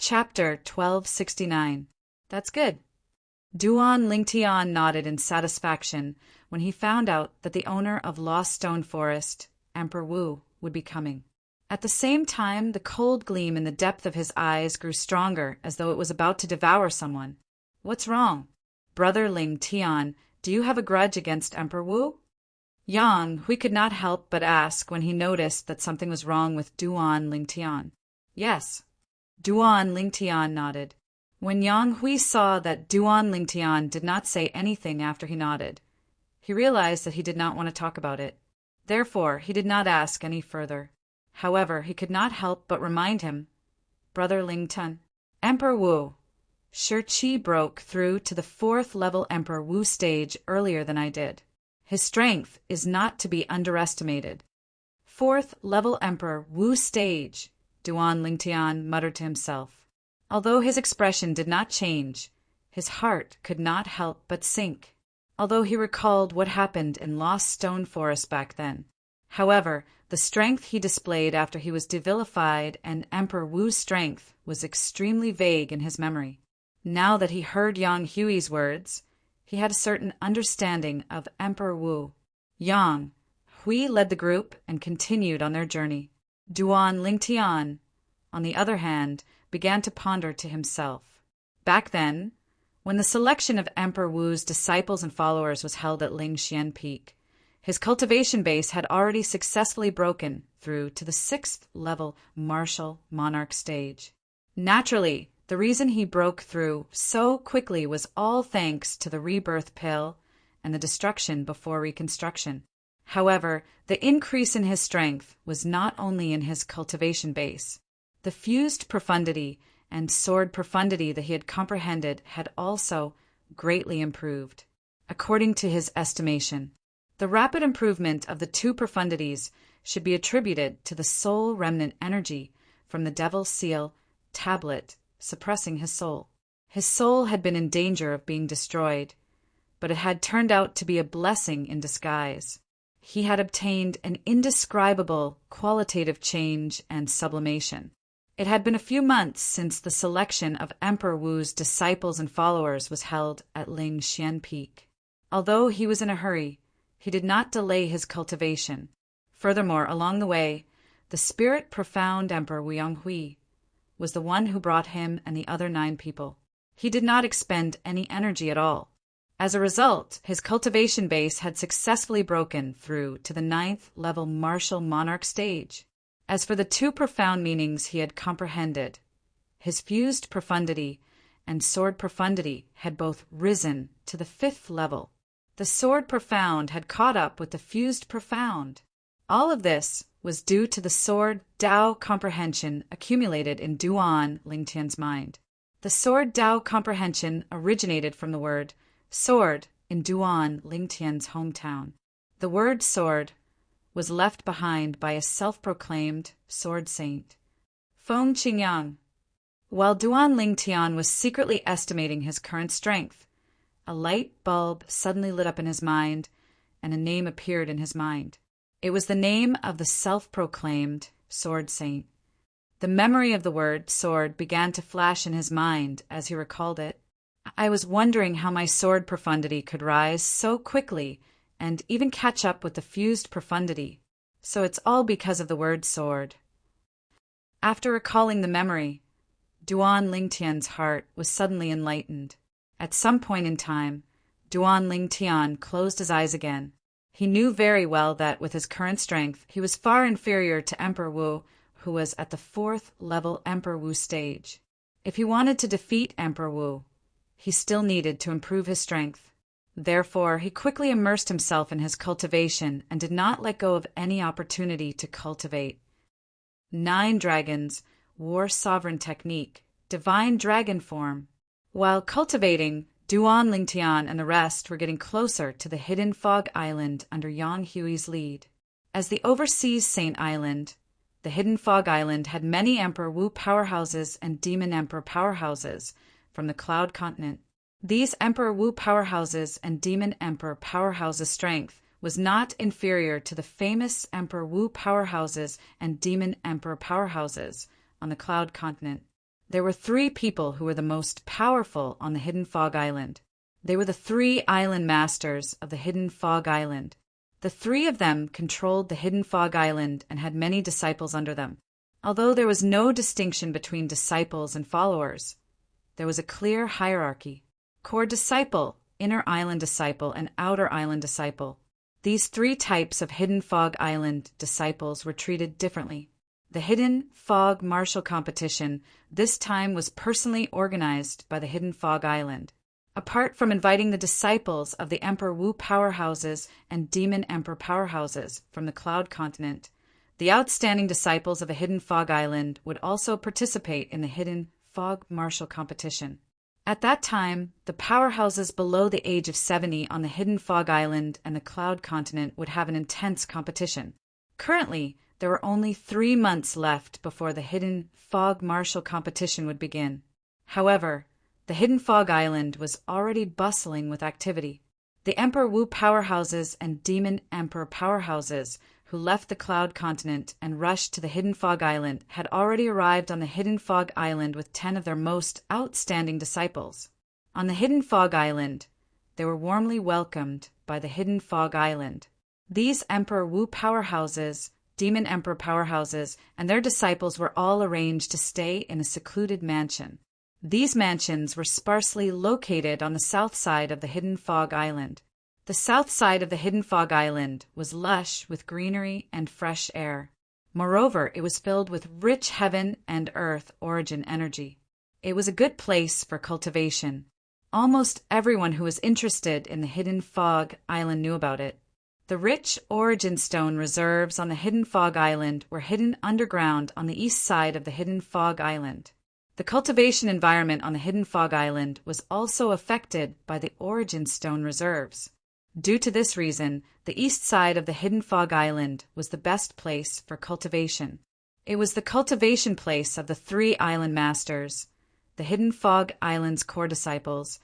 Chapter 1269. That's good. Duan Lingtian nodded in satisfaction when he found out that the owner of Lost Stone Forest, Emperor Wu, would be coming. At the same time, the cold gleam in the depth of his eyes grew stronger, as though it was about to devour someone. What's wrong? Brother Ling Tian, do you have a grudge against Emperor Wu? Yang Hui could not help but ask when he noticed that something was wrong with Duan Lingtian. Yes. Duan Lingtian nodded. When Yang Hui saw that Duan Lingtian did not say anything after he nodded, he realized that he did not want to talk about it. Therefore, he did not ask any further. However, he could not help but remind him, Brother Lingtian, Emperor Wu, Shi Qi broke through to the 4th level Emperor Wu stage earlier than I did. His strength is not to be underestimated. 4th level Emperor Wu stage, Duan Lingtian muttered to himself. Although his expression did not change, his heart could not help but sink, although he recalled what happened in Lost Stone Forest back then. However, the strength he displayed after he was devilified and Emperor Wu's strength was extremely vague in his memory. Now that he heard Yang Hui's words, he had a certain understanding of Emperor Wu. Yang Hui led the group and continued on their journey. Duan Lingtian, on the other hand, began to ponder to himself. Back then, when the selection of Emperor Wu's disciples and followers was held at Lingxian Peak, his cultivation base had already successfully broken through to the 6th level martial monarch stage. Naturally, the reason he broke through so quickly was all thanks to the rebirth pill and the destruction before reconstruction. However, the increase in his strength was not only in his cultivation base. The fused profundity and sword profundity that he had comprehended had also greatly improved. According to his estimation, the rapid improvement of the 2 profundities should be attributed to the soul remnant energy from the Devil's Seal tablet suppressing his soul. His soul had been in danger of being destroyed, but it had turned out to be a blessing in disguise. He had obtained an indescribable qualitative change and sublimation. It had been a few months since the selection of Emperor Wu's disciples and followers was held at Lingxian Peak. Although he was in a hurry, he did not delay his cultivation. Furthermore, along the way, the spirit profound Emperor Wu Yanghui was the one who brought him and the other 9 people. He did not expend any energy at all. As a result, his cultivation base had successfully broken through to the 9th level martial monarch stage. As for the 2 profound meanings he had comprehended, his fused profundity and sword profundity had both risen to the 5th level. The sword profound had caught up with the fused profound. All of this was due to the sword Dao comprehension accumulated in Duan Lingtian's mind. The sword Dao comprehension originated from the word sword in Duan Lingtian's hometown. The word sword was left behind by a self-proclaimed sword saint, Feng Qingyang. While Duan Lingtian was secretly estimating his current strength, a light bulb suddenly lit up in his mind, and a name appeared in his mind. It was the name of the self-proclaimed sword saint. The memory of the word sword began to flash in his mind as he recalled it. I was wondering how my sword profundity could rise so quickly and even catch up with the fused profundity. So it's all because of the word sword. After recalling the memory, Duan Lingtian's heart was suddenly enlightened. At some point in time, Duan Lingtian closed his eyes again. He knew very well that with his current strength, he was far inferior to Emperor Wu, who was at the 4th level Emperor Wu stage. If he wanted to defeat Emperor Wu, he still needed to improve his strength. Therefore, he quickly immersed himself in his cultivation and did not let go of any opportunity to cultivate. 9 dragons, war sovereign technique, divine dragon form. While cultivating, Duan Lingtian and the rest were getting closer to the hidden fog island under Yang Hui's lead. As the overseas Saint Island, the hidden fog island had many Emperor Wu powerhouses and Demon Emperor powerhouses from the Cloud Continent. These Emperor Wu powerhouses and Demon Emperor powerhouses' strength was not inferior to the famous Emperor Wu powerhouses and Demon Emperor powerhouses on the Cloud Continent. There were three people who were the most powerful on the Hidden Fog Island. They were the three island masters of the Hidden Fog Island. The three of them controlled the Hidden Fog Island and had many disciples under them. Although there was no distinction between disciples and followers, there was a clear hierarchy. Core disciple, inner island disciple, and outer island disciple. These three types of Hidden Fog Island disciples were treated differently. The Hidden Fog Martial Competition this time was personally organized by the Hidden Fog Island. Apart from inviting the disciples of the Emperor Wu powerhouses and Demon Emperor powerhouses from the Cloud Continent, the outstanding disciples of the Hidden Fog Island would also participate in the Hidden Fog Martial Competition. At that time, the powerhouses below the age of 70 on the Hidden Fog Island and the Cloud Continent would have an intense competition. Currently, there were only 3 months left before the Hidden Fog Martial Competition would begin. However, the Hidden Fog Island was already bustling with activity. The Emperor Wu powerhouses and Demon Emperor powerhouses who left the Cloud Continent and rushed to the Hidden Fog Island had already arrived on the Hidden Fog Island with 10 of their most outstanding disciples. On the Hidden Fog Island, they were warmly welcomed by the Hidden Fog Island. These Emperor Wu powerhouses, Demon Emperor powerhouses, and their disciples were all arranged to stay in a secluded mansion. These mansions were sparsely located on the south side of the Hidden Fog Island. The south side of the Hidden Fog Island was lush with greenery and fresh air. Moreover, it was filled with rich heaven and earth origin energy. It was a good place for cultivation. Almost everyone who was interested in the Hidden Fog Island knew about it. The rich origin stone reserves on the Hidden Fog Island were hidden underground on the east side of the Hidden Fog Island. The cultivation environment on the Hidden Fog Island was also affected by the origin stone reserves. Due to this reason, the east side of the Hidden Fog Island was the best place for cultivation. It was the cultivation place of the three island masters, the Hidden Fog Island's core disciples,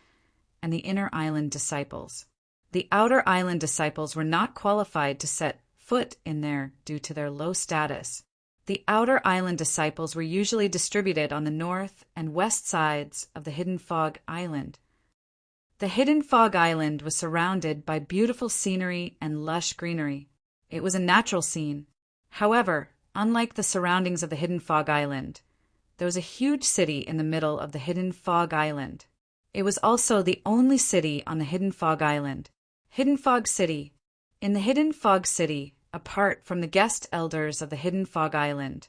and the inner island disciples. The outer island disciples were not qualified to set foot in there due to their low status. The outer island disciples were usually distributed on the north and west sides of the Hidden Fog Island. The Hidden Fog Island was surrounded by beautiful scenery and lush greenery. It was a natural scene. However, unlike the surroundings of the Hidden Fog Island, there was a huge city in the middle of the Hidden Fog Island. It was also the only city on the Hidden Fog Island. Hidden Fog City. In the Hidden Fog City, apart from the guest elders of the Hidden Fog Island,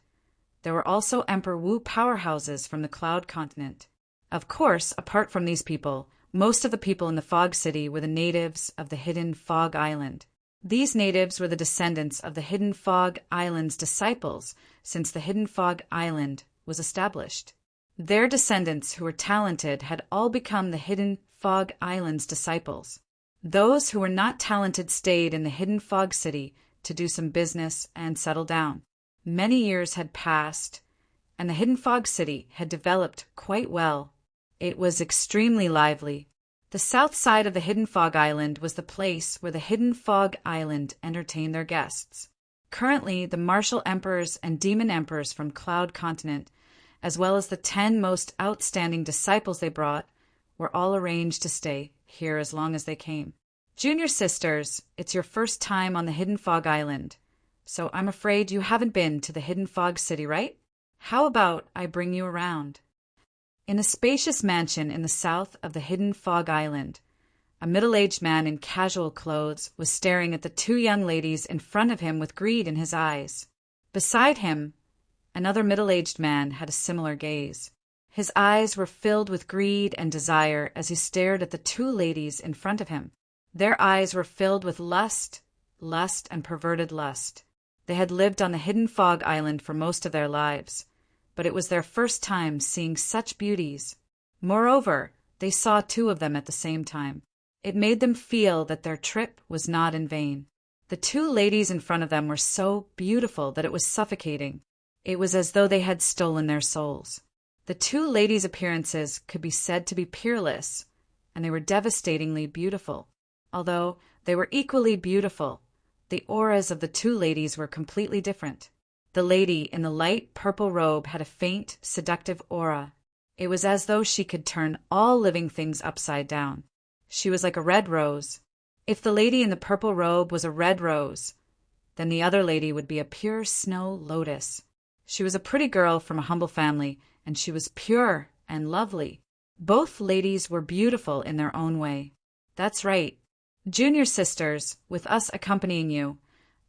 there were also Emperor Wu powerhouses from the Cloud Continent. Of course, apart from these people, most of the people in the Fog City were the natives of the Hidden Fog Island. These natives were the descendants of the Hidden Fog Island's disciples since the Hidden Fog Island was established. Their descendants who were talented had all become the Hidden Fog Island's disciples. Those who were not talented stayed in the Hidden Fog City to do some business and settle down. Many years had passed, and the Hidden Fog City had developed quite well. It was extremely lively. The south side of the Hidden Fog Island was the place where the Hidden Fog Island entertained their guests. Currently, the martial emperors and demon emperors from Cloud Continent, as well as the 10 most outstanding disciples they brought, were all arranged to stay here as long as they came. Junior sisters, it's your first time on the Hidden Fog Island, so I'm afraid you haven't been to the Hidden Fog City, right? How about I bring you around? In a spacious mansion in the south of the Hidden Fog Island, a middle-aged man in casual clothes was staring at the 2 young ladies in front of him with greed in his eyes. Beside him, another middle-aged man had a similar gaze. His eyes were filled with greed and desire as he stared at the 2 ladies in front of him. Their eyes were filled with lust and perverted lust. They had lived on the Hidden Fog Island for most of their lives, but it was their first time seeing such beauties. Moreover, they saw 2 of them at the same time. It made them feel that their trip was not in vain. The 2 ladies in front of them were so beautiful that it was suffocating. It was as though they had stolen their souls. The 2 ladies' appearances could be said to be peerless, and they were devastatingly beautiful. Although they were equally beautiful, the auras of the 2 ladies were completely different. The lady in the light purple robe had a faint, seductive aura. It was as though she could turn all living things upside down. She was like a red rose. If the lady in the purple robe was a red rose, then the other lady would be a pure snow lotus. She was a pretty girl from a humble family, and she was pure and lovely. Both ladies were beautiful in their own way. That's right. Junior sisters, with us accompanying you,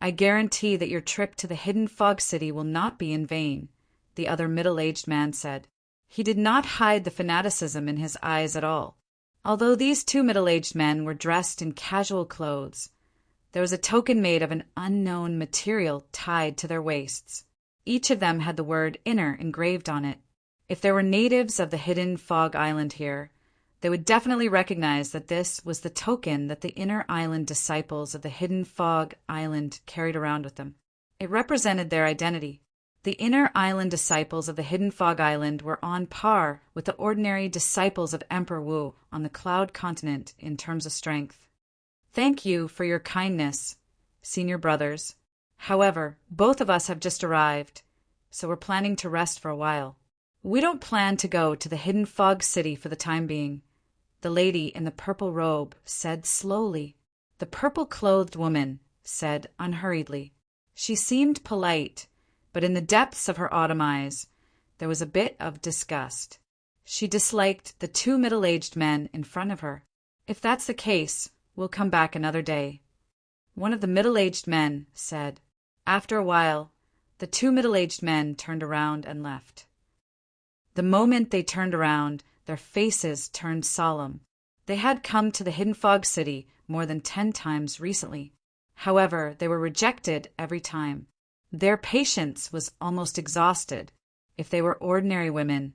I guarantee that your trip to the hidden fog city will not be in vain, the other middle-aged man said. He did not hide the fanaticism in his eyes at all. Although these two middle-aged men were dressed in casual clothes, there was a token made of an unknown material tied to their waists. Each of them had the word inner engraved on it. If there were natives of the hidden fog island here, they would definitely recognize that this was the token that the inner island disciples of the hidden fog island carried around with them. It represented their identity. The inner island disciples of the hidden fog island were on par with the ordinary disciples of Emperor Wu on the cloud continent in terms of strength. Thank you for your kindness, senior brothers. However, both of us have just arrived, so we're planning to rest for a while. We don't plan to go to the hidden fog city for the time being, the lady in the purple robe said slowly. The purple-clothed woman said unhurriedly. She seemed polite, but in the depths of her autumn eyes there was a bit of disgust. She disliked the two middle-aged men in front of her. If that's the case, we'll come back another day, one of the middle-aged men said. After a while, the two middle-aged men turned around and left. The moment they turned around, their faces turned solemn. They had come to the hidden fog city more than 10 times recently. However, they were rejected every time. Their patience was almost exhausted. If they were ordinary women,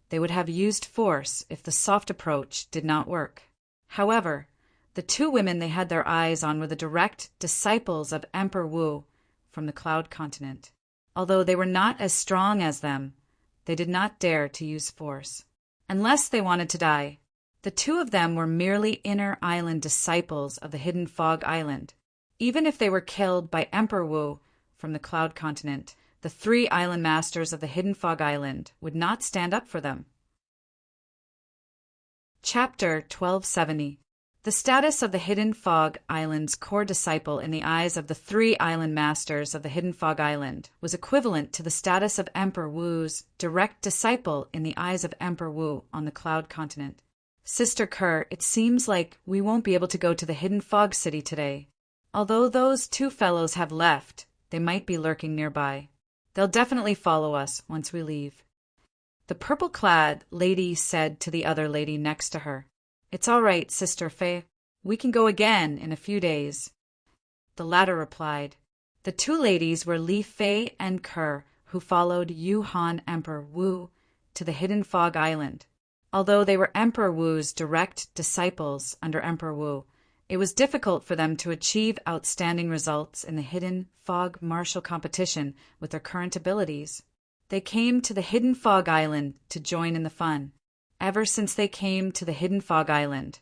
they would have used force if the soft approach did not work. However, the two women they had their eyes on were the direct disciples of Emperor Wu from the Cloud Continent. Although they were not as strong as them, they did not dare to use force, unless they wanted to die. The two of them were merely inner island disciples of the hidden fog island. Even if they were killed by Emperor Wu from the Cloud Continent, the 3 island masters of the hidden fog island would not stand up for them. Chapter 1270. The status of the Hidden Fog Island's core disciple in the eyes of the 3 island masters of the Hidden Fog Island was equivalent to the status of Emperor Wu's direct disciple in the eyes of Emperor Wu on the Cloud Continent. Sister Kerr, it seems like we won't be able to go to the Hidden Fog City today. Although those 2 fellows have left, they might be lurking nearby. They'll definitely follow us once we leave. The purple-clad lady said to the other lady next to her, "It's all right, Sister Fei. We can go again in a few days." The latter replied. The 2 ladies were Li Fei and Kerr, who followed Yuhan Emperor Wu to the Hidden Fog Island. Although they were Emperor Wu's direct disciples under Emperor Wu, it was difficult for them to achieve outstanding results in the Hidden Fog martial competition with their current abilities. They came to the Hidden Fog Island to join in the fun. Ever since they came to the Hidden Fog Island,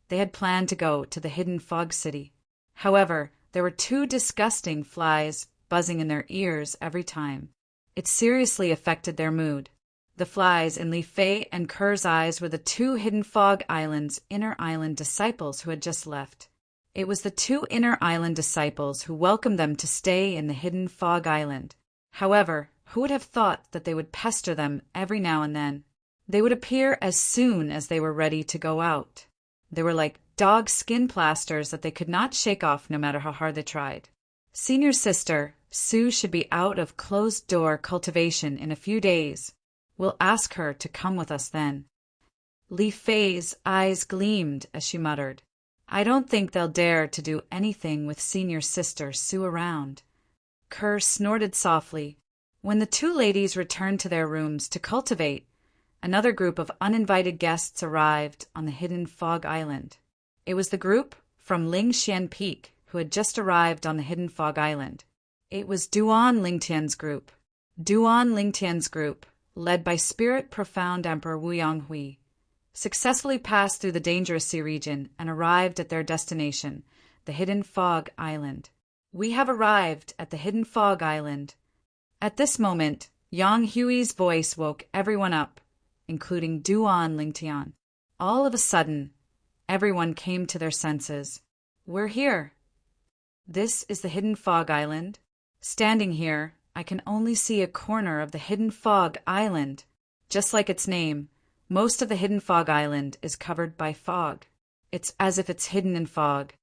they had planned to go to the Hidden Fog City. However, there were 2 disgusting flies buzzing in their ears every time. It seriously affected their mood. The flies in Li Fei and Kerr's eyes were the 2 Hidden Fog Island's inner island disciples who had just left. It was the 2 inner island disciples who welcomed them to stay in the Hidden Fog Island. However, who would have thought that they would pester them every now and then? They would appear as soon as they were ready to go out. They were like dog skin plasters that they could not shake off no matter how hard they tried. Senior sister, Sue should be out of closed-door cultivation in a few days. We'll ask her to come with us then. Li Fei's eyes gleamed as she muttered, "I don't think they'll dare to do anything with senior sister Sue around." Kerr snorted softly. When the 2 ladies returned to their rooms to cultivate, another group of uninvited guests arrived on the Hidden Fog Island. It was the group from Lingxian Peak who had just arrived on the Hidden Fog Island. It was Duan Lingtian's group. Duan Lingtian's group, led by Spirit Profound Emperor Wu Yonghui, successfully passed through the dangerous sea region and arrived at their destination, the Hidden Fog Island. "We have arrived at the Hidden Fog Island." At this moment, Yang Hui's voice woke everyone up. including Duan Lingtian. All of a sudden, everyone came to their senses. We're here. This is the Hidden Fog Island. Standing here, I can only see a corner of the Hidden Fog Island. Just like its name, most of the Hidden Fog Island is covered by fog. It's as if it's hidden in fog.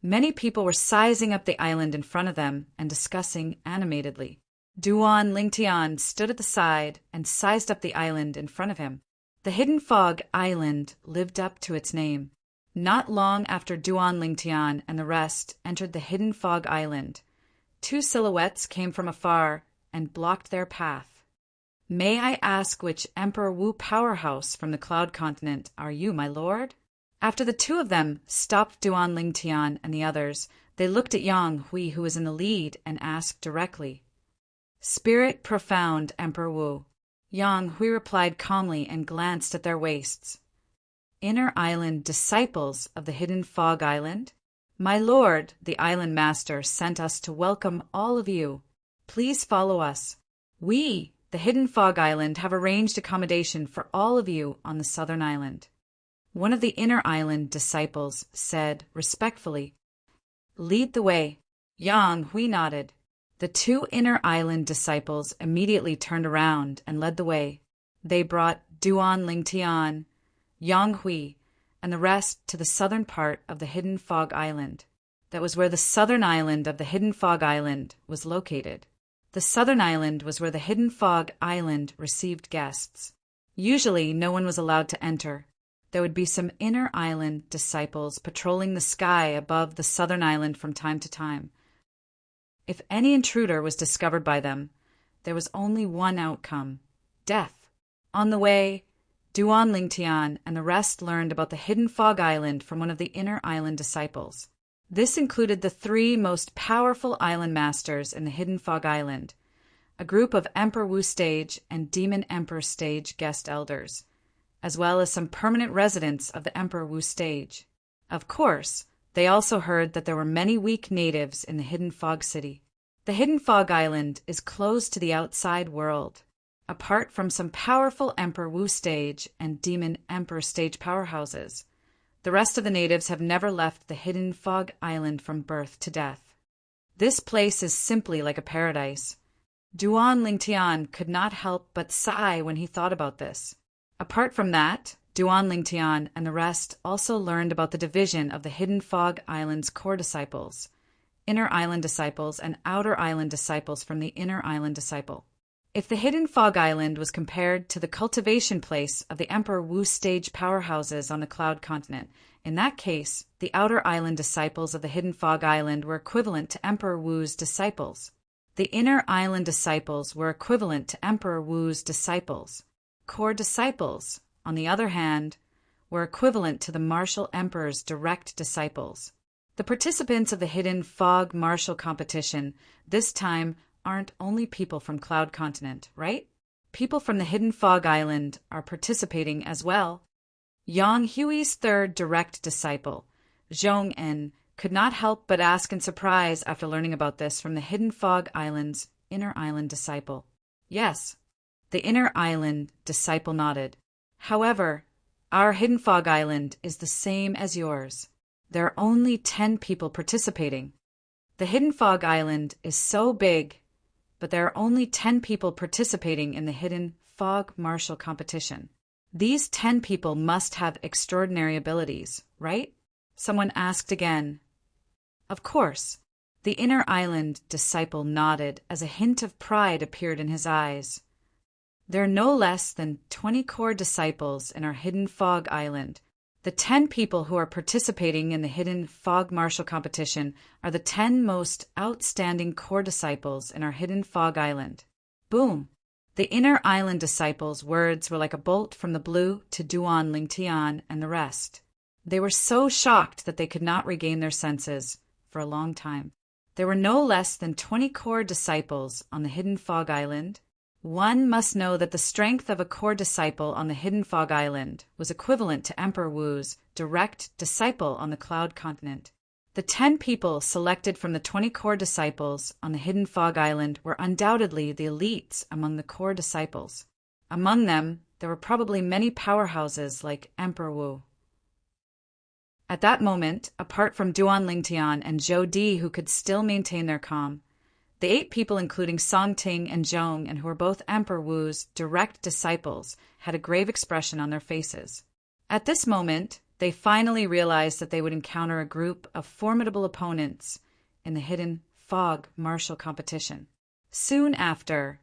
Many people were sizing up the island in front of them and discussing animatedly. Duan Lingtian stood at the side and sized up the island in front of him. The Hidden Fog Island lived up to its name. Not long after Duan Lingtian and the rest entered the Hidden Fog Island, two silhouettes came from afar and blocked their path. May I ask which Emperor Wu powerhouse from the Cloud Continent are you, my lord? After the two of them stopped Duan Lingtian and the others, they looked at Yang Hui, who was in the lead, and asked directly. Spirit profound, Emperor Wu. Yang Hui replied calmly and glanced at their waists. Inner Island disciples of the Hidden Fog Island? My lord, the island master, sent us to welcome all of you. Please follow us. We, the Hidden Fog Island, have arranged accommodation for all of you on the southern island. One of the Inner Island disciples said respectfully, Lead the way. Yang Hui nodded. The two Inner Island disciples immediately turned around and led the way. They brought Duan Lingtian, Yang Hui, and the rest to the southern part of the Hidden Fog Island. That was where the southern island of the Hidden Fog Island was located. The southern island was where the Hidden Fog Island received guests. Usually, no one was allowed to enter. There would be some Inner Island disciples patrolling the sky above the southern island from time to time. If any intruder was discovered by them, there was only one outcome: death. On the way, Duan Lingtian and the rest learned about the Hidden Fog Island from one of the Inner Island disciples. This included the three most powerful island masters in the Hidden Fog Island, a group of Emperor Wu Stage and Demon Emperor Stage guest elders, as well as some permanent residents of the Emperor Wu Stage. Of course, they also heard that there were many weak natives in the Hidden Fog City. The Hidden Fog Island is closed to the outside world. Apart from some powerful Emperor Wu Stage and Demon Emperor Stage powerhouses, the rest of the natives have never left the Hidden Fog Island from birth to death. This place is simply like a paradise. Duan Lingtian could not help but sigh when he thought about this. Apart from that, Duan Lingtian and the rest also learned about the division of the Hidden Fog Island's core disciples, Inner Island disciples and Outer Island disciples from the Inner Island disciple. If the Hidden Fog Island was compared to the cultivation place of the Emperor Wu Stage powerhouses on the Cloud Continent, in that case, the Outer Island disciples of the Hidden Fog Island were equivalent to Emperor Wu's disciples. The Inner Island disciples were equivalent to Emperor Wu's disciples. Core disciples, on the other hand, were equivalent to the martial emperor's direct disciples. The participants of the Hidden Fog martial competition this time aren't only people from Cloud Continent, right? People from the Hidden Fog Island are participating as well. Yang Hui's third direct disciple, Zhong En, could not help but ask in surprise after learning about this from the Hidden Fog Island's Inner Island disciple. Yes, the Inner Island disciple nodded. However, our Hidden Fog Island is the same as yours. There are only 10 people participating. The Hidden Fog Island is so big, but there are only 10 people participating in the Hidden Fog martial competition. These 10 people must have extraordinary abilities, right? Someone asked again. Of course. The Inner Island disciple nodded as a hint of pride appeared in his eyes. There are no less than 20 core disciples in our Hidden Fog Island. The 10 people who are participating in the Hidden Fog martial competition are the 10 most outstanding core disciples in our Hidden Fog Island. Boom! The Inner Island disciples' words were like a bolt from the blue to Duan Lingtian and the rest. They were so shocked that they could not regain their senses for a long time. There were no less than 20 core disciples on the Hidden Fog Island. One must know that the strength of a core disciple on the Hidden Fog Island was equivalent to Emperor Wu's direct disciple on the Cloud Continent. The 10 people selected from the 20 core disciples on the Hidden Fog Island were undoubtedly the elites among the core disciples. Among them, there were probably many powerhouses like Emperor Wu. At that moment, apart from Duan Lingtian and Zhou Di, who could still maintain their calm, the 8 people, including Song Ting and Zhong, and who were both Emperor Wu's direct disciples, had a grave expression on their faces. At this moment, they finally realized that they would encounter a group of formidable opponents in the hidden fog martial competition. Soon after,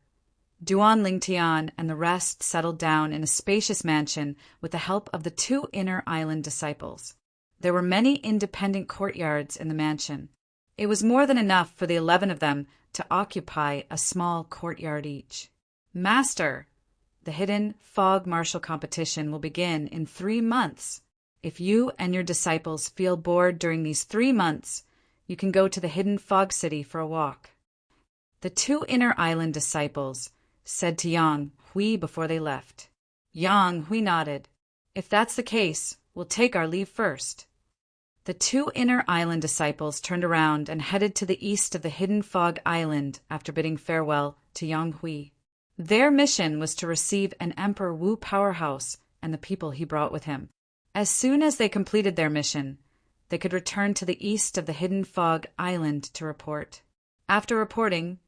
Duan Lingtian and the rest settled down in a spacious mansion with the help of the 2 inner island disciples. There were many independent courtyards in the mansion. It was more than enough for the 11 of them to occupy a small courtyard each. Master, the hidden fog martial competition will begin in 3 months. If you and your disciples feel bored during these 3 months, you can go to the hidden fog city for a walk. The 2 inner island disciples said to Yang Hui before they left. Yang Hui nodded. If that's the case, we'll take our leave first. The 2 inner island disciples turned around and headed to the east of the hidden fog island after bidding farewell to Yang Hui. Their mission was to receive an Emperor Wu powerhouse and the people he brought with him. As soon as they completed their mission, they could return to the east of the hidden fog island to report. After reporting,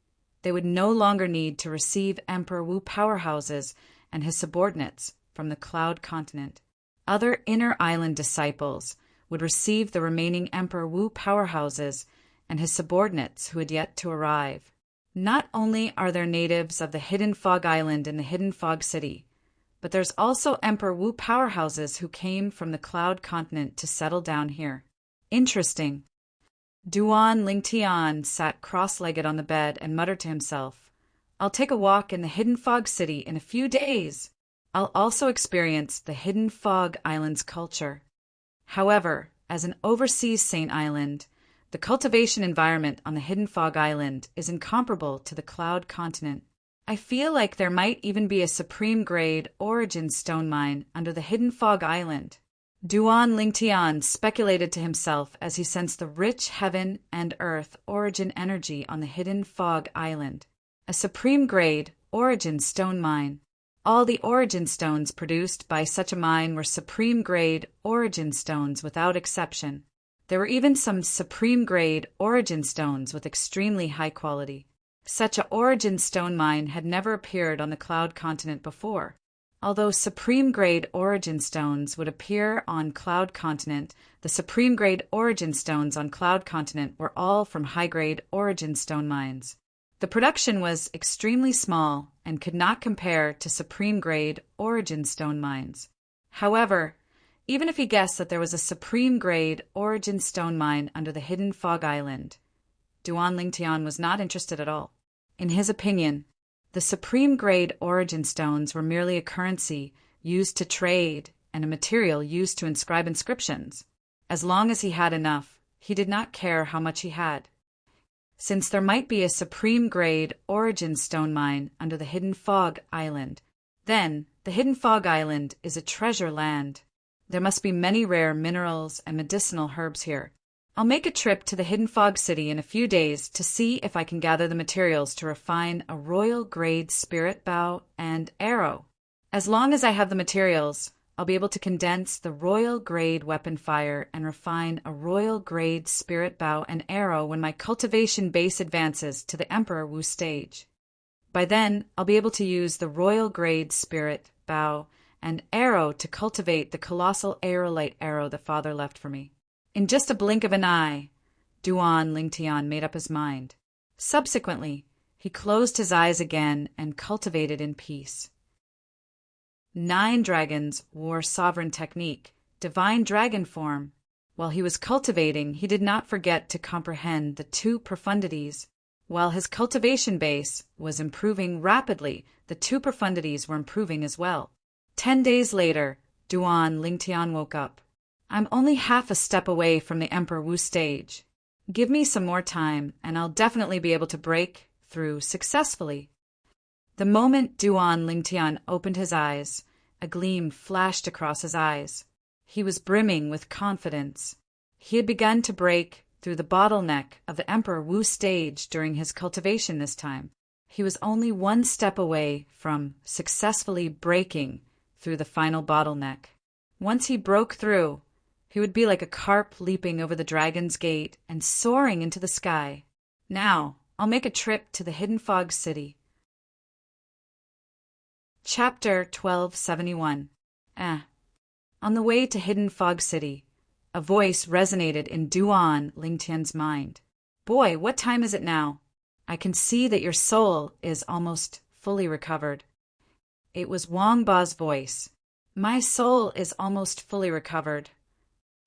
they would no longer need to receive Emperor Wu powerhouses and his subordinates from the Cloud Continent. Other inner island disciples would receive the remaining Emperor Wu powerhouses and his subordinates who had yet to arrive. Not only are there natives of the Hidden Fog Island and the Hidden Fog City, but there's also Emperor Wu powerhouses who came from the Cloud Continent to settle down here. Interesting. Duan Lingtian sat cross-legged on the bed and muttered to himself, I'll take a walk in the Hidden Fog City in a few days. I'll also experience the Hidden Fog Island's culture. However, as an overseas Saint Island, the cultivation environment on the Hidden Fog Island is incomparable to the Cloud Continent. I feel like there might even be a supreme-grade origin stone mine under the Hidden Fog Island. Duan Lingtian speculated to himself as he sensed the rich heaven and earth origin energy on the Hidden Fog Island. A supreme-grade origin stone mine. All the origin stones produced by such a mine were supreme-grade origin stones without exception. There were even some supreme-grade origin stones with extremely high quality. Such a origin stone mine had never appeared on the Cloud Continent before. Although supreme-grade origin stones would appear on Cloud Continent, the supreme-grade origin stones on Cloud Continent were all from high-grade origin stone mines. The production was extremely small and could not compare to supreme-grade origin stone mines. However, even if he guessed that there was a supreme-grade origin stone mine under the Hidden Fog Island, Duan Lingtian was not interested at all. In his opinion, the supreme-grade origin stones were merely a currency used to trade and a material used to inscribe inscriptions. As long as he had enough, he did not care how much he had. Since there might be a supreme-grade origin stone mine under the Hidden Fog Island, then the Hidden Fog Island is a treasure land. There must be many rare minerals and medicinal herbs here. I'll make a trip to the Hidden Fog City in a few days to see if I can gather the materials to refine a royal-grade spirit bow and arrow. As long as I have the materials, I'll be able to condense the royal-grade weapon fire and refine a royal-grade spirit bow and arrow when my cultivation base advances to the Emperor Wu stage. By then, I'll be able to use the royal-grade spirit bow and arrow to cultivate the colossal aerolite arrow that Father left for me. In just a blink of an eye, Duan Lingtian made up his mind. Subsequently, he closed his eyes again and cultivated in peace. 9 dragons wore sovereign technique, divine dragon form. While he was cultivating, he did not forget to comprehend the 2 profundities. While his cultivation base was improving rapidly, the 2 profundities were improving as well. 10 days later, Duan Lingtian woke up. I'm only half a step away from the Emperor Wu stage. Give me some more time, and I'll definitely be able to break through successfully. The moment Duan Lingtian opened his eyes, a gleam flashed across his eyes. He was brimming with confidence. He had begun to break through the bottleneck of the Emperor Wu stage during his cultivation this time. He was only 1 step away from successfully breaking through the final bottleneck. Once he broke through, he would be like a carp leaping over the dragon's gate and soaring into the sky. Now, I'll make a trip to the Hidden Fog City. Chapter 1271. On the way to Hidden Fog City, a voice resonated in Duan Lingtian's mind. Boy, what time is it now? I can see that your soul is almost fully recovered. It was Wang Ba's voice. My soul is almost fully recovered.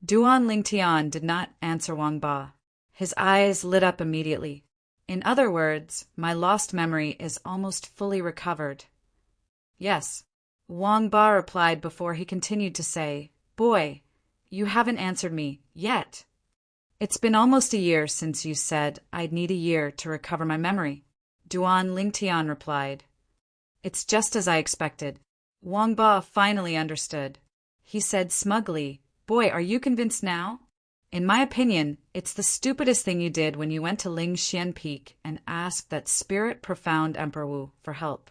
Duan Lingtian did not answer Wang Ba. His eyes lit up immediately. In other words, my lost memory is almost fully recovered. Yes, Wang Ba replied before he continued to say, Boy, you haven't answered me yet. It's been almost a year since you said I'd need a year to recover my memory. Duan Lingtian replied. It's just as I expected. Wang Ba finally understood. He said smugly, Boy, are you convinced now? In my opinion, it's the stupidest thing you did when you went to Ling Xian Peak and asked that spirit profound Emperor Wu for help.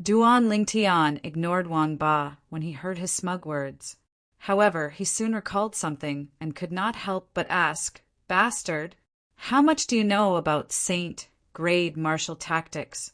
Duan Lingtian ignored Wang Ba when he heard his smug words. However, he soon recalled something and could not help but ask, Bastard, how much do you know about Saint-grade martial tactics?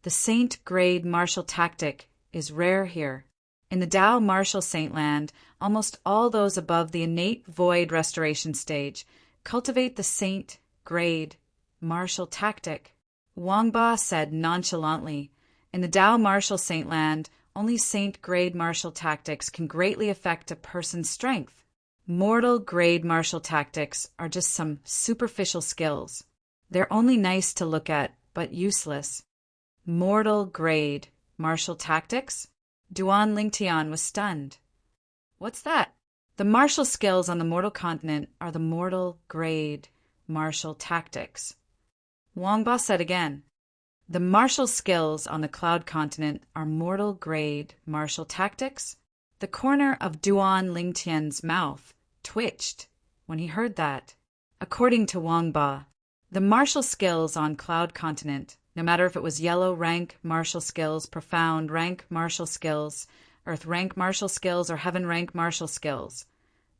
The Saint-grade martial tactic is rare here. In the Dao martial Saintland, almost all those above the innate void restoration stage cultivate the Saint-grade martial tactic. Wang Ba said nonchalantly, In the Dao martial Saintland, only Saint-grade martial tactics can greatly affect a person's strength. Mortal-grade martial tactics are just some superficial skills. They're only nice to look at, but useless. Mortal-grade martial tactics? Duan Lingtian was stunned. What's that? The martial skills on the mortal continent are the mortal-grade martial tactics. Wang Ba said again. The martial skills on the cloud continent are mortal-grade martial tactics? The corner of Duan Lingtian's mouth twitched when he heard that. According to Wang Ba, the martial skills on cloud continent, no matter if it was yellow rank martial skills, profound rank martial skills, earth rank martial skills, or heaven rank martial skills,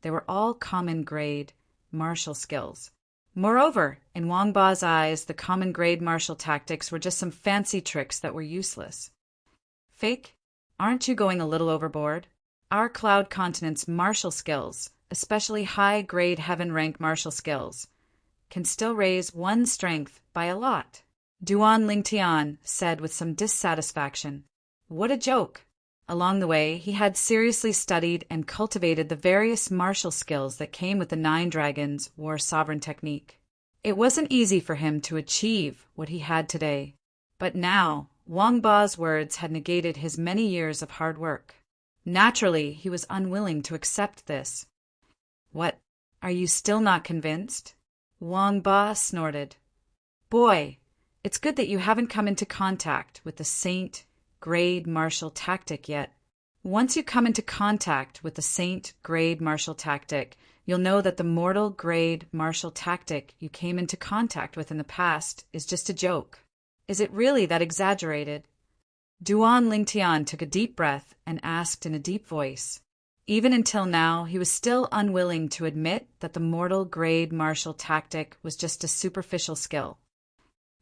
they were all common grade martial skills. Moreover, in Wang Ba's eyes, the common grade martial tactics were just some fancy tricks that were useless. Fake, aren't you going a little overboard? Our cloud continent's martial skills, especially high-grade heaven rank martial skills, can still raise one's strength by a lot. Duan Lingtian said with some dissatisfaction. What a joke! Along the way, he had seriously studied and cultivated the various martial skills that came with the Nine Dragons War Sovereign technique. It wasn't easy for him to achieve what he had today. But now, Wang Ba's words had negated his many years of hard work. Naturally, he was unwilling to accept this. What, are you still not convinced? Wang Ba snorted. Boy, it's good that you haven't come into contact with the Saint-grade martial tactic yet. Once you come into contact with the Saint-grade martial tactic, you'll know that the mortal-grade martial tactic you came into contact with in the past is just a joke. Is it really that exaggerated? Duan Lingtian took a deep breath and asked in a deep voice. Even until now, he was still unwilling to admit that the mortal-grade martial tactic was just a superficial skill.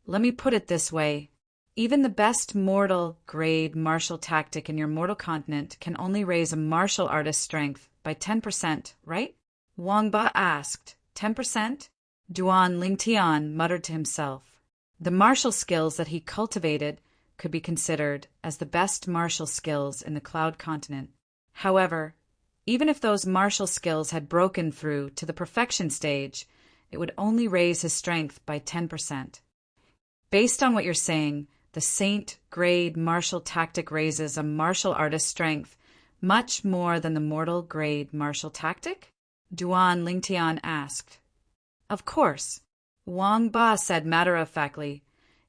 Let me put it this way. Even the best mortal-grade martial tactic in your mortal continent can only raise a martial artist's strength by 10%, right? Wang Ba asked. 10%? Duan Lingtian muttered to himself. The martial skills that he cultivated could be considered as the best martial skills in the cloud continent. However, even if those martial skills had broken through to the perfection stage, it would only raise his strength by 10%. Based on what you're saying, the Saint-grade martial tactic raises a martial artist's strength much more than the mortal-grade martial tactic? Duan Lingtian asked. Of course, Wang Ba said matter-of-factly.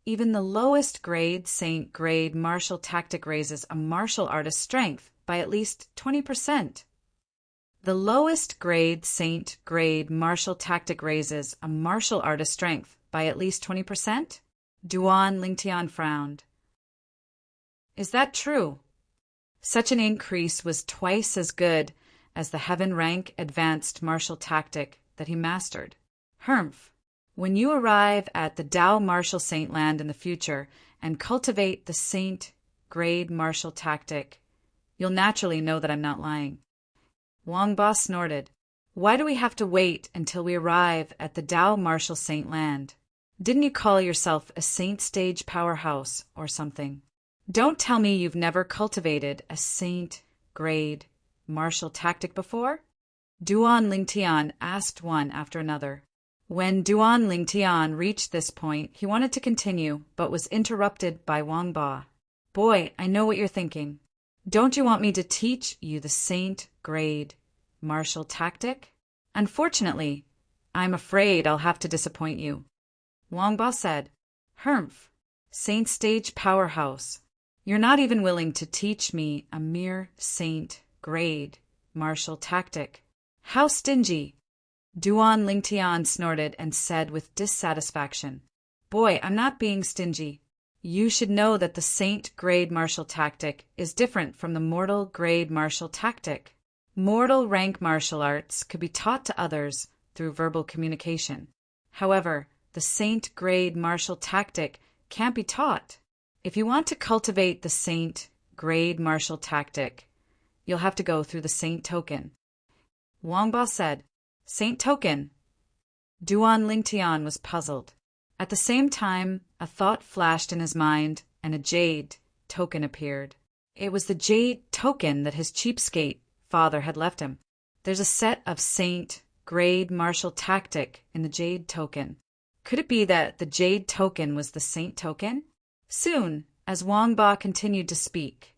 Even the lowest grade Saint-grade martial tactic raises a martial artist's strength by at least 20%. The lowest grade Saint-grade martial tactic raises a martial artist's strength by at least 20%? Duan Lingtian frowned. Is that true? Such an increase was twice as good as the heaven rank advanced martial tactic that he mastered. Hermf. When you arrive at the Tao martial saint land in the future and cultivate the saint grade martial tactic, you'll naturally know that I'm not lying. Wang Ba snorted. Why do we have to wait until we arrive at the Tao martial saint land? Didn't you call yourself a saint stage powerhouse or something? Don't tell me you've never cultivated a saint grade martial tactic before? Duan Lingtian asked one after another. When Duan Lingtian reached this point, he wanted to continue, but was interrupted by Wang Ba. Boy, I know what you're thinking. Don't you want me to teach you the saint grade martial tactic? Unfortunately, I'm afraid I'll have to disappoint you. Wang Ba said, Hermf, saint stage powerhouse. You're not even willing to teach me a mere saint grade martial tactic. How stingy! Duan Lingtian snorted and said with dissatisfaction, Boy, I'm not being stingy. You should know that the saint grade martial tactic is different from the mortal grade martial tactic. Mortal rank martial arts could be taught to others through verbal communication. However, the saint grade martial tactic can't be taught. If you want to cultivate the saint grade martial tactic, you'll have to go through the saint token. Wang Ba said, Saint token? Duan Lingtian was puzzled. At the same time, a thought flashed in his mind, and a jade token appeared. It was the jade token that his cheapskate father had left him. There's a set of saint grade martial tactic in the jade token. Could it be that the jade token was the saint token? Soon, as Wang Ba continued to speak,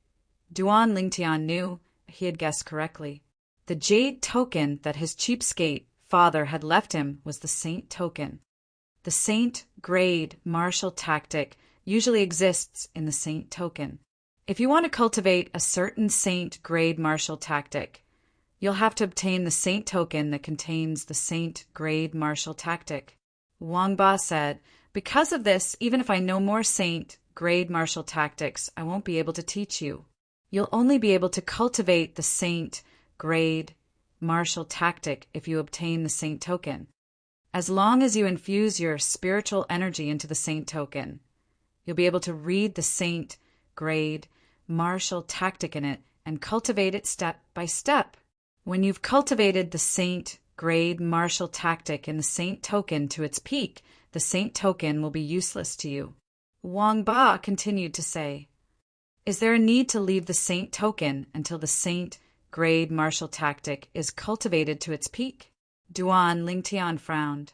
Duan Lingtian knew he had guessed correctly. The jade token that his cheapskate father had left him was the saint token. The saint grade martial tactic usually exists in the saint token. If you want to cultivate a certain saint grade martial tactic, you'll have to obtain the saint token that contains the saint grade martial tactic. Wang Ba said, Because of this, even if I know more saint grade martial tactics, I won't be able to teach you. You'll only be able to cultivate the saint grade martial tactic if you obtain the saint token. As long as you infuse your spiritual energy into the saint token, you'll be able to read the saint grade martial tactic in it and cultivate it step by step. When you've cultivated the saint grade martial tactic in the saint token to its peak, the saint token will be useless to you. Wang Ba continued to say, Is there a need to leave the saint token until the saint grade martial tactic is cultivated to its peak? Duan Lingtian frowned.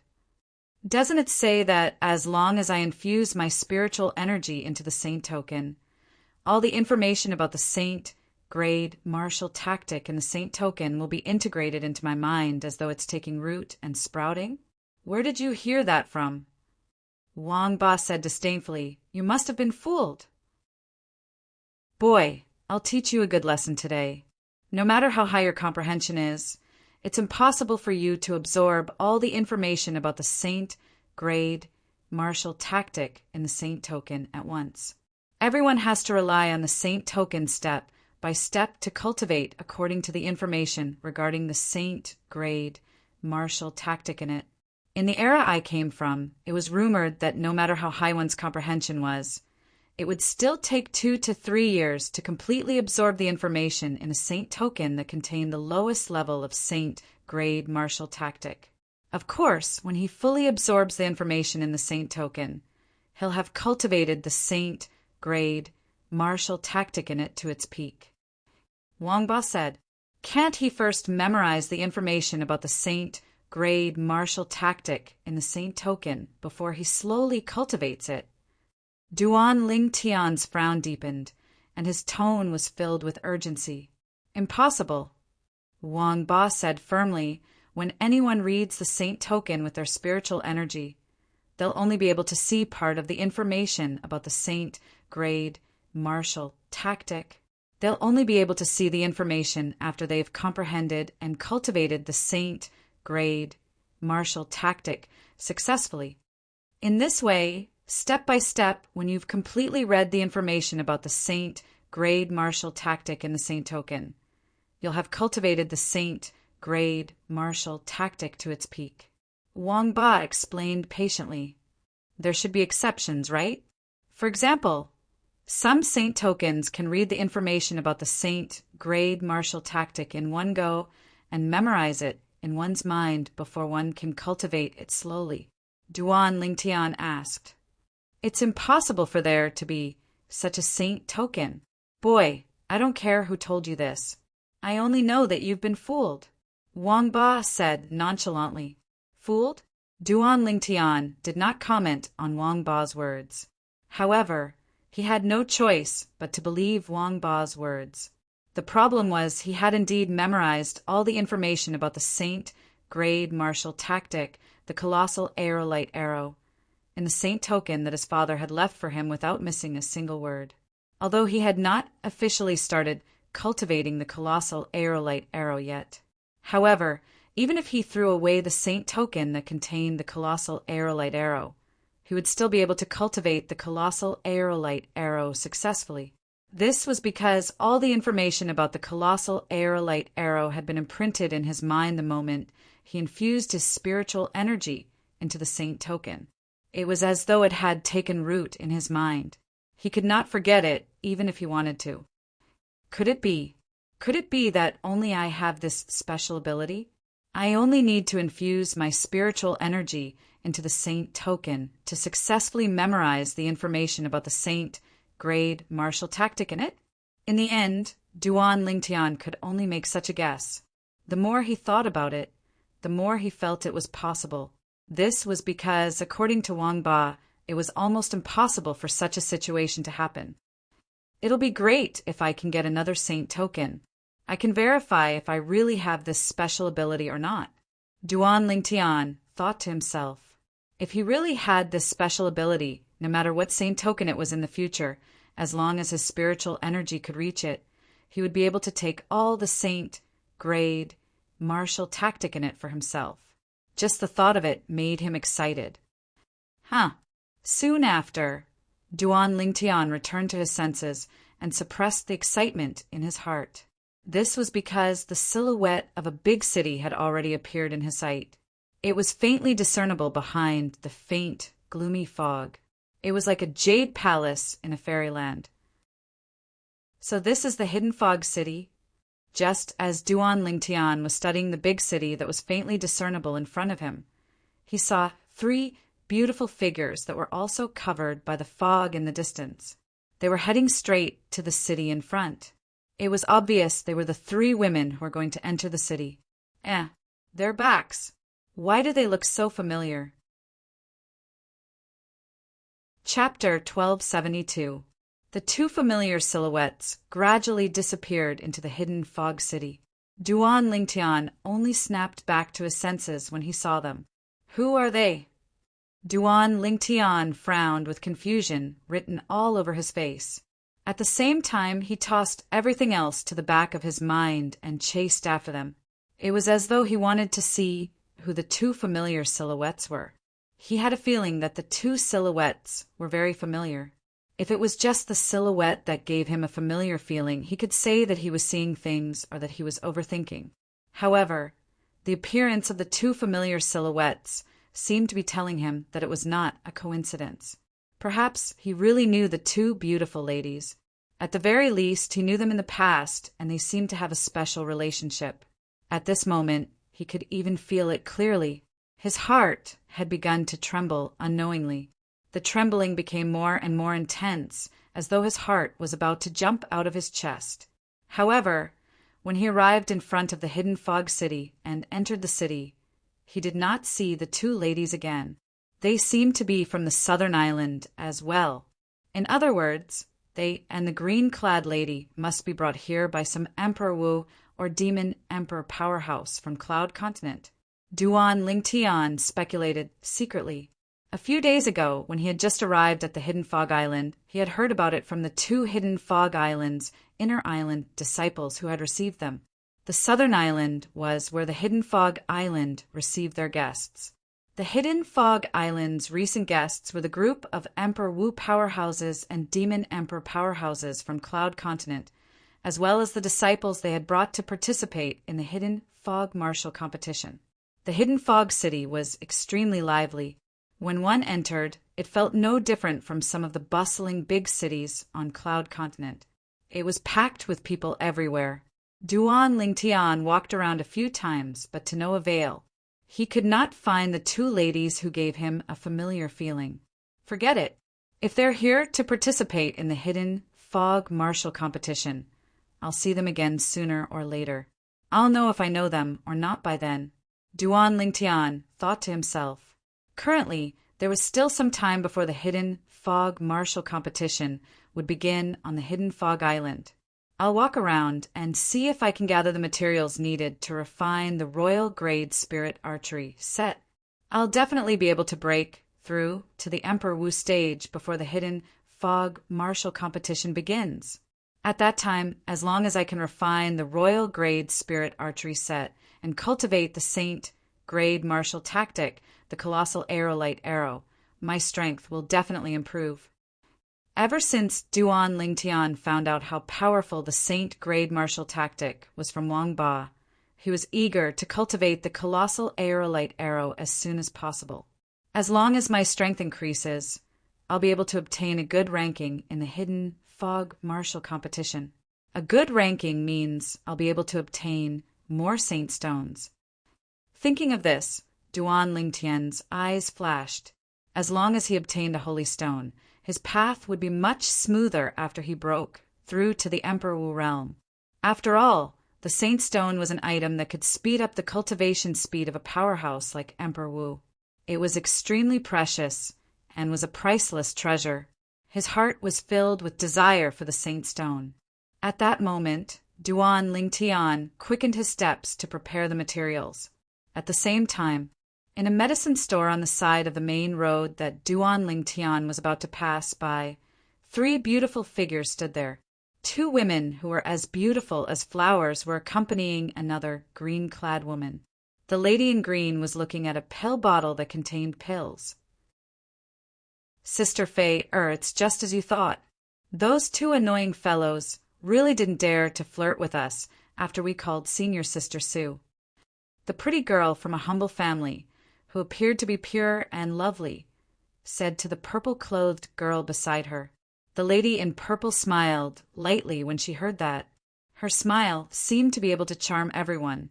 Doesn't it say that as long as I infuse my spiritual energy into the saint token, all the information about the saint grade martial tactic in the saint token will be integrated into my mind as though it's taking root and sprouting? Where did you hear that from? Wang Ba said disdainfully, You must have been fooled. Boy, I'll teach you a good lesson today. No matter how high your comprehension is, it's impossible for you to absorb all the information about the saint grade martial tactic in the saint token at once. Everyone has to rely on the saint token step by step to cultivate according to the information regarding the saint grade martial tactic in it. In the era I came from, it was rumored that no matter how high one's comprehension was, it would still take 2 to 3 years to completely absorb the information in a saint token that contained the lowest level of saint grade martial tactic. Of course, when he fully absorbs the information in the saint token, he'll have cultivated the saint grade martial tactic in it to its peak. Wang Ba said, Can't he first memorize the information about the saint grade martial tactic in the saint token before he slowly cultivates it? Duan Lingtian's frown deepened, and his tone was filled with urgency. Impossible. Wang Ba said firmly, When anyone reads the saint token with their spiritual energy, they'll only be able to see part of the information about the saint grade martial tactic. They'll only be able to see the information after they've comprehended and cultivated the saint grade martial tactic successfully. In this way, step by step, when you've completely read the information about the saint grade martial tactic in the Saint token. You'll have cultivated the Saint grade martial tactic to its peak. Wang Ba explained patiently. There should be exceptions, right? For example, some Saint tokens can read the information about the Saint grade martial tactic in one go and memorize it in one's mind before one can cultivate it slowly. Duan Lingtian asked. It's impossible for there to be such a Saint token. Boy, I don't care who told you this. I only know that you've been fooled. Wang Ba said nonchalantly. Fooled? Duan Lingtian did not comment on Wang Ba's words. However, he had no choice but to believe Wang Ba's words. The problem was he had indeed memorized all the information about the Saint grade martial tactic, the colossal aerolite arrow, in the Saint token that his father had left for him without missing a single word. Although he had not officially started cultivating the colossal aerolite arrow yet. However, even if he threw away the Saint token that contained the colossal aerolite arrow, he would still be able to cultivate the colossal aerolite arrow successfully. This was because all the information about the colossal aerolite arrow had been imprinted in his mind the moment he infused his spiritual energy into the Saint token. It was as though it had taken root in his mind. He could not forget it, even if he wanted to. Could it be that only I have this special ability? I only need to infuse my spiritual energy into the Saint token to successfully memorize the information about the Saint grade martial tactic in it? In the end, Duan Lingtian could only make such a guess. The more he thought about it, the more he felt it was possible. This was because, according to Wang Ba, it was almost impossible for such a situation to happen. It'll be great if I can get another Saint token. I can verify if I really have this special ability or not. Duan Lingtian thought to himself. If he really had this special ability, no matter what Saint token it was in the future, as long as his spiritual energy could reach it, he would be able to take all the Saint grade martial tactic in it for himself. Just the thought of it made him excited. Soon after, Duan Lingtian returned to his senses and suppressed the excitement in his heart. This was because the silhouette of a big city had already appeared in his sight. It was faintly discernible behind the faint, gloomy fog. It was like a jade palace in a fairyland. So this is the hidden fog city? Just as Duan Lingtian was studying the big city that was faintly discernible in front of him, he saw 3 beautiful figures that were also covered by the fog in the distance. They were heading straight to the city in front. It was obvious they were the 3 women who were going to enter the city. Their backs. Why do they look so familiar? Chapter 1272. The 2 familiar silhouettes gradually disappeared into the hidden fog city. Duan Lingtian only snapped back to his senses when he saw them. Who are they? Duan Lingtian frowned with confusion written all over his face. At the same time, he tossed everything else to the back of his mind and chased after them. It was as though he wanted to see who the 2 familiar silhouettes were. He had a feeling that the 2 silhouettes were very familiar. If it was just the silhouette that gave him a familiar feeling, he could say that he was seeing things or that he was overthinking. However, the appearance of the 2 familiar silhouettes seemed to be telling him that it was not a coincidence. Perhaps he really knew the 2 beautiful ladies. At the very least, he knew them in the past, and they seemed to have a special relationship. At this moment, he could even feel it clearly. His heart had begun to tremble unknowingly. The trembling became more and more intense, as though his heart was about to jump out of his chest. However, when he arrived in front of the hidden fog city and entered the city, he did not see the 2 ladies again. They seemed to be from the southern island as well. In other words, they and the green-clad lady must be brought here by some Emperor Wu or Demon Emperor powerhouse from Cloud Continent. Duan Lingtian speculated secretly. A few days ago, when he had just arrived at the Hidden Fog Island, he had heard about it from the 2 Hidden Fog Islands' inner island disciples who had received them. The southern island was where the Hidden Fog Island received their guests. The Hidden Fog Island's recent guests were the group of Emperor Wu powerhouses and Demon Emperor powerhouses from Cloud Continent, as well as the disciples they had brought to participate in the Hidden Fog Martial competition. The Hidden Fog City was extremely lively. When one entered, it felt no different from some of the bustling big cities on Cloud Continent. It was packed with people everywhere. Duan Lingtian walked around a few times, but to no avail. He could not find the two ladies who gave him a familiar feeling. Forget it. If they're here to participate in the Hidden Fog Martial competition, I'll see them again sooner or later. I'll know if I know them or not by then, Duan Lingtian thought to himself. Currently, there was still some time before the Hidden Fog Martial competition would begin on the Hidden Fog Island. I'll walk around and see if I can gather the materials needed to refine the Royal Grade Spirit Archery set. I'll definitely be able to break through to the Emperor Wu stage before the Hidden Fog Martial competition begins. At that time, as long as I can refine the Royal Grade Spirit Archery set and cultivate the Saint Grade Martial tactic, the Colossal Aerolite Arrow, my strength will definitely improve. Ever since Duan Lingtian found out how powerful the Saint Grade Martial tactic was from Wang Ba, he was eager to cultivate the Colossal Aerolite Arrow as soon as possible. As long as my strength increases, I'll be able to obtain a good ranking in the Hidden Fog Martial competition. A good ranking means I'll be able to obtain more Saint Stones. Thinking of this, Duan Lingtian's eyes flashed. As long as he obtained a holy stone, his path would be much smoother after he broke through to the Emperor Wu realm. After all, the Saint Stone was an item that could speed up the cultivation speed of a powerhouse like Emperor Wu. It was extremely precious and was a priceless treasure. His heart was filled with desire for the Saint Stone. At that moment, Duan Lingtian quickened his steps to prepare the materials. At the same time, in a medicine store on the side of the main road that Duan Lingtian was about to pass by, 3 beautiful figures stood there. 2 women who were as beautiful as flowers were accompanying another green-clad woman. The lady in green was looking at a pill bottle that contained pills. Sister Fei, it's just as you thought. Those 2 annoying fellows really didn't dare to flirt with us after we called Senior Sister Sue. The pretty girl from a humble family, who appeared to be pure and lovely, said to the purple-clothed girl beside her. The lady in purple smiled lightly when she heard that. Her smile seemed to be able to charm everyone,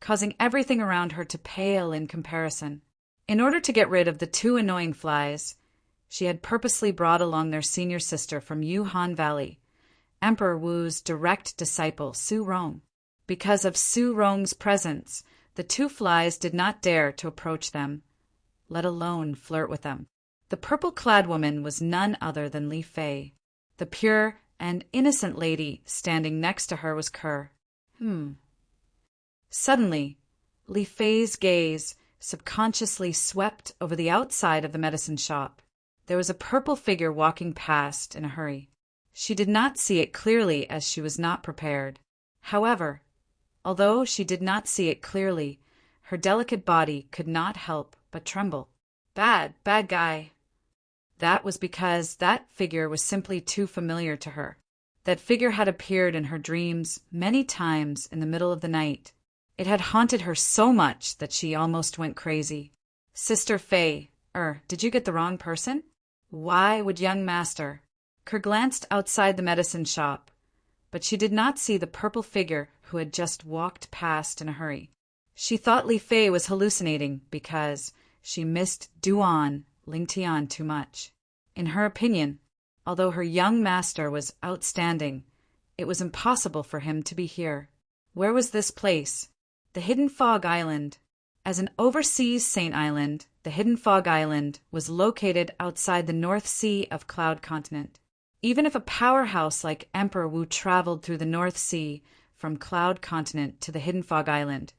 causing everything around her to pale in comparison. In order to get rid of the 2 annoying flies, she had purposely brought along their senior sister from Yuhan Valley, Emperor Wu's direct disciple, Su Rong. Because of Su Rong's presence, the 2 flies did not dare to approach them, let alone flirt with them. The purple-clad woman was none other than Li Fei. The pure and innocent lady standing next to her was Kerr. Suddenly, Li Fei's gaze subconsciously swept over the outside of the medicine shop. There was a purple figure walking past in a hurry. She did not see it clearly as she was not prepared. However, although she did not see it clearly, her delicate body could not help but tremble. Bad guy. That was because that figure was simply too familiar to her. That figure had appeared in her dreams many times in the middle of the night. It had haunted her so much that she almost went crazy. Sister Fei, did you get the wrong person? Why would young master? Kerr glanced outside the medicine shop, but she did not see the purple figure who had just walked past in a hurry. She thought Li Fei was hallucinating because she missed Duan Lingtian too much. In her opinion, although her young master was outstanding, it was impossible for him to be here. Where was this place? The Hidden Fog Island. As an overseas Saint Island, the Hidden Fog Island was located outside the North Sea of Cloud Continent. Even if a powerhouse like Emperor Wu traveled through the North Sea from Cloud Continent to the Hidden Fog Island,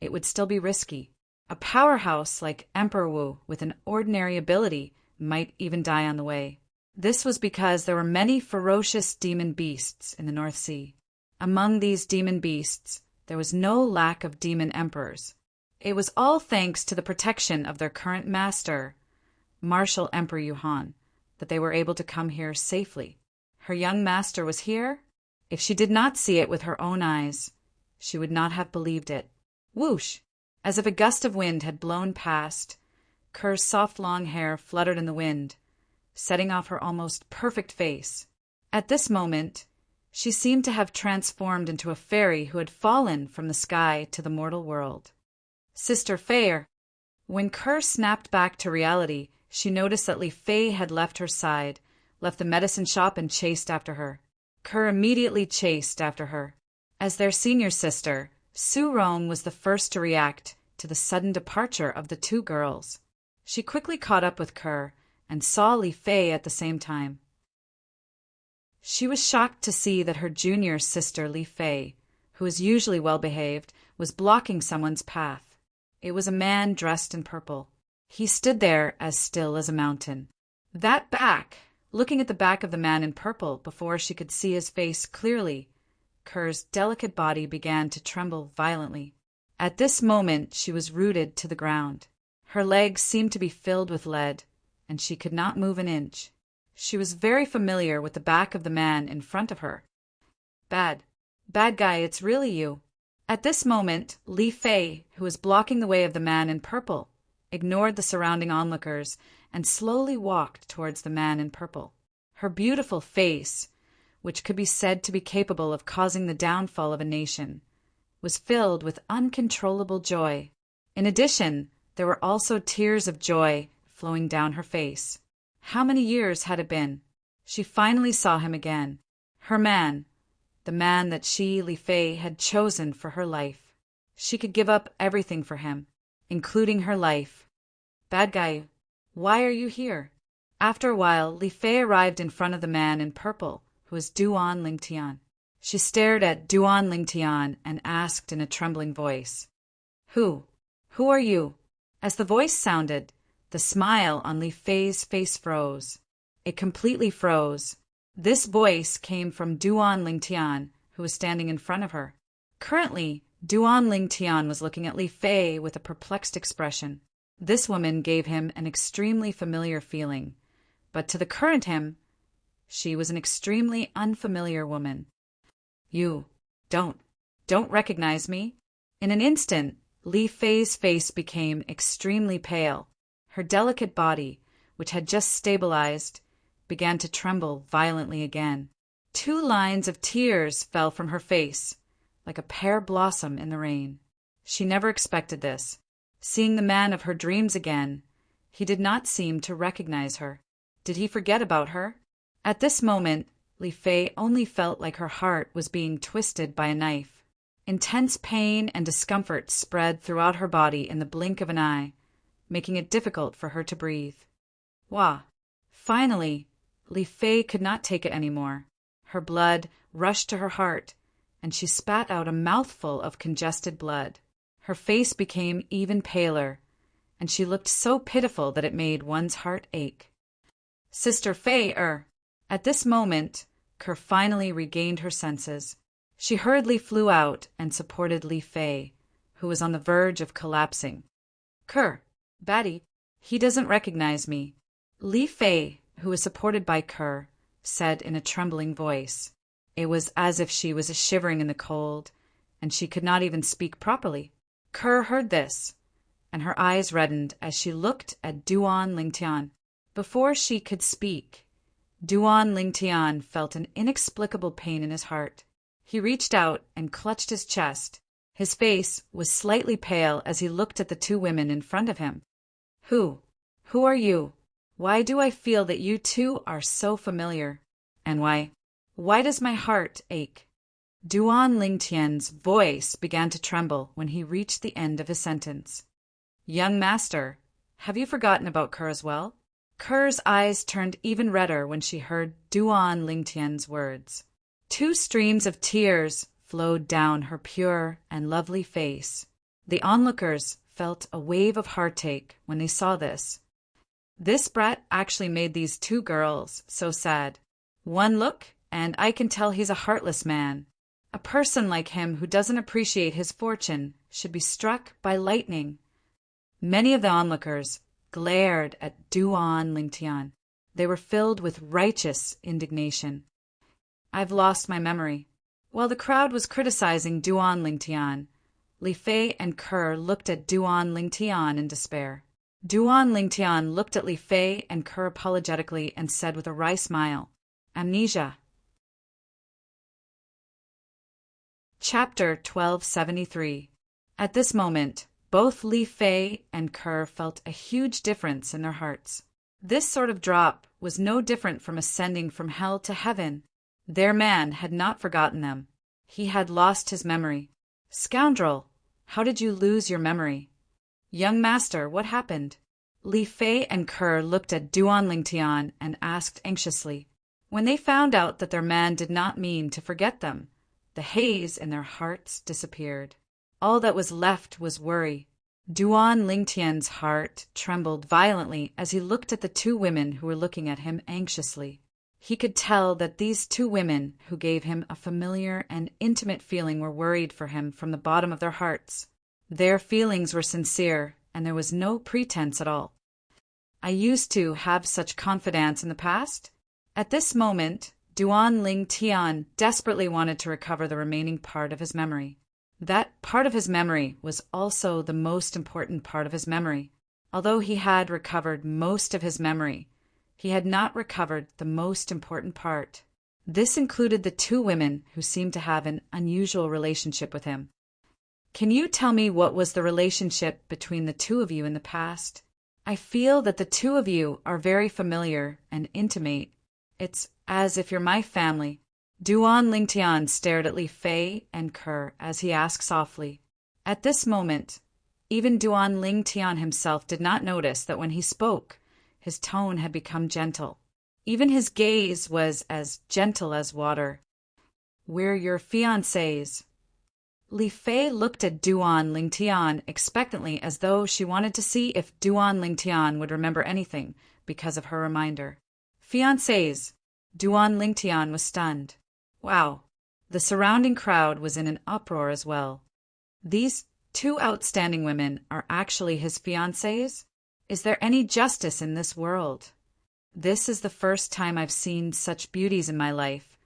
it would still be risky. A powerhouse like Emperor Wu with an ordinary ability might even die on the way. This was because there were many ferocious demon beasts in the North Sea. Among these demon beasts, there was no lack of demon emperors. It was all thanks to the protection of their current master, Martial Emperor Yuhan, that they were able to come here safely. Her young master was here? If she did not see it with her own eyes, she would not have believed it. Whoosh! As if a gust of wind had blown past, Kerr's soft long hair fluttered in the wind, setting off her almost perfect face. At this moment, she seemed to have transformed into a fairy who had fallen from the sky to the mortal world. Sister Fei. When Kerr snapped back to reality, she noticed that Li Fei had left her side, left the medicine shop and chased after her. Kerr immediately chased after her. As their senior sister, Su Rong was the first to react to the sudden departure of the two girls. She quickly caught up with Kerr and saw Li Fei at the same time. She was shocked to see that her junior sister Li Fei, who is usually well-behaved, was blocking someone's path. It was a man dressed in purple. He stood there as still as a mountain. That back! Looking at the back of the man in purple before she could see his face clearly, Kerr's delicate body began to tremble violently. At this moment she was rooted to the ground. Her legs seemed to be filled with lead, and she could not move an inch. She was very familiar with the back of the man in front of her. Bad guy, it's really you. At this moment, Li Fei, who was blocking the way of the man in purple, ignored the surrounding onlookers and slowly walked towards the man in purple. Her beautiful face, which could be said to be capable of causing the downfall of a nation, was filled with uncontrollable joy. In addition, there were also tears of joy flowing down her face. How many years had it been? She finally saw him again. Her man, the man that she, Li Fei, had chosen for her life. She could give up everything for him, including her life. Bad guy, why are you here? After a while, Li Fei arrived in front of the man in purple, who was Duan Lingtian. She stared at Duan Lingtian and asked in a trembling voice, Who are you? As the voice sounded, the smile on Li Fei's face froze. It completely froze. This voice came from Duan Lingtian, who was standing in front of her. Currently, Duan Lingtian was looking at Li Fei with a perplexed expression. This woman gave him an extremely familiar feeling, but to the current him, she was an extremely unfamiliar woman. You don't recognize me? In an instant, Li Fei's face became extremely pale. Her delicate body, which had just stabilized, began to tremble violently again. 2 lines of tears fell from her face, like a pear blossom in the rain. She never expected this. Seeing the man of her dreams again, he did not seem to recognize her. Did he forget about her? At this moment, Li Fei only felt like her heart was being twisted by a knife. Intense pain and discomfort spread throughout her body in the blink of an eye, making it difficult for her to breathe. Wah! Finally, Li Fei could not take it anymore. Her blood rushed to her heart, and she spat out a mouthful of congested blood. Her face became even paler, and she looked so pitiful that it made one's heart ache. Sister Fei. At this moment, Kerr finally regained her senses. She hurriedly flew out and supported Li Fei, who was on the verge of collapsing. Kerr, Batty, he doesn't recognize me. Li Fei, who was supported by Kerr, said in a trembling voice. It was as if she was shivering in the cold, and she could not even speak properly. Kerr heard this, and her eyes reddened as she looked at Duan Lingtian. Before she could speak, Duan Lingtian felt an inexplicable pain in his heart. He reached out and clutched his chest. His face was slightly pale as he looked at the 2 women in front of him. Who are you? Why do I feel that you 2 are so familiar? And why does my heart ache? Duan Lingtian's voice began to tremble when he reached the end of his sentence. Young master, have you forgotten about Kerr as well? Kerr's eyes turned even redder when she heard Duan Lingtian's words. 2 streams of tears flowed down her pure and lovely face. The onlookers felt a wave of heartache when they saw this. This brat actually made these 2 girls so sad. One look, and I can tell he's a heartless man. A person like him who doesn't appreciate his fortune should be struck by lightning. Many of the onlookers glared at Duan Lingtian. They were filled with righteous indignation. I've lost my memory. While the crowd was criticizing Duan Lingtian, Li Fei and Kerr looked at Duan Lingtian in despair. Duan Lingtian looked at Li Fei and Kerr apologetically and said with a wry smile, "Amnesia." Chapter 1273. At this moment, both Li Fei and Kerr felt a huge difference in their hearts. This sort of drop was no different from ascending from hell to heaven. Their man had not forgotten them. He had lost his memory. "Scoundrel, how did you lose your memory?" "Young master, what happened?" Li Fei and Kerr looked at Duan Lingtian and asked anxiously. When they found out that their man did not mean to forget them, the haze in their hearts disappeared. All that was left was worry. Duan Lingtian's heart trembled violently as he looked at the two women who were looking at him anxiously. He could tell that these two women, who gave him a familiar and intimate feeling, were worried for him from the bottom of their hearts. Their feelings were sincere, and there was no pretense at all. "I used to have such confidence in the past." At this moment, Duan Lingtian desperately wanted to recover the remaining part of his memory. That part of his memory was also the most important part of his memory. Although he had recovered most of his memory, he had not recovered the most important part. This included the two women who seemed to have an unusual relationship with him. "Can you tell me what was the relationship between the two of you in the past? I feel that the two of you are very familiar and intimate. It's as if you're my family." Duan Lingtian stared at Li Fei and Kerr as he asked softly. At this moment, even Duan Lingtian himself did not notice that when he spoke, his tone had become gentle. Even his gaze was as gentle as water. "We're your fiancés." Li Fei looked at Duan Lingtian expectantly, as though she wanted to see if Duan Lingtian would remember anything because of her reminder. "Fiancés." Duan Lingtian was stunned. Wow. The surrounding crowd was in an uproar as well. These two outstanding women are actually his fiancées? Is there any justice in this world? This is the first time I've seen such beauties in my life,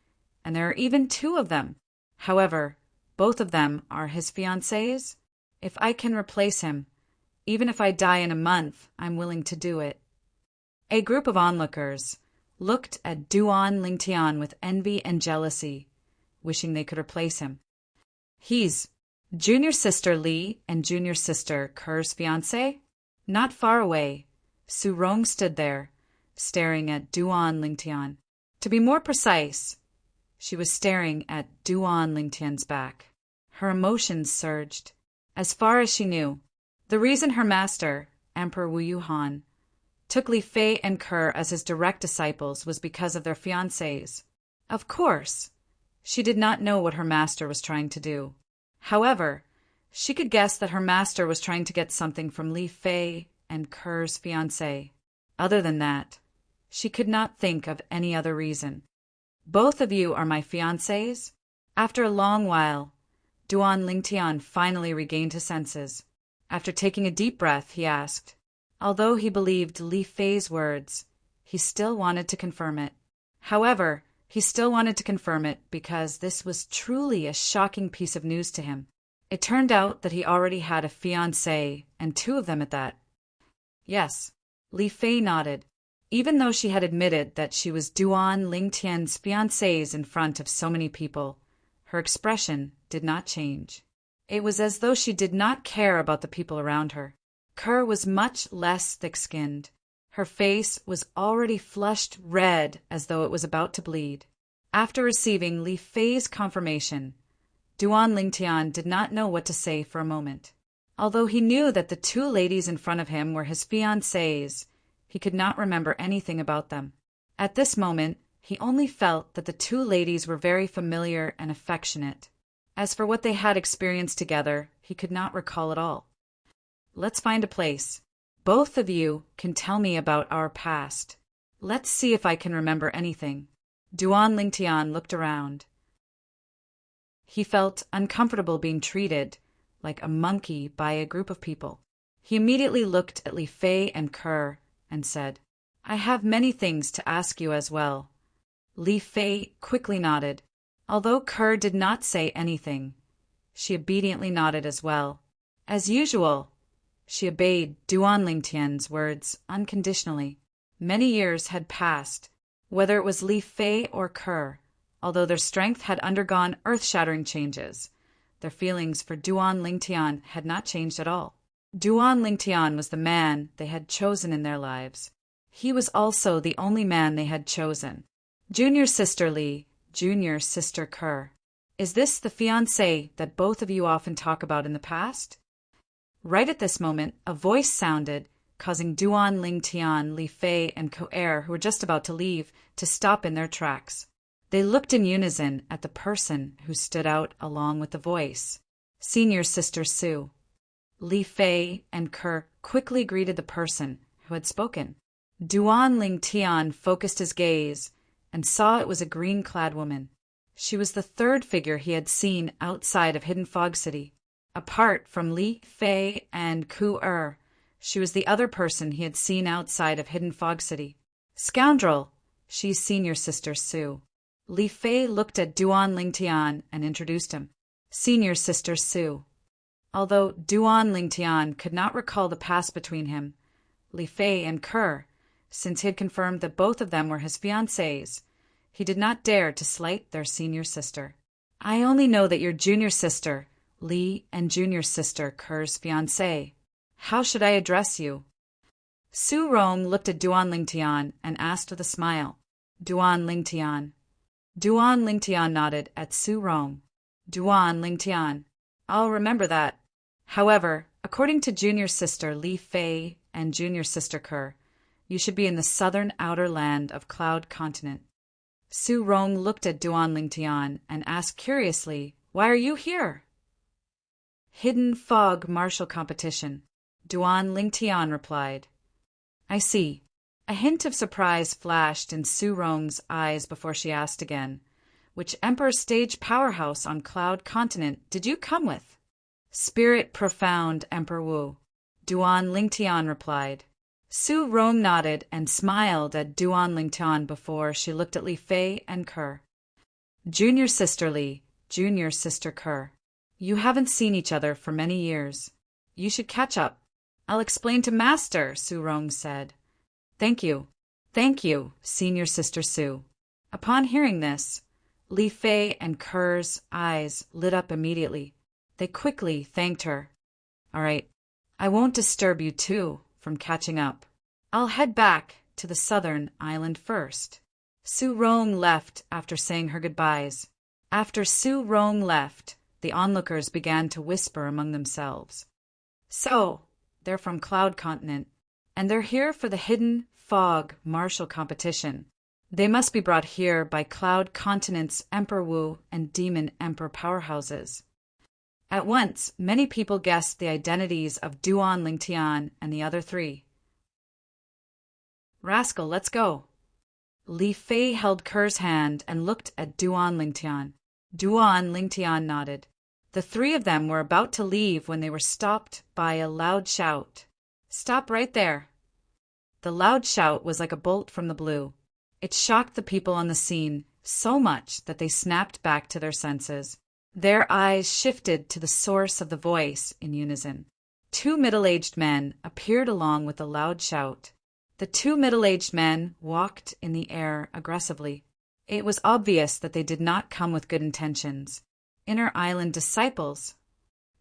and there are even two of them. However, both of them are his fiancées. If I can replace him, even if I die in a month, I'm willing to do it. A group of onlookers looked at Duan Lingtian with envy and jealousy, wishing they could replace him. "He's junior sister Li and junior sister Kerr's fiancé?" Not far away, Su Rong stood there, staring at Duan Lingtian. To be more precise, she was staring at Duan Lingtian's back. Her emotions surged. As far as she knew, the reason her master, Emperor Wu Yuhan, took Li Fei and Kerr as his direct disciples was because of their fiancés. Of course, she did not know what her master was trying to do. However, she could guess that her master was trying to get something from Li Fei and Kerr's fiancé. Other than that, she could not think of any other reason. "Both of you are my fiancés?" After a long while, Duan Lingtian finally regained his senses. After taking a deep breath, he asked. Although he believed Li Fei's words, he still wanted to confirm it. However, he still wanted to confirm it because this was truly a shocking piece of news to him. It turned out that he already had a fiancé, and two of them at that. Yes, Li Fei nodded. Even though she had admitted that she was Duan Lingtian's fiancés in front of so many people, her expression did not change. It was as though she did not care about the people around her. Kerr was much less thick-skinned. Her face was already flushed red as though it was about to bleed. After receiving Li Fei's confirmation, Duan Lingtian did not know what to say for a moment. Although he knew that the two ladies in front of him were his fiancées, he could not remember anything about them. At this moment, he only felt that the two ladies were very familiar and affectionate. As for what they had experienced together, he could not recall at all. "Let's find a place. Both of you can tell me about our past. Let's see if I can remember anything." Duan Lingtian looked around. He felt uncomfortable being treated like a monkey by a group of people. He immediately looked at Li Fei and Kerr and said, "I have many things to ask you as well." Li Fei quickly nodded. Although Kerr did not say anything, she obediently nodded as well. As usual, she obeyed Duan Lingtian's words unconditionally. Many years had passed, whether it was Li Fei or Kerr, although their strength had undergone earth-shattering changes. Their feelings for Duan Lingtian had not changed at all. Duan Lingtian was the man they had chosen in their lives. He was also the only man they had chosen. Junior sister Li, junior sister Kerr. Is this the fiancé that both of you often talk about in the past? Right at this moment, a voice sounded, causing Duan Lingtian, Li Fei, and Ko-er, who were just about to leave, to stop in their tracks. They looked in unison at the person who stood out along with the voice. Senior sister Su. Li Fei and Kerr quickly greeted the person who had spoken. Duan Lingtian focused his gaze and saw it was a green-clad woman. She was the third figure he had seen outside of Hidden Fog City. Apart from Li Fei and Ko-er, she was the other person he had seen outside of Hidden Fog City. Scoundrel! She's senior sister Su. Li Fei looked at Duan Lingtian and introduced him. Senior sister Su. Although Duan Lingtian could not recall the past between him, Li Fei and Kerr, since he had confirmed that both of them were his fiancés, he did not dare to slight their senior sister. I only know that your junior sister, Li, and junior sister Kerr's fiancé. How should I address you? Su Rong looked at Duan Lingtian and asked with a smile. Duan Lingtian. Duan Lingtian nodded at Su Rong. Duan Lingtian. I'll remember that. However, according to junior sister Li Fei and junior sister Kerr, you should be in the southern outer land of Cloud Continent. Su Rong looked at Duan Lingtian and asked curiously, "Why are you here?" Hidden Fog Martial Competition. Duan Lingtian replied. I see. A hint of surprise flashed in Su Rong's eyes before she asked again. Which Emperor Stage powerhouse on Cloud Continent did you come with? Spirit Profound, Emperor Wu. Duan Lingtian replied. Su Rong nodded and smiled at Duan Lingtian before she looked at Li Fei and Kerr. Junior sister Li, junior sister Kerr. You haven't seen each other for many years. You should catch up. I'll explain to Master, Su Rong said. Thank you. Thank you, senior sister Su. Upon hearing this, Li Fei and Kerr's eyes lit up immediately. They quickly thanked her. All right, I won't disturb you two from catching up. I'll head back to the southern island first. Su Rong left after saying her goodbyes. After Su Rong left, the onlookers began to whisper among themselves. So, they're from Cloud Continent, and they're here for the Hidden Fog Martial Competition. They must be brought here by Cloud Continent's Emperor Wu and Demon Emperor powerhouses. At once, many people guessed the identities of Duan Lingtian and the other three. Rascal, let's go. Li Fei held Kerr's hand and looked at Duan Lingtian. Duan Lingtian nodded. The three of them were about to leave when they were stopped by a loud shout. Stop right there. The loud shout was like a bolt from the blue. It shocked the people on the scene so much that they snapped back to their senses. Their eyes shifted to the source of the voice in unison. Two middle-aged men appeared along with the loud shout. The two middle-aged men walked in the air aggressively. It was obvious that they did not come with good intentions. Inner Island disciples.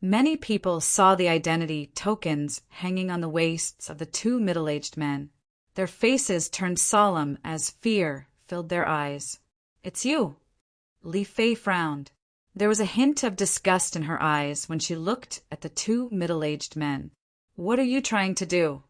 Many people saw the identity tokens hanging on the waists of the two middle-aged men. Their faces turned solemn as fear filled their eyes. It's you. Li Fei frowned. There was a hint of disgust in her eyes when she looked at the two middle-aged men. What are you trying to do?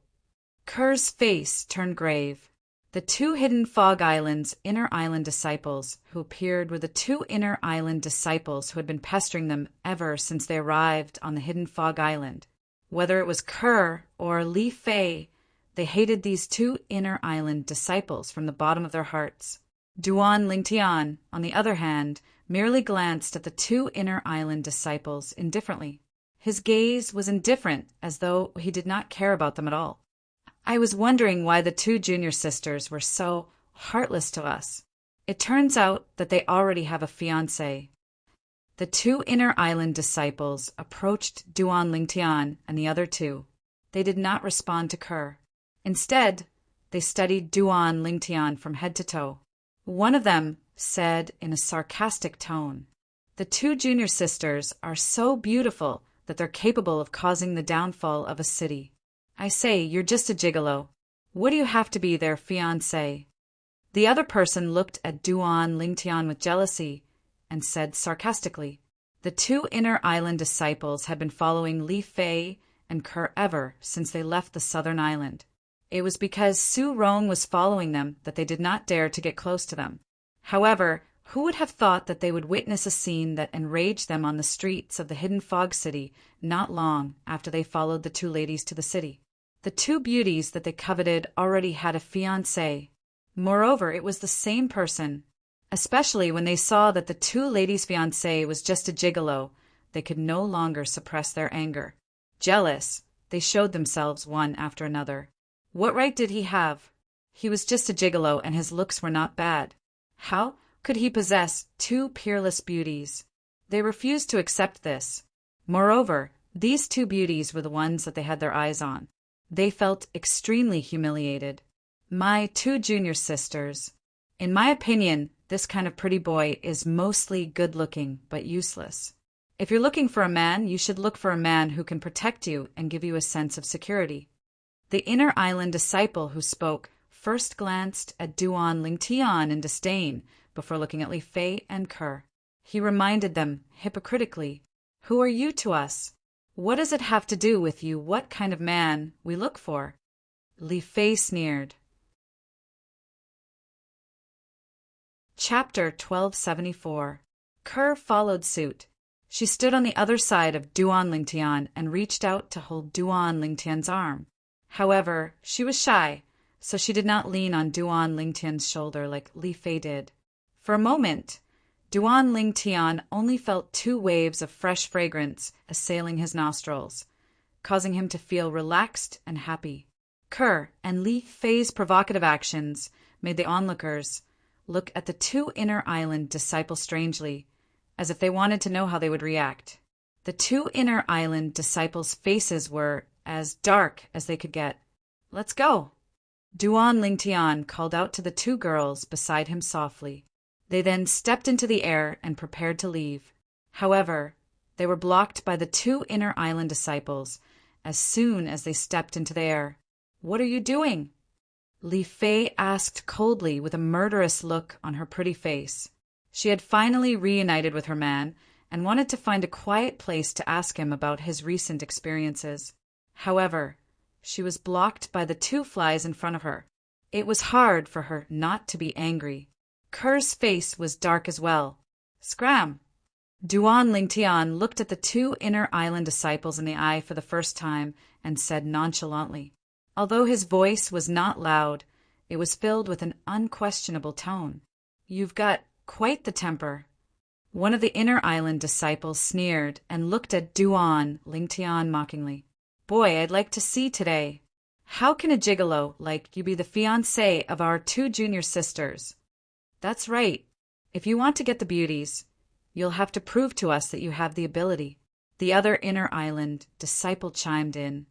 Kerr's face turned grave. The two Hidden Fog Island's Inner Island disciples who appeared were the two Inner Island disciples who had been pestering them ever since they arrived on the Hidden Fog Island. Whether it was Kerr or Li Fei, they hated these two Inner Island disciples from the bottom of their hearts. Duan Lingtian, on the other hand, merely glanced at the two inner island disciples indifferently. His gaze was indifferent, as though he did not care about them at all. I was wondering why the two junior sisters were so heartless to us. It turns out that they already have a fiancé. The two inner island disciples approached Duan Lingtian and the other two. They did not respond to Kerr. Instead, they studied Duan Lingtian from head to toe. One of them said in a sarcastic tone, "The two junior sisters are so beautiful that they're capable of causing the downfall of a city. I say, you're just a gigolo. What do you have to be their fiancé?" The other person looked at Duan Lingtian with jealousy and said sarcastically, "The two inner island disciples had been following Li Fei and Kerr ever since they left the southern island. It was because Su Rong was following them that they did not dare to get close to them. However, who would have thought that they would witness a scene that enraged them on the streets of the hidden fog city not long after they followed the two ladies to the city? The two beauties that they coveted already had a fiancé. Moreover, it was the same person. Especially when they saw that the two ladies' fiancé was just a gigolo, they could no longer suppress their anger. Jealous, they showed themselves one after another. What right did he have? He was just a gigolo and his looks were not bad. How could he possess two peerless beauties? They refused to accept this. Moreover, these two beauties were the ones that they had their eyes on. They felt extremely humiliated. My two junior sisters. In my opinion, this kind of pretty boy is mostly good-looking but useless. If you're looking for a man, you should look for a man who can protect you and give you a sense of security." The inner island disciple who spoke first glanced at Duan Lingtian in disdain before looking at Li Fei and Kerr. He reminded them hypocritically, "Who are you to us? What does it have to do with you what kind of man we look for?" Li Fei sneered. Chapter 1274. Kerr followed suit. She stood on the other side of Duan Lingtian and reached out to hold Duan Lingtian's arm. However, she was shy, so she did not lean on Duan Lingtian's shoulder like Li Fei did. For a moment, Duan Lingtian only felt two waves of fresh fragrance assailing his nostrils, causing him to feel relaxed and happy. Kerr and Li Fei's provocative actions made the onlookers look at the two inner island disciples strangely, as if they wanted to know how they would react. The two inner island disciples' faces were as dark as they could get. "Let's go." Duan Lingtian called out to the two girls beside him softly. They then stepped into the air and prepared to leave. However, they were blocked by the two inner island disciples as soon as they stepped into the air. "What are you doing?" Li Fei asked coldly with a murderous look on her pretty face. She had finally reunited with her man and wanted to find a quiet place to ask him about his recent experiences. However, she was blocked by the two flies in front of her. It was hard for her not to be angry. Kerr's face was dark as well. "Scram!" Duan Lingtian looked at the two inner island disciples in the eye for the first time and said nonchalantly. Although his voice was not loud, it was filled with an unquestionable tone. "You've got quite the temper." One of the inner island disciples sneered and looked at Duan Lingtian mockingly. "Boy, I'd like to see today. How can a gigolo like you be the fiancé of our two junior sisters?" "That's right. If you want to get the beauties, you'll have to prove to us that you have the ability." The other inner island disciple chimed in.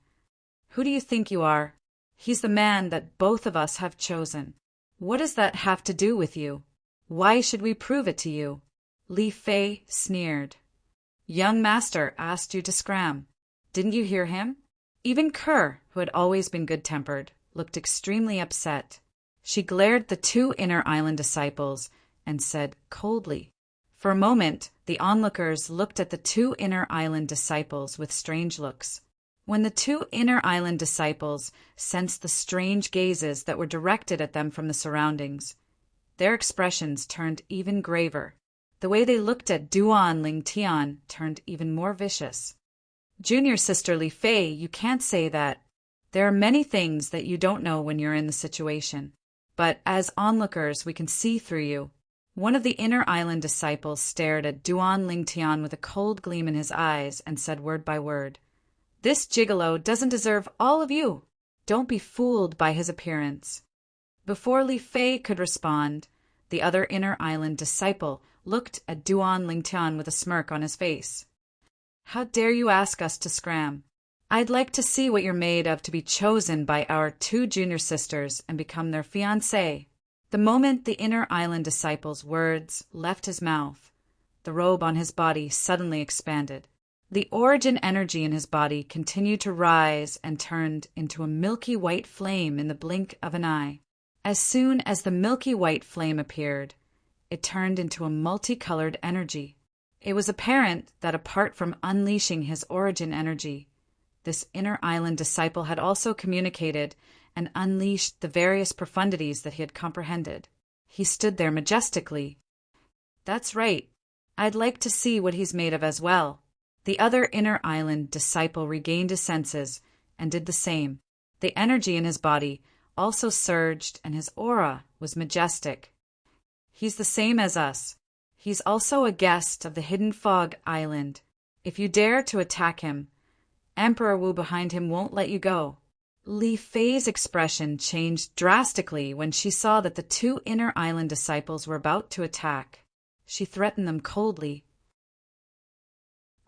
"Who do you think you are? He's the man that both of us have chosen. What does that have to do with you? Why should we prove it to you?" Li Fei sneered. "Young master asked you to scram. Didn't you hear him?" Even Kerr, who had always been good-tempered, looked extremely upset. She glared at the two inner island disciples and said coldly. For a moment, the onlookers looked at the two inner island disciples with strange looks. When the two inner island disciples sensed the strange gazes that were directed at them from the surroundings, their expressions turned even graver. The way they looked at Duan Lingtian turned even more vicious. "Junior sister Li Fei, you can't say that. There are many things that you don't know when you're in the situation. But as onlookers, we can see through you. One of the inner island disciples stared at Duan Lingtian with a cold gleam in his eyes and said word by word, "This gigolo doesn't deserve all of you. Don't be fooled by his appearance." Before Li Fei could respond, the other inner island disciple looked at Duan Lingtian with a smirk on his face. "How dare you ask us to scram? I'd like to see what you're made of to be chosen by our 2 junior sisters and become their fiancée." The moment the inner island disciple's words left his mouth, the robe on his body suddenly expanded. The origin energy in his body continued to rise and turned into a milky white flame in the blink of an eye. As soon as the milky white flame appeared, it turned into a multicolored energy. It was apparent that apart from unleashing his origin energy, this inner island disciple had also communicated and unleashed the various profundities that he had comprehended. He stood there majestically. "That's right. I'd like to see what he's made of as well." The other inner island disciple regained his senses and did the same. The energy in his body also surged and his aura was majestic. "He's the same as us. He's also a guest of the Hidden Fog Island. If you dare to attack him, Emperor Wu behind him won't let you go." Li Fei's expression changed drastically when she saw that the 2 inner island disciples were about to attack. She threatened them coldly.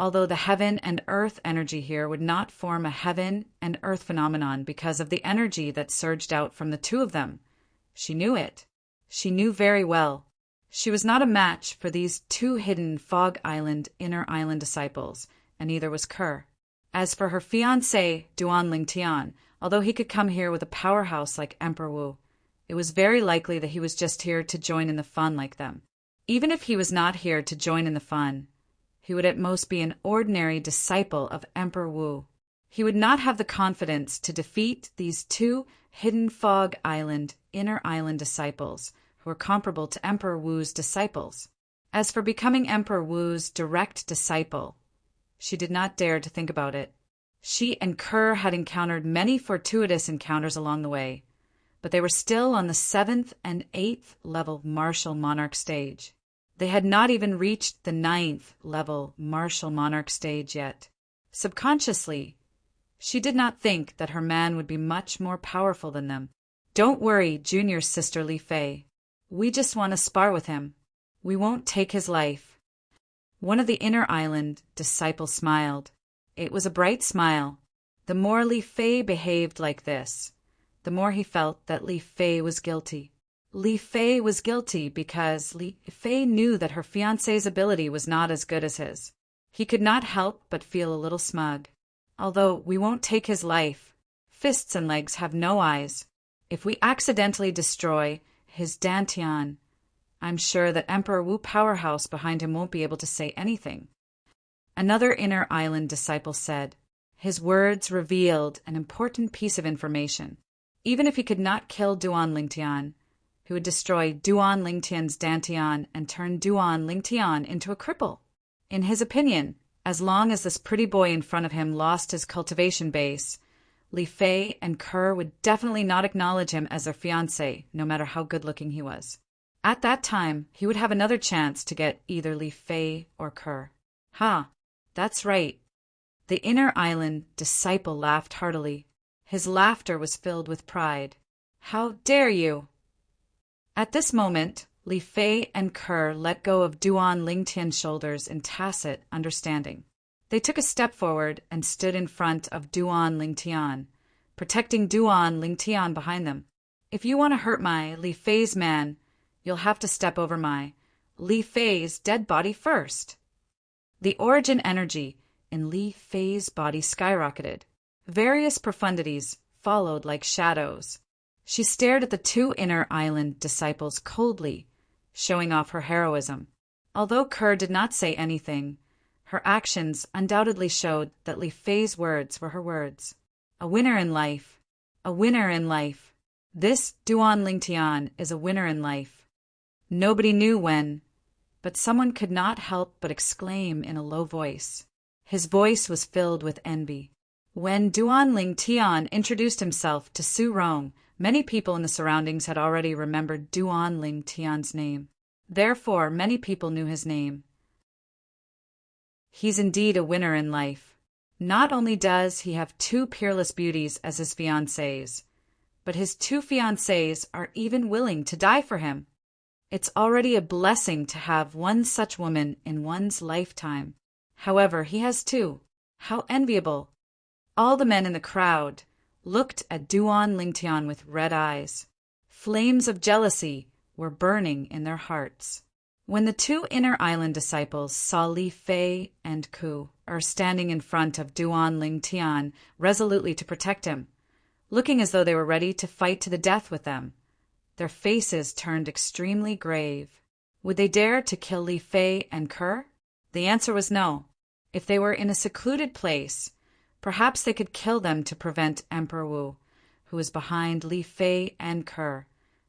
Although the heaven and earth energy here would not form a heaven and earth phenomenon because of the energy that surged out from the 2 of them, she knew it. She knew very well. She was not a match for these 2 hidden Fog Island inner island disciples, and neither was Kerr. As for her fiancé, Duan Lingtian, although he could come here with a powerhouse like Emperor Wu, it was very likely that he was just here to join in the fun like them. Even if he was not here to join in the fun, he would at most be an ordinary disciple of Emperor Wu. He would not have the confidence to defeat these 2 hidden Fog Island inner island disciples who were comparable to Emperor Wu's disciples. As for becoming Emperor Wu's direct disciple, she did not dare to think about it. She and Kerr had encountered many fortuitous encounters along the way, but they were still on the 7th and 8th level martial monarch stage. They had not even reached the 9th level martial monarch stage yet. Subconsciously, she did not think that her man would be much more powerful than them. "Don't worry, junior sister Li Fei. We just want to spar with him. We won't take his life." One of the inner island disciples smiled. It was a bright smile. The more Li Fei behaved like this, the more he felt that Li Fei was guilty. Li Fei was guilty because Li Fei knew that her fiancé's ability was not as good as his. He could not help but feel a little smug. "Although we won't take his life. Fists and legs have no eyes. If we accidentally destroy his dantian, I'm sure that Emperor Wu Powerhouse behind him won't be able to say anything." Another inner island disciple said. His words revealed an important piece of information. Even if he could not kill Duan Lingtian, he would destroy Duan Lingtian's dantian and turn Duan Lingtian into a cripple. In his opinion, as long as this pretty boy in front of him lost his cultivation base, Li Fei and Kerr would definitely not acknowledge him as their fiancé, no matter how good-looking he was. At that time, he would have another chance to get either Li Fei or Kerr. "Ha, that's right." The inner island disciple laughed heartily. His laughter was filled with pride. "How dare you!" At this moment, Li Fei and Kerr let go of Duan Lingtian's shoulders in tacit understanding. They took a step forward and stood in front of Duan Lingtian, protecting Duan Lingtian behind them. "If you want to hurt my Li Fei's man, you'll have to step over my Li Fei's dead body first." The origin energy in Li Fei's body skyrocketed. Various profundities followed like shadows. She stared at the 2 inner island disciples coldly, showing off her heroism. Although Kerr did not say anything, her actions undoubtedly showed that Li Fei's words were her words. A winner in life. A winner in life. This Duan Lingtian is a winner in life. Nobody knew when, but someone could not help but exclaim in a low voice. His voice was filled with envy. When Duan Lingtian introduced himself to Su Rong, many people in the surroundings had already remembered Duan Lingtian's name. Therefore, many people knew his name. He's indeed a winner in life. Not only does he have two peerless beauties as his fiancées, but his two fiancées are even willing to die for him. It's already a blessing to have one such woman in one's lifetime. However, he has two. How enviable! All the men in the crowd looked at Duan Lingtian with red eyes. Flames of jealousy were burning in their hearts. When the two inner island disciples saw Li Fei and Ku standing in front of Duan Lingtian resolutely to protect him, looking as though they were ready to fight to the death with them, their faces turned extremely grave. Would they dare to kill Li Fei and Ke? The answer was no. If they were in a secluded place, perhaps they could kill them to prevent Emperor Wu, who was behind Li Fei and Ke,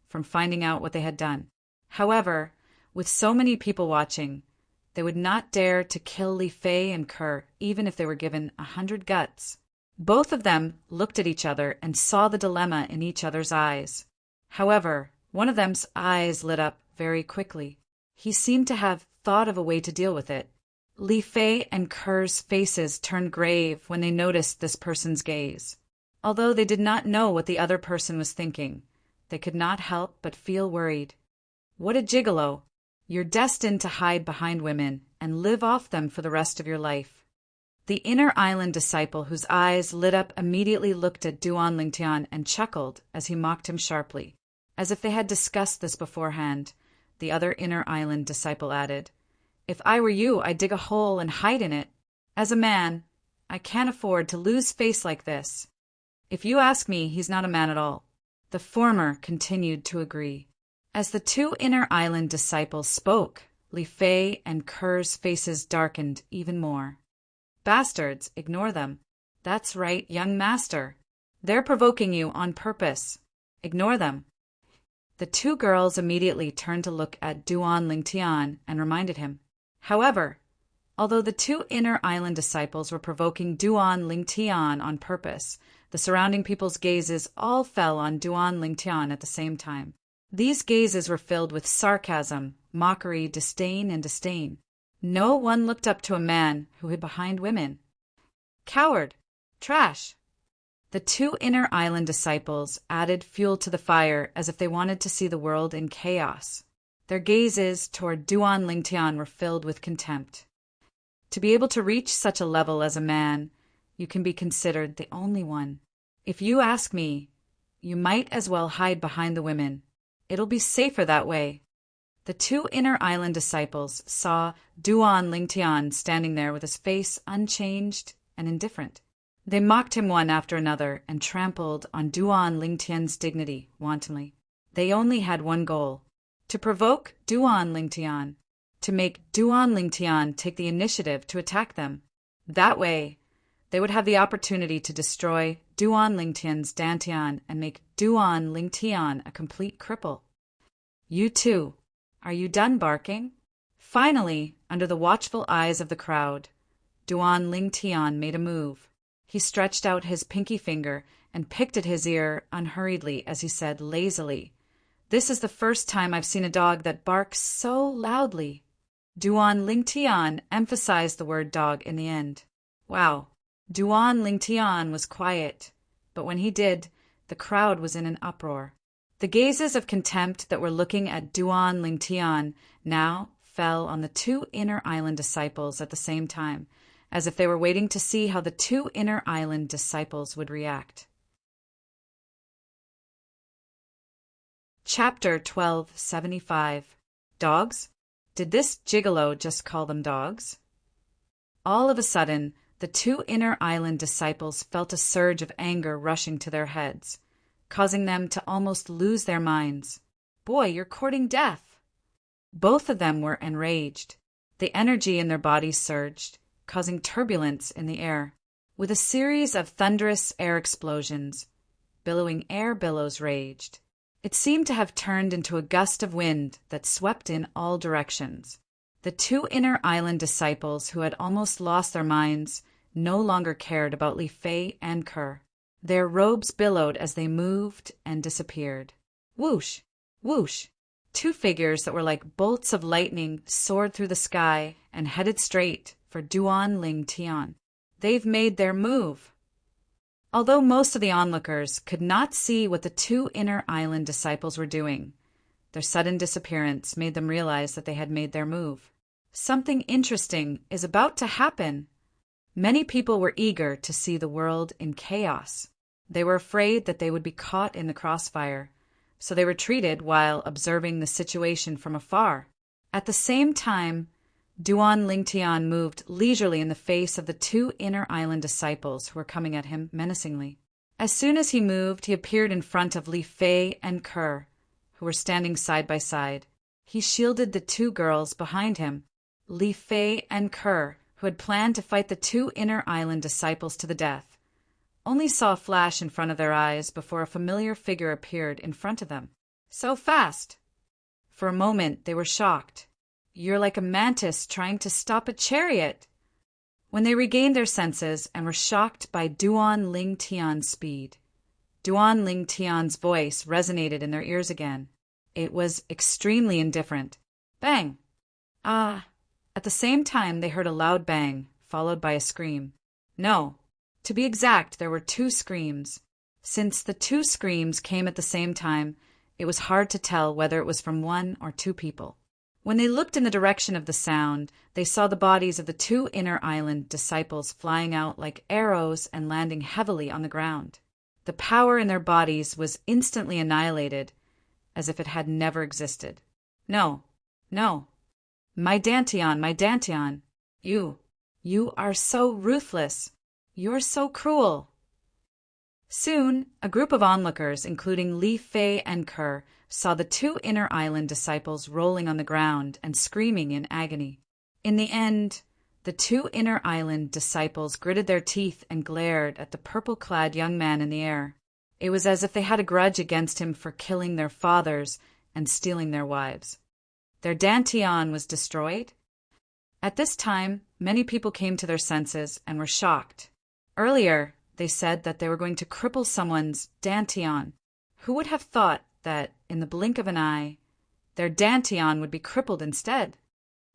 from finding out what they had done. However, with so many people watching, they would not dare to kill Li Fei and Ke, even if they were given 100 guts. Both of them looked at each other and saw the dilemma in each other's eyes. However, one of them's eyes lit up very quickly. He seemed to have thought of a way to deal with it. Li Fei and Ke's faces turned grave when they noticed this person's gaze. Although they did not know what the other person was thinking, they could not help but feel worried. What a gigolo! You're destined to hide behind women and live off them for the rest of your life. The inner island disciple whose eyes lit up immediately looked at Duan Lingtian and chuckled as he mocked him sharply. As if they had discussed this beforehand, the other inner island disciple added, "If I were you, I'd dig a hole and hide in it. As a man, I can't afford to lose face like this." If you ask me, he's not a man at all. The former continued to agree. As the two inner island disciples spoke, Li Fei and Ke's faces darkened even more. "Bastards, ignore them. That's right, young master. They're provoking you on purpose. Ignore them." The two girls immediately turned to look at Duan Lingtian and reminded him. However, although the two inner island disciples were provoking Duan Lingtian on purpose, the surrounding people's gazes all fell on Duan Lingtian at the same time. These gazes were filled with sarcasm, mockery, disdain, and disdain. No one looked up to a man who hid behind women. Coward! Trash! The two inner island disciples added fuel to the fire as if they wanted to see the world in chaos. Their gazes toward Duan Lingtian were filled with contempt. To be able to reach such a level as a man, you can be considered the only one. If you ask me, you might as well hide behind the women. It'll be safer that way. The two inner island disciples saw Duan Lingtian standing there with his face unchanged and indifferent. They mocked him one after another and trampled on Duan Lingtian's dignity wantonly. They only had one goal: to provoke Duan Lingtian, to make Duan Lingtian take the initiative to attack them. That way, they would have the opportunity to destroy Duan Lingtian's dantian and make Duan Lingtian a complete cripple. You two, are you done barking? Finally, under the watchful eyes of the crowd, Duan Lingtian made a move. He stretched out his pinky finger and picked at his ear unhurriedly as he said lazily, "This is the first time I've seen a dog that barks so loudly." Duan Lingtian emphasized the word dog in the end. Wow. Duan Lingtian was quiet, but when he did, the crowd was in an uproar. The gazes of contempt that were looking at Duan Lingtian now fell on the two inner island disciples at the same time, as if they were waiting to see how the two inner island disciples would react. Chapter 1275. Dogs? Did this gigolo just call them dogs? All of a sudden, the two inner island disciples felt a surge of anger rushing to their heads, causing them to almost lose their minds. "Boy, you're courting death!" Both of them were enraged. The energy in their bodies surged, causing turbulence in the air. With a series of thunderous air explosions, billowing air billows raged. It seemed to have turned into a gust of wind that swept in all directions. The two inner island disciples who had almost lost their minds no longer cared about Li Fei and Ke. Their robes billowed as they moved and disappeared. Whoosh! Whoosh! Two figures that were like bolts of lightning soared through the sky and headed straight for Duan Ling Tian. They've made their move. Although most of the onlookers could not see what the two inner island disciples were doing, their sudden disappearance made them realize that they had made their move. Something interesting is about to happen. Many people were eager to see the world in chaos. They were afraid that they would be caught in the crossfire, so they retreated while observing the situation from afar. At the same time, Duan Lingtian moved leisurely in the face of the two inner island disciples who were coming at him menacingly. As soon as he moved, he appeared in front of Li Fei and Kerr, who were standing side by side. He shielded the two girls behind him. Li Fei and Kerr, who had planned to fight the two inner island disciples to the death, only saw a flash in front of their eyes before a familiar figure appeared in front of them. So fast! For a moment they were shocked. "You're like a mantis trying to stop a chariot." When they regained their senses and were shocked by Duan Ling Tian's speed, Duan Ling Tian's voice resonated in their ears again. It was extremely indifferent. Bang! Ah! At the same time they heard a loud bang, followed by a scream. No. To be exact, there were two screams. Since the two screams came at the same time, it was hard to tell whether it was from one or two people. When they looked in the direction of the sound, they saw the bodies of the two inner island disciples flying out like arrows and landing heavily on the ground. The power in their bodies was instantly annihilated, as if it had never existed. No, no. My Dantian, you are so ruthless. You're so cruel. Soon, a group of onlookers, including Li Fei and Kerr, saw the two inner island disciples rolling on the ground and screaming in agony. In the end, the two inner island disciples gritted their teeth and glared at the purple-clad young man in the air. It was as if they had a grudge against him for killing their fathers and stealing their wives. Their Dantian was destroyed. At this time, many people came to their senses and were shocked. Earlier, they said that they were going to cripple someone's Dantian. Who would have thought that, in the blink of an eye, their Dantian would be crippled instead?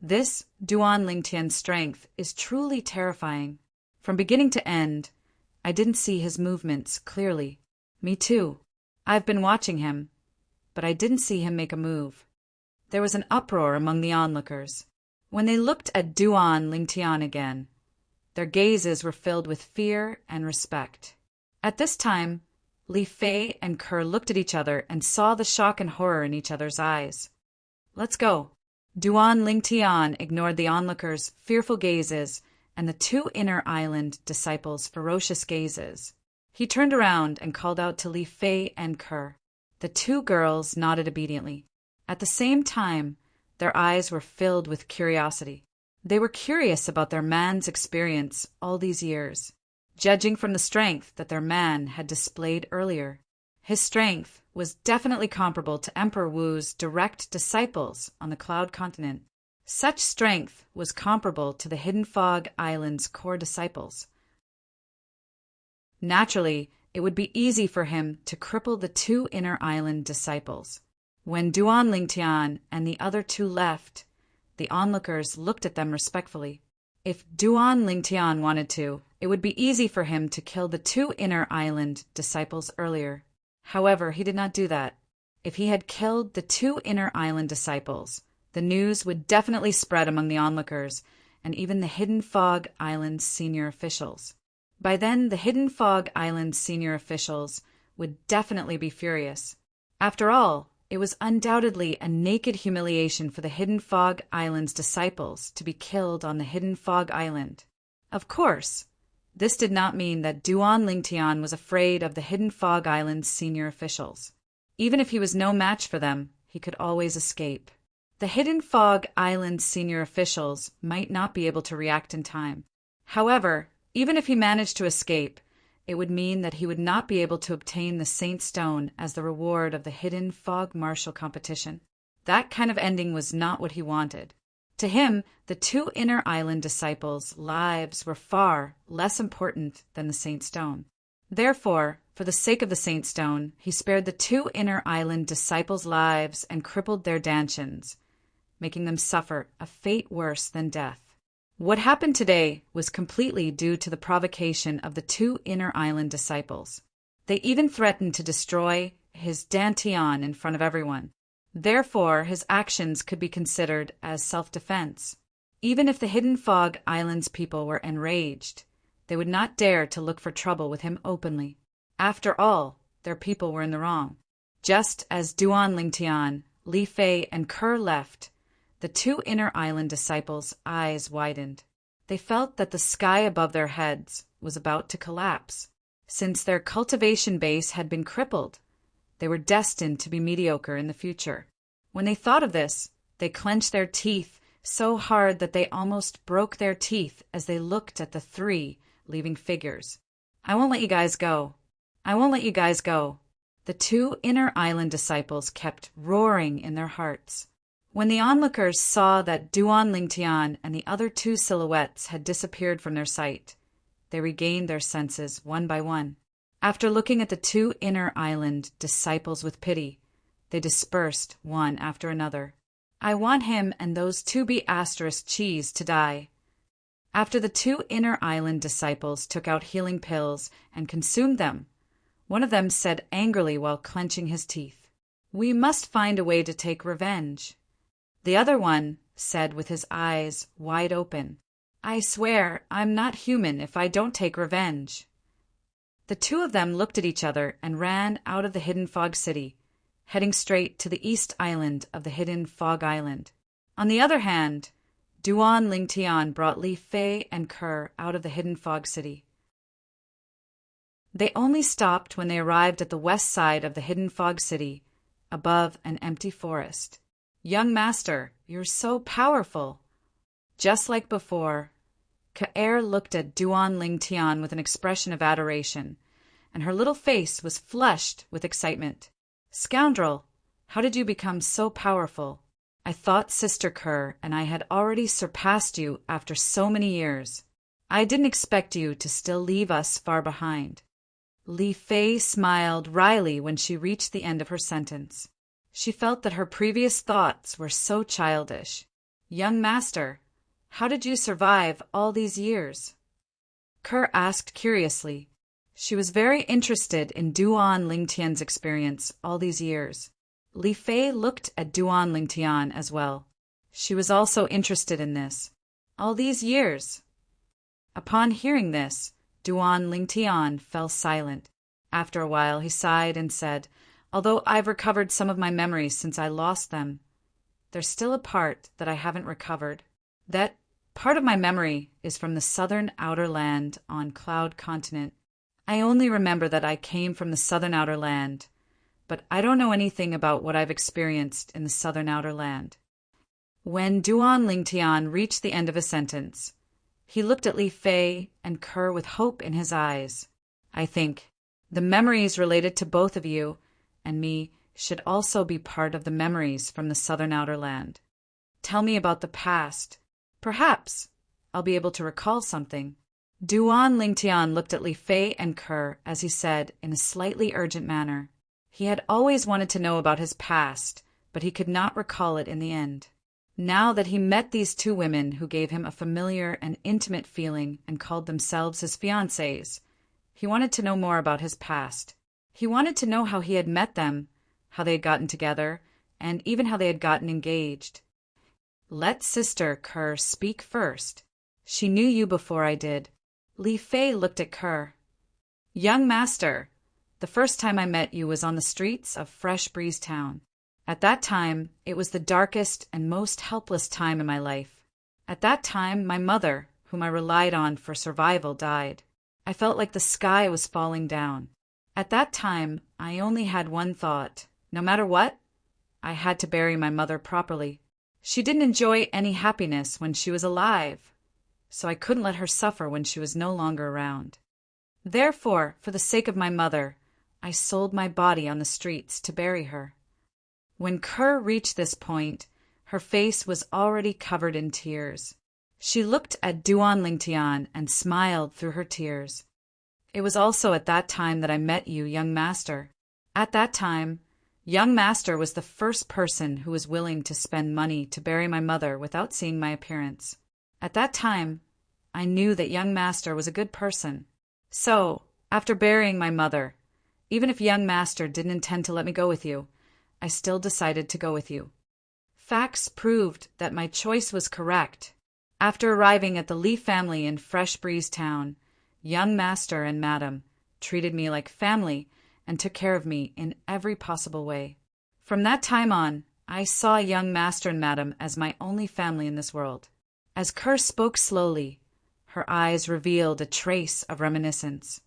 This Duan Lingtian's strength is truly terrifying. From beginning to end, I didn't see his movements clearly. Me too. I've been watching him, but I didn't see him make a move. There was an uproar among the onlookers. When they looked at Duan Lingtian again, their gazes were filled with fear and respect. At this time, Li Fei and Kerr looked at each other and saw the shock and horror in each other's eyes. Let's go. Duan Lingtian ignored the onlookers' fearful gazes and the two inner island disciples' ferocious gazes. He turned around and called out to Li Fei and Kerr. The two girls nodded obediently. At the same time, their eyes were filled with curiosity. They were curious about their man's experience all these years, judging from the strength that their man had displayed earlier. His strength was definitely comparable to Emperor Wu's direct disciples on the Cloud Continent. Such strength was comparable to the Hidden Fog Island's core disciples. Naturally, it would be easy for him to cripple the two inner island disciples. When Duan Lingtian and the other two left, the onlookers looked at them respectfully. If Duan Lingtian wanted to, it would be easy for him to kill the two inner island disciples earlier. However, he did not do that. If he had killed the two inner island disciples, the news would definitely spread among the onlookers and even the Hidden Fog Island senior officials. By then, the Hidden Fog Island senior officials would definitely be furious. After all, it was undoubtedly a naked humiliation for the Hidden Fog Island's disciples to be killed on the Hidden Fog Island. Of course, this did not mean that Duan Lingtian was afraid of the Hidden Fog Island's senior officials. Even if he was no match for them, he could always escape. The Hidden Fog Island's senior officials might not be able to react in time. However, even if he managed to escape, it would mean that he would not be able to obtain the Saint Stone as the reward of the Hidden Fog Martial competition. That kind of ending was not what he wanted. To him, the two inner island disciples' lives were far less important than the Saint Stone. Therefore, For the sake of the Saint Stone, he spared the 2 inner island disciples' lives and crippled their dantians, making them suffer a fate worse than death. What happened today was completely due to the provocation of the 2 inner island disciples. They even threatened to destroy his dantian in front of everyone. Therefore, his actions could be considered as self-defense. Even if the Hidden Fog Islands people were enraged, they would not dare to look for trouble with him openly. After all, their people were in the wrong. Just as Duan Lingtian, Li Fei, and Kerr left, the 2 inner island disciples' eyes widened. They felt that the sky above their heads was about to collapse. Since their cultivation base had been crippled, they were destined to be mediocre in the future. When they thought of this, they clenched their teeth so hard that they almost broke their teeth as they looked at the 3 leaving figures. "I won't let you guys go. I won't let you guys go." The 2 inner island disciples kept roaring in their hearts. When the onlookers saw that Duan Lingtian and the other 2 silhouettes had disappeared from their sight, they regained their senses one by one. After looking at the 2 inner island disciples with pity, they dispersed one after another. "I want him and those 2B asterisk cheese to die." After the 2 inner island disciples took out healing pills and consumed them, one of them said angrily while clenching his teeth, "We must find a way to take revenge." The other one said with his eyes wide open, "I swear I'm not human if I don't take revenge." The 2 of them looked at each other and ran out of the Hidden Fog City, heading straight to the East Island of the Hidden Fog Island. On the other hand, Duan Lingtian brought Li Fei and Kerr out of the Hidden Fog City. They only stopped when they arrived at the west side of the Hidden Fog City, above an empty forest. "Young master, you're so powerful." Just like before, K'er looked at Duan Lingtian with an expression of adoration, and her little face was flushed with excitement. "Scoundrel, how did you become so powerful? I thought Sister Kerr and I had already surpassed you after so many years. I didn't expect you to still leave us far behind." Li Fei smiled wryly when she reached the end of her sentence. She felt that her previous thoughts were so childish. "Young master, how did you survive all these years?" Kerr asked curiously. She was very interested in Duan Lingtian's experience all these years. Li Fei looked at Duan Lingtian as well. She was also interested in this. "All these years?" Upon hearing this, Duan Lingtian fell silent. After a while he sighed and said, "Although I've recovered some of my memories since I lost them, there's still a part that I haven't recovered. That part of my memory is from the southern outer land on Cloud Continent. I only remember that I came from the southern outer land, but I don't know anything about what I've experienced in the southern outer land." When Duan Lingtian reached the end of a sentence, he looked at Li Fei and Kerr with hope in his eyes. "I think the memories related to both of you and me should also be part of the memories from the southern outer land. Tell me about the past. Perhaps I'll be able to recall something." Duan Lingtian looked at Li Fei and Kerr as he said in a slightly urgent manner. He had always wanted to know about his past, but he could not recall it in the end. Now that he met these 2 women who gave him a familiar and intimate feeling and called themselves his fiancées, he wanted to know more about his past. He wanted to know how he had met them, how they had gotten together, and even how they had gotten engaged. "Let Sister Kerr speak first. She knew you before I did." Li Fei looked at Kerr. "Young master, the first time I met you was on the streets of Fresh Breeze Town. At that time, it was the darkest and most helpless time in my life. At that time, my mother, whom I relied on for survival, died. I felt like the sky was falling down. At that time, I only had one thought. No matter what, I had to bury my mother properly. She didn't enjoy any happiness when she was alive, so I couldn't let her suffer when she was no longer around. Therefore, for the sake of my mother, I sold my body on the streets to bury her." When Kerr reached this point, her face was already covered in tears. She looked at Duan Lingtian and smiled through her tears. It was also at that time that I met you, young master. At that time, young master was the first person who was willing to spend money to bury my mother without seeing my appearance. At that time, I knew that young master was a good person. So, after burying my mother, even if young master didn't intend to let me go with you, I still decided to go with you. Facts proved that my choice was correct. After arriving at the Lee family in Fresh Breeze Town, young master and madam treated me like family and took care of me in every possible way. From that time on, I saw young master and madam as my only family in this world. As Kerr spoke slowly, her eyes revealed a trace of reminiscence.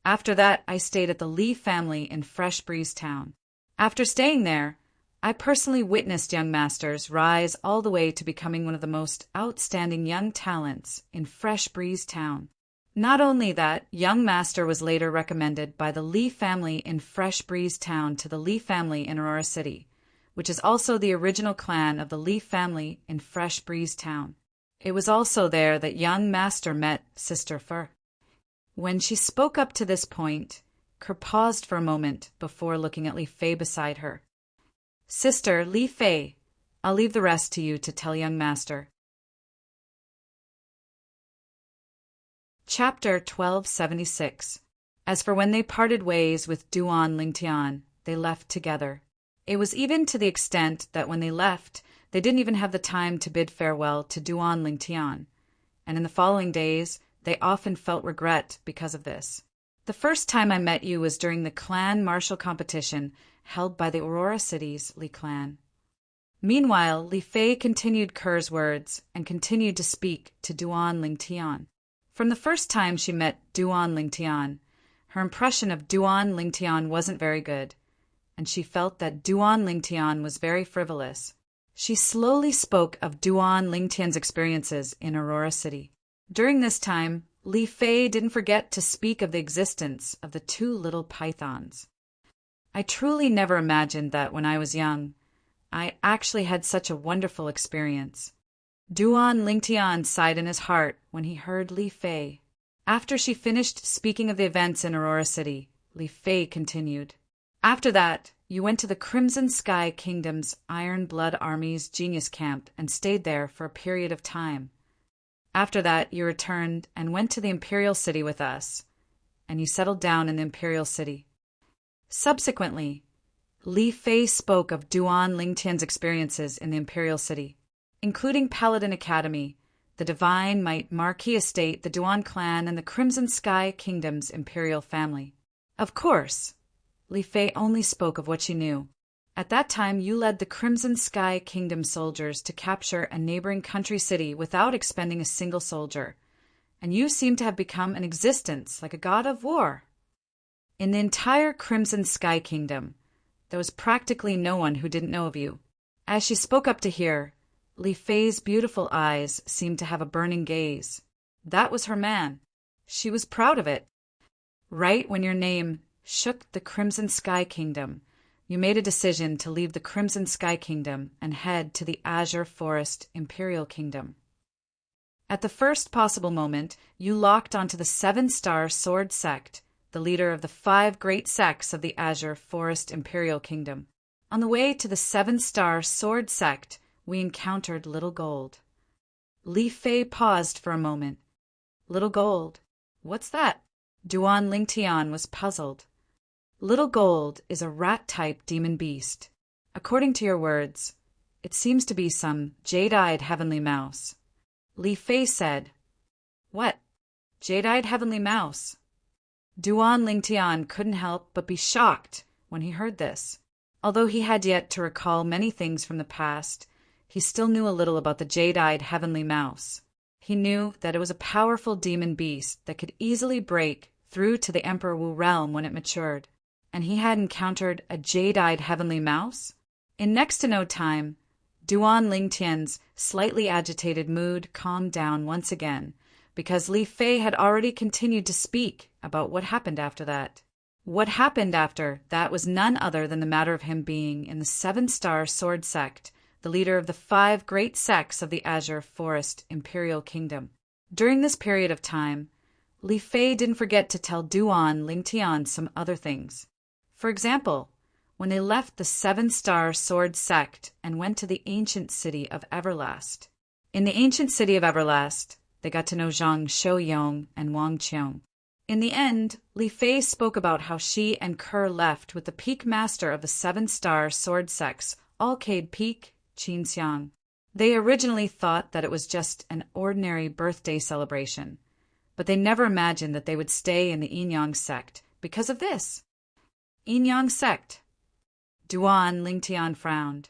After that, I stayed at the Lee family in Fresh Breeze Town. After staying there, I personally witnessed young masters rise all the way to becoming one of the most outstanding young talents in Fresh Breeze Town. Not only that, young master was later recommended by the Lee family in Fresh Breeze Town to the Lee family in Aurora City, which is also the original clan of the Lee family in Fresh Breeze Town. It was also there that young master met Sister Fur. When she spoke up to this point, Kerr paused for a moment before looking at Li Fei beside her. Sister Li Fei, I'll leave the rest to you to tell young master. Chapter 1276. As for when they parted ways with Duan Lingtian, they left together. It was even to the extent that when they left, they didn't even have the time to bid farewell to Duan Lingtian, and in the following days, they often felt regret because of this. The first time I met you was during the clan martial competition held by the Aurora City's Li clan. Meanwhile, Li Fei continued Kerr's words and continued to speak to Duan Lingtian. From the first time she met Duan Lingtian, her impression of Duan Lingtian wasn't very good, and she felt that Duan Lingtian was very frivolous. She slowly spoke of Duan Lingtian's experiences in Aurora City. During this time, Li Fei didn't forget to speak of the existence of the two little pythons. I truly never imagined that when I was young, I actually had such a wonderful experience. Duan Lingtian sighed in his heart when he heard Li Fei. After she finished speaking of the events in Aurora City, Li Fei continued. After that, you went to the Crimson Sky Kingdom's Iron Blood Army's Genius Camp and stayed there for a period of time. After that, you returned and went to the Imperial City with us, and you settled down in the Imperial City. Subsequently, Li Fei spoke of Duan Lingtian's experiences in the Imperial City, including Paladin Academy, the Divine Might Marquis Estate, the Duan clan, and the Crimson Sky Kingdom's imperial family. Of course, Li Fei only spoke of what she knew. At that time, you led the Crimson Sky Kingdom soldiers to capture a neighboring country city without expending a single soldier, and you seem to have become an existence like a god of war. In the entire Crimson Sky Kingdom, there was practically no one who didn't know of you. As she spoke up to hear, Li Fei's beautiful eyes seemed to have a burning gaze. That was her man. She was proud of it. Right when your name shook the Crimson Sky Kingdom, you made a decision to leave the Crimson Sky Kingdom and head to the Azure Forest Imperial Kingdom. At the first possible moment, you locked onto the 7-star Sword Sect, the leader of the 5 great sects of the Azure Forest Imperial Kingdom. On the way to the 7-star Sword Sect, we encountered Little Gold. Li Fei paused for a moment. Little Gold? What's that? Duan Lingtian was puzzled. Little Gold is a rat-type demon beast. According to your words, it seems to be some jade-eyed heavenly mouse. Li Fei said, What? Jade-eyed heavenly mouse? Duan Lingtian couldn't help but be shocked when he heard this. Although he had yet to recall many things from the past, he still knew a little about the jade-eyed heavenly mouse. He knew that it was a powerful demon beast that could easily break through to the Emperor Wu realm when it matured. And he had encountered a jade-eyed heavenly mouse? In next to no time, Duan Lingtian's slightly agitated mood calmed down once again, because Li Fei had already continued to speak about what happened after that. What happened after that was none other than the matter of him being in the 7-star Sword Sect, the leader of the 5 great sects of the Azure Forest Imperial Kingdom. During this period of time, Li Fei didn't forget to tell Duan Lingtian some other things. For example, when they left the Seven-Star Sword sect and went to the ancient city of Everlast. In the ancient city of Everlast, they got to know Zhang Shouyong and Wang Qiong. In the end, Li Fei spoke about how she and Ke left with the peak master of the Seven-Star Sword sects, Alcade Peak, Qinxiang. They originally thought that it was just an ordinary birthday celebration, but they never imagined that they would stay in the Yinyang sect because of this. Yinyang sect. Duan Lingtian frowned.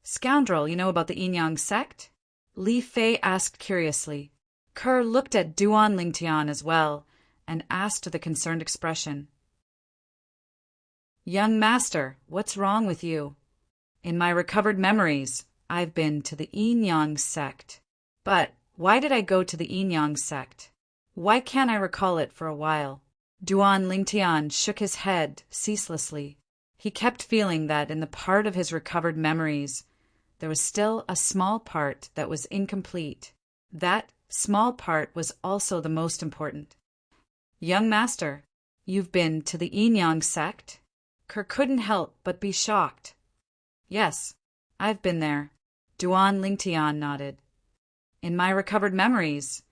Scoundrel, you know about the Yinyang sect? Li Fei asked curiously. Ke looked at Duan Lingtian as well and asked with a concerned expression. Young master, what's wrong with you? In my recovered memories, I've been to the Yinyang sect. But why did I go to the Yinyang sect? Why can't I recall it for a while? Duan Lingtian shook his head ceaselessly. He kept feeling that in the part of his recovered memories, there was still a small part that was incomplete. That small part was also the most important. Young master, you've been to the Yinyang sect? Ke couldn't help but be shocked. Yes, I've been there. Duan Lingtian nodded. In my recovered memories,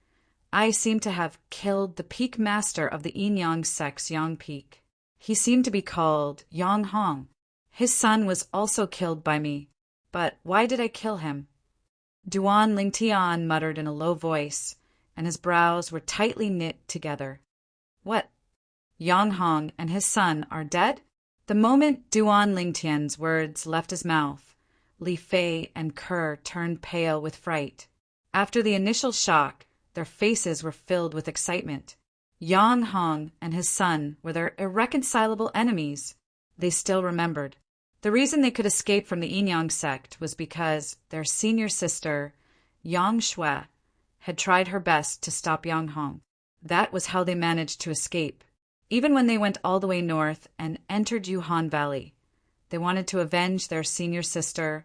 I seem to have killed the peak master of the Yinyang sect's Yang Peak. He seemed to be called Yang Hong. His son was also killed by me. But why did I kill him? Duan Lingtian muttered in a low voice, and his brows were tightly knit together. What? Yang Hong and his son are dead? The moment Duan Lingtian's words left his mouth, Li Fei and Ke turned pale with fright. After the initial shock, their faces were filled with excitement. Yang Hong and his son were their irreconcilable enemies. They still remembered. The reason they could escape from the Yinyang sect was because their senior sister, Yang Shui, had tried her best to stop Yang Hong. That was how they managed to escape. Even when they went all the way north and entered Yuhan Valley, they wanted to avenge their senior sister,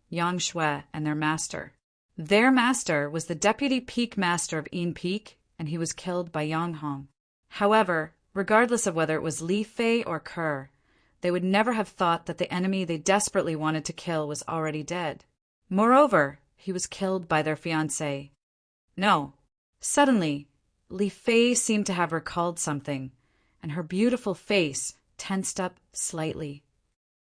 Yang Shui, and their master. Their master was the deputy peak master of Yin Peak, and he was killed by Yang Hong. However, regardless of whether it was Li Fei or Ke, they would never have thought that the enemy they desperately wanted to kill was already dead. Moreover, he was killed by their fiancé. No. Suddenly, Li Fei seemed to have recalled something, and her beautiful face tensed up slightly.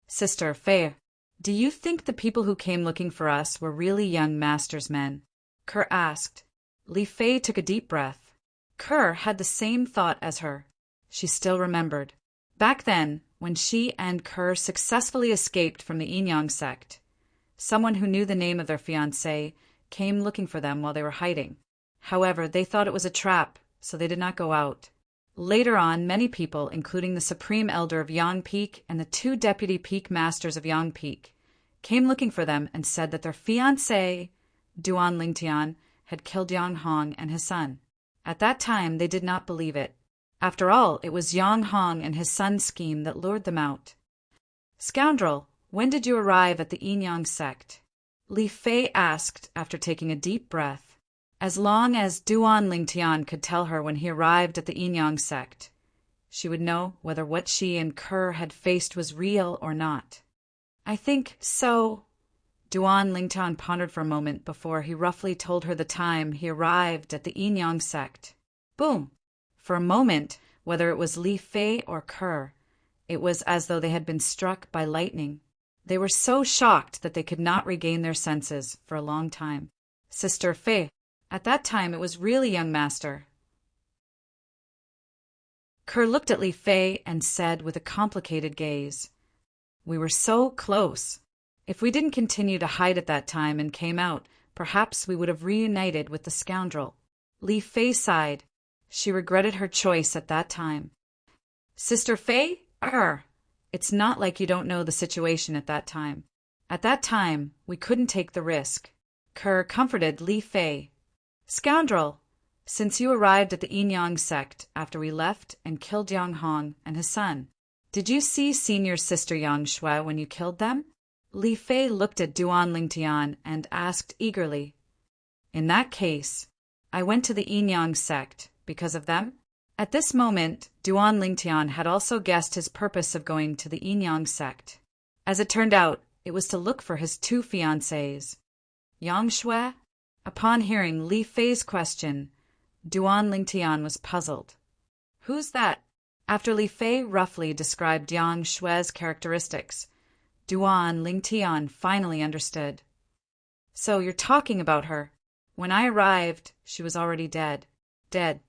Sister Fei, do you think the people who came looking for us were really young master's men? Ke asked. Li Fei took a deep breath. Ke had the same thought as her. She still remembered. Back then, when she and Ke successfully escaped from the Yinyang sect, someone who knew the name of their fiancé came looking for them while they were hiding. However, they thought it was a trap, so they did not go out. Later on, many people, including the Supreme Elder of Yang Peak and the 2 Deputy Peak Masters of Yang Peak, came looking for them and said that their fiancé, Duan Lingtian, had killed Yang Hong and his son. At that time, they did not believe it. After all, it was Yang Hong and his son's scheme that lured them out. Scoundrel, when did you arrive at the Yinyang sect? Li Fei asked after taking a deep breath. As long as Duan Lingtian could tell her when he arrived at the Yinyang sect, she would know whether what she and Ke had faced was real or not. I think so. Duan Lingtian pondered for a moment before he roughly told her the time he arrived at the Yinyang sect. Boom! For a moment, whether it was Li Fei or Ke, it was as though they had been struck by lightning. They were so shocked that they could not regain their senses for a long time. Sister Fei, at that time it was really young master. Ke looked at Li Fei and said with a complicated gaze, We were so close. If we didn't continue to hide at that time and came out, perhaps we would have reunited with the scoundrel. Li Fei sighed. She regretted her choice at that time. Sister Fei? It's not like you don't know the situation at that time. At that time, we couldn't take the risk. Ke comforted Li Fei. Scoundrel! Since you arrived at the Yinyang sect after we left and killed Yang Hong and his son, did you see senior sister Yang Shui when you killed them? Li Fei looked at Duan Lingtian and asked eagerly. In that case, I went to the Yinyang sect because of them? At this moment, Duan Lingtian had also guessed his purpose of going to the Yinyang sect. As it turned out, it was to look for his two fiancées. Yang Shui? Upon hearing Li Fei's question, Duan Lingtian was puzzled. Who's that? After Li Fei roughly described Yang Shui's characteristics, Duan Lingtian finally understood. So you're talking about her. When I arrived, she was already dead. Dead.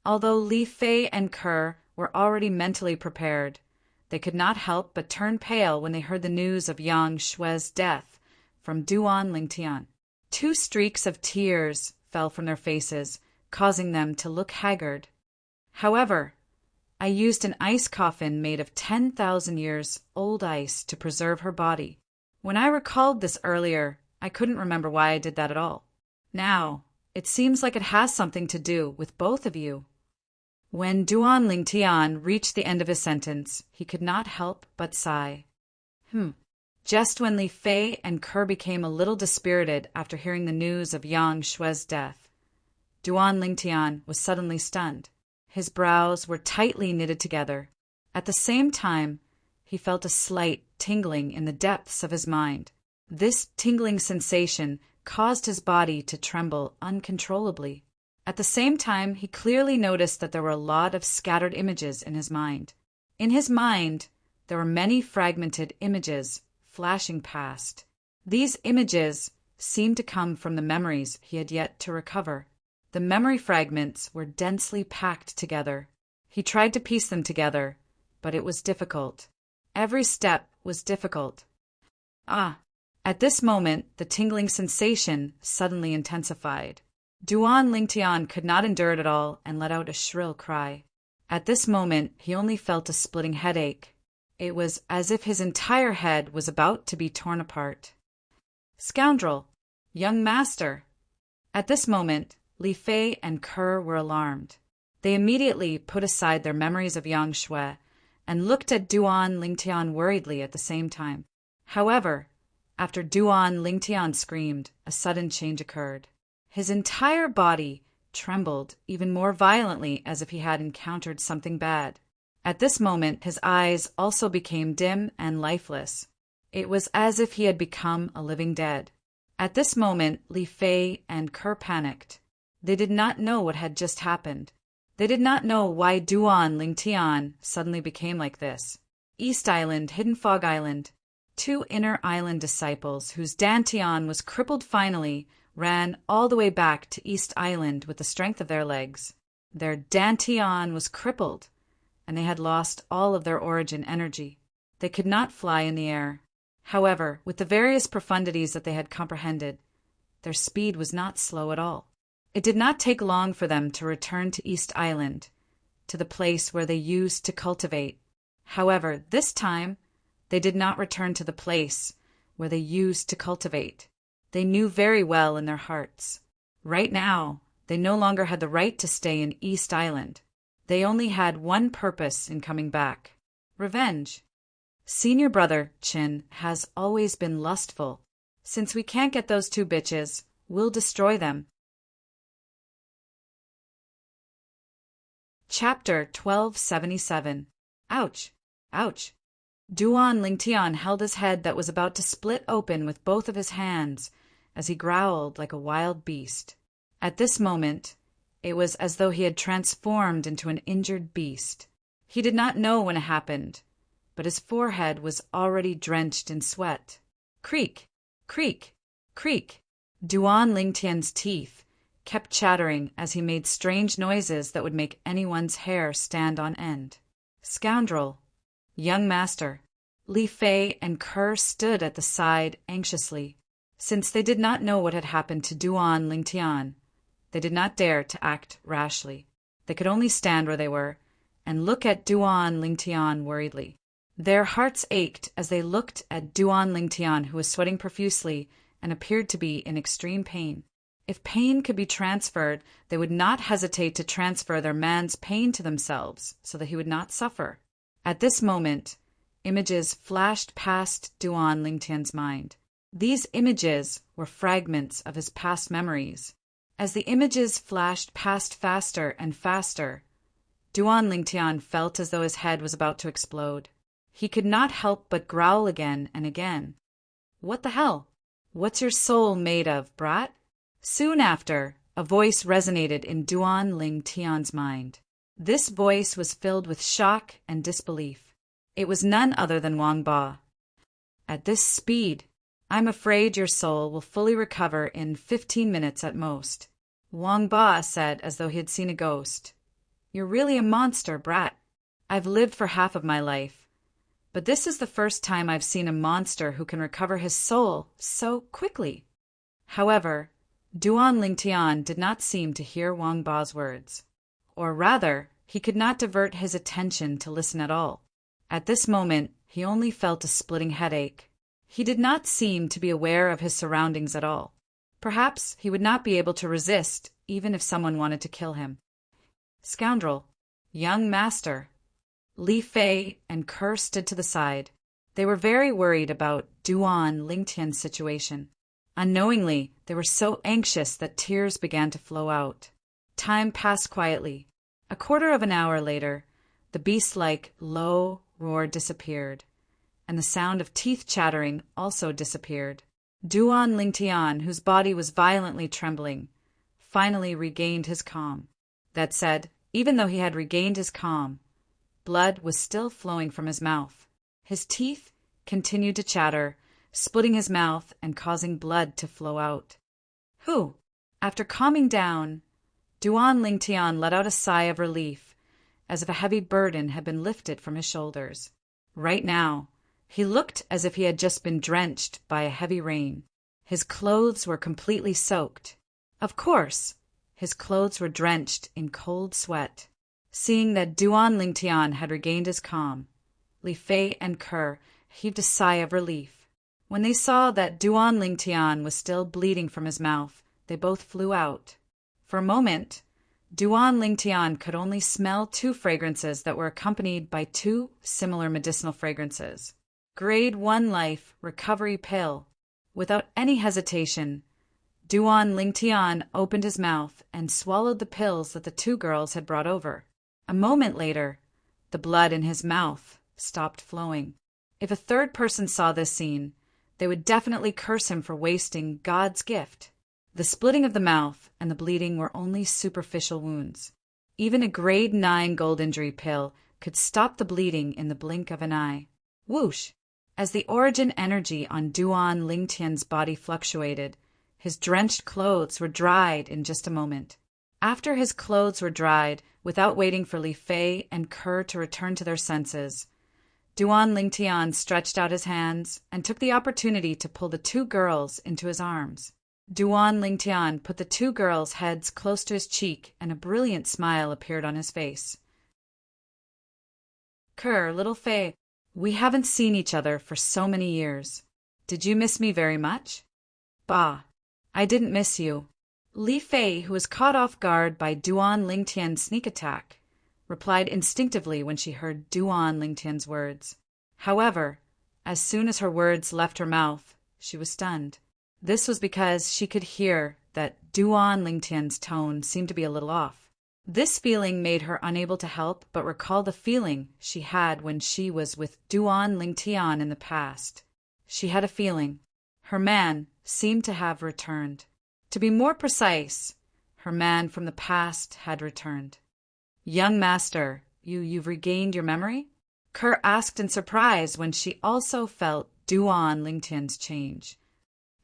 Although Li Fei and Kerr were already mentally prepared, they could not help but turn pale when they heard the news of Yang Shui's death from Duan Lingtian. 2 streaks of tears fell from their faces, causing them to look haggard. However, I used an ice coffin made of 10,000 years old ice to preserve her body. When I recalled this earlier, I couldn't remember why I did that at all. Now, it seems like it has something to do with both of you. When Duan Lingtian reached the end of his sentence, he could not help but sigh. Just when Li Fei and Kerr became a little dispirited after hearing the news of Yang Shui's death, Duan Lingtian was suddenly stunned. His brows were tightly knitted together. At the same time, he felt a slight tingling in the depths of his mind. This tingling sensation caused his body to tremble uncontrollably. At the same time, he clearly noticed that there were a lot of scattered images in his mind. In his mind, there were many fragmented images flashing past. These images seemed to come from the memories he had yet to recover. The memory fragments were densely packed together. He tried to piece them together, but it was difficult. Every step was difficult. At this moment, the tingling sensation suddenly intensified. Duan Lingtian could not endure it at all and let out a shrill cry. At this moment, he only felt a splitting headache. It was as if his entire head was about to be torn apart. Scoundrel! Young master! At this moment, Li Fei and Kerr were alarmed. They immediately put aside their memories of Yang Shui and looked at Duan Lingtian worriedly at the same time. However, after Duan Lingtian screamed, a sudden change occurred. His entire body trembled even more violently as if he had encountered something bad. At this moment, his eyes also became dim and lifeless. It was as if he had become a living dead. At this moment, Li Fei and Kerr panicked. They did not know what had just happened. They did not know why Duan Lingtian suddenly became like this. East Island, Hidden Fog Island. 2 inner island disciples whose Dantian was crippled finally ran all the way back to East Island with the strength of their legs. Their Dantian was crippled, and they had lost all of their origin energy. They could not fly in the air. However, with the various profundities that they had comprehended, their speed was not slow at all. It did not take long for them to return to East Island, to the place where they used to cultivate. However, this time, they did not return to the place where they used to cultivate. They knew very well in their hearts. Right now, they no longer had the right to stay in East Island. They only had one purpose in coming back: revenge. Senior brother, Chin, has always been lustful. Since we can't get those 2 bitches, we'll destroy them. Chapter 1277. Ouch! Ouch! Duan Lingtian held his head that was about to split open with both of his hands as he growled like a wild beast. At this moment, it was as though he had transformed into an injured beast. He did not know when it happened, but his forehead was already drenched in sweat. Creak! Creak! Creak! Duan Lingtian's teeth kept chattering as he made strange noises that would make anyone's hair stand on end. Scoundrel! Young master! Li Fei and Kerr stood at the side anxiously. Since they did not know what had happened to Duan Lingtian, they did not dare to act rashly. They could only stand where they were and look at Duan Lingtian worriedly. Their hearts ached as they looked at Duan Lingtian, who was sweating profusely and appeared to be in extreme pain. If pain could be transferred, they would not hesitate to transfer their man's pain to themselves so that he would not suffer. At this moment, images flashed past Duan Lingtian's mind. These images were fragments of his past memories. As the images flashed past faster and faster, Duan Lingtian felt as though his head was about to explode. He could not help but growl again and again. "What the hell? What's your soul made of, brat?" Soon after, a voice resonated in Duan Lingtian's mind. This voice was filled with shock and disbelief. It was none other than Wang Ba. "At this speed, I'm afraid your soul will fully recover in 15 minutes at most," Wang Ba said as though he had seen a ghost. "You're really a monster, brat. I've lived for half of my life, but this is the first time I've seen a monster who can recover his soul so quickly." However, Duan Lingtian did not seem to hear Wang Ba's words. Or rather, he could not divert his attention to listen at all. At this moment, he only felt a splitting headache. He did not seem to be aware of his surroundings at all. Perhaps he would not be able to resist even if someone wanted to kill him. "Scoundrel! Young master!" Li Fei and Kerr stood to the side. They were very worried about Duan Lingtian's situation. Unknowingly, they were so anxious that tears began to flow out. Time passed quietly. A quarter of an hour later, the beast-like low roar disappeared, and the sound of teeth chattering also disappeared. Duan Lingtian, whose body was violently trembling, finally regained his calm. That said, even though he had regained his calm, blood was still flowing from his mouth. His teeth continued to chatter, splitting his mouth and causing blood to flow out. After calming down, Duan Lingtian let out a sigh of relief, as if a heavy burden had been lifted from his shoulders. Right now, he looked as if he had just been drenched by a heavy rain. His clothes were completely soaked. Of course, his clothes were drenched in cold sweat. Seeing that Duan Lingtian had regained his calm, Li Fei and Kerr heaved a sigh of relief. When they saw that Duan Lingtian was still bleeding from his mouth, they both flew out. For a moment, Duan Lingtian could only smell two fragrances that were accompanied by two similar medicinal fragrances. Grade 1 Life Recovery Pill. Without any hesitation, Duan Lingtian opened his mouth and swallowed the pills that the two girls had brought over. A moment later, the blood in his mouth stopped flowing. If a third person saw this scene, they would definitely curse him for wasting God's gift. The splitting of the mouth and the bleeding were only superficial wounds. Even a grade 9 gold injury pill could stop the bleeding in the blink of an eye. Whoosh! As the origin energy on Duan Lingtian's body fluctuated, his drenched clothes were dried in just a moment. After his clothes were dried, without waiting for Li Fei and Kerr to return to their senses, Duan Lingtian stretched out his hands and took the opportunity to pull the two girls into his arms. Duan Lingtian put the two girls' heads close to his cheek, and a brilliant smile appeared on his face. "Kerr, little Fei, we haven't seen each other for so many years. Did you miss me very much?" "Bah, I didn't miss you." Li Fei, who was caught off guard by Duan Lingtian's sneak attack, replied instinctively when she heard Duan Lingtian's words. However, as soon as her words left her mouth, she was stunned. This was because she could hear that Duan Lingtian's tone seemed to be a little off. This feeling made her unable to help but recall the feeling she had when she was with Duan Lingtian in the past. She had a feeling. Her man seemed to have returned. To be more precise, her man from the past had returned. "Young master, you've regained your memory?" Kerr asked in surprise when she also felt Duan Lingtian's change.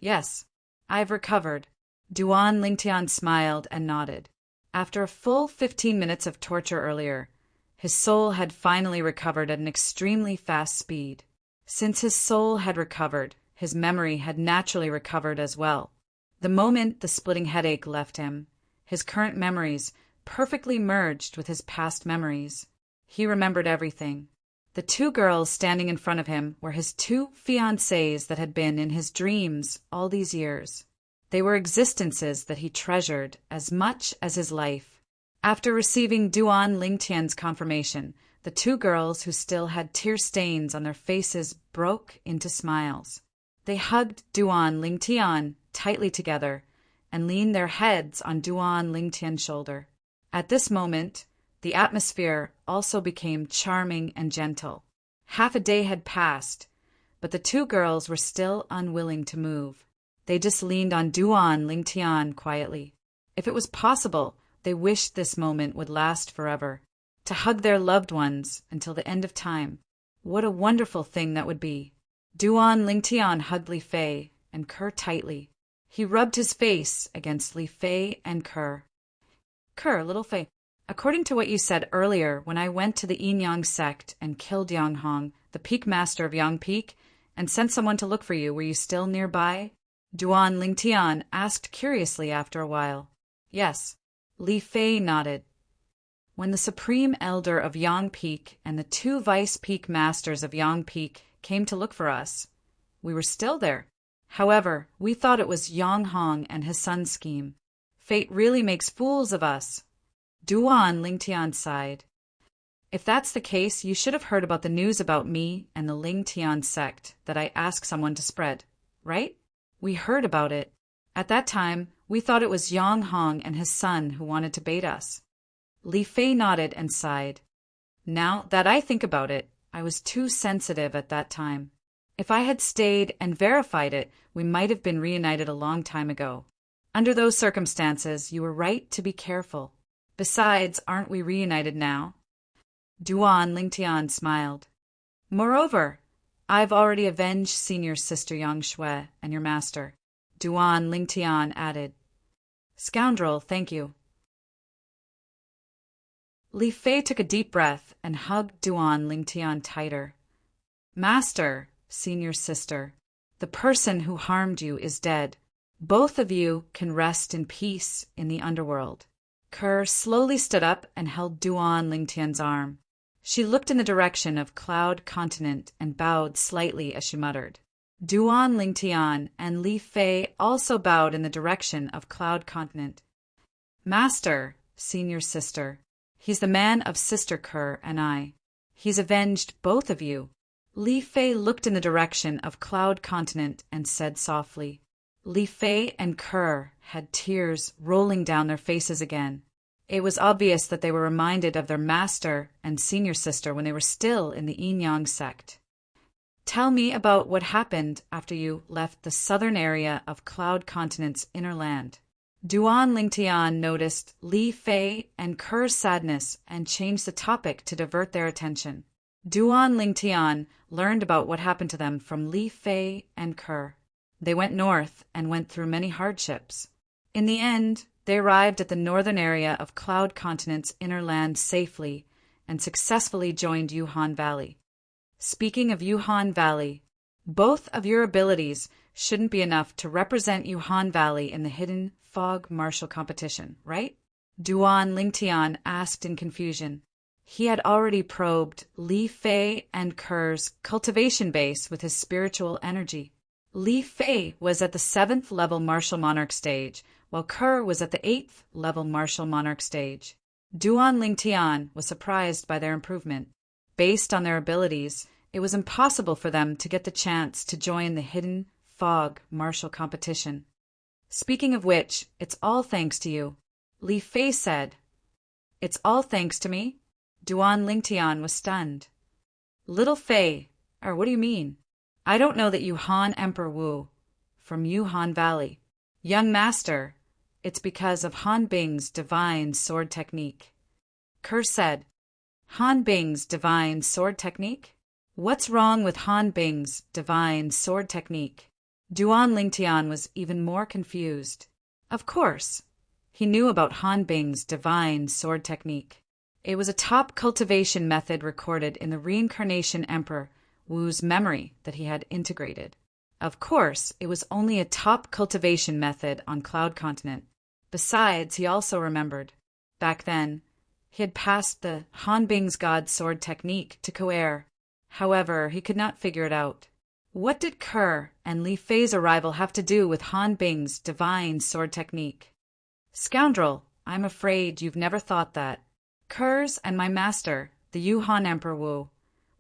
"Yes, I've recovered." Duan Lingtian smiled and nodded. After a full 15 minutes of torture earlier, his soul had finally recovered at an extremely fast speed. Since his soul had recovered, his memory had naturally recovered as well. The moment the splitting headache left him, his current memories perfectly merged with his past memories. He remembered everything. The two girls standing in front of him were his two fiancées that had been in his dreams all these years. They were existences that he treasured as much as his life. After receiving Duan Lingtian's confirmation, the two girls who still had tear stains on their faces broke into smiles. They hugged Duan Lingtian tightly together and leaned their heads on Duan Lingtian's shoulder. At this moment, The atmosphere also became charming and gentle. Half a day had passed, but the two girls were still unwilling to move. They just leaned on Duan Lingtian quietly. If it was possible, they wished this moment would last forever. To hug their loved ones until the end of time. What a wonderful thing that would be. Duan Lingtian hugged Li Fei and Kerr tightly. He rubbed his face against Li Fei and Kerr. Kerr, little Fei, according to what you said earlier, when I went to the Yin Yang sect and killed Yang Hong, the peak master of Yang Peak, and sent someone to look for you, were you still nearby? Duan Lingtian asked curiously after a while. Yes. Li Fei nodded. When the supreme elder of Yang Peak and the two vice peak masters of Yang Peak came to look for us, we were still there. However, we thought it was Yang Hong and his son's scheme. Fate really makes fools of us. Duan Lingtian sighed. If that's the case, you should have heard about the news about me and the Lingtian sect that I asked someone to spread, right? We heard about it. At that time, we thought it was Yang Hong and his son who wanted to bait us. Li Fei nodded and sighed. Now that I think about it, I was too sensitive at that time. If I had stayed and verified it, we might have been reunited a long time ago. Under those circumstances, you were right to be careful. Besides, aren't we reunited now? Duan Lingtian smiled. Moreover, I've already avenged senior sister Yang Shui and your master. Duan Lingtian added. Scoundrel, thank you. Li Fei took a deep breath and hugged Duan Lingtian tighter. Master, senior sister, the person who harmed you is dead. Both of you can rest in peace in the underworld. Kerr slowly stood up and held Duan Lingtian's arm. She looked in the direction of Cloud Continent and bowed slightly as she muttered. Duan Lingtian and Li Fei also bowed in the direction of Cloud Continent. Master, senior sister, he's the man of Sister Kerr and I. He's avenged both of you. Li Fei looked in the direction of Cloud Continent and said softly. Li Fei and Kerr had tears rolling down their faces again. It was obvious that they were reminded of their master and senior sister when they were still in the Yin Yang sect. Tell me about what happened after you left the southern area of Cloud Continent's inner land. Duan Lingtian noticed Li Fei and Kerr's sadness and changed the topic to divert their attention. Duan Lingtian learned about what happened to them from Li Fei and Kerr. They went north and went through many hardships. In the end, they arrived at the northern area of Cloud Continent's inner land safely and successfully joined Yuhan Valley. Speaking of Yuhan Valley, both of your abilities shouldn't be enough to represent Yuhan Valley in the hidden fog martial competition, right? Duan Lingtian asked in confusion. He had already probed Li Fei and Kerr's cultivation base with his spiritual energy. Li Fei was at the 7th level martial monarch stage, while Kerr was at the 8th level martial monarch stage. Duan Lingtian was surprised by their improvement. Based on their abilities, it was impossible for them to get the chance to join the hidden fog martial competition. Speaking of which, it's all thanks to you. Li Fei said. It's all thanks to me? Duan Lingtian was stunned. Little Fei, or what do you mean? I don't know that Yuhan Emperor Wu, from Yuhan Valley. Young master, it's because of Han Bing's divine sword technique. Kerr said, Han Bing's divine sword technique? What's wrong with Han Bing's divine sword technique? Duan Lingtian was even more confused. Of course, he knew about Han Bing's divine sword technique. It was a top cultivation method recorded in the Reincarnation Emperor Wu's memory that he had integrated. Of course, it was only a top cultivation method on Cloud Continent. Besides, he also remembered. Back then, he had passed the Han Bing's God sword technique to Ko'er. However, he could not figure it out. What did Kerr and Li Fei's arrival have to do with Han Bing's divine sword technique? Scoundrel, I'm afraid you've never thought that. Kerr's and my master, the Yuhan Emperor Wu,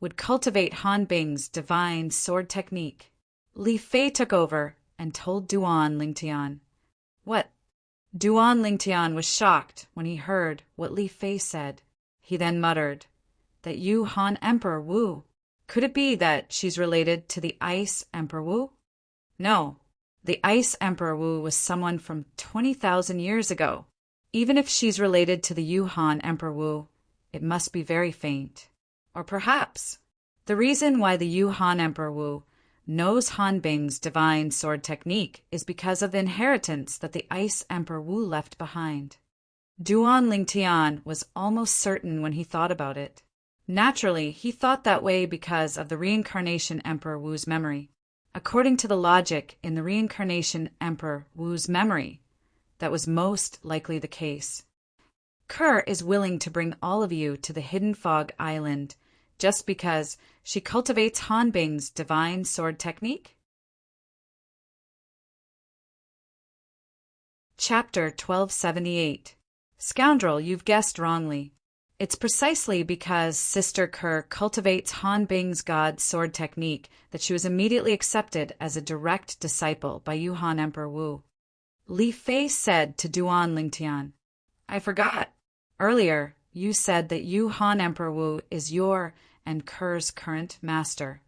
would cultivate Han Bing's divine sword technique. Li Fei took over and told Duan Lingtian. What? Duan Lingtian was shocked when he heard what Li Fei said. He then muttered, "That Yu Han Emperor Wu. Could it be that she's related to the Ice Emperor Wu?" No, the Ice Emperor Wu was someone from 20,000 years ago. Even if she's related to the Yu Han Emperor Wu, it must be very faint. Or perhaps the reason why the Yu Han Emperor Wu knows Han Bing's divine sword technique is because of the inheritance that the Ice Emperor Wu left behind. Duan Lingtian was almost certain when he thought about it. Naturally, he thought that way because of the Reincarnation Emperor Wu's memory. According to the logic in the Reincarnation Emperor Wu's memory, that was most likely the case. Kerr is willing to bring all of you to the Hidden Fog Island just because she cultivates Han Bing's divine sword technique? Chapter 1278. Scoundrel, you've guessed wrongly. It's precisely because Sister Kerr cultivates Han Bing's god sword technique that she was immediately accepted as a direct disciple by Yu Han Emperor Wu. Li Fei said to Duan Lingtian, "I forgot. Earlier, you said that Yu Han Emperor Wu is your and Kerr's current master."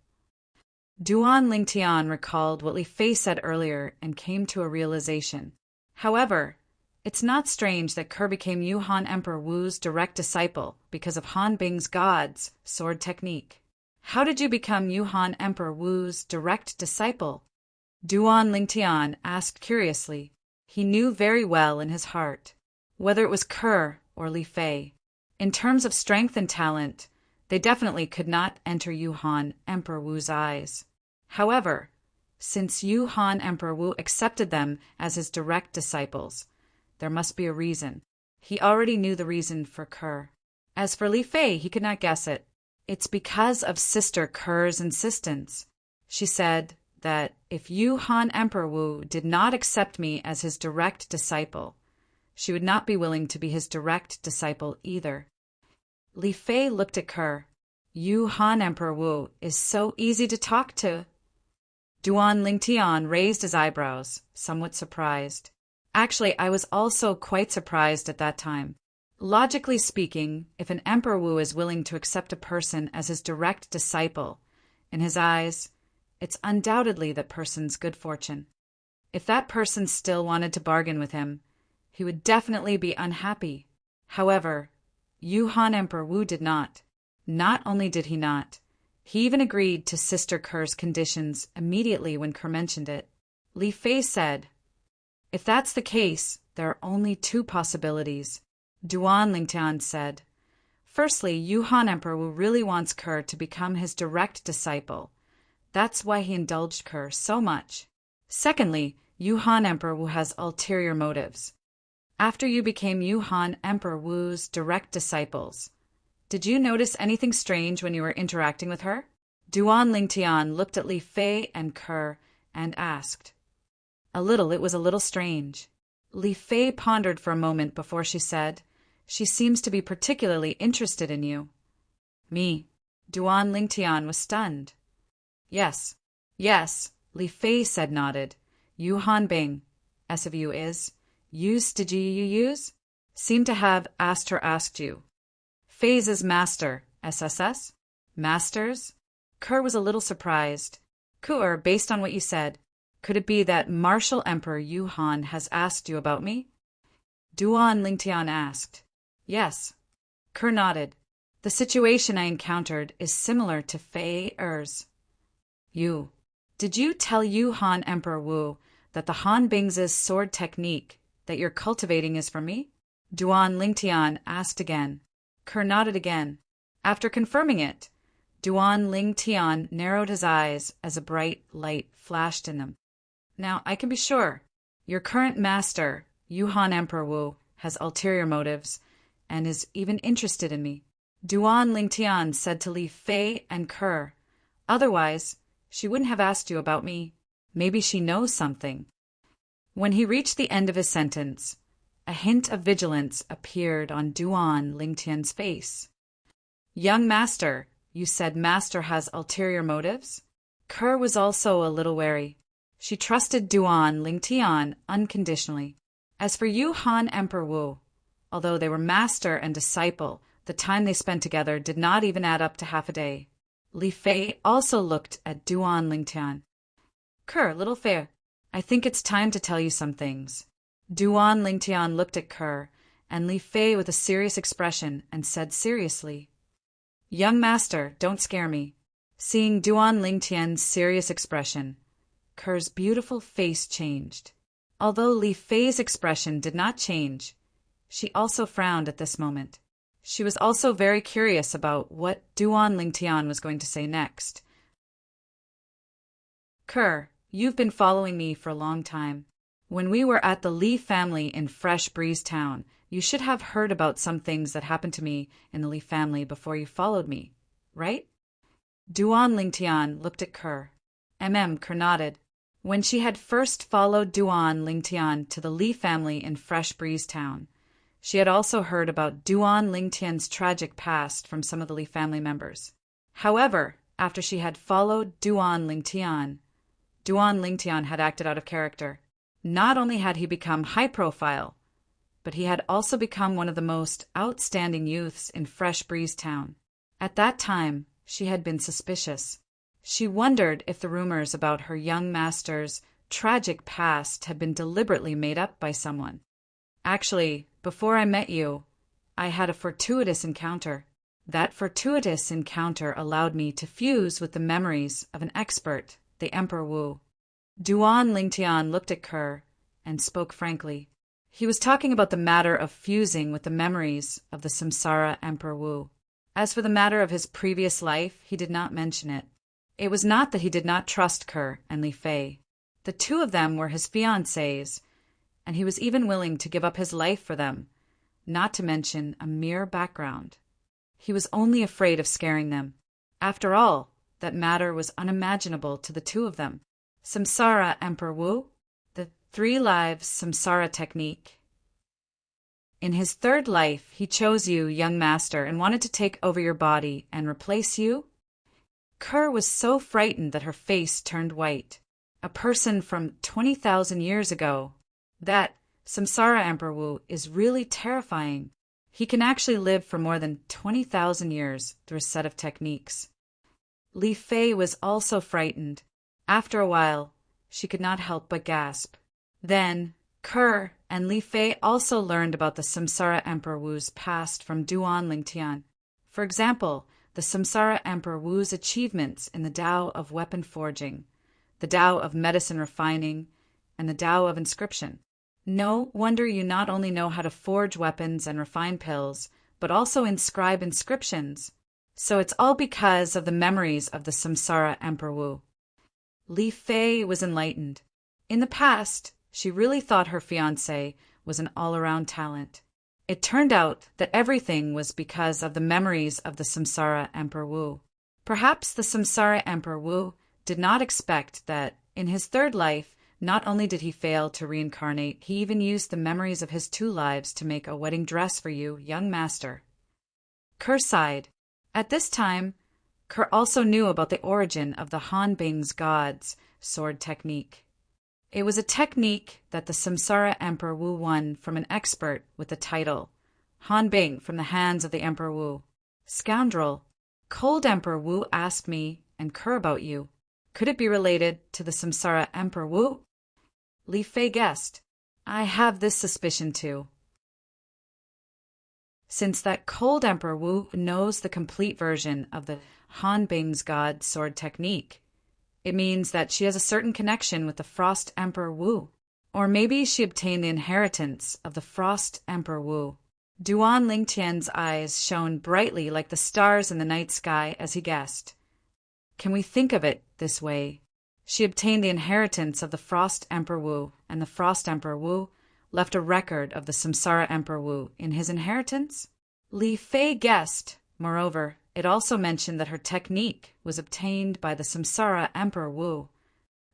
Duan Lingtian recalled what Li Fei said earlier and came to a realization. However, it's not strange that Kerr became Yu Han Emperor Wu's direct disciple because of Han Bing's god's sword technique. How did you become Yu Han Emperor Wu's direct disciple? Duan Lingtian asked curiously. He knew very well in his heart, whether it was Kerr or Li Fei. In terms of strength and talent, they definitely could not enter Yu Han Emperor Wu's eyes. However, since Yu Han Emperor Wu accepted them as his direct disciples, there must be a reason. He already knew the reason for Kerr. As for Li Fei, he could not guess it. It's because of Sister Kerr's insistence. She said that if Yu Han Emperor Wu did not accept me as his direct disciple, she would not be willing to be his direct disciple either. Li Fei looked at Kerr. Yu Han Emperor Wu is so easy to talk to. Duan Lingtian raised his eyebrows, somewhat surprised. Actually, I was also quite surprised at that time. Logically speaking, if an Emperor Wu is willing to accept a person as his direct disciple, in his eyes, it's undoubtedly that person's good fortune. If that person still wanted to bargain with him, he would definitely be unhappy. However, Yu Han Emperor Wu did not. Not only did he not, he even agreed to Sister Kerr's conditions immediately when Kerr mentioned it. Li Fei said, "If that's the case, there are only two possibilities." Duan Lingtian said, "Firstly, Yu Han Emperor Wu really wants Kerr to become his direct disciple. That's why he indulged Kerr so much. Secondly, Yu Han Emperor Wu has ulterior motives. After you became Yu Han Emperor Wu's direct disciples, did you notice anything strange when you were interacting with her?" Duan Lingtian looked at Li Fei and Kerr and asked. "A little, it was a little strange." Li Fei pondered for a moment before she said, "She seems to be particularly interested in you." "Me?" Duan Lingtian was stunned. Yes, Li Fei said, nodded. Yu Han Bing, S of you is, did you use? Seem to have asked you. Fei's is master, SSS? Masters? Kerr was a little surprised. Ku'er, based on what you said, could it be that Martial Emperor Yu Han has asked you about me? Duan Lingtian asked. Yes. Kerr nodded. The situation I encountered is similar to Fei Er's. Did you tell Yu Han Emperor Wu that the Han Bing's sword technique that you're cultivating is for me? Duan Lingtian asked again. Kerr nodded again. After confirming it, Duan Lingtian narrowed his eyes as a bright light flashed in them. Now, I can be sure, your current master, Yu Han Emperor Wu, has ulterior motives and is even interested in me. Duan Lingtian said to Li Fei and Kerr, otherwise, she wouldn't have asked you about me. Maybe she knows something. When he reached the end of his sentence, a hint of vigilance appeared on Duan Lingtian's face. Young master, you said master has ulterior motives? Kerr was also a little wary. She trusted Duan Lingtian unconditionally. As for Yu Han Emperor Wu, although they were master and disciple, The time they spent together did not even add up to half a day. Li Fei also looked at Duan Lingtian. Kerr, little Fei, I think it's time to tell you some things. Duan Lingtian looked at Kerr and Li Fei with a serious expression and said seriously, Young master, don't scare me. Seeing Duan Lingtian's serious expression, Kerr's beautiful face changed. Although Li Fei's expression did not change, she also frowned at this moment. She was also very curious about what Duan Lingtian was going to say next. Kerr, you've been following me for a long time. When we were at the Li family in Fresh Breeze Town, you should have heard about some things that happened to me in the Li family before you followed me, right? Duan Lingtian looked at Kerr. Kerr nodded. When she had first followed Duan Lingtian to the Li family in Fresh Breeze Town, she had also heard about Duan Lingtian's tragic past from some of the Li family members. However, after she had followed Duan Lingtian had acted out of character. Not only had he become high profile, but he had also become one of the most outstanding youths in Fresh Breeze Town. At that time, she had been suspicious. She wondered if the rumors about her young master's tragic past had been deliberately made up by someone. Actually, before I met you, I had a fortuitous encounter. That fortuitous encounter allowed me to fuse with the memories of an expert, the Emperor Wu. Duan Lingtian looked at Kerr and spoke frankly. He was talking about the matter of fusing with the memories of the Samsara Emperor Wu. As for the matter of his previous life, he did not mention it. It was not that he did not trust Kerr and Li Fei. The two of them were his fiancés, and he was even willing to give up his life for them, not to mention a mere background. He was only afraid of scaring them. After all, that matter was unimaginable to the two of them. Samsara Emperor Wu, the 3 lives Samsara technique. In his 3rd life, he chose you, young master, and wanted to take over your body and replace you? Kerr was so frightened that her face turned white. A person from 20,000 years ago. That Samsara Emperor Wu is really terrifying. He can actually live for more than 20,000 years through a set of techniques. Li Fei was also frightened. After a while, she could not help but gasp. Then, Kerr and Li Fei also learned about the Samsara Emperor Wu's past from Duan Lingtian. For example, the Samsara Emperor Wu's achievements in the Tao of weapon forging, the Tao of medicine refining, and the Tao of inscription. No wonder you not only know how to forge weapons and refine pills, but also inscribe inscriptions. So it's all because of the memories of the Samsara Emperor Wu. Li Fei was enlightened. In the past, she really thought her fiancé was an all-around talent. It turned out that everything was because of the memories of the Samsara Emperor Wu. Perhaps the Samsara Emperor Wu did not expect that, in his 3rd life, not only did he fail to reincarnate, he even used the memories of his 2 lives to make a wedding dress for you, young master. Kerr sighed. At this time, Kerr also knew about the origin of the Han Bing's God's sword technique. It was a technique that the Samsara Emperor Wu won from an expert with the title Han Bing from the hands of the Emperor Wu. Scoundrel, Cold Emperor Wu asked me and Kerr about you. Could it be related to the Samsara Emperor Wu? Li Fei guessed. I have this suspicion too. Since that Cold Emperor Wu knows the complete version of the Han Bing's God sword technique, it means that she has a certain connection with the Frost Emperor Wu. Or maybe she obtained the inheritance of the Frost Emperor Wu. Duan Lingtian's eyes shone brightly like the stars in the night sky as he guessed. Can we think of it this way? She obtained the inheritance of the Frost Emperor Wu, and the Frost Emperor Wu left a record of the Samsara Emperor Wu in his inheritance? Li Fei guessed. Moreover, it also mentioned that her technique was obtained by the Samsara Emperor Wu.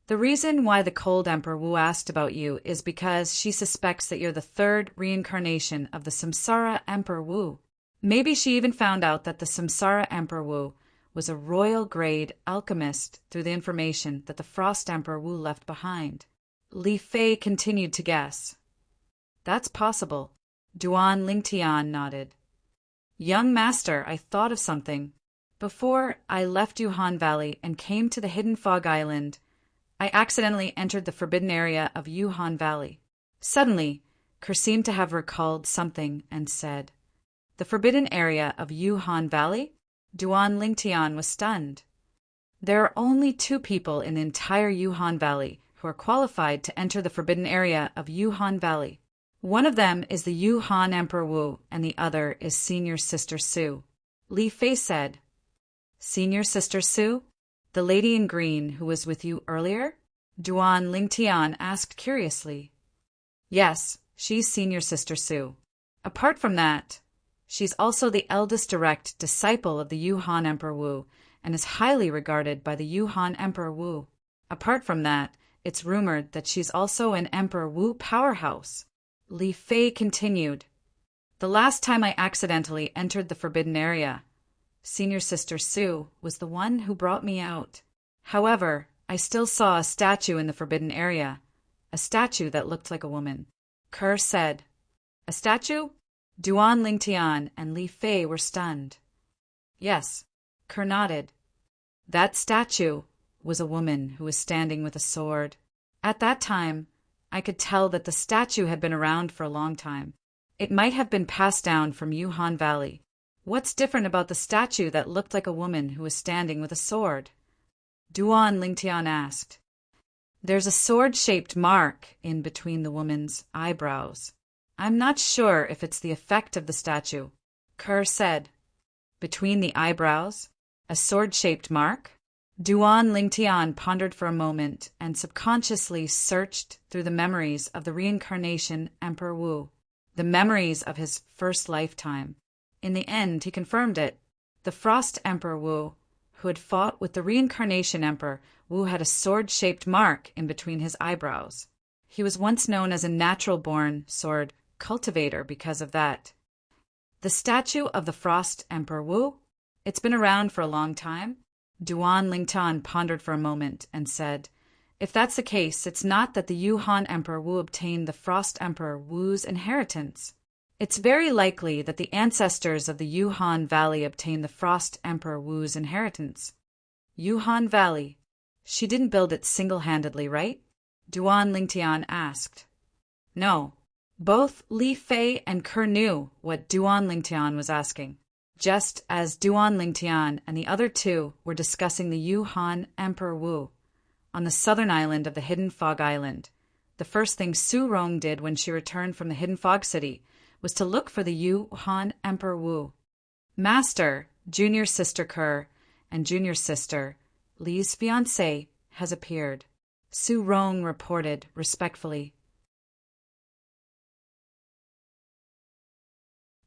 The reason why the Cold Emperor Wu asked about you is because she suspects that you're the 3rd reincarnation of the Samsara Emperor Wu. Maybe she even found out that the Samsara Emperor Wu was a royal-grade alchemist through the information that the Frost Emperor Wu left behind. Li Fei continued to guess. That's possible. Duan Lingtian nodded. Young master, I thought of something. Before I left Yuhan Valley and came to the Hidden Fog Island, I accidentally entered the forbidden area of Yuhan Valley. Suddenly, Kerr seemed to have recalled something and said, "The forbidden area of Yuhan Valley?" Duan Lingtian was stunned. There are only two people in the entire Yuhan Valley who are qualified to enter the forbidden area of Yuhan Valley. One of them is the Yuhan Emperor Wu, and the other is Senior Sister Su. Li Fei said, "Senior Sister Su? The lady in green who was with you earlier?" Duan Lingtian asked curiously. "Yes, she's Senior Sister Su. Apart from that, she's also the eldest direct disciple of the Yuhan Emperor Wu and is highly regarded by the Yuhan Emperor Wu. Apart from that, it's rumored that she's also an Emperor Wu powerhouse." Li Fei continued, "The last time I accidentally entered the forbidden area, Senior Sister Su was the one who brought me out. However, I still saw a statue in the forbidden area, a statue that looked like a woman." Kerr said, "A statue?" Duan Lingtian and Li Fei were stunned. "Yes," Kerr nodded. "That statue was a woman who was standing with a sword. At that time, I could tell that the statue had been around for a long time. It might have been passed down from Yuhan Valley. What's different about the statue that looked like a woman who was standing with a sword?" Duan Lingtian asked. "There's a sword-shaped mark in between the woman's eyebrows. I'm not sure if it's the effect of the statue," Kerr said. "Between the eyebrows? A sword-shaped mark?" Duan Lingtian pondered for a moment and subconsciously searched through the memories of the reincarnation Emperor Wu, the memories of his first lifetime. In the end, he confirmed it. The Frost Emperor Wu, who had fought with the Reincarnation Emperor Wu, had a sword-shaped mark in between his eyebrows. He was once known as a natural-born sword cultivator because of that. The statue of the Frost Emperor Wu? It's been around for a long time? Duan Lingtian pondered for a moment and said, "If that's the case, it's not that the Yuhan Emperor Wu obtained the Frost Emperor Wu's inheritance. It's very likely that the ancestors of the Yuhan Valley obtained the Frost Emperor Wu's inheritance." Yuhan Valley. She didn't build it single-handedly, right? Duan Lingtian asked. No. Both Li Fei and Kerr knew what Duan Lingtian was asking. Just as Duan Lingtian and the other two were discussing the Yuhan Emperor Wu on the southern island of the Hidden Fog Island, the first thing Su Rong did when she returned from the Hidden Fog City was to look for the Yuhan Emperor Wu. "Master, Junior Sister Kerr, and Junior Sister, Li's fiancé, has appeared," Su Rong reported respectfully.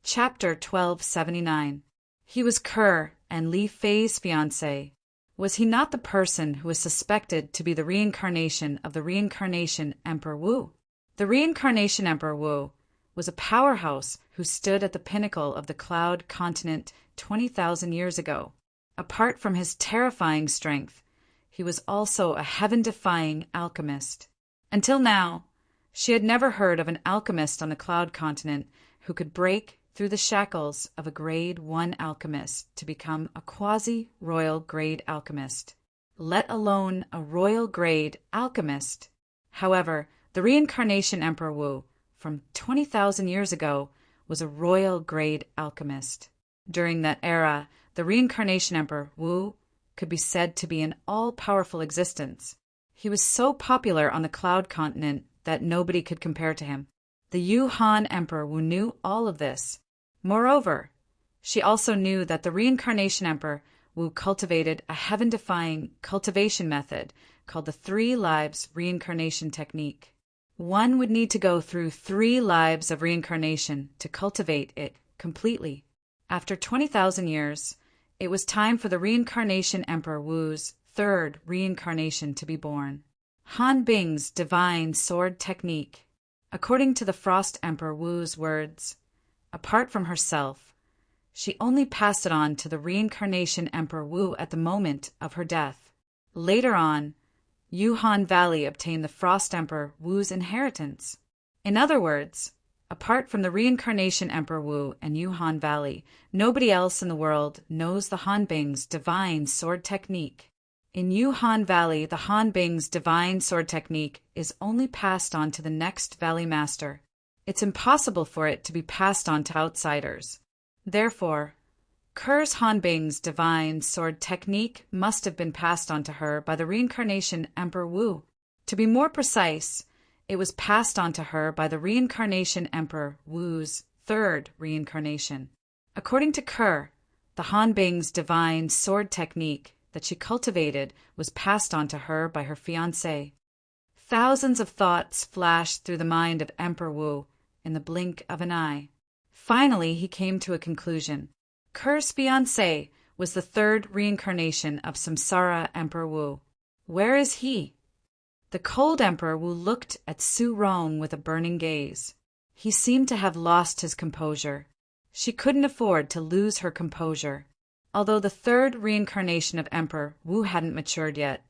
Chapter 1279. He was Kerr and Li Fei's fiancé. Was he not the person who was suspected to be the reincarnation of the Reincarnation Emperor Wu? The Reincarnation Emperor Wu was a powerhouse who stood at the pinnacle of the Cloud Continent 20,000 years ago. Apart from his terrifying strength, he was also a heaven-defying alchemist. Until now, she had never heard of an alchemist on the Cloud Continent who could break through the shackles of a Grade 1 alchemist to become a quasi-royal grade alchemist, let alone a royal grade alchemist. However, the Reincarnation Emperor Wu from 20,000 years ago was a royal grade alchemist. During that era, the Reincarnation Emperor Wu could be said to be an all-powerful existence. He was so popular on the Cloud Continent that nobody could compare to him. The Yuhan Emperor Wu knew all of this. Moreover, she also knew that the Reincarnation Emperor Wu cultivated a heaven-defying cultivation method called the 3 lives reincarnation technique. One would need to go through 3 lives of reincarnation to cultivate it completely. After 20,000 years, it was time for the Reincarnation Emperor Wu's 3rd reincarnation to be born. Han Bing's divine sword technique. According to the Frost Emperor Wu's words, apart from herself, she only passed it on to the Reincarnation Emperor Wu at the moment of her death. Later on, Yuhan Valley obtained the Frost Emperor Wu's inheritance. In other words, Apart from the reincarnation Emperor Wu and Yuhan Valley, nobody else in the world knows the Hanbing's divine sword technique. In Yuhan Valley, the Hanbing's divine sword technique is only passed on to the next valley master. It's impossible for it to be passed on to outsiders. Therefore, Ker's Hanbing's divine sword technique must have been passed on to her by the reincarnation Emperor Wu. To be more precise, it was passed on to her by the reincarnation Emperor Wu's third reincarnation. According to Ker, the Hanbing's divine sword technique that she cultivated was passed on to her by her fiancé. Thousands of thoughts flashed through the mind of Emperor Wu in the blink of an eye. Finally, he came to a conclusion. Ker's fiancé was the third reincarnation of Samsara Emperor Wu. Where is he? The cold Emperor Wu looked at Su Rong with a burning gaze. He seemed to have lost his composure. She couldn't afford to lose her composure. Although the third reincarnation of Emperor Wu hadn't matured yet,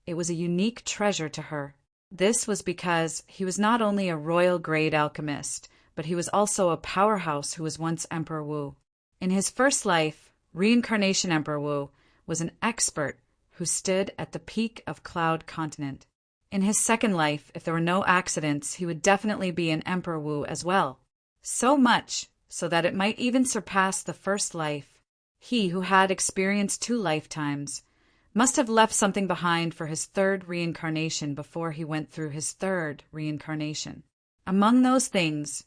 it was a unique treasure to her. This was because he was not only a royal-grade alchemist, but he was also a powerhouse who was once Emperor Wu. In his first life, reincarnation Emperor Wu was an expert who stood at the peak of Cloud Continent. In his second life, if there were no accidents, he would definitely be an Emperor Wu as well. So much so that it might even surpass the first life. He who had experienced 2 lifetimes must have left something behind for his third reincarnation before he went through his third reincarnation. Among those things,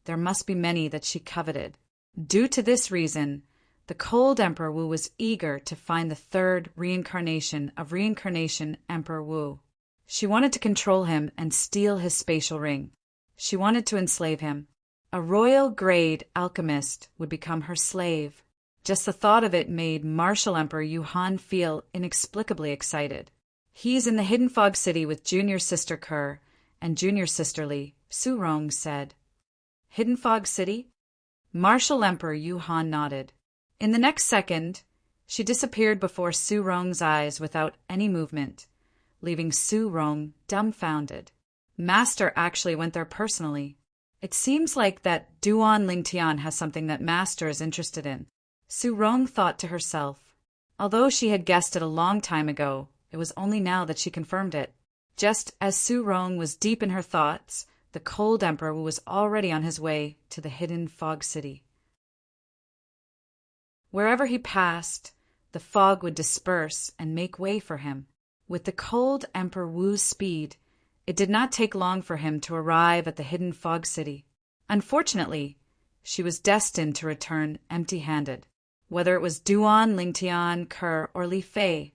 there must be many that she coveted. Due to this reason, the cold Emperor Wu was eager to find the third reincarnation of reincarnation Emperor Wu. She wanted to control him and steal his spatial ring. She wanted to enslave him. A royal-grade alchemist would become her slave. Just the thought of it made Martial Emperor Yuhan feel inexplicably excited. He's in the Hidden Fog City with junior sister Ker and junior sister Li, Su Rong said. Hidden Fog City? Martial Emperor Yuhan nodded. In the next second, she disappeared before Su Rong's eyes without any movement, leaving Su Rong dumbfounded. Master actually went there personally. It seems like that Duan Lingtian has something that Master is interested in. Su Rong thought to herself. Although she had guessed it a long time ago, it was only now that she confirmed it. Just as Su Rong was deep in her thoughts, the cold Emperor was already on his way to the Hidden Fog City. Wherever he passed, the fog would disperse and make way for him. With the cold Emperor Wu's speed, it did not take long for him to arrive at the Hidden Fog City. Unfortunately, she was destined to return empty-handed. Whether it was Duan, Lingtian, Ker, or Li Fei,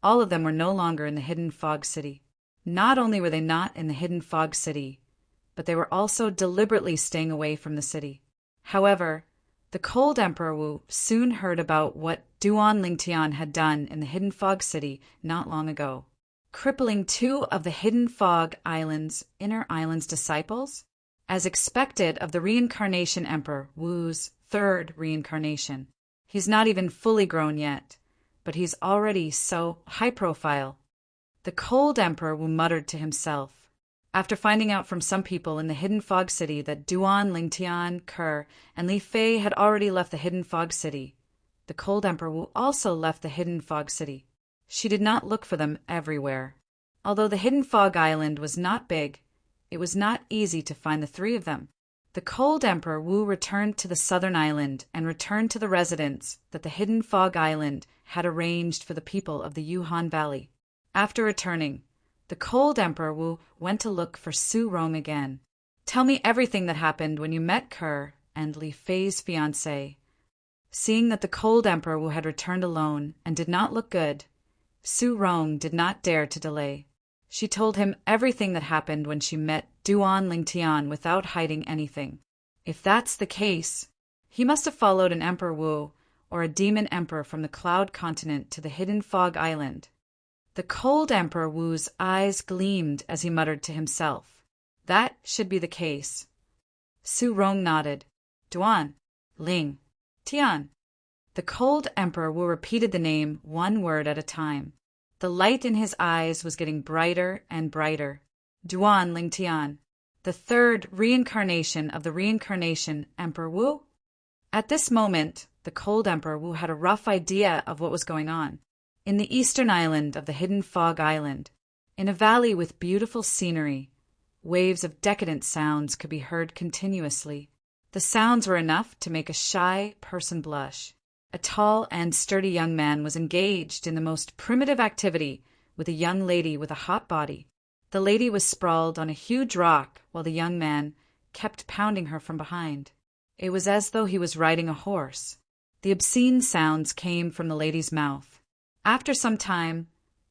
all of them were no longer in the Hidden Fog City. Not only were they not in the Hidden Fog City, but they were also deliberately staying away from the city. However, the cold Emperor Wu soon heard about what Duan Lingtian had done in the Hidden Fog City not long ago, crippling 2 of the Hidden Fog Island's Inner Islands disciples, as expected of the reincarnation Emperor Wu's third reincarnation. He's not even fully grown yet, but he's already so high-profile. The cold Emperor Wu muttered to himself. After finding out from some people in the Hidden Fog City that Duan, Lingtian, Ker, and Li Fei had already left the Hidden Fog City, the cold Emperor Wu also left the Hidden Fog City. She did not look for them everywhere. Although the Hidden Fog Island was not big, it was not easy to find the 3 of them. The cold Emperor Wu returned to the southern island and returned to the residence that the Hidden Fog Island had arranged for the people of the Yuhan Valley. After returning, the cold Emperor Wu went to look for Su Rong again. Tell me everything that happened when you met Ker and Li Fei's fiancé. Seeing that the cold Emperor Wu had returned alone and did not look good, Su Rong did not dare to delay. She told him everything that happened when she met Duan Lingtian without hiding anything. If that's the case, he must have followed an Emperor Wu or a demon emperor from the Cloud Continent to the Hidden Fog Island. The cold Emperor Wu's eyes gleamed as he muttered to himself. That should be the case. Su Rong nodded. Duan, Ling, Tian. The cold Emperor Wu repeated the name 1 word at a time. The light in his eyes was getting brighter and brighter. Duan Lingtian. the third reincarnation of the reincarnation Emperor Wu? At this moment, the cold Emperor Wu had a rough idea of what was going on. In the eastern island of the hidden fog island, in a valley with beautiful scenery, waves of decadent sounds could be heard continuously. The sounds were enough to make a shy person blush. A tall and sturdy young man was engaged in the most primitive activity with a young lady with a hot body. The lady was sprawled on a huge rock while the young man kept pounding her from behind. It was as though he was riding a horse. The obscene sounds came from the lady's mouth. After some time,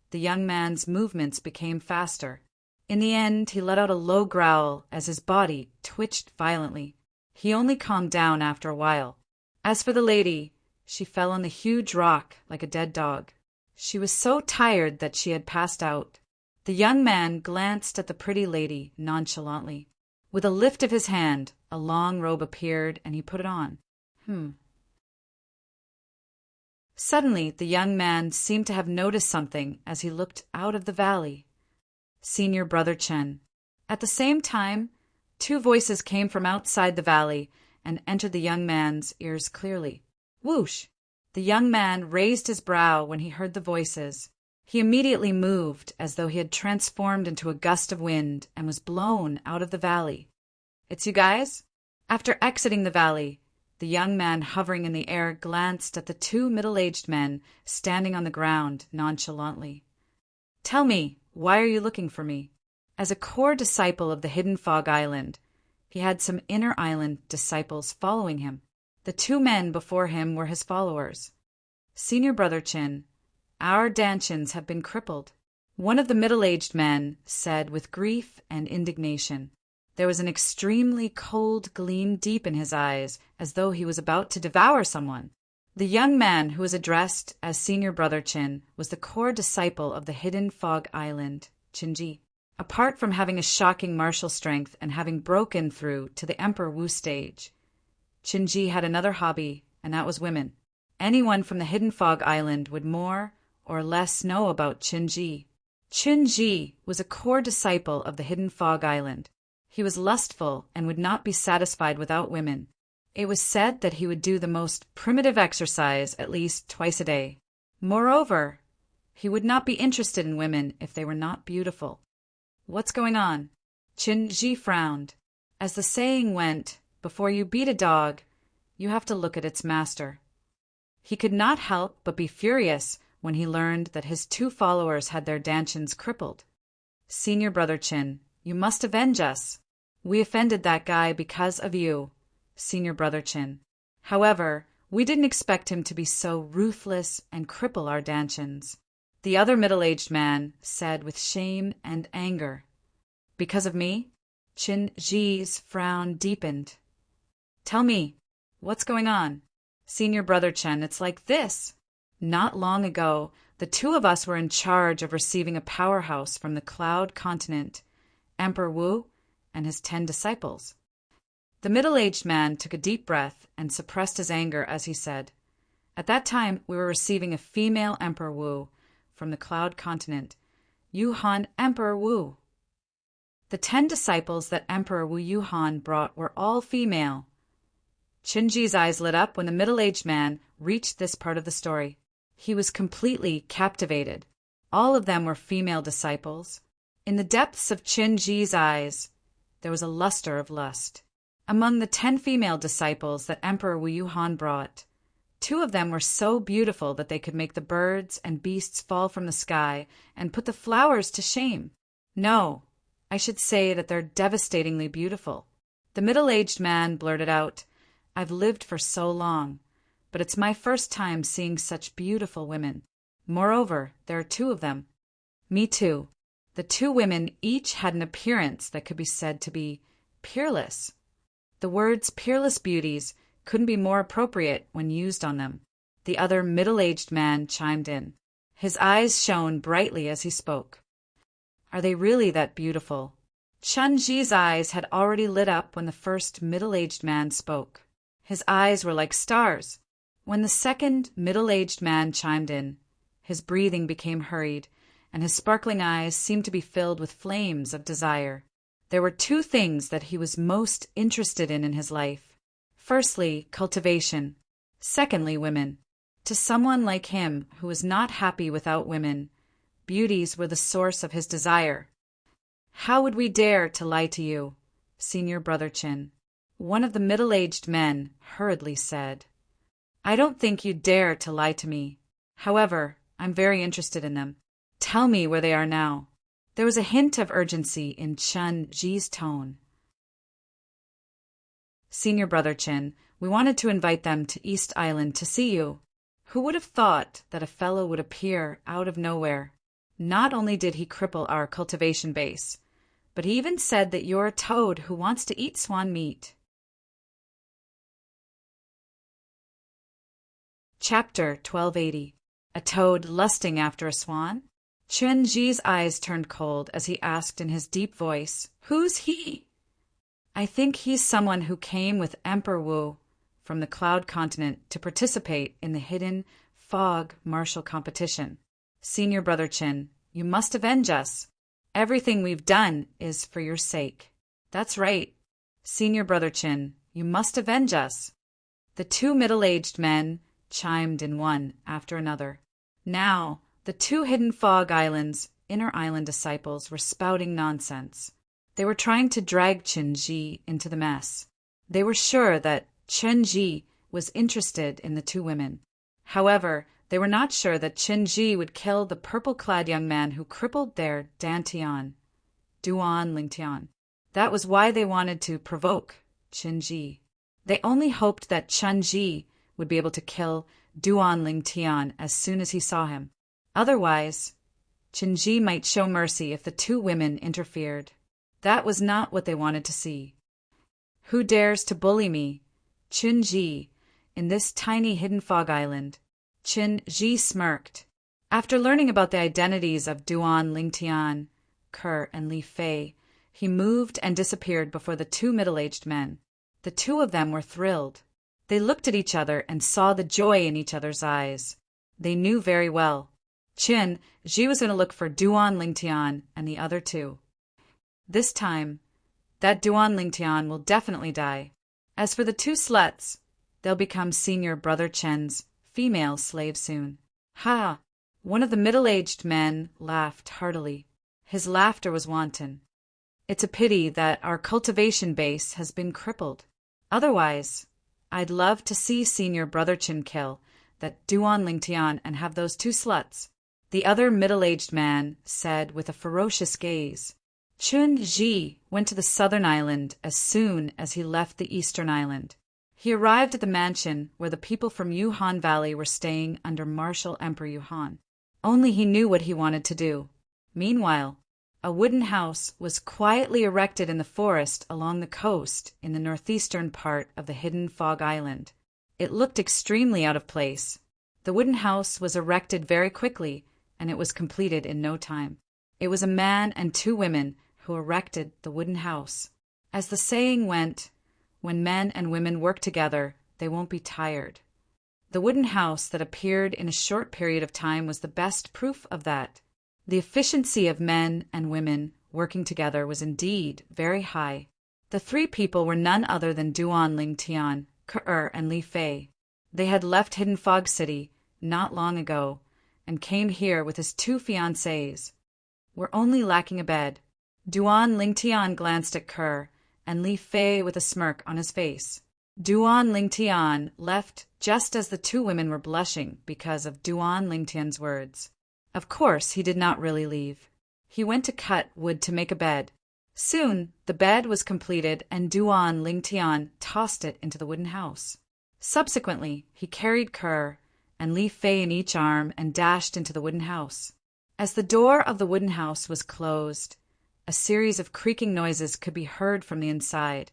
the young man's movements became faster. In the end, he let out a low growl as his body twitched violently. He only calmed down after a while. As for the lady, she fell on the huge rock like a dead dog. She was so tired that she had passed out. The young man glanced at the pretty lady nonchalantly. With a lift of his hand, a long robe appeared and he put it on. Suddenly, the young man seemed to have noticed something as he looked out of the valley. Senior Brother Chen. At the same time, two voices came from outside the valley and entered the young man's ears clearly. Whoosh! The young man raised his brow when he heard the voices. He immediately moved as though he had transformed into a gust of wind and was blown out of the valley. It's you guys? After exiting the valley, the young man hovering in the air glanced at the two middle-aged men standing on the ground nonchalantly. Tell me, why are you looking for me? As a core disciple of the Hidden Fog Island, he had some inner island disciples following him. The two men before him were his followers. Senior Brother Chin, our Danchins have been crippled. One of the middle-aged men said with grief and indignation. There was an extremely cold gleam deep in his eyes, as though he was about to devour someone. The young man who was addressed as Senior Brother Chin was the core disciple of the Hidden Fog Island, Qinji. Apart from having a shocking martial strength and having broken through to the Emperor Wu stage, Qinji had another hobby, and that was women. Anyone from the Hidden Fog Island would more or less know about Qinji. Qinji was a core disciple of the Hidden Fog Island. He was lustful and would not be satisfied without women. It was said that he would do the most primitive exercise at least twice a day. Moreover, he would not be interested in women if they were not beautiful. What's going on? Qinji frowned. As the saying went, before you beat a dog, you have to look at its master. He could not help but be furious when he learned that his two followers had their Danchins crippled. Senior Brother Chin, you must avenge us. We offended that guy because of you, Senior Brother Chin. However, we didn't expect him to be so ruthless and cripple our Danchins. The other middle-aged man said with shame and anger. Because of me? Qinji's frown deepened. Tell me, what's going on? Senior Brother Chen, it's like this. Not long ago, the two of us were in charge of receiving a powerhouse from the Cloud Continent, Emperor Wu and his 10 disciples. The middle-aged man took a deep breath and suppressed his anger as he said, at that time we were receiving a female Emperor Wu from the Cloud Continent, Yuhan Emperor Wu. The 10 disciples that Emperor Wu Yuhan brought were all female. Qinji's eyes lit up when the middle-aged man reached this part of the story. He was completely captivated. All of them were female disciples. In the depths of Qinji's eyes, there was a luster of lust. Among the 10 female disciples that Emperor Wu Yuhan brought, 2 of them were so beautiful that they could make the birds and beasts fall from the sky and put the flowers to shame. No, I should say that they're devastatingly beautiful. The middle-aged man blurted out, I've lived for so long, but it's my first time seeing such beautiful women. Moreover, there are 2 of them. Me too. The 2 women each had an appearance that could be said to be peerless. The words peerless beauties couldn't be more appropriate when used on them. The other middle-aged man chimed in. His eyes shone brightly as he spoke. Are they really that beautiful? Qinji's eyes had already lit up when the first middle-aged man spoke. His eyes were like stars. When the second middle-aged man chimed in, his breathing became hurried, and his sparkling eyes seemed to be filled with flames of desire. There were two things that he was most interested in his life. Firstly, cultivation. Secondly, women. To someone like him, who was not happy without women, beauties were the source of his desire. "How would we dare to lie to you, Senior Brother Chin?" one of the middle-aged men hurriedly said. "I don't think you'd dare to lie to me. However, I'm very interested in them. Tell me where they are now." There was a hint of urgency in Chun Ji's tone. "Senior Brother Chin, we wanted to invite them to East Island to see you." Who would have thought that a fellow would appear out of nowhere? Not only did he cripple our cultivation base, but he even said that you're a toad who wants to eat swan meat. Chapter 1280. A Toad Lusting After a Swan? Chun Ji's eyes turned cold as he asked in his deep voice, "Who's he?" "I think he's someone who came with Emperor Wu from the Cloud Continent to participate in the hidden fog martial competition. Senior Brother Chin, you must avenge us. Everything we've done is for your sake." "That's right. Senior Brother Chin, you must avenge us." The two middle-aged men chimed in one after another. Now, the two hidden fog islands, inner island disciples, were spouting nonsense. They were trying to drag Chun Ji into the mess. They were sure that Chun Ji was interested in the two women. However, they were not sure that Chun Ji would kill the purple-clad young man who crippled their Dantian, Duan Lingtian. That was why they wanted to provoke Chun Ji. They only hoped that Chun Ji would be able to kill Duan Lingtian as soon as he saw him. Otherwise, Chun Ji might show mercy if the two women interfered. That was not what they wanted to see. "Who dares to bully me, Chun Ji, in this tiny hidden fog island?" Chun Ji smirked. After learning about the identities of Duan Lingtian, Ke, and Li Fei, he moved and disappeared before the two middle-aged men. The two of them were thrilled. They looked at each other and saw the joy in each other's eyes. They knew very well. Chun Ji was going to look for Duan Lingtian and the other two. This time, that Duan Lingtian will definitely die. As for the two sluts, they'll become Senior Brother Chen's female slaves soon. Ha! One of the middle-aged men laughed heartily. His laughter was wanton. "It's a pity that our cultivation base has been crippled. Otherwise, I'd love to see Senior Brother Chen kill that Duan Lingtian and have those two sluts," the other middle-aged man said with a ferocious gaze. Chun Ji went to the southern island as soon as he left the eastern island. He arrived at the mansion where the people from Yuhan Valley were staying under Martial Emperor Yuhan. Only he knew what he wanted to do. Meanwhile, a wooden house was quietly erected in the forest along the coast in the northeastern part of the hidden fog island. It looked extremely out of place. The wooden house was erected very quickly, and it was completed in no time. It was a man and two women who erected the wooden house. As the saying went, when men and women work together, they won't be tired. The wooden house that appeared in a short period of time was the best proof of that. The efficiency of men and women working together was indeed very high. The three people were none other than Duan Lingtian, Ke, and Li Fei. They had left Hidden Fog City not long ago and came here with his two fiancées. "We're only lacking a bed." Duan Lingtian glanced at Ke, and Li Fei with a smirk on his face. Duan Lingtian left just as the two women were blushing because of Duan Lingtian's words. Of course, he did not really leave. He went to cut wood to make a bed. Soon, the bed was completed and Duan Lingtian tossed it into the wooden house. Subsequently, he carried Ke and Li Fei in each arm and dashed into the wooden house. As the door of the wooden house was closed, a series of creaking noises could be heard from the inside,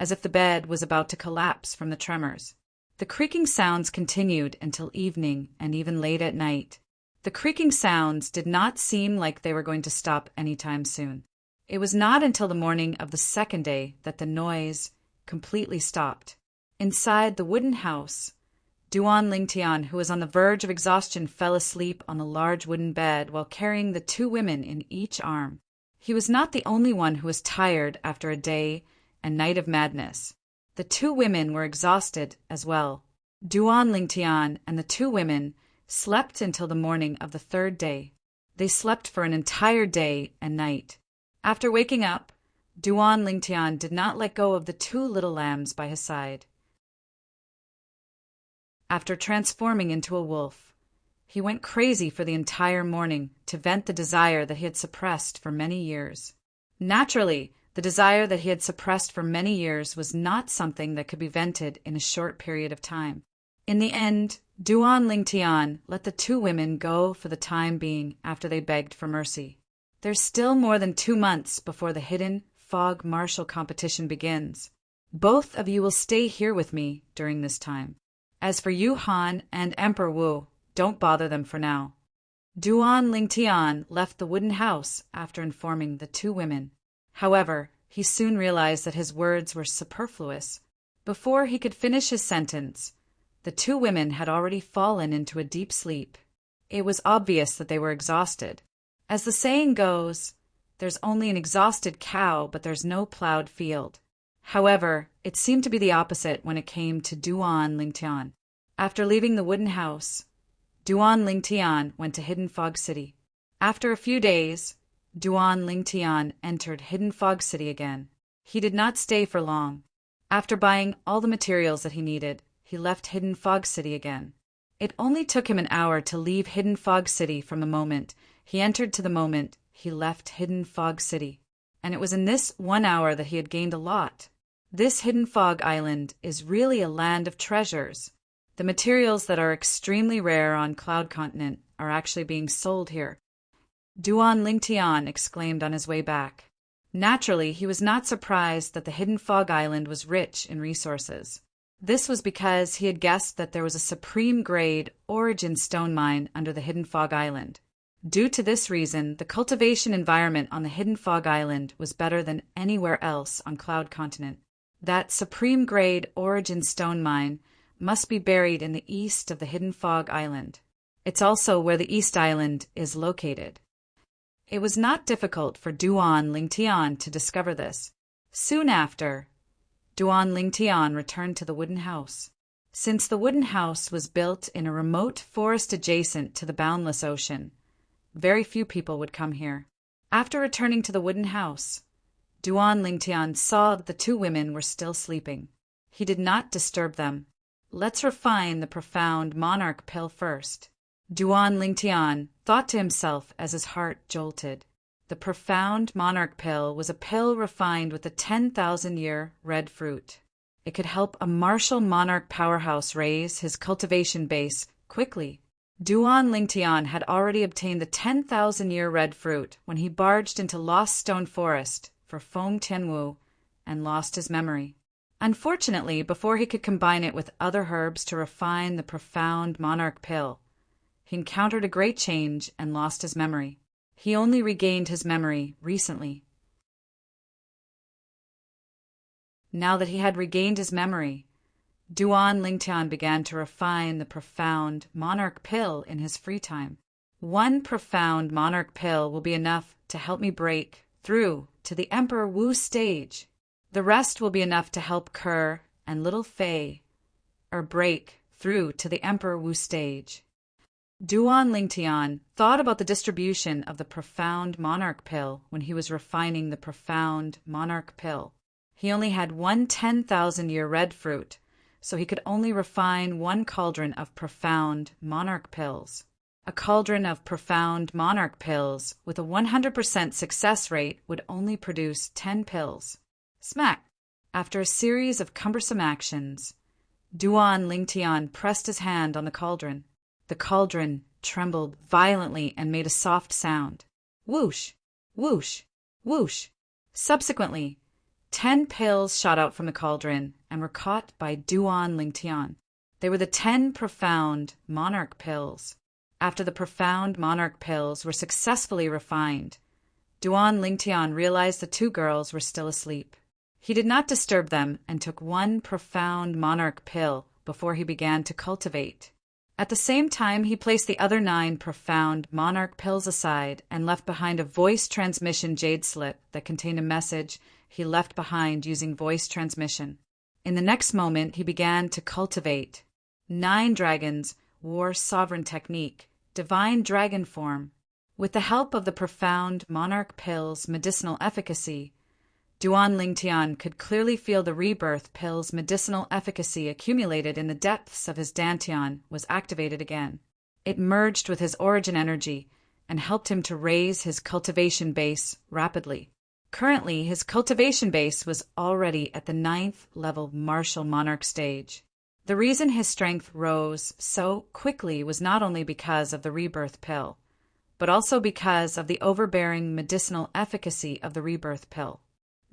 as if the bed was about to collapse from the tremors. The creaking sounds continued until evening and even late at night. The creaking sounds did not seem like they were going to stop anytime soon. It was not until the morning of the second day that the noise completely stopped. Inside the wooden house, Duan Lingtian, who was on the verge of exhaustion, fell asleep on the large wooden bed while carrying the two women in each arm. He was not the only one who was tired after a day and night of madness. The two women were exhausted as well. Duan Lingtian and the two women slept until the morning of the third day. They slept for an entire day and night. After waking up, Duan Lingtian did not let go of the two little lambs by his side. After transforming into a wolf, he went crazy for the entire morning to vent the desire that he had suppressed for many years. Naturally, the desire that he had suppressed for many years was not something that could be vented in a short period of time. In the end, Duan Lingtian let the two women go for the time being after they begged for mercy. There's still more than 2 months before the hidden fog martial competition begins. Both of you will stay here with me during this time. As for Yu Han and Emperor Wu, don't bother them for now. Duan Lingtian left the wooden house after informing the two women. However, he soon realized that his words were superfluous. Before he could finish his sentence, the two women had already fallen into a deep sleep. It was obvious that they were exhausted. As the saying goes, there's only an exhausted cow, but there's no plowed field. However, it seemed to be the opposite when it came to Duan Lingtian. After leaving the wooden house, Duan Lingtian went to Hidden Fog City. After a few days, Duan Lingtian entered Hidden Fog City again. He did not stay for long. After buying all the materials that he needed, he left Hidden Fog City again. It only took him an hour to leave Hidden Fog City from the moment he entered to the moment he left Hidden Fog City. And it was in this 1 hour that he had gained a lot. This Hidden Fog Island is really a land of treasures. The materials that are extremely rare on Cloud Continent are actually being sold here. Duan Lingtian exclaimed on his way back. Naturally, he was not surprised that the Hidden Fog Island was rich in resources. This was because he had guessed that there was a supreme grade origin stone mine under the Hidden Fog Island. Due to this reason, the cultivation environment on the Hidden Fog Island was better than anywhere else on Cloud Continent. That supreme grade origin stone mine must be buried in the east of the Hidden Fog Island. It's also where the East Island is located. It was not difficult for Duan Lingtian to discover this. Soon after, Duan Lingtian returned to the wooden house. Since the wooden house was built in a remote forest adjacent to the boundless ocean, very few people would come here. After returning to the wooden house, Duan Lingtian saw that the two women were still sleeping. He did not disturb them. Let's refine the profound monarch pill first. Duan Lingtian thought to himself as his heart jolted. The profound monarch pill was a pill refined with a 10,000-year red fruit. It could help a martial monarch powerhouse raise his cultivation base quickly. Duan Lingtian had already obtained the 10,000-year red fruit when he barged into Lost Stone Forest for Feng Tianwu and lost his memory. Unfortunately, before he could combine it with other herbs to refine the profound monarch pill, he encountered a great change and lost his memory. He only regained his memory recently. Now that he had regained his memory, Duan Lingtian began to refine the profound monarch pill in his free time. One profound monarch pill will be enough to help me break through to the Emperor Wu stage. The rest will be enough to help Kerr and little Fei break through to the Emperor Wu stage. Duan Lingtian thought about the distribution of the profound monarch pill when he was refining the profound monarch pill. He only had one 10,000-year red fruit, so he could only refine one cauldron of profound monarch pills. A cauldron of profound monarch pills with a 100% success rate would only produce 10 pills. Smack! After a series of cumbersome actions, Duan Lingtian pressed his hand on the cauldron. The cauldron trembled violently and made a soft sound. Whoosh! Whoosh! Whoosh! Subsequently, 10 pills shot out from the cauldron and were caught by Duan Lingtian. They were the 10 profound monarch pills. After the profound monarch pills were successfully refined, Duan Lingtian realized the two girls were still asleep. He did not disturb them and took one profound monarch pill before he began to cultivate. At the same time, he placed the other 9 profound monarch pills aside and left behind a voice transmission jade slip that contained a message he left behind using voice transmission. In the next moment, he began to cultivate 9 dragons, war sovereign technique, divine dragon form. With the help of the profound monarch pill's medicinal efficacy, Duan Lingtian could clearly feel the rebirth pill's medicinal efficacy accumulated in the depths of his dantian was activated again. It merged with his origin energy and helped him to raise his cultivation base rapidly. Currently, his cultivation base was already at the 9th level martial monarch stage. The reason his strength rose so quickly was not only because of the rebirth pill, but also because of the overbearing medicinal efficacy of the rebirth pill.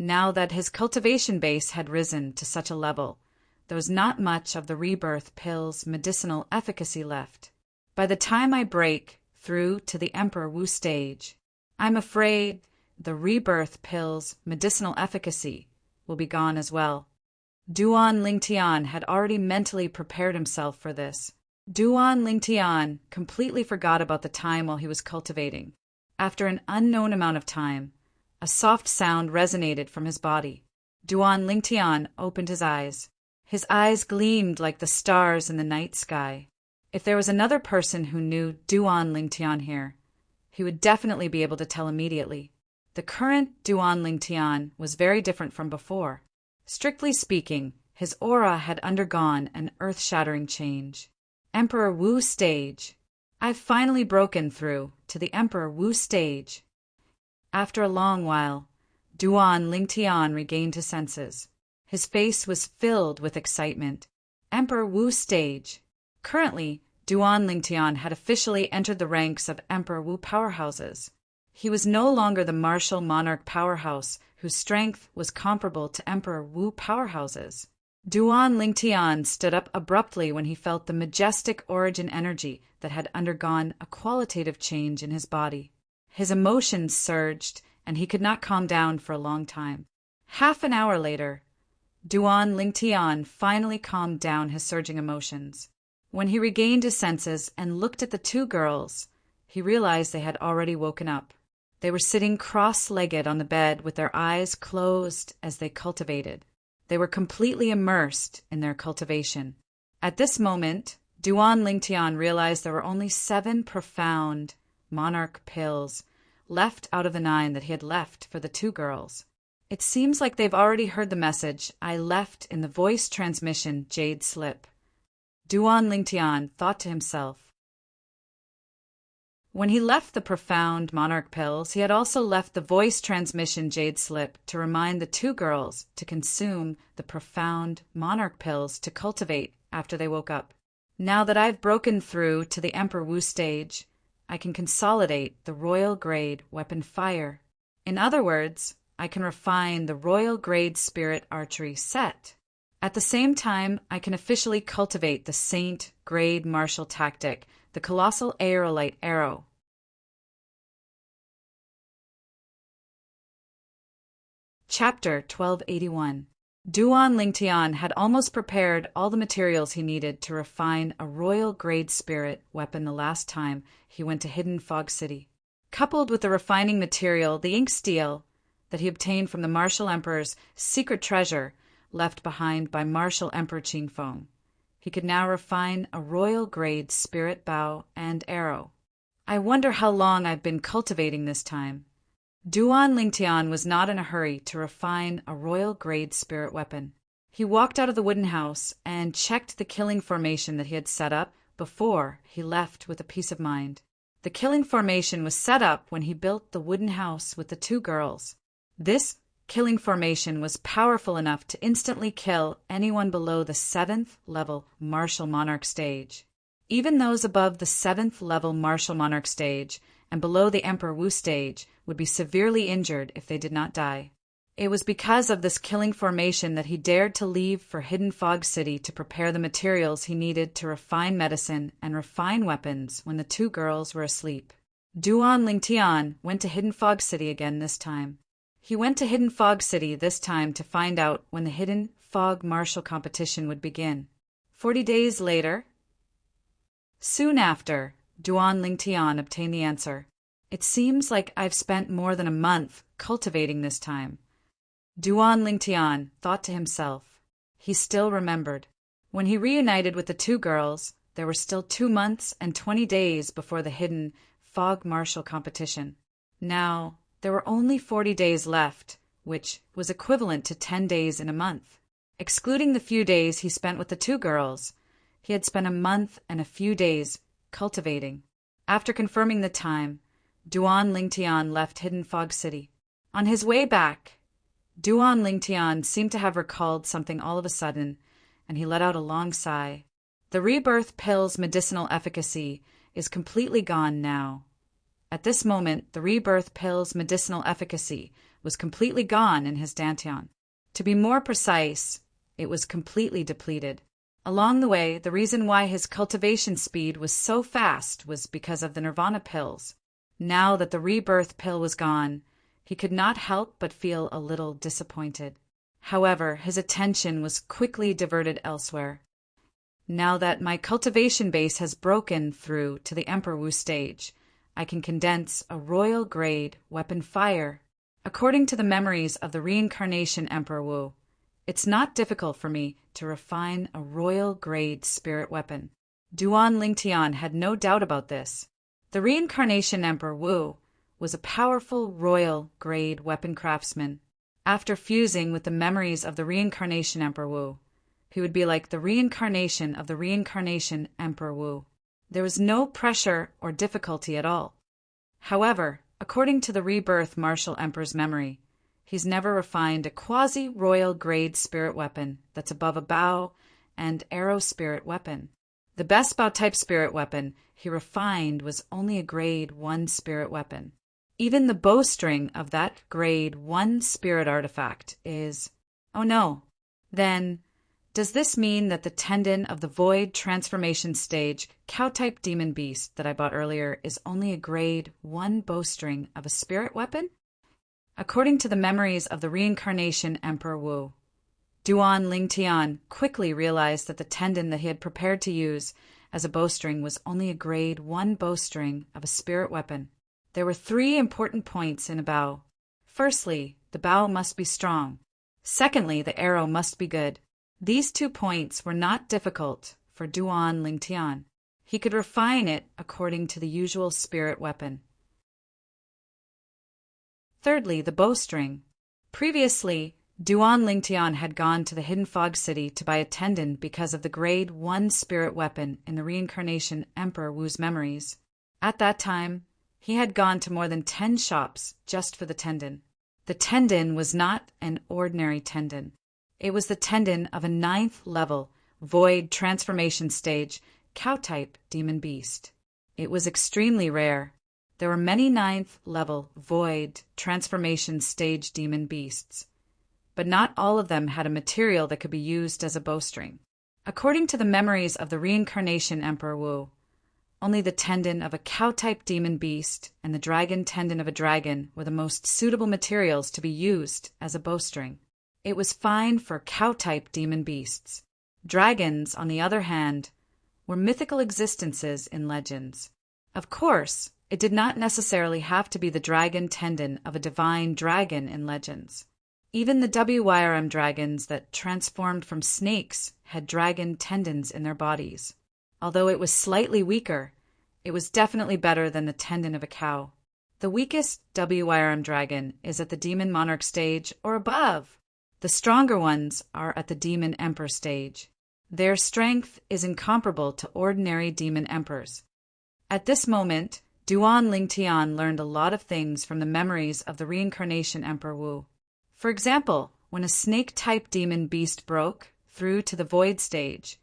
Now that his cultivation base had risen to such a level, there was not much of the rebirth pill's medicinal efficacy left. By the time I break through to the Emperor Wu stage, I'm afraid the rebirth pill's medicinal efficacy will be gone as well. Duan Lingtian had already mentally prepared himself for this. Duan Lingtian completely forgot about the time while he was cultivating. After an unknown amount of time, a soft sound resonated from his body. Duan Lingtian opened his eyes. His eyes gleamed like the stars in the night sky. If there was another person who knew Duan Lingtian here, he would definitely be able to tell immediately. The current Duan Lingtian was very different from before. Strictly speaking, his aura had undergone an earth-shattering change. Emperor Wu stage. I've finally broken through to the Emperor Wu stage. After a long while, Duan Lingtian regained his senses. His face was filled with excitement. Emperor Wu stage. Currently, Duan Lingtian had officially entered the ranks of Emperor Wu powerhouses. He was no longer the martial monarch powerhouse whose strength was comparable to Emperor Wu powerhouses. Duan Lingtian stood up abruptly when he felt the majestic origin energy that had undergone a qualitative change in his body. His emotions surged, and he could not calm down for a long time. Half an hour later, Duan Lingtian finally calmed down his surging emotions. When he regained his senses and looked at the 2 girls, he realized they had already woken up. They were sitting cross-legged on the bed with their eyes closed as they cultivated. They were completely immersed in their cultivation. At this moment, Duan Lingtian realized there were only 7 profound monarch pills left out of the 9 that he had left for the 2 girls. It seems like they've already heard the message I left in the voice transmission jade slip. Duan Lingtian thought to himself. When he left the profound monarch pills, he had also left the voice transmission jade slip to remind the 2 girls to consume the profound monarch pills to cultivate after they woke up. Now that I've broken through to the Emperor Wu stage, I can consolidate the royal grade weapon fire. In other words, I can refine the royal grade spirit archery set. At the same time, I can officially cultivate the saint grade martial tactic, the colossal aerolite arrow. Chapter 1281. Duan Lingtian had almost prepared all the materials he needed to refine a royal-grade spirit weapon the last time he went to Hidden Fog City. Coupled with the refining material, the ink steel, that he obtained from the Martial Emperor's secret treasure left behind by Martial Emperor Qingfeng, he could now refine a royal-grade spirit bow and arrow. I wonder how long I've been cultivating this time. Duan Lingtian was not in a hurry to refine a royal-grade spirit weapon. He walked out of the wooden house and checked the killing formation that he had set up before he left with a peace of mind. The killing formation was set up when he built the wooden house with the 2 girls. This killing formation was powerful enough to instantly kill anyone below the 7th level martial monarch stage. Even those above the 7th level martial monarch stage and below the Emperor Wu stage would be severely injured if they did not die. It was because of this killing formation that he dared to leave for Hidden Fog City to prepare the materials he needed to refine medicine and refine weapons when the 2 girls were asleep. Duan Lingtian went to Hidden Fog City again this time. He went to Hidden Fog City this time to find out when the Hidden Fog Martial competition would begin. 40 days later, Soon after, Duan Lingtian obtained the answer. It seems like I've spent more than a month cultivating this time. Duan Lingtian thought to himself. He still remembered. When he reunited with the two girls, there were still 2 months and 20 days before the hidden fog marshal competition. Now, there were only 40 days left, which was equivalent to 10 days in a month. Excluding the few days he spent with the two girls, he had spent a month and a few days cultivating. After confirming the time, Duan Lingtian left Hidden Fog City. On his way back, Duan Lingtian seemed to have recalled something all of a sudden, and he let out a long sigh. The rebirth pill's medicinal efficacy is completely gone now. At this moment, the rebirth pill's medicinal efficacy was completely gone in his dantian. To be more precise, it was completely depleted. Along the way, the reason why his cultivation speed was so fast was because of the nirvana pills. Now that the rebirth pill was gone, he could not help but feel a little disappointed. However, his attention was quickly diverted elsewhere. Now that my cultivation base has broken through to the Emperor Wu stage, I can condense a royal-grade weapon fire. According to the memories of the reincarnation Emperor Wu, it's not difficult for me to refine a royal-grade spirit weapon. Duan Lingtian had no doubt about this. The reincarnation Emperor Wu was a powerful royal-grade weapon craftsman. After fusing with the memories of the reincarnation Emperor Wu, he would be like the reincarnation of the reincarnation Emperor Wu. There was no pressure or difficulty at all. However, according to the rebirth Martial Emperor's memory, he's never refined a quasi-royal grade spirit weapon that's above a bow and arrow spirit weapon. The best bow-type spirit weapon he refined was only a grade 1 spirit weapon. Even the bowstring of that grade 1 spirit artifact is... Oh no. Then, does this mean that the tendon of the void transformation stage cow-type demon beast that I bought earlier is only a grade 1 bowstring of a spirit weapon? According to the memories of the reincarnation Emperor Wu, Duan Lingtian quickly realized that the tendon that he had prepared to use as a bowstring was only a grade 1 bowstring of a spirit weapon. There were 3 important points in a bow. Firstly, the bow must be strong. Secondly, the arrow must be good. These 2 points were not difficult for Duan Lingtian. He could refine it according to the usual spirit weapon. Thirdly, the bowstring. Previously, Duan Lingtian had gone to the Hidden Fog City to buy a tendon because of the grade 1 spirit weapon in the reincarnation Emperor Wu's memories. At that time, he had gone to more than 10 shops just for the tendon. The tendon was not an ordinary tendon. It was the tendon of a 9th level, void transformation stage, cow-type demon beast. It was extremely rare. There were many 9th level, void transformation stage demon beasts, but not all of them had a material that could be used as a bowstring. According to the memories of the reincarnation Emperor Wu, only the tendon of a cow-type demon beast and the dragon tendon of a dragon were the most suitable materials to be used as a bowstring. It was fine for cow-type demon beasts. Dragons, on the other hand, were mythical existences in legends. Of course, it did not necessarily have to be the dragon tendon of a divine dragon in legends. Even the WYRM dragons that transformed from snakes had dragon tendons in their bodies. Although it was slightly weaker, it was definitely better than the tendon of a cow. The weakest WYRM dragon is at the Demon Monarch stage or above. The stronger ones are at the Demon Emperor stage. Their strength is incomparable to ordinary Demon Emperors. At this moment, Duan Lingtian learned a lot of things from the memories of the reincarnation Emperor Wu. For example, when a snake-type demon beast broke through to the void stage,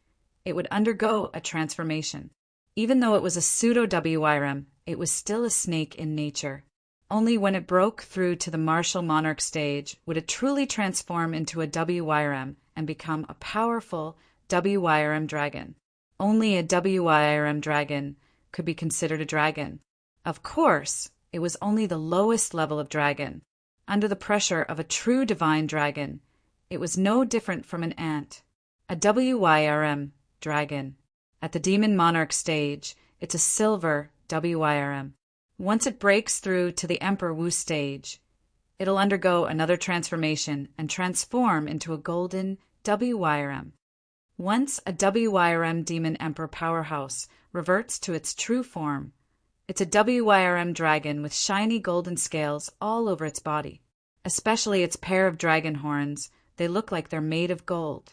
it would undergo a transformation. Even though it was a pseudo-WYRM, it was still a snake in nature. Only when it broke through to the martial monarch stage would it truly transform into a WYRM and become a powerful WYRM dragon. Only a WYRM dragon could be considered a dragon. Of course, it was only the lowest level of dragon. Under the pressure of a true divine dragon, it was no different from an ant. A WYRM dragon At the Demon Monarch stage, it's a silver WYRM. Once it breaks through to the Emperor Wu stage, it'll undergo another transformation and transform into a golden WYRM. Once a WYRM Demon Emperor powerhouse reverts to its true form, it's a WYRM dragon with shiny golden scales all over its body. Especially its pair of dragon horns, they look like they're made of gold.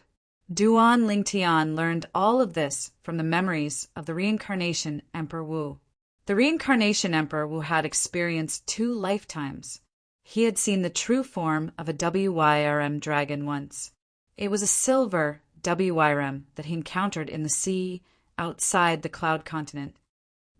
Duan Lingtian learned all of this from the memories of the reincarnation Emperor Wu. The reincarnation Emperor Wu had experienced 2 lifetimes. He had seen the true form of a WYRM dragon once. It was a silver WYRM that he encountered in the sea outside the Cloud Continent.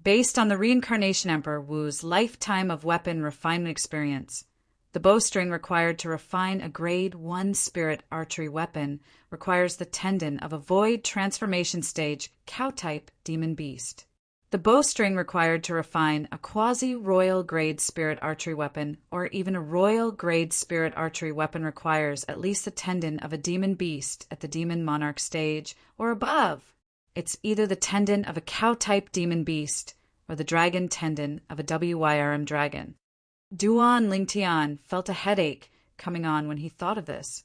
Based on the reincarnation Emperor Wu's lifetime of weapon refinement experience, the bowstring required to refine a grade 1 spirit archery weapon requires the tendon of a void transformation stage cow-type demon beast. The bowstring required to refine a quasi-royal grade spirit archery weapon or even a royal grade spirit archery weapon requires at least the tendon of a demon beast at the Demon Monarch stage or above. It's either the tendon of a cow-type demon beast or the dragon tendon of a WYRM dragon. Duan Lingtian felt a headache coming on when he thought of this.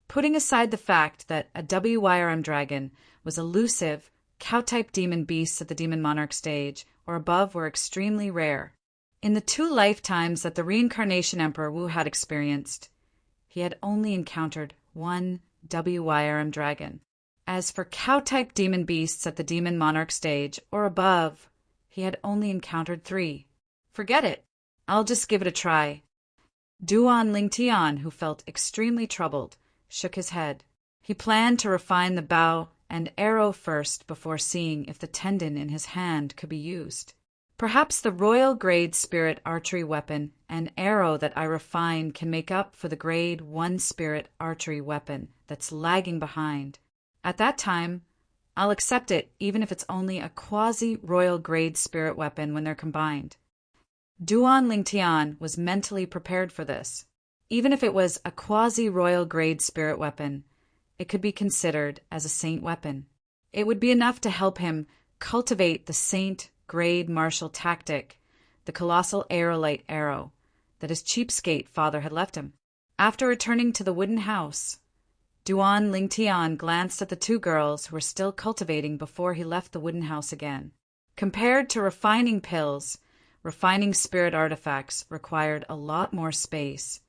Putting aside the fact that a WYRM dragon was elusive, cow-type demon beasts at the Demon Monarch stage or above were extremely rare. In the 2 lifetimes that the reincarnation Emperor Wu had experienced, he had only encountered 1 WYRM dragon. As for cow-type demon beasts at the Demon Monarch stage or above, he had only encountered 3. Forget it. I'll just give it a try. Duan Lingtian, who felt extremely troubled, shook his head. He planned to refine the bow and arrow first before seeing if the tendon in his hand could be used. Perhaps the royal grade spirit archery weapon and arrow that I refine can make up for the grade 1 spirit archery weapon that's lagging behind. At that time, I'll accept it even if it's only a quasi-royal grade spirit weapon when they're combined. Duan Lingtian was mentally prepared for this. Even if it was a quasi-royal grade spirit weapon, it could be considered as a saint weapon. It would be enough to help him cultivate the saint grade martial tactic, the colossal aerolite arrow, that his cheapskate father had left him. After returning to the wooden house, Duan Lingtian glanced at the 2 girls who were still cultivating before he left the wooden house again. Compared to refining pills, refining spirit artifacts required a lot more space,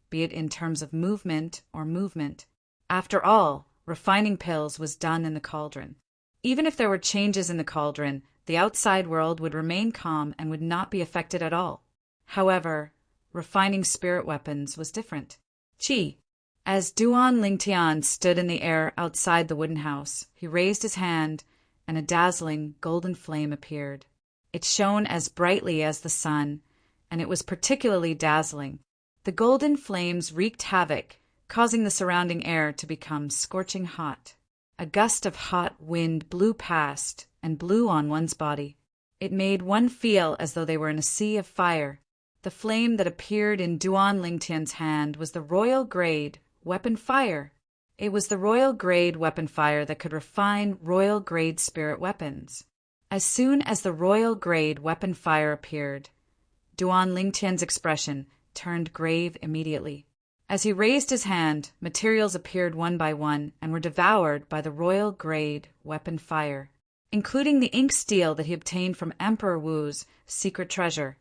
be it in terms of movement or movement. After all, refining pills was done in the cauldron. Even if there were changes in the cauldron, the outside world would remain calm and would not be affected at all. However, refining spirit weapons was different. Qi. As Duan Lingtian stood in the air outside the wooden house, he raised his hand and a dazzling golden flame appeared. It shone as brightly as the sun, and it was particularly dazzling. The golden flames wreaked havoc, causing the surrounding air to become scorching hot. A gust of hot wind blew past and blew on one's body. It made one feel as though they were in a sea of fire. The flame that appeared in Duan Lingtian's hand was the royal grade weapon fire. It was the royal grade weapon fire that could refine royal grade spirit weapons. As soon as the royal grade weapon fire appeared, Duan Lingtian's expression turned grave immediately. As he raised his hand, materials appeared one by one and were devoured by the royal grade weapon fire, including the ink steel that he obtained from Emperor Wu's secret treasure.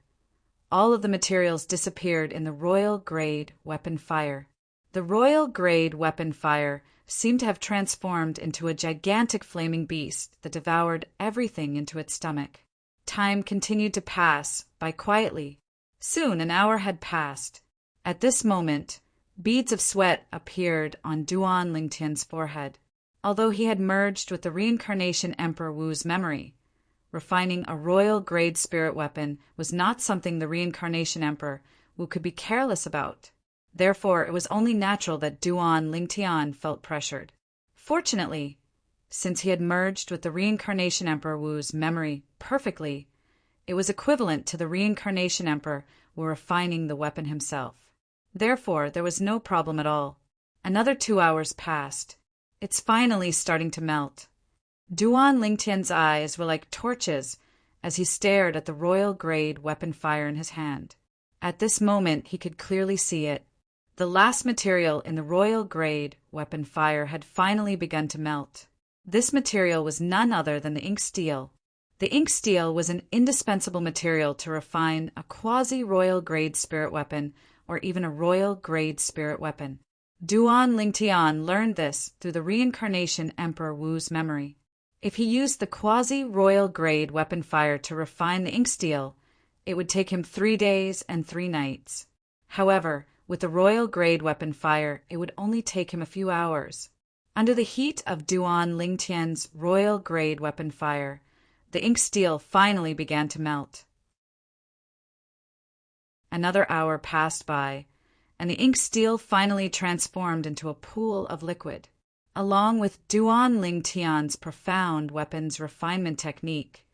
All of the materials disappeared in the royal grade weapon fire. The royal grade weapon fire seemed to have transformed into a gigantic flaming beast that devoured everything into its stomach. Time continued to pass by quietly. Soon an hour had passed. At this moment, beads of sweat appeared on Duan Lingtian's forehead. Although he had merged with the reincarnation Emperor Wu's memory, refining a royal grade spirit weapon was not something the reincarnation Emperor Wu could be careless about. Therefore, it was only natural that Duan Lingtian felt pressured. Fortunately, since he had merged with the reincarnation Emperor Wu's memory perfectly, it was equivalent to the reincarnation Emperor Wu refining the weapon himself. Therefore, there was no problem at all. Another 2 hours passed. It's finally starting to melt. Duan Lingtian's eyes were like torches as he stared at the royal-grade weapon fire in his hand. At this moment, he could clearly see it. The last material in the royal-grade weapon fire had finally begun to melt. This material was none other than the ink steel. The ink steel was an indispensable material to refine a quasi-royal-grade spirit weapon or even a royal-grade spirit weapon. Duan Lingtian learned this through the reincarnation Emperor Wu's memory. If he used the quasi-royal-grade weapon fire to refine the ink steel, it would take him 3 days and 3 nights. However, with the royal-grade weapon fire, it would only take him a few hours. Under the heat of Duan Lingtian's royal-grade weapon fire, the ink steel finally began to melt. Another hour passed by, and the ink steel finally transformed into a pool of liquid. Along with Duan Lingtian's profound weapons refinement technique,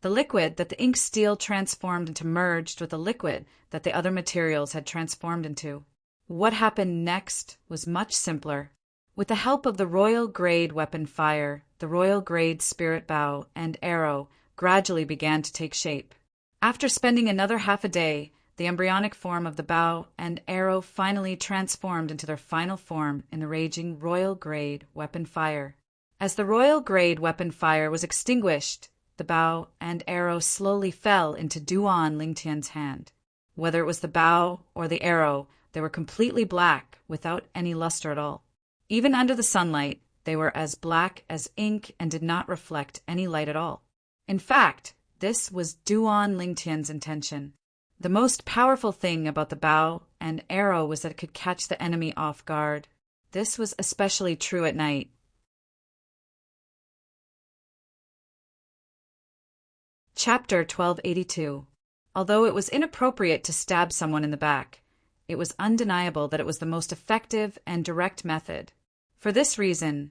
the liquid that the ink steel transformed into merged with the liquid that the other materials had transformed into. What happened next was much simpler. With the help of the royal-grade weapon fire, the royal-grade spirit bow and arrow gradually began to take shape. After spending another half a day, the embryonic form of the bow and arrow finally transformed into their final form in the raging royal-grade weapon fire. As the royal-grade weapon fire was extinguished, the bow and arrow slowly fell into Duan Lingtian's hand. Whether it was the bow or the arrow, they were completely black without any luster at all. Even under the sunlight, they were as black as ink and did not reflect any light at all. In fact, this was Duan Lingtian's intention. The most powerful thing about the bow and arrow was that it could catch the enemy off guard. This was especially true at night. Chapter 1282. Although it was inappropriate to stab someone in the back, it was undeniable that it was the most effective and direct method. For this reason,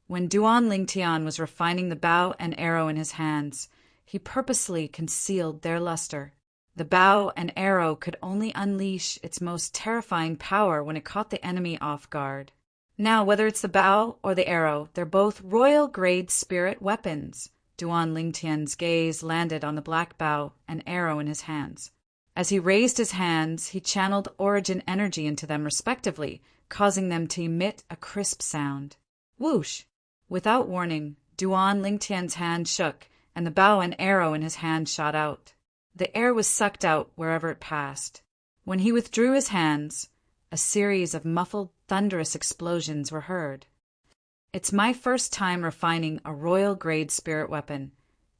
when Duan Lingtian was refining the bow and arrow in his hands, he purposely concealed their luster. The bow and arrow could only unleash its most terrifying power when it caught the enemy off guard. Now, whether it's the bow or the arrow, they're both royal-grade spirit weapons. Duan Lingtian's gaze landed on the black bow and arrow in his hands. As he raised his hands, he channeled origin energy into them respectively, causing them to emit a crisp sound. Whoosh! Without warning, Duan Lingtian's hand shook, and the bow and arrow in his hand shot out. The air was sucked out wherever it passed. When he withdrew his hands, a series of muffled, thunderous explosions were heard. It's my first time refining a royal-grade spirit weapon,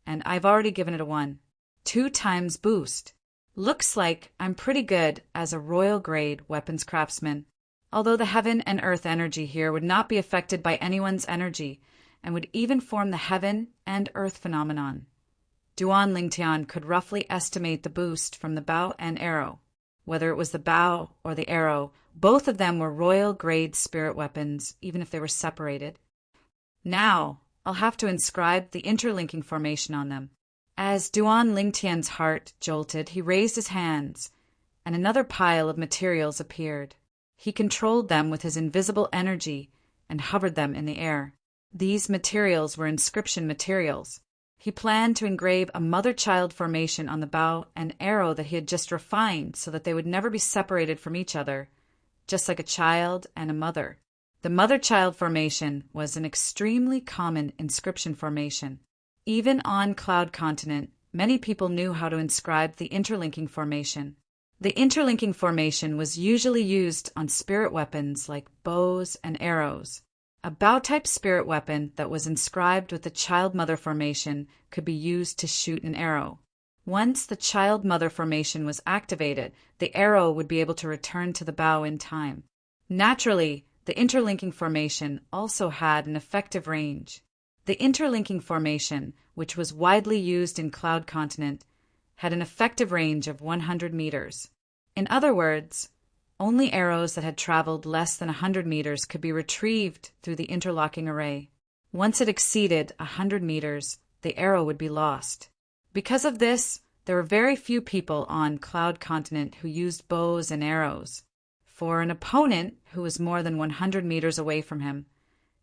and I've already given it a 1. 2 times boost. Looks like I'm pretty good as a royal-grade weapons craftsman, although the heaven and earth energy here would not be affected by anyone's energy, and would even form the heaven and earth phenomenon. Duan Lingtian could roughly estimate the boost from the bow and arrow. Whether it was the bow or the arrow, both of them were royal-grade spirit weapons, even if they were separated. Now, I'll have to inscribe the interlinking formation on them. As Duan Lingtian's heart jolted, he raised his hands, and another pile of materials appeared. He controlled them with his invisible energy and hovered them in the air. These materials were inscription materials. He planned to engrave a mother-child formation on the bow and arrow that he had just refined so that they would never be separated from each other, just like a child and a mother. The mother-child formation was an extremely common inscription formation. Even on Cloud Continent, many people knew how to inscribe the interlinking formation. The interlinking formation was usually used on spirit weapons like bows and arrows. A bow-type spirit weapon that was inscribed with the child-mother formation could be used to shoot an arrow. Once the child-mother formation was activated, the arrow would be able to return to the bow in time. Naturally, the interlinking formation also had an effective range. The interlinking formation, which was widely used in Cloud Continent, had an effective range of 100 meters. In other words, only arrows that had traveled less than 100 meters could be retrieved through the interlocking array. Once it exceeded 100 meters, the arrow would be lost. Because of this, there were very few people on Cloud Continent who used bows and arrows. For an opponent who was more than 100 meters away from him,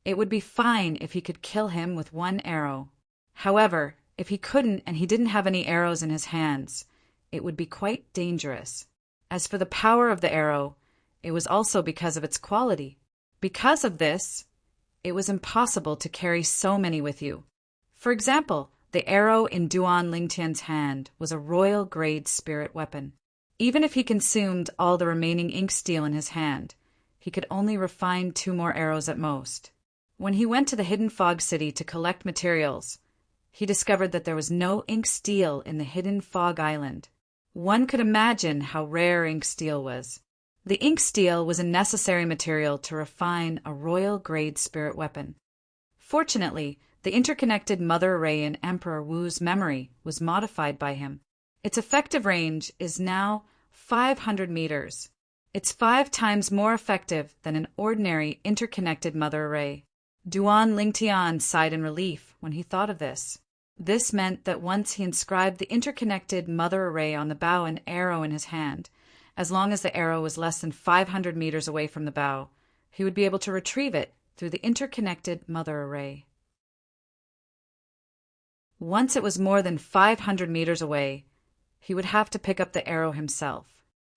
It would be fine if he could kill him with one arrow. However, if he couldn't and he didn't have any arrows in his hands, it would be quite dangerous. As for the power of the arrow, it was also because of its quality. Because of this, it was impossible to carry so many with you. For example, the arrow in Duan Lingtian's hand was a royal grade spirit weapon. Even if he consumed all the remaining ink steel in his hand, he could only refine 2 more arrows at most. When he went to the hidden fog city to collect materials, he discovered that there was no ink steel in the hidden fog island. One could imagine how rare ink steel was. The ink steel was a necessary material to refine a royal grade spirit weapon. Fortunately, the interconnected mother array in Emperor Wu's memory was modified by him. Its effective range is now 500 meters. It's 5 times more effective than an ordinary interconnected mother array. Duan Lingtian sighed in relief when he thought of this. This meant that once he inscribed the interconnected mother array on the bow and arrow in his hand, as long as the arrow was less than 500 meters away from the bow, he would be able to retrieve it through the interconnected mother array. Once it was more than 500 meters away, he would have to pick up the arrow himself.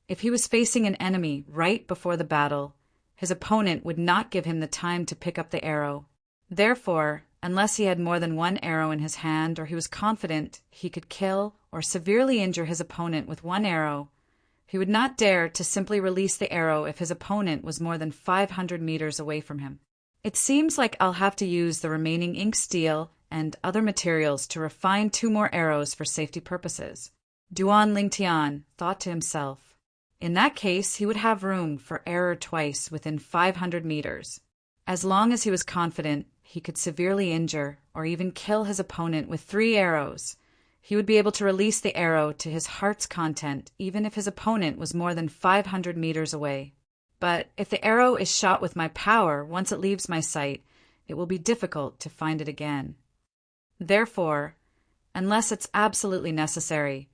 If he was facing an enemy right before the battle, his opponent would not give him the time to pick up the arrow. Therefore, unless he had more than 1 arrow in his hand or he was confident he could kill or severely injure his opponent with 1 arrow, he would not dare to simply release the arrow if his opponent was more than 500 meters away from him. It seems like I'll have to use the remaining ink steel and other materials to refine 2 more arrows for safety purposes. Duan Lingtian thought to himself. In that case, he would have room for error twice within 500 meters. As long as he was confident he could severely injure or even kill his opponent with 3 arrows, he would be able to release the arrow to his heart's content even if his opponent was more than 500 meters away. But if the arrow is shot with my power, once it leaves my sight, it will be difficult to find it again. Therefore, unless it's absolutely necessary,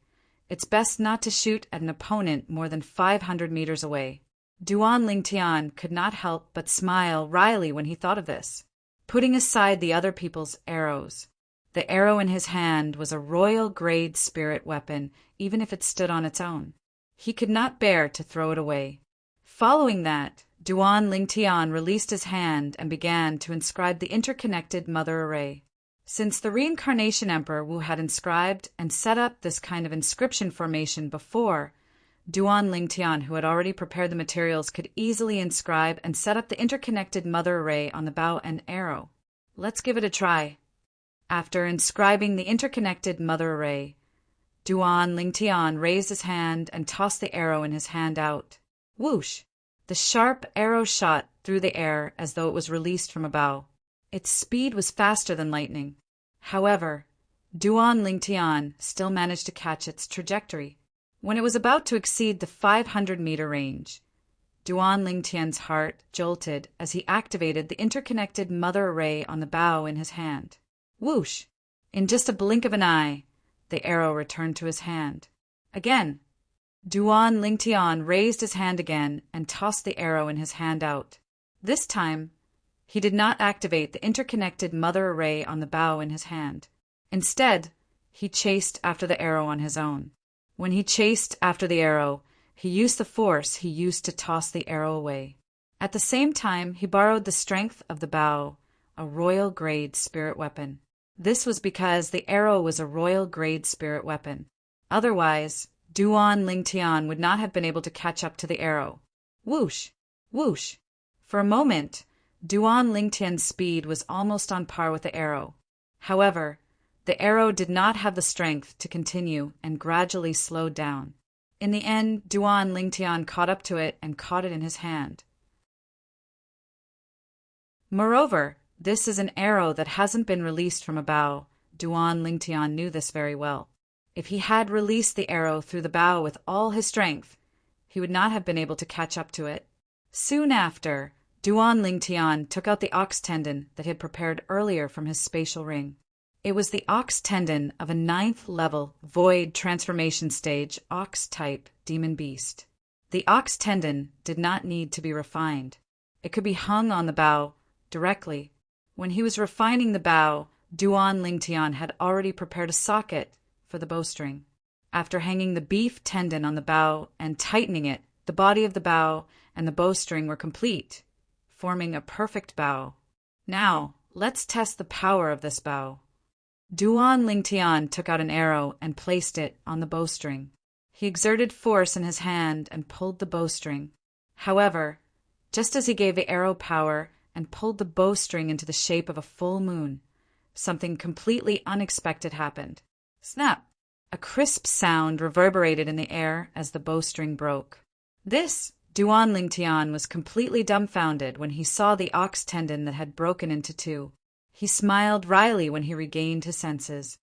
it's best not to shoot at an opponent more than 500 meters away. Duan Lingtian could not help but smile wryly when he thought of this. Putting aside the other people's arrows, the arrow in his hand was a royal grade spirit weapon, even if it stood on its own. He could not bear to throw it away. Following that, Duan Lingtian released his hand and began to inscribe the interconnected mother array. Since the reincarnation emperor Wu had inscribed and set up this kind of inscription formation before, Duan Lingtian, who had already prepared the materials, could easily inscribe and set up the interconnected mother array on the bow and arrow. Let's give it a try. After inscribing the interconnected mother array, Duan Lingtian raised his hand and tossed the arrow in his hand out. Whoosh! The sharp arrow shot through the air as though it was released from a bow. Its speed was faster than lightning. However, Duan Lingtian still managed to catch its trajectory. When it was about to exceed the 500-meter range, Duan Lingtian's heart jolted as he activated the interconnected mother array on the bow in his hand. Whoosh! In just a blink of an eye, the arrow returned to his hand. Again, Duan Lingtian raised his hand again and tossed the arrow in his hand out. This time, he did not activate the interconnected mother array on the bow in his hand. Instead, he chased after the arrow on his own. When he chased after the arrow, he used the force he used to toss the arrow away. At the same time, he borrowed the strength of the bow, a royal grade spirit weapon. This was because the arrow was a royal grade spirit weapon. Otherwise, Duan Lingtian would not have been able to catch up to the arrow. Whoosh! Whoosh! For a moment, Duan Lingtian's speed was almost on par with the arrow. However, the arrow did not have the strength to continue and gradually slowed down. In the end, Duan Lingtian caught up to it and caught it in his hand. Moreover, this is an arrow that hasn't been released from a bow. Duan Lingtian knew this very well. If he had released the arrow through the bow with all his strength, he would not have been able to catch up to it. Soon after, Duan Lingtian took out the ox tendon that he had prepared earlier from his spatial ring. It was the ox tendon of a 9th-level void transformation stage ox-type demon beast. The ox tendon did not need to be refined. It could be hung on the bow directly When he was refining the bow, Duan Lingtian had already prepared a socket for the bowstring. After hanging the beef tendon on the bow and tightening it, the body of the bow and the bowstring were complete, forming a perfect bow. Now, let's test the power of this bow. Duan Lingtian took out an arrow and placed it on the bowstring. He exerted force in his hand and pulled the bowstring. However, just as he gave the arrow power and pulled the bowstring into the shape of a full moon, something completely unexpected happened. Snap! A crisp sound reverberated in the air as the bowstring broke. Duan Lingtian was completely dumbfounded when he saw the ox tendon that had broken into two. He smiled wryly when he regained his senses.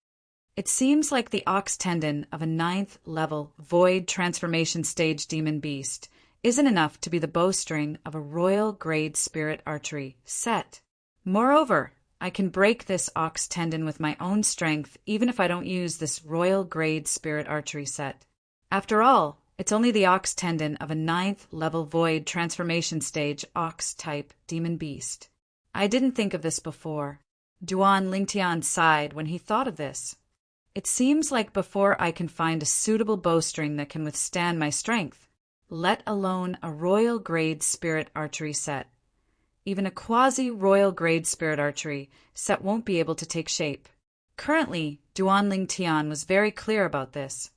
It seems like the ox tendon of a 9th level void transformation stage demon beast isn't enough to be the bowstring of a royal grade spirit archery set. Moreover, I can break this ox tendon with my own strength even if I don't use this royal grade spirit archery set. After all, it's only the ox tendon of a 9th level void transformation stage ox type demon beast. I didn't think of this before. Duan Lingtian sighed when he thought of this. It seems like before I can find a suitable bowstring that can withstand my strength, let alone a royal grade spirit archery set. Even a quasi-royal grade spirit archery set won't be able to take shape. Currently, Duan Lingtian was very clear about this.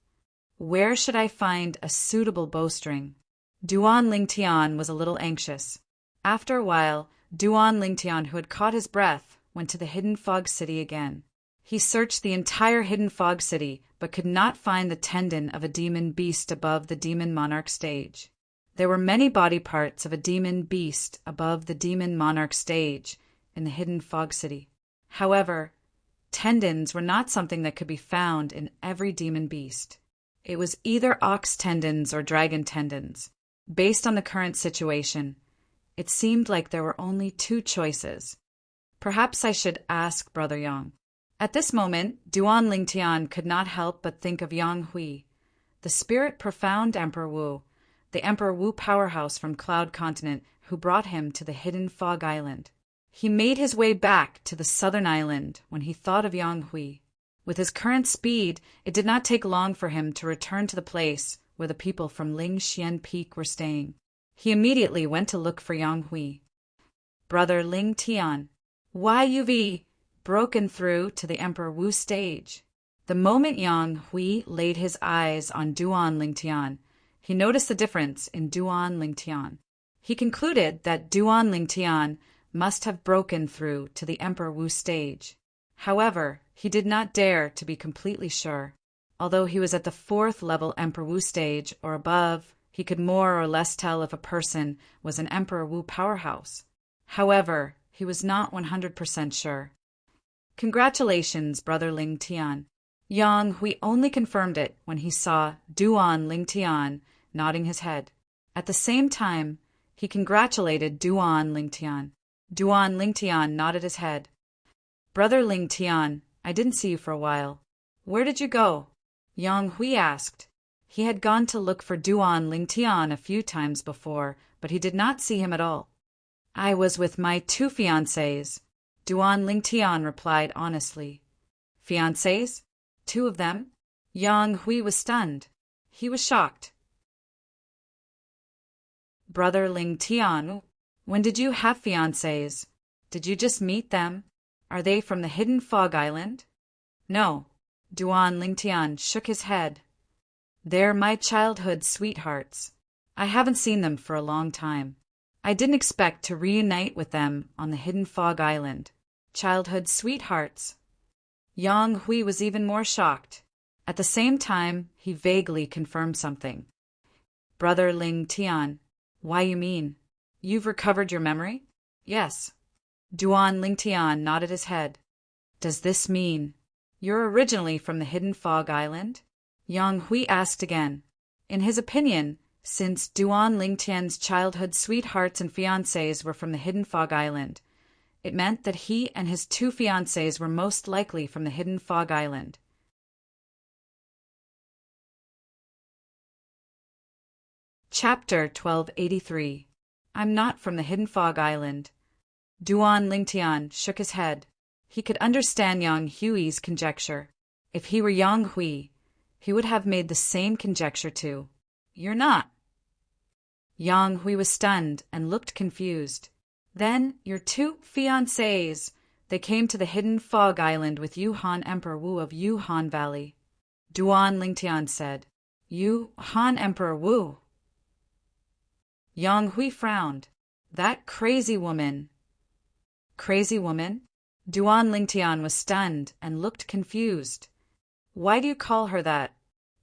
Where should I find a suitable bowstring? Duan Lingtian was a little anxious. After a while, Duan Lingtian, who had caught his breath, went to the Hidden Fog City again. He searched the entire Hidden Fog City, but could not find the tendon of a demon beast above the demon monarch stage. There were many body parts of a demon beast above the demon monarch stage in the Hidden Fog City. However, tendons were not something that could be found in every demon beast. It was either ox tendons or dragon tendons. Based on the current situation, it seemed like there were only two choices. Perhaps I should ask Brother Yang. At this moment, Duan Lingtian could not help but think of Yang Hui, the spirit profound Emperor Wu, the Emperor Wu powerhouse from Cloud Continent who brought him to the Hidden Fog Island. He made his way back to the southern island when he thought of Yang Hui. With his current speed, it did not take long for him to return to the place where the people from Ling Xian Peak were staying. He immediately went to look for Yang Hui. Brother Ling Tian, why you've broken through to the Emperor Wu stage? The moment Yang Hui laid his eyes on Duan Lingtian, he noticed the difference in Duan Lingtian. He concluded that Duan Lingtian must have broken through to the Emperor Wu stage. However, he did not dare to be completely sure. Although he was at the 4th level Emperor Wu stage or above, he could more or less tell if a person was an Emperor Wu powerhouse. However, he was not 100% sure. Congratulations, Brother Ling Tian. Yang Hui only confirmed it when he saw Duan Ling Tian nodding his head. At the same time, he congratulated Duan Ling Tian. Duan Ling Tian nodded his head. Brother Ling Tian, I didn't see you for a while. Where did you go? Yang Hui asked. He had gone to look for Duan Ling Tian a few times before, but he did not see him at all. I was with my 2 fiancés. Duan Ling Tian replied honestly. Fiancés? 2 of them? Yang Hui was stunned. He was shocked. Brother Ling Tian, when did you have fiancés? Did you just meet them? Are they from the Hidden Fog Island? No. Duan Ling Tian shook his head. They're my childhood sweethearts. I haven't seen them for a long time. I didn't expect to reunite with them on the Hidden Fog Island. Childhood sweethearts. Yang Hui was even more shocked. At the same time, he vaguely confirmed something. Brother Ling Tian, why you mean? You've recovered your memory? Yes. Duan Ling Tian nodded his head. Does this mean you're originally from the Hidden Fog Island? Yang Hui asked again. In his opinion, since Duan Ling Tian's childhood sweethearts and fiancés were from the Hidden Fog Island, it meant that he and his 2 fiancés were most likely from the Hidden Fog Island. Chapter 1283. I'm not from the Hidden Fog Island. Duan Lingtian shook his head. He could understand Yang Hui's conjecture. If he were Yang Hui, he would have made the same conjecture too. You're not. Yang Hui was stunned and looked confused. Then your two fiancés. They came to the hidden fog island with Yuhan Emperor Wu of Yuhan Valley. Duan Lingtian said, Yuhan Emperor Wu. Yang Hui frowned. That crazy woman. Crazy woman? Duan Lingtian was stunned and looked confused. Why do you call her that?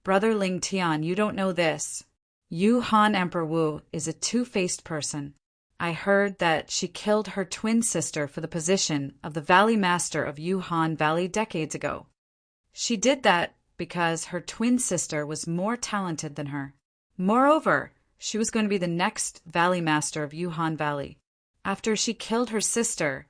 Brother Lingtian, you don't know this. Yuhan Emperor Wu is a two-faced person. I heard that she killed her twin sister for the position of the Valley Master of Yuhan Valley decades ago. She did that because her twin sister was more talented than her. Moreover, she was going to be the next Valley Master of Yuhan Valley. After she killed her sister,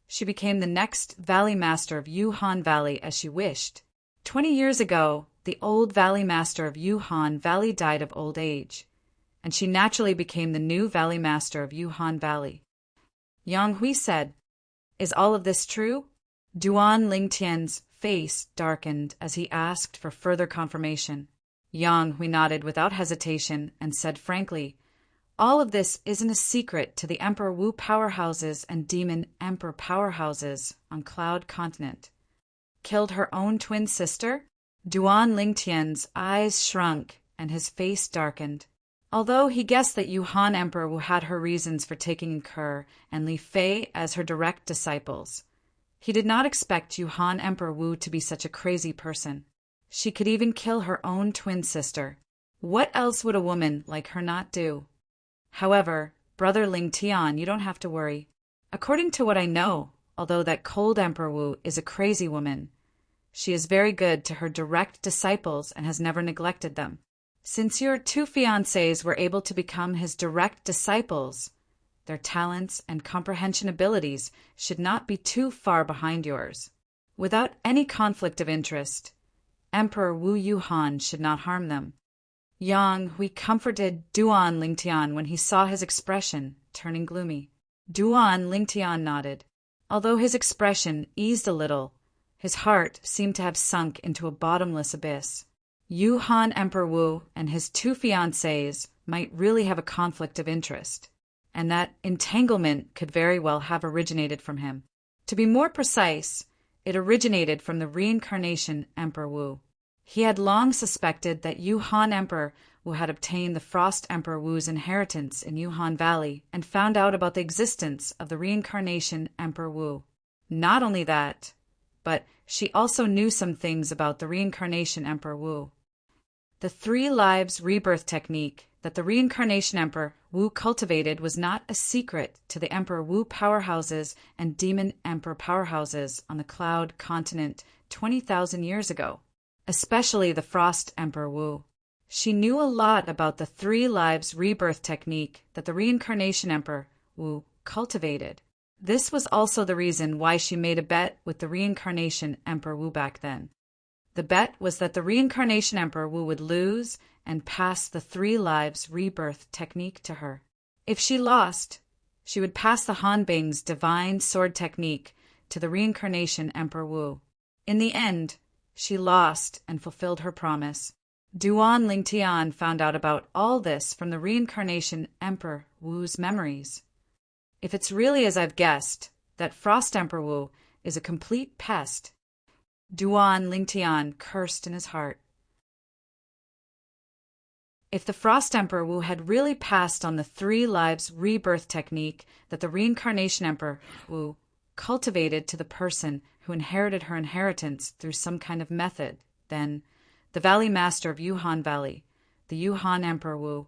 she became the next Valley Master of Yuhan Valley as she wished. 20 years ago, the old Valley Master of Yuhan Valley died of old age, and she naturally became the new Valley Master of Yuhan Valley. Yang Hui said, Is all of this true? Duan Lingtian's face darkened as he asked for further confirmation. Yang Hui nodded without hesitation and said frankly, All of this isn't a secret to the Emperor Wu powerhouses and Demon Emperor powerhouses on Cloud Continent. Killed her own twin sister? Duan Lingtian's eyes shrunk and his face darkened. Although he guessed that Yuhan Emperor Wu had her reasons for taking Ke and Li Fei as her direct disciples, he did not expect Yuhan Emperor Wu to be such a crazy person. She could even kill her own twin sister. What else would a woman like her not do? However, Brother Lingtian, you don't have to worry. According to what I know, although that cold Emperor Wu is a crazy woman, she is very good to her direct disciples and has never neglected them. Since your two fiancés were able to become his direct disciples, their talents and comprehension abilities should not be too far behind yours. Without any conflict of interest, Emperor Wu Yuhan should not harm them. Yang Hui comforted Duan Lingtian when he saw his expression turning gloomy. Duan Lingtian nodded. Although his expression eased a little, his heart seemed to have sunk into a bottomless abyss. Yuhan Emperor Wu and his two fiancés might really have a conflict of interest, and that entanglement could very well have originated from him. To be more precise, it originated from the reincarnation Emperor Wu. He had long suspected that Yuhan Emperor Wu had obtained the Frost Emperor Wu's inheritance in Yuhan Valley and found out about the existence of the reincarnation Emperor Wu. Not only that, but she also knew some things about the reincarnation Emperor Wu. The 3 lives rebirth technique that the reincarnation Emperor Wu cultivated was not a secret to the Emperor Wu powerhouses and Demon Emperor powerhouses on the Cloud Continent 20,000 years ago, especially the Frost Emperor Wu. She knew a lot about the 3 lives rebirth technique that the reincarnation Emperor Wu cultivated. This was also the reason why she made a bet with the reincarnation Emperor Wu back then. The bet was that the reincarnation Emperor Wu would lose and pass the 3 lives rebirth technique to her. If she lost, she would pass the Hanbing's divine sword technique to the reincarnation Emperor Wu. In the end, she lost and fulfilled her promise. Duan Lingtian found out about all this from the reincarnation Emperor Wu's memories. If it's really as I've guessed, that Frost Emperor Wu is a complete pest, Duan Lingtian cursed in his heart. If the Frost Emperor Wu had really passed on the 3 lives rebirth technique that the reincarnation Emperor Wu cultivated to the person who inherited her inheritance through some kind of method, then the Valley Master of Yuhan Valley, the Yuhan Emperor Wu,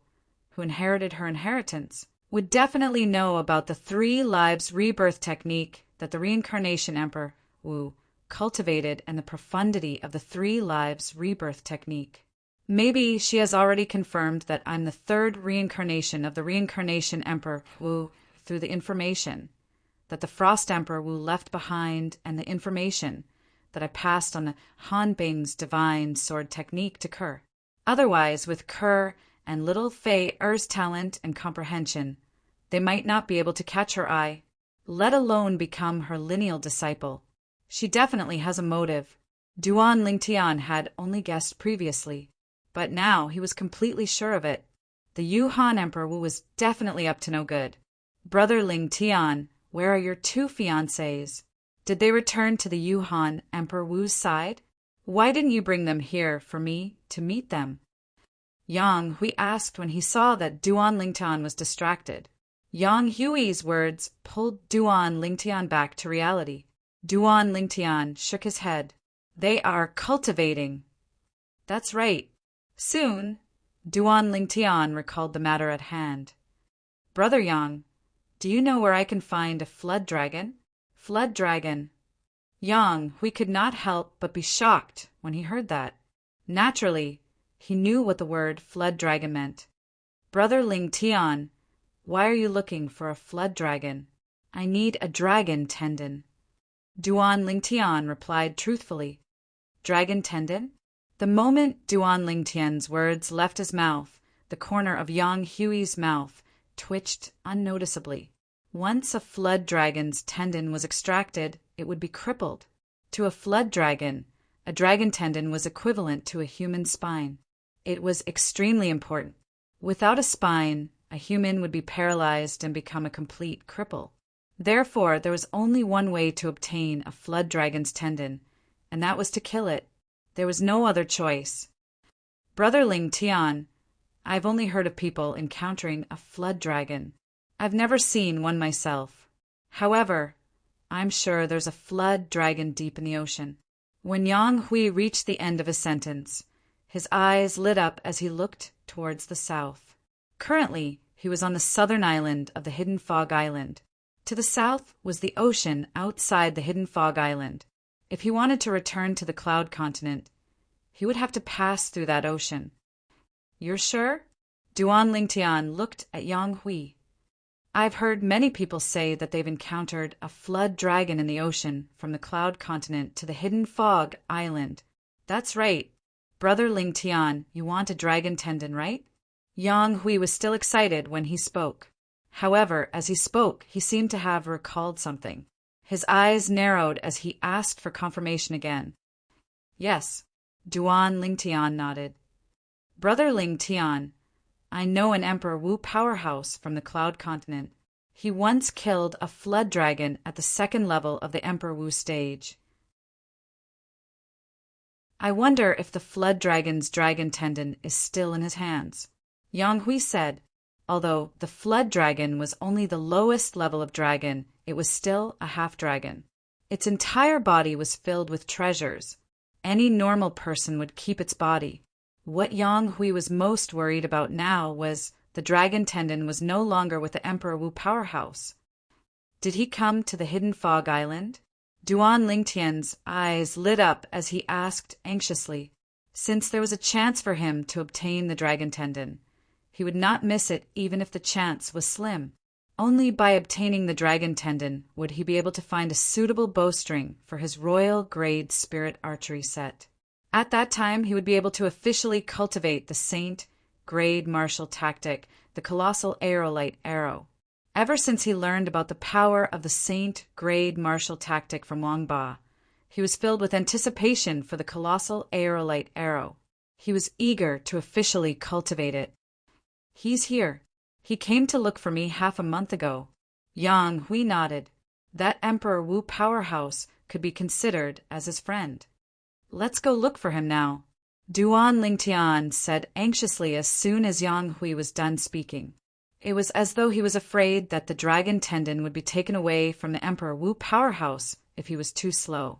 who inherited her inheritance, would definitely know about the 3 lives rebirth technique that the reincarnation Emperor Wu cultivated and the profundity of the 3 lives rebirth technique. Maybe she has already confirmed that I'm the 3rd reincarnation of the reincarnation Emperor Wu through the information that the Frost Emperor Wu left behind and the information that I passed on the Hanbing's divine sword technique to Ke. Otherwise, with Ke and little Fei Er's talent and comprehension, they might not be able to catch her eye. let alone become her lineal disciple. She definitely has a motive. Duan Lingtian had only guessed previously, but now he was completely sure of it. The Yuhan Emperor Wu was definitely up to no good. Brother Lingtian, where are your two fiancés? Did they return to the Yuhan Emperor Wu's side? Why didn't you bring them here for me to meet them? Yang Hui asked when he saw that Duan Lingtian was distracted. Yang Hui's words pulled Duan Lingtian back to reality. Duan Lingtian shook his head. They are cultivating. That's right. Soon, Duan Lingtian recalled the matter at hand. Brother Yang, do you know where I can find a flood dragon? Flood dragon. Yang Hui could not help but be shocked when he heard that. Naturally, he knew what the word flood dragon meant. Brother Lingtian, why are you looking for a flood dragon? I need a dragon tendon. Duan Lingtian replied truthfully. Dragon tendon? The moment Duan Lingtian's words left his mouth, the corner of Yang Hui's mouth twitched unnoticeably. Once a flood dragon's tendon was extracted, it would be crippled. To a flood dragon, a dragon tendon was equivalent to a human spine. It was extremely important. Without a spine, a human would be paralyzed and become a complete cripple. Therefore, there was only one way to obtain a flood dragon's tendon, and that was to kill it. There was no other choice. Brother Lingtian, I've only heard of people encountering a flood dragon. I've never seen one myself. However, I'm sure there's a flood dragon deep in the ocean. When Yang Hui reached the end of his sentence, his eyes lit up as he looked towards the south. Currently, he was on the southern island of the Hidden Fog Island. To the south was the ocean outside the Hidden Fog Island. If he wanted to return to the Cloud Continent, he would have to pass through that ocean. You're sure? Duan Lingtian looked at Yang Hui. I've heard many people say that they've encountered a flood dragon in the ocean from the Cloud Continent to the Hidden Fog Island. That's right. Brother Lingtian, you want a dragon tendon, right? Yang Hui was still excited when he spoke. However, as he spoke, he seemed to have recalled something. His eyes narrowed as he asked for confirmation again. Yes, Duan Lingtian nodded. Brother Lingtian, I know an Emperor Wu powerhouse from the Cloud Continent. He once killed a flood dragon at the second level of the Emperor Wu stage. I wonder if the flood dragon's dragon tendon is still in his hands. Yang Hui said, although the flood dragon was only the lowest level of dragon, it was still a half-dragon. Its entire body was filled with treasures. Any normal person would keep its body. What Yang Hui was most worried about now was the dragon tendon was no longer with the Emperor Wu powerhouse. Did he come to the Hidden Fog Island? Duan Lingtian's eyes lit up as he asked anxiously. Since there was a chance for him to obtain the dragon tendon, he would not miss it even if the chance was slim. Only by obtaining the dragon tendon would he be able to find a suitable bowstring for his royal grade spirit archery set. At that time, he would be able to officially cultivate the Saint grade martial tactic, the colossal aerolite arrow. Ever since he learned about the power of the Saint grade martial tactic from Wang Ba, he was filled with anticipation for the colossal aerolite arrow. He was eager to officially cultivate it. He's here. He came to look for me half a month ago. Yang Hui nodded. That Emperor Wu powerhouse could be considered as his friend. Let's go look for him now. Duan Lingtian said anxiously as soon as Yang Hui was done speaking. It was as though he was afraid that the dragon tendon would be taken away from the Emperor Wu powerhouse if he was too slow.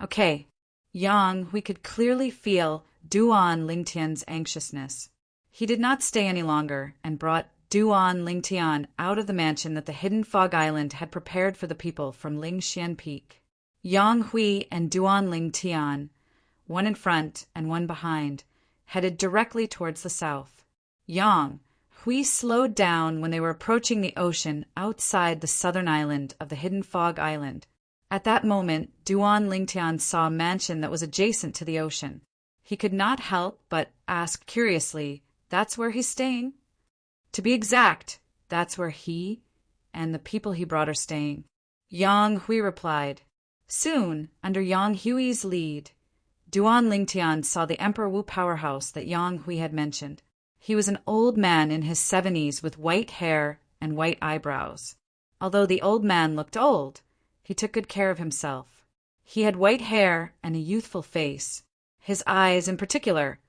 Okay. Yang Hui could clearly feel Duan Lingtian's anxiousness. He did not stay any longer and brought Duan Lingtian out of the mansion that the Hidden Fog Island had prepared for the people from Lingxian Peak. Yang Hui and Duan Lingtian, one in front and one behind, headed directly towards the south. Yang Hui slowed down when they were approaching the ocean outside the southern island of the Hidden Fog Island. At that moment, Duan Lingtian saw a mansion that was adjacent to the ocean. He could not help but ask curiously, "That's where he's staying?" To be exact, that's where he and the people he brought are staying. Yang Hui replied. Soon, under Yang Hui's lead, Duan Lingtian saw the Emperor Wu powerhouse that Yang Hui had mentioned. He was an old man in his 70s with white hair and white eyebrows. Although the old man looked old, he took good care of himself. He had white hair and a youthful face. His eyes, in particular,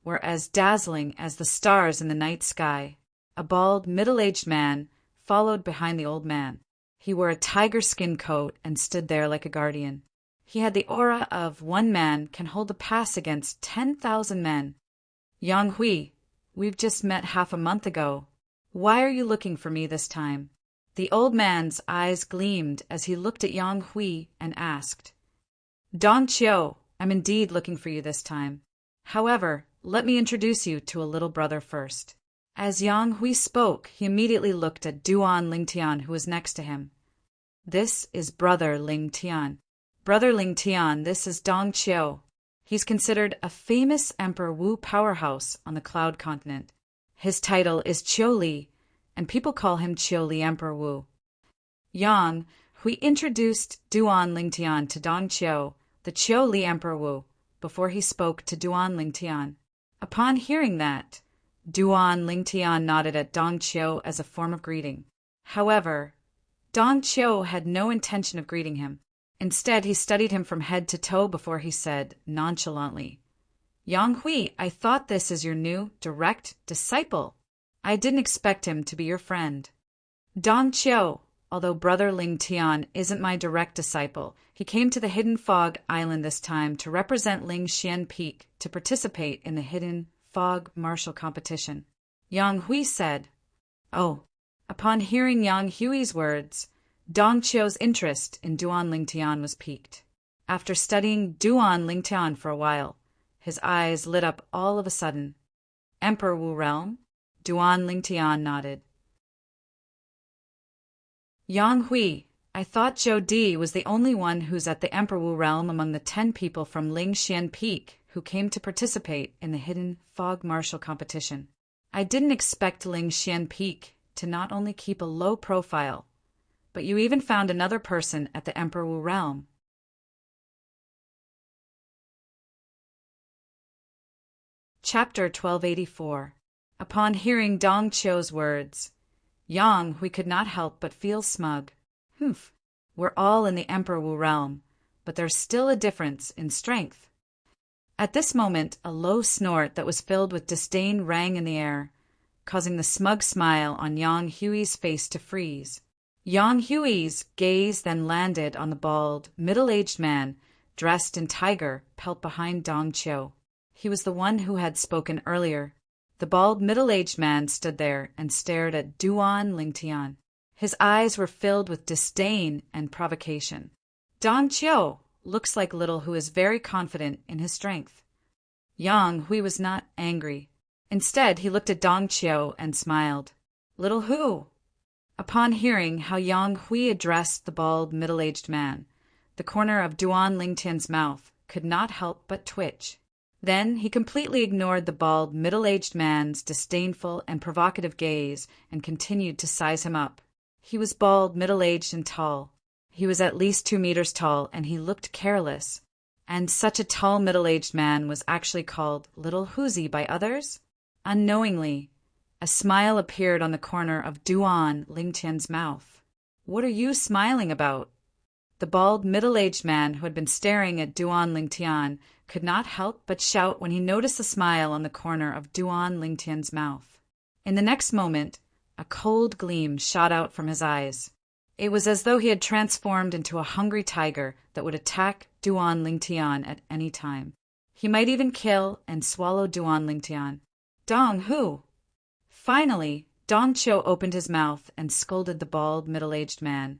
were as dazzling as the stars in the night sky. A bald, middle-aged man followed behind the old man. He wore a tiger skin coat and stood there like a guardian. He had the aura of one man can hold a pass against 10,000 men. Yang Hui, we've just met half a month ago. Why are you looking for me this time? The old man's eyes gleamed as he looked at Yang Hui and asked. Dong Qiu, I'm indeed looking for you this time. However, let me introduce you to a little brother first. As Yang Hui spoke, he immediately looked at Duan Lingtian, who was next to him. This is Brother Lingtian. Brother Lingtian, this is Dong Qiu. He's considered a famous Emperor Wu powerhouse on the Cloud Continent. His title is Qiu Li, and people call him Qiu Li Emperor Wu. Yang Hui introduced Duan Lingtian to Dong Qiu, the Qiu Li Emperor Wu, before he spoke to Duan Lingtian. Upon hearing that, Duan Lingtian nodded at Dong Qiu as a form of greeting. However, Dong Qiu had no intention of greeting him. Instead, he studied him from head to toe before he said, nonchalantly, Yang Hui, I thought this is your new, direct disciple. I didn't expect him to be your friend. Dong Qiu, although Brother Lingtian isn't my direct disciple, he came to the Hidden Fog Island this time to represent Lingxian Peak to participate in the Hidden Fog Martial Competition. Yang Hui said, Oh. Upon hearing Yang Hui's words, Dong Qiu's interest in Duan Lingtian was piqued. After studying Duan Lingtian for a while, his eyes lit up all of a sudden. Emperor Wu Realm? Duan Lingtian nodded. Yang Hui, I thought Zhou Di was the only one who's at the Emperor Wu Realm among the 10 people from Lingxian Peak who came to participate in the Hidden Fog Martial Competition. I didn't expect Lingxian Peak to not only keep a low profile, but you even found another person at the Emperor Wu Realm. Chapter 1284. Upon hearing Dong Qiu's words, Yang Hui could not help but feel smug. Humph, we're all in the Emperor Wu Realm, but there's still a difference in strength. At this moment, a low snort that was filled with disdain rang in the air, causing the smug smile on Yang Hui's face to freeze. Yang Hui's gaze then landed on the bald, middle-aged man dressed in tiger pelt behind Dong Qiu. He was the one who had spoken earlier. The bald, middle-aged man stood there and stared at Duan Lingtian. His eyes were filled with disdain and provocation. Dong Qiu looks like little who is very confident in his strength. Yang Hui was not angry. Instead, he looked at Dong Qiu and smiled. Little who? Upon hearing how Yang Hui addressed the bald, middle-aged man, the corner of Duan Lingtian's mouth could not help but twitch. Then he completely ignored the bald, middle-aged man's disdainful and provocative gaze and continued to size him up. He was bald, middle-aged, and tall. He was at least 2 meters tall, and he looked careless. And such a tall, middle-aged man was actually called Little Huzi by others? Unknowingly, a smile appeared on the corner of Duan Lingtian's mouth. What are you smiling about? The bald, middle-aged man who had been staring at Duan Lingtian could not help but shout when he noticed the smile on the corner of Duan Lingtian's mouth. In the next moment, a cold gleam shot out from his eyes. It was as though he had transformed into a hungry tiger that would attack Duan Lingtian at any time. He might even kill and swallow Duan Lingtian. Dong Hu! Finally, Dong Qiu opened his mouth and scolded the bald, middle-aged man.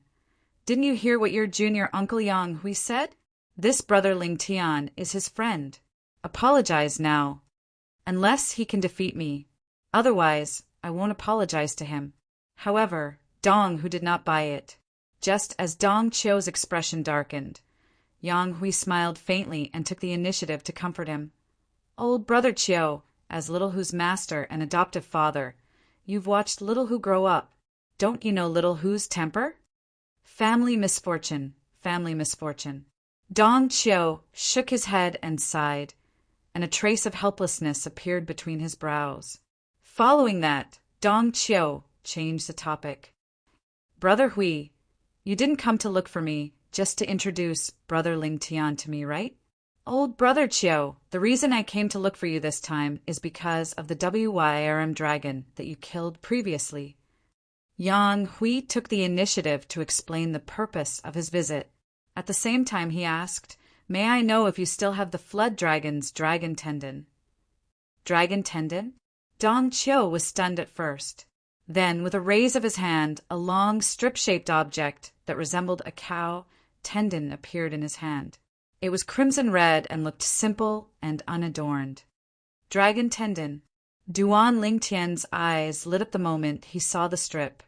Didn't you hear what your junior uncle Yang Hui said? This brother Lingtian is his friend. Apologize now. Unless he can defeat me. Otherwise, I won't apologize to him. However, Dong Hu did not buy it. Just as Dong Qiu's expression darkened, Yang Hui smiled faintly and took the initiative to comfort him. Old brother Qiu, as Little Hu's master and adoptive father, you've watched Little Hu grow up. Don't you know little Hu's temper? Family misfortune, family misfortune. Dong Qiu shook his head and sighed, and a trace of helplessness appeared between his brows. Following that, Dong Qiu changed the topic. Brother Hui, you didn't come to look for me, just to introduce Brother Ling Tian to me, right? Old Brother Qiu, the reason I came to look for you this time is because of the WYRM dragon that you killed previously. Yang Hui took the initiative to explain the purpose of his visit. At the same time, he asked, "May I know if you still have the Flood Dragon's dragon tendon?" Dragon tendon? Dong Qiu was stunned at first. Then, with a raise of his hand, a long, strip-shaped object that resembled a cow tendon appeared in his hand. It was crimson red and looked simple and unadorned. Dragon tendon. Duan Lingtian's eyes lit up the moment he saw the strip,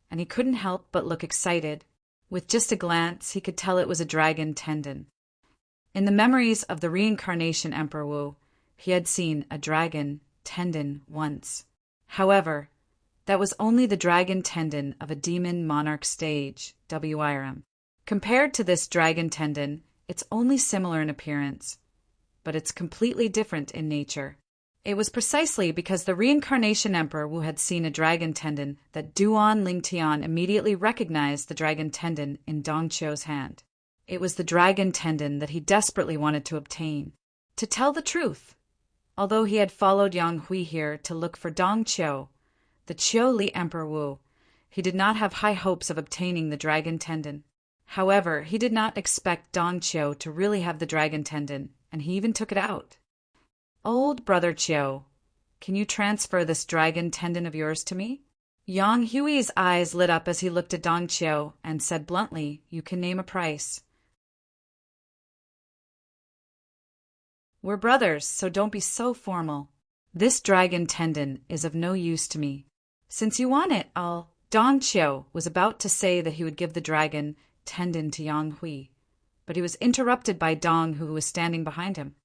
and he couldn't help but look excited. With just a glance, he could tell it was a dragon tendon. In the memories of the reincarnation Emperor Wu, he had seen a dragon tendon once. However, that was only the dragon tendon of a demon monarch stage, WIRM. Compared to this dragon tendon, it's only similar in appearance, but it's completely different in nature. It was precisely because the reincarnation Emperor Wu had seen a dragon tendon that Duan Lingtian immediately recognized the dragon tendon in Dong Qiu's hand. It was the dragon tendon that he desperately wanted to obtain. To tell the truth, although he had followed Yang Hui here to look for Dong Qiu, the Qiu Li Emperor Wu, he did not have high hopes of obtaining the dragon tendon. However, he did not expect Dong Qiu to really have the dragon tendon, and he even took it out. Old Brother Qiu, can you transfer this dragon tendon of yours to me? Yang Hui's eyes lit up as he looked at Dong Qiu and said bluntly, "You can name a price." We're brothers, so don't be so formal. This dragon tendon is of no use to me. Since you want it, Dong Qiu was about to say that he would give the dragon tendon to Yang Hui, but he was interrupted by Dong, who was standing behind him.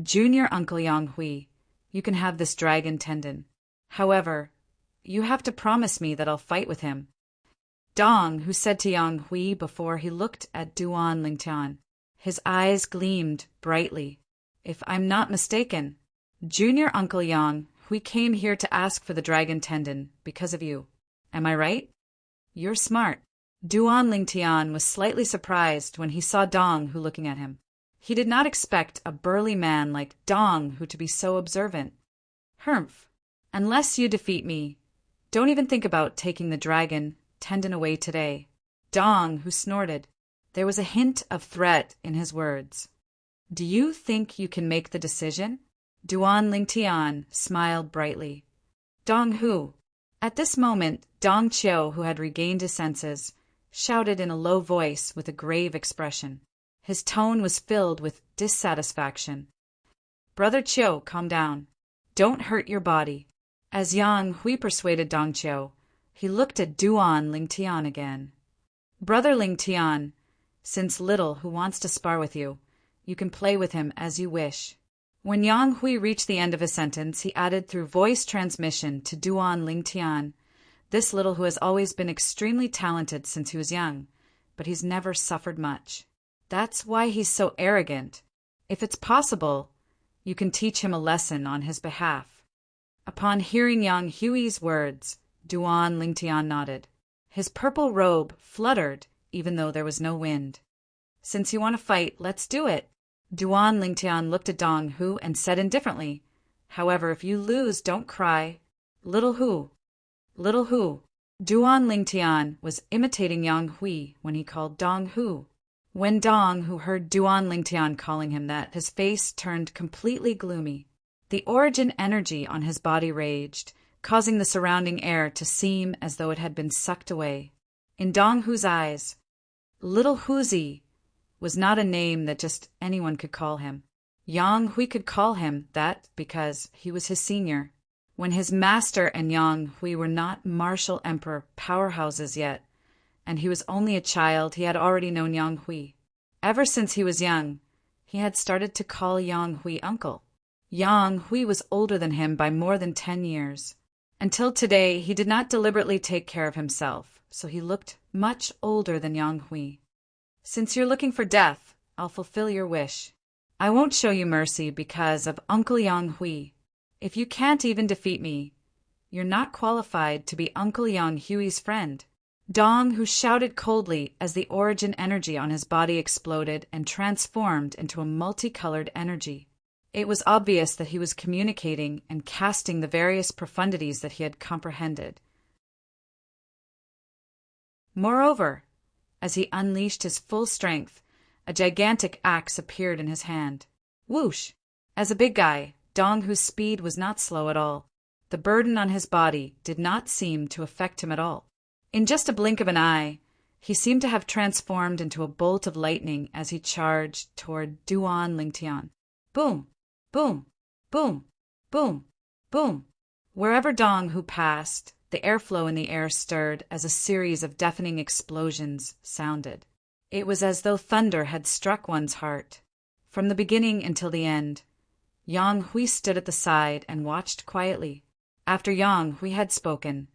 Junior Uncle Yang Hui, you can have this dragon tendon. However, you have to promise me that I'll fight with him. Dong, who said to Yang Hui before he looked at Duan Lingtian. His eyes gleamed brightly. If I'm not mistaken, Junior Uncle Yang, we came here to ask for the dragon tendon because of you. Am I right? You're smart. Duan Lingtian was slightly surprised when he saw Dong Hu looking at him. He did not expect a burly man like Dong Hu to be so observant. Humph. Unless you defeat me, don't even think about taking the dragon tendon away today. Dong Hu snorted. There was a hint of threat in his words. Do you think you can make the decision? Duan Lingtian smiled brightly. Dong Hu. At this moment, Dong Qiu, who had regained his senses, shouted in a low voice with a grave expression. His tone was filled with dissatisfaction. Brother Qiu, calm down. Don't hurt your body. As Yang Hui persuaded Dong Qiu, he looked at Duan Lingtian again. Brother Lingtian, since little who wants to spar with you, you can play with him as you wish. When Yang Hui reached the end of his sentence, he added through voice transmission to Duan Lingtian, this little who has always been extremely talented since he was young, but he's never suffered much. That's why he's so arrogant. If it's possible, you can teach him a lesson on his behalf. Upon hearing Yang Hui's words, Duan Lingtian nodded. His purple robe fluttered even though there was no wind. Since you want to fight, let's do it. Duan Lingtian looked at Dong Hu and said indifferently, however, if you lose, don't cry. Little Hu. Little Hu. Duan Lingtian was imitating Yang Hui when he called Dong Hu. When Dong Hu heard Duan Lingtian calling him that, his face turned completely gloomy. The origin energy on his body raged, causing the surrounding air to seem as though it had been sucked away. In Dong Hu's eyes, Little Huzi was not a name that just anyone could call him. Yang Hui could call him that because he was his senior. When his master and Yang Hui were not martial emperor powerhouses yet, and he was only a child, he had already known Yang Hui. Ever since he was young, he had started to call Yang Hui uncle. Yang Hui was older than him by more than 10 years. Until today, he did not deliberately take care of himself, so he looked much older than Yang Hui. Since you're looking for death, I'll fulfill your wish. I won't show you mercy because of Uncle Yang Hui. If you can't even defeat me, you're not qualified to be Uncle Yang Hui's friend. Dong, who shouted coldly as the origin energy on his body exploded and transformed into a multicolored energy. It was obvious that he was communicating and casting the various profundities that he had comprehended. Moreover, as he unleashed his full strength, a gigantic axe appeared in his hand. Whoosh! As a big guy, Dong, whose speed was not slow at all, the burden on his body did not seem to affect him at all. In just a blink of an eye, he seemed to have transformed into a bolt of lightning as he charged toward Duan Lingtian. Boom! Boom! Boom! Boom! Boom! Wherever Dong Hu passed, the airflow in the air stirred as a series of deafening explosions sounded. It was as though thunder had struck one's heart. From the beginning until the end, Yang Hui stood at the side and watched quietly. After Yang Hui had spoken,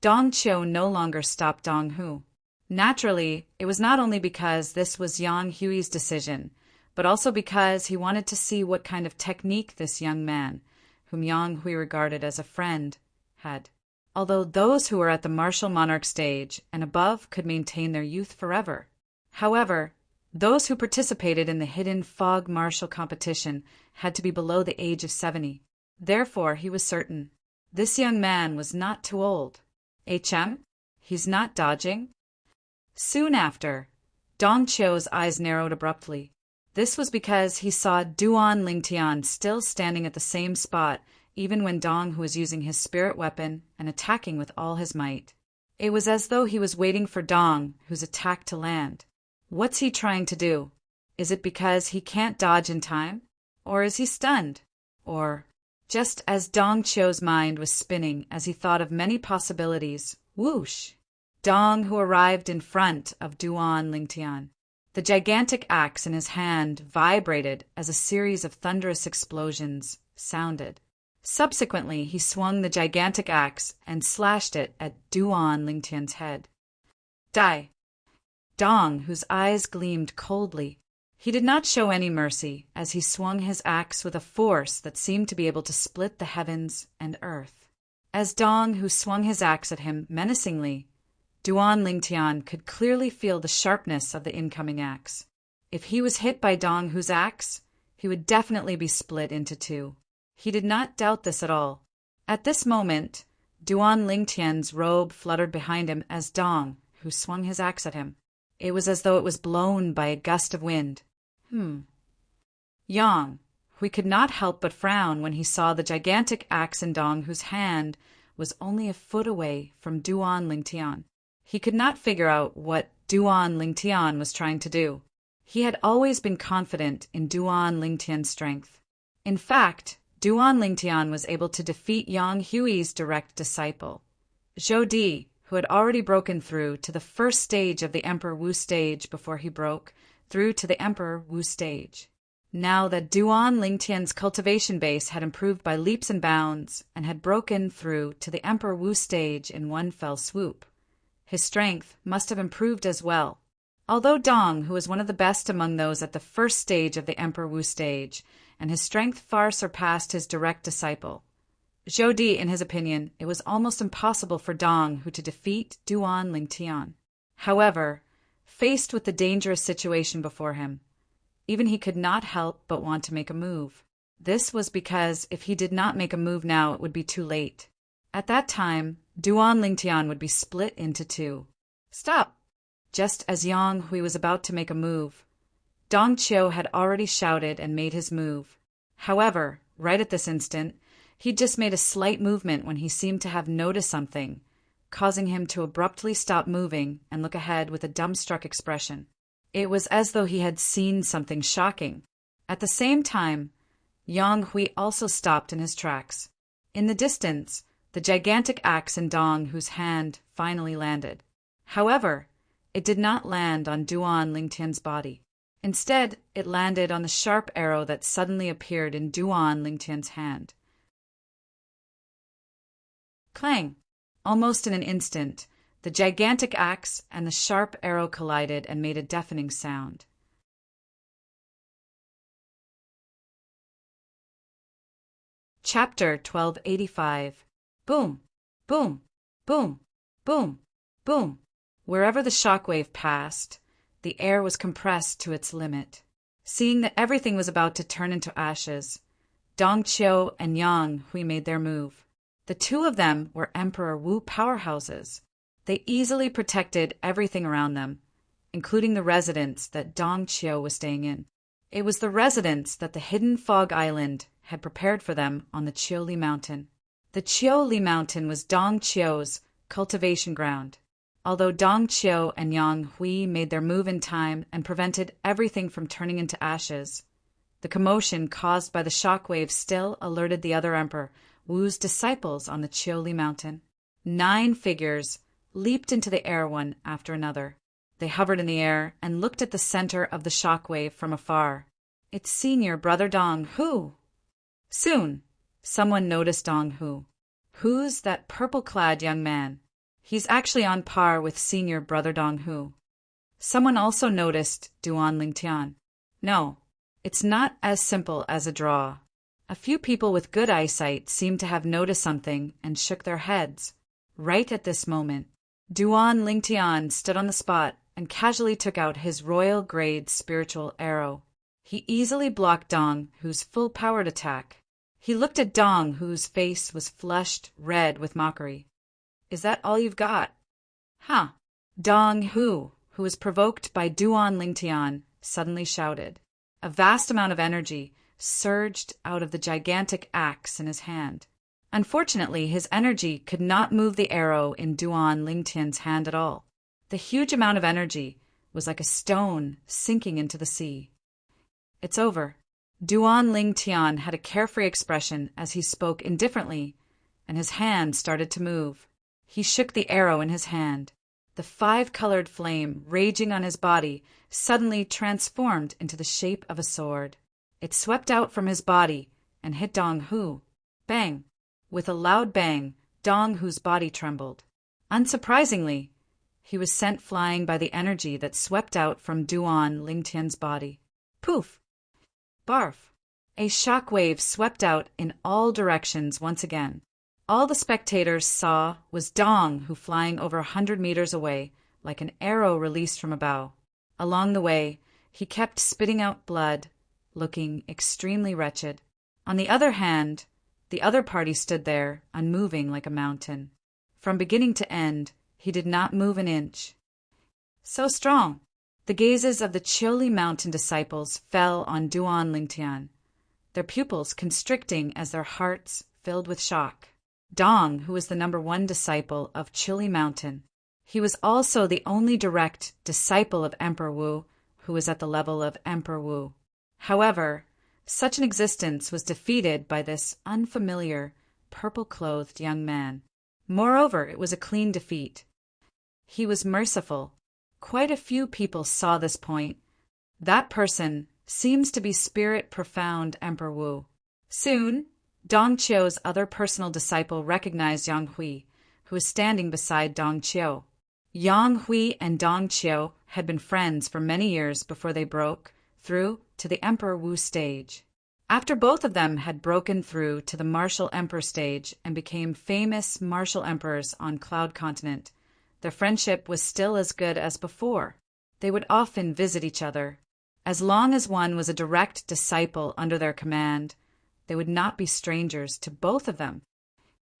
Dong Qiu no longer stopped Dong Hu. Naturally, it was not only because this was Yang Hui's decision, but also because he wanted to see what kind of technique this young man, whom Yang Hui regarded as a friend, had. Although those who were at the martial monarch stage and above could maintain their youth forever. However, those who participated in the hidden fog martial competition had to be below the age of 70. Therefore, he was certain. This young man was not too old. HM? He's not dodging? Soon after, Dong Qiu's eyes narrowed abruptly. This was because he saw Duan Lingtian still standing at the same spot even when Dong Hu was using his spirit weapon and attacking with all his might. It was as though he was waiting for Dong Hu's attack to land. What's he trying to do? Is it because he can't dodge in time? Or is he stunned? Or, just as Dong Qiu's mind was spinning as he thought of many possibilities, whoosh! Dong Hu arrived in front of Duan Lingtian. The gigantic axe in his hand vibrated as a series of thunderous explosions sounded. Subsequently, he swung the gigantic axe and slashed it at Duan Lingtian's head. Die! Dong, whose eyes gleamed coldly. He did not show any mercy as he swung his axe with a force that seemed to be able to split the heavens and earth. As Dong, who swung his axe at him menacingly, Duan Lingtian could clearly feel the sharpness of the incoming axe. If he was hit by Dong Hu's axe, he would definitely be split into two. He did not doubt this at all. At this moment, Duan Lingtian's robe fluttered behind him as Dong Hu swung his axe at him. It was as though it was blown by a gust of wind. Yang Hui could not help but frown when he saw the gigantic axe in Dong Hu's hand was only a foot away from Duan Lingtian. He could not figure out what Duan Lingtian was trying to do. He had always been confident in Duan Lingtian's strength. In fact, Duan Lingtian was able to defeat Yang Hui's direct disciple, Zhou Di, who had already broken through to the first stage of the Emperor Wu stage before he broke through to the Emperor Wu stage. Now that Duan Lingtian's cultivation base had improved by leaps and bounds and had broken through to the Emperor Wu stage in one fell swoop, his strength must have improved as well. Although Dong, who was one of the best among those at the first stage of the Emperor Wu stage, and his strength far surpassed his direct disciple, Zhou Di, in his opinion, it was almost impossible for Dong Hu to defeat Duan Lingtian. However, faced with the dangerous situation before him, even he could not help but want to make a move. This was because if he did not make a move now, it would be too late. At that time, Duan Lingtian would be split into two. Stop! Just as Yang Hui was about to make a move, Dong Qiu had already shouted and made his move. However, right at this instant, he'd just made a slight movement when he seemed to have noticed something, causing him to abruptly stop moving and look ahead with a dumbstruck expression. It was as though he had seen something shocking. At the same time, Yang Hui also stopped in his tracks. In the distance, the gigantic axe in Dong Hu's hand finally landed. However, it did not land on Duan Lingtian's body. Instead, it landed on the sharp arrow that suddenly appeared in Duan Lingtian's hand. Clang! Almost in an instant, the gigantic axe and the sharp arrow collided and made a deafening sound. Chapter 1285. Boom! Boom! Boom! Boom! Boom! Wherever the shockwave passed, the air was compressed to its limit. Seeing that everything was about to turn into ashes, Dong Qiu and Yang Hui made their move. The two of them were Emperor Wu powerhouses. They easily protected everything around them, including the residence that Dong Qiu was staying in. It was the residence that the hidden fog island had prepared for them on the Qiuli Mountain. The Qiuli Mountain was Dong Qiu's cultivation ground. Although Dong Qiu and Yang Hui made their move in time and prevented everything from turning into ashes, the commotion caused by the shockwave still alerted the other emperor, Wu's disciples on the Qiuli Mountain. 9 figures leaped into the air one after another. They hovered in the air and looked at the center of the shockwave from afar. It's senior brother Dong Hu. Soon, someone noticed Dong Hu. Who's that purple-clad young man? He's actually on par with senior brother Dong Hu. Someone also noticed Duan Lingtian. No, it's not as simple as a draw. A few people with good eyesight seemed to have noticed something and shook their heads. Right at this moment, Duan Lingtian stood on the spot and casually took out his royal-grade spiritual arrow. He easily blocked Dong Hu's full-powered attack. He looked at Dong Hu's face was flushed red with mockery. Is that all you've got? Huh. Dong Hu, who was provoked by Duan Lingtian, suddenly shouted. A vast amount of energy surged out of the gigantic axe in his hand. Unfortunately, his energy could not move the arrow in Duan Lingtian's hand at all. The huge amount of energy was like a stone sinking into the sea. It's over. Duan Lingtian had a carefree expression as he spoke indifferently, and his hand started to move. He shook the arrow in his hand. The 5-colored flame raging on his body suddenly transformed into the shape of a sword. It swept out from his body and hit Dong Hu. Bang! With a loud bang, Dong Hu's body trembled. Unsurprisingly, he was sent flying by the energy that swept out from Duan Lingtian's body. Poof! Barf! A shock wave swept out in all directions once again. All the spectators saw was Dong Hu flying over 100 meters away, like an arrow released from a bow. Along the way, he kept spitting out blood, looking extremely wretched. On the other hand, the other party stood there, unmoving like a mountain. From beginning to end, he did not move an inch. So strong! The gazes of the Qiuli Mountain disciples fell on Duan Lingtian, their pupils constricting as their hearts filled with shock. Dong, who was the number 1 disciple of Qiuli Mountain. He was also the only direct disciple of Emperor Wu who was at the level of Emperor Wu. However, such an existence was defeated by this unfamiliar, purple-clothed young man. Moreover, it was a clean defeat. He was merciful. Quite a few people saw this point. That person seems to be Spirit Profound Emperor Wu. Soon, Dong Qiu's other personal disciple recognized Yang Hui, who was standing beside Dong Qiu. Yang Hui and Dong Qiu had been friends for many years before they broke through to the Emperor Wu stage. After both of them had broken through to the Martial Emperor stage and became famous martial emperors on Cloud Continent, their friendship was still as good as before. They would often visit each other. As long as one was a direct disciple under their command, they would not be strangers to both of them.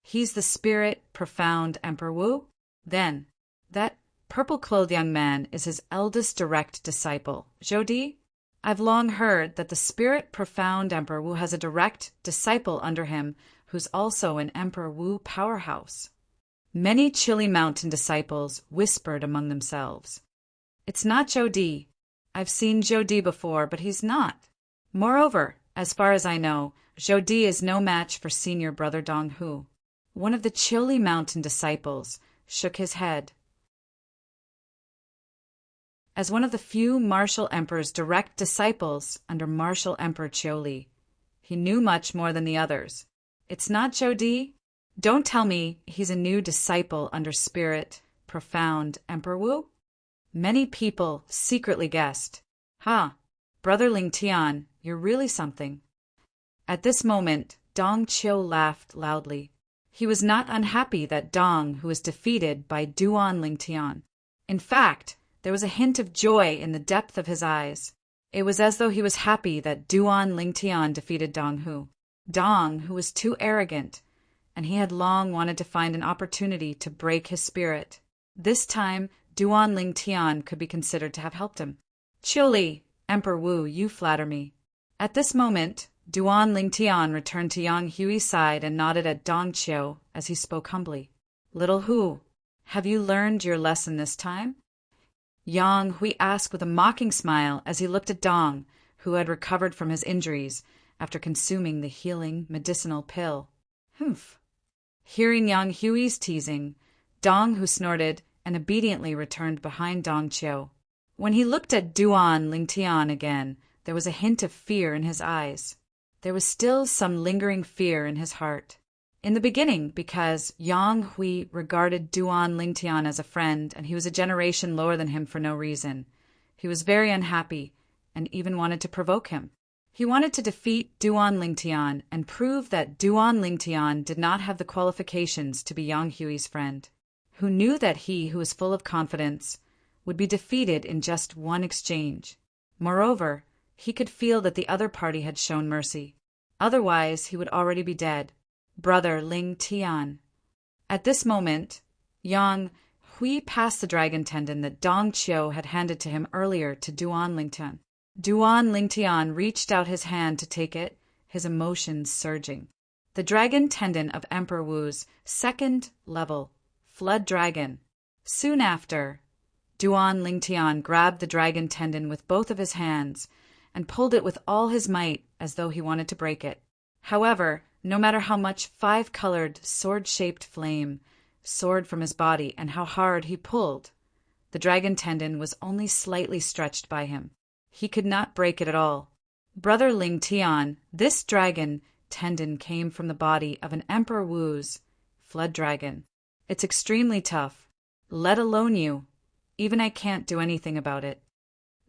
He's the Spirit Profound Emperor Wu? Then, that purple-clothed young man is his eldest direct disciple, Zhou. I've long heard that the Spirit Profound Emperor Wu has a direct disciple under him who's also an Emperor Wu powerhouse. Many Qiuli Mountain disciples whispered among themselves. It's not Zhou. I've seen Zhou before, but he's not. Moreover, as far as I know, Zhou is no match for senior brother Dong Hu. One of the Qiuli Mountain disciples shook his head. As one of the few Martial Emperor's direct disciples under Martial Emperor Qiuli, he knew much more than the others. It's not Zhou? Don't tell me he's a new disciple under Spirit, Profound Emperor Wu? Many people secretly guessed. Ha, Brother Ling Tian, you're really something. At this moment, Dong Qiu laughed loudly. He was not unhappy that Dong, who was defeated by Duan Ling Tian. In fact, there was a hint of joy in the depth of his eyes. It was as though he was happy that Duan Ling Tian defeated Dong Hu. Dong, who was too arrogant, and he had long wanted to find an opportunity to break his spirit. This time, Duan Ling Tian could be considered to have helped him. Li, Emperor Wu, you flatter me. At this moment, Duan Ling Tian returned to Yang Hui's side and nodded at Dong Qiu as he spoke humbly. Little Hu, have you learned your lesson this time? Yang Hui asked with a mocking smile as he looked at Dong, who had recovered from his injuries after consuming the healing medicinal pill. Humph. Hearing Yang Hui's teasing, Dong Hu snorted and obediently returned behind Dong Qiu. When he looked at Duan Ling Tian again, there was a hint of fear in his eyes. There was still some lingering fear in his heart. In the beginning, because Yang Hui regarded Duan Ling Tian as a friend and he was a generation lower than him for no reason, he was very unhappy and even wanted to provoke him. He wanted to defeat Duan Ling Tian and prove that Duan Ling Tian did not have the qualifications to be Yang Hui's friend, who knew that he who was full of confidence would be defeated in just one exchange. Moreover, he could feel that the other party had shown mercy. Otherwise, he would already be dead. Brother Ling Tian. At this moment, Yang Hui passed the dragon tendon that Dong Qiu had handed to him earlier to Duan Ling Tian. Duan Ling Tian reached out his hand to take it, his emotions surging. The dragon tendon of Emperor Wu's second level, Flood Dragon. Soon after, Duan Ling Tian grabbed the dragon tendon with both of his hands and pulled it with all his might as though he wanted to break it. However, no matter how much five-colored, sword-shaped flame soared from his body and how hard he pulled, the dragon tendon was only slightly stretched by him. He could not break it at all. Brother Ling Tian, this dragon tendon came from the body of an Emperor Wu's Flood Dragon. It's extremely tough. Let alone you. Even I can't do anything about it.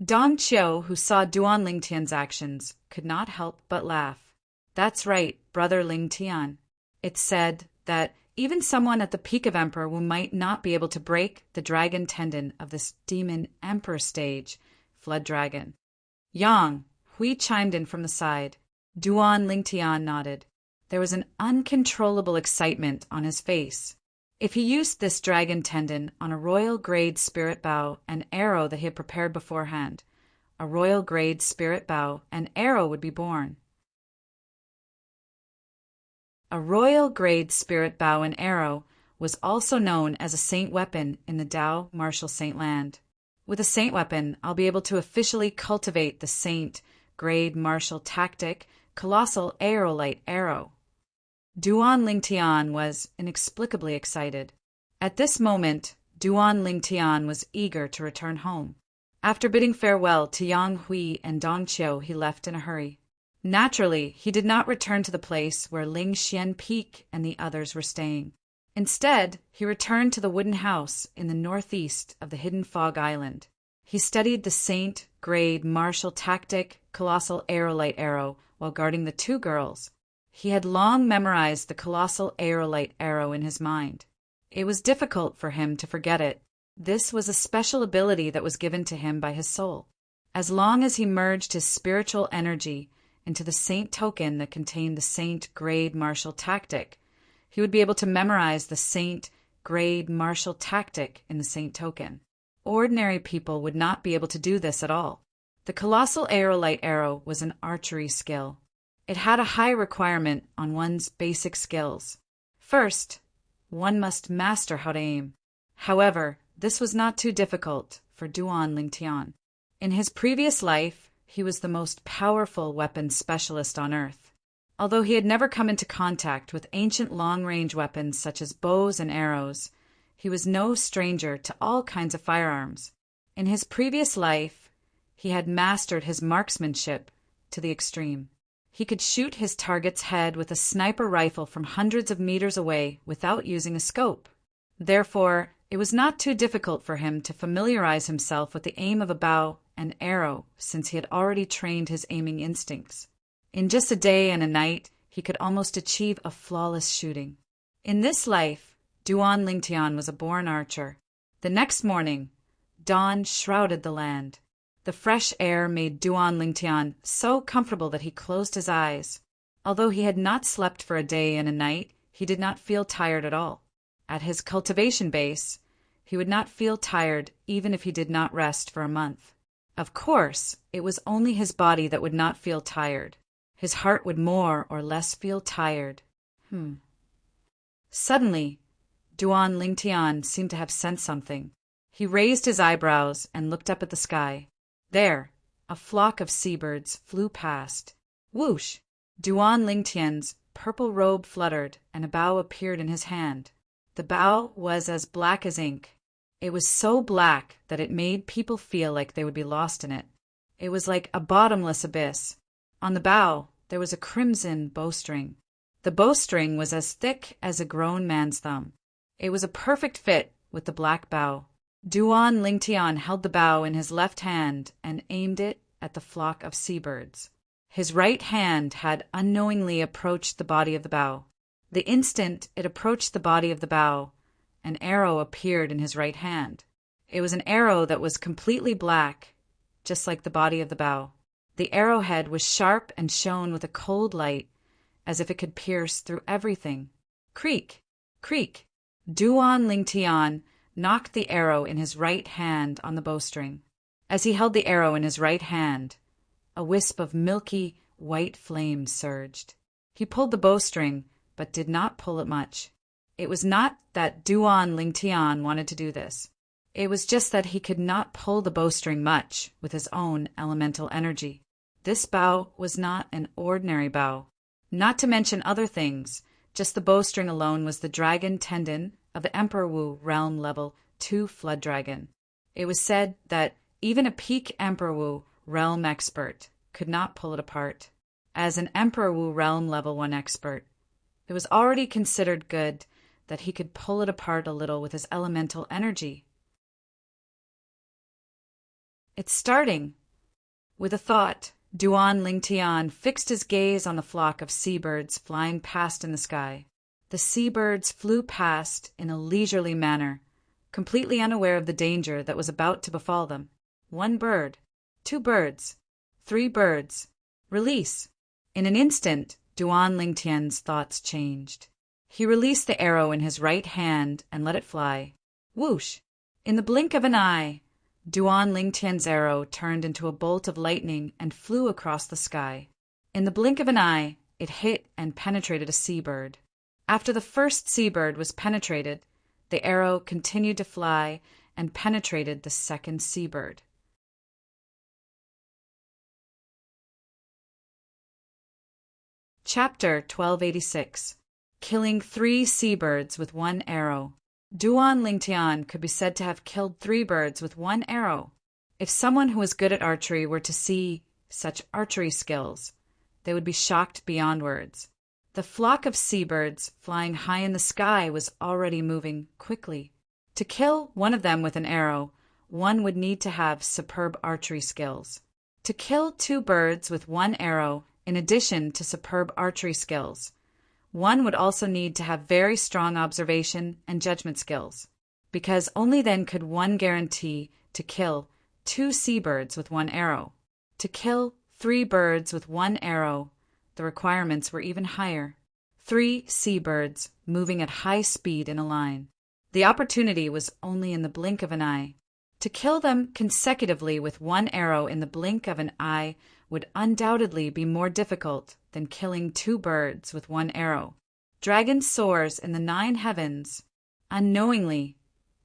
Dong Qiu, who saw Duan Ling Tian's actions, could not help but laugh. That's right, Brother Ling Tian. It's said that even someone at the peak of Emperor Wu might not be able to break the dragon tendon of this demon Emperor stage, Flood Dragon. Yang Hui chimed in from the side. Duan Ling Tian nodded. There was an uncontrollable excitement on his face. If he used this dragon tendon on a royal grade spirit bow and arrow that he had prepared beforehand, a royal grade spirit bow and arrow would be born. A royal grade spirit bow and arrow was also known as a saint weapon in the Tao martial saint land. With a saint weapon, I'll be able to officially cultivate the saint grade martial tactic, colossal aerolite arrow. Duan Ling Tian was inexplicably excited. At this moment, Duan Ling Tian was eager to return home. After bidding farewell to Yang Hui and Dong Qiu, he left in a hurry. Naturally, he did not return to the place where Ling Xian Peak and the others were staying. Instead, he returned to the wooden house in the northeast of the Hidden Fog Island. He studied the Saint grade martial tactic, colossal aerolite arrow, while guarding the two girls. He had long memorized the colossal aerolite arrow in his mind. It was difficult for him to forget it. This was a special ability that was given to him by his soul. As long as he merged his spiritual energy into the saint token that contained the saint grade martial tactic, he would be able to memorize the saint grade martial tactic in the saint token. Ordinary people would not be able to do this at all. The colossal aerolite arrow was an archery skill. It had a high requirement on one's basic skills. First, one must master how to aim. However, this was not too difficult for Duan Ling Tian. In his previous life, he was the most powerful weapons specialist on Earth. Although he had never come into contact with ancient long-range weapons such as bows and arrows, he was no stranger to all kinds of firearms. In his previous life, he had mastered his marksmanship to the extreme. He could shoot his target's head with a sniper rifle from hundreds of meters away without using a scope. Therefore, it was not too difficult for him to familiarize himself with the aim of a bow and arrow, since he had already trained his aiming instincts. In just a day and a night, he could almost achieve a flawless shooting. In this life, Duan Lingtian was a born archer. The next morning, dawn shrouded the land. The fresh air made Duan Lingtian so comfortable that he closed his eyes. Although he had not slept for a day and a night, he did not feel tired at all. At his cultivation base, he would not feel tired even if he did not rest for a month. Of course, it was only his body that would not feel tired. His heart would more or less feel tired. Suddenly, Duan Lingtian seemed to have sensed something. He raised his eyebrows and looked up at the sky. There, a flock of seabirds flew past. Whoosh! Duan Lingtian's purple robe fluttered, and a bow appeared in his hand. The bow was as black as ink. It was so black that it made people feel like they would be lost in it. It was like a bottomless abyss. On the bow, there was a crimson bowstring. The bowstring was as thick as a grown man's thumb. It was a perfect fit with the black bow. Duan Lingtian held the bow in his left hand and aimed it at the flock of seabirds. His right hand had unknowingly approached the body of the bow. The instant it approached the body of the bow, an arrow appeared in his right hand. It was an arrow that was completely black, just like the body of the bow. The arrowhead was sharp and shone with a cold light, as if it could pierce through everything. Creak! Creak! Duan Lingtian knocked the arrow in his right hand on the bowstring. As he held the arrow in his right hand, a wisp of milky white flame surged. He pulled the bowstring, but did not pull it much. It was not that Duan Lingtian wanted to do this. It was just that he could not pull the bowstring much with his own elemental energy. This bow was not an ordinary bow. Not to mention other things, just the bowstring alone was the dragon tendon of the Emperor Wu realm level 2 flood dragon. It was said that even a peak Emperor Wu realm expert could not pull it apart. As an Emperor Wu realm level 1 expert, it was already considered good that he could pull it apart a little with his elemental energy. It's starting. With a thought, Duan Lingtian fixed his gaze on the flock of seabirds flying past in the sky. The seabirds flew past in a leisurely manner, completely unaware of the danger that was about to befall them. 1 bird, 2 birds, 3 birds. Release! In an instant, Duan Lingtian's thoughts changed. He released the arrow in his right hand and let it fly. Whoosh! In the blink of an eye, Duan Lingtian's arrow turned into a bolt of lightning and flew across the sky. In the blink of an eye, it hit and penetrated a seabird. After the first seabird was penetrated, the arrow continued to fly and penetrated the second seabird. Chapter 1286. Killing 3 seabirds with 1 arrow. Duan Lingtian could be said to have killed 3 birds with 1 arrow. If someone who was good at archery were to see such archery skills, they would be shocked beyond words. The flock of seabirds flying high in the sky was already moving quickly. To kill one of them with an arrow, one would need to have superb archery skills. To kill 2 birds with 1 arrow, in addition to superb archery skills, one would also need to have very strong observation and judgment skills, because only then could one guarantee to kill 2 seabirds with 1 arrow. To kill 3 birds with 1 arrow, the requirements were even higher. 3 seabirds moving at high speed in a line. The opportunity was only in the blink of an eye. To kill them consecutively with 1 arrow in the blink of an eye would undoubtedly be more difficult than killing 2 birds with 1 arrow. Dragon soars in the 9 heavens. Unknowingly,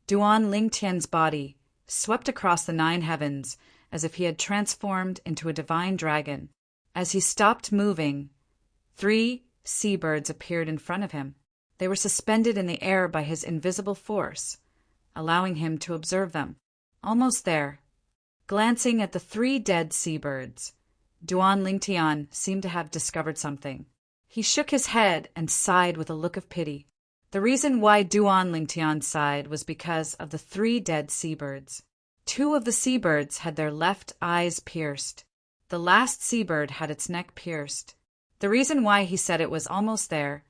Duan Lingtian's body swept across the 9 heavens as if he had transformed into a divine dragon. As he stopped moving, 3 seabirds appeared in front of him. They were suspended in the air by his invisible force, allowing him to observe them. Almost there, glancing at the 3 dead seabirds, Duan Lingtian seemed to have discovered something. He shook his head and sighed with a look of pity. The reason why Duan Lingtian sighed was because of the 3 dead seabirds. 2 of the seabirds had their left eyes pierced. The last seabird had its neck pierced. The reason why he said it was almost there,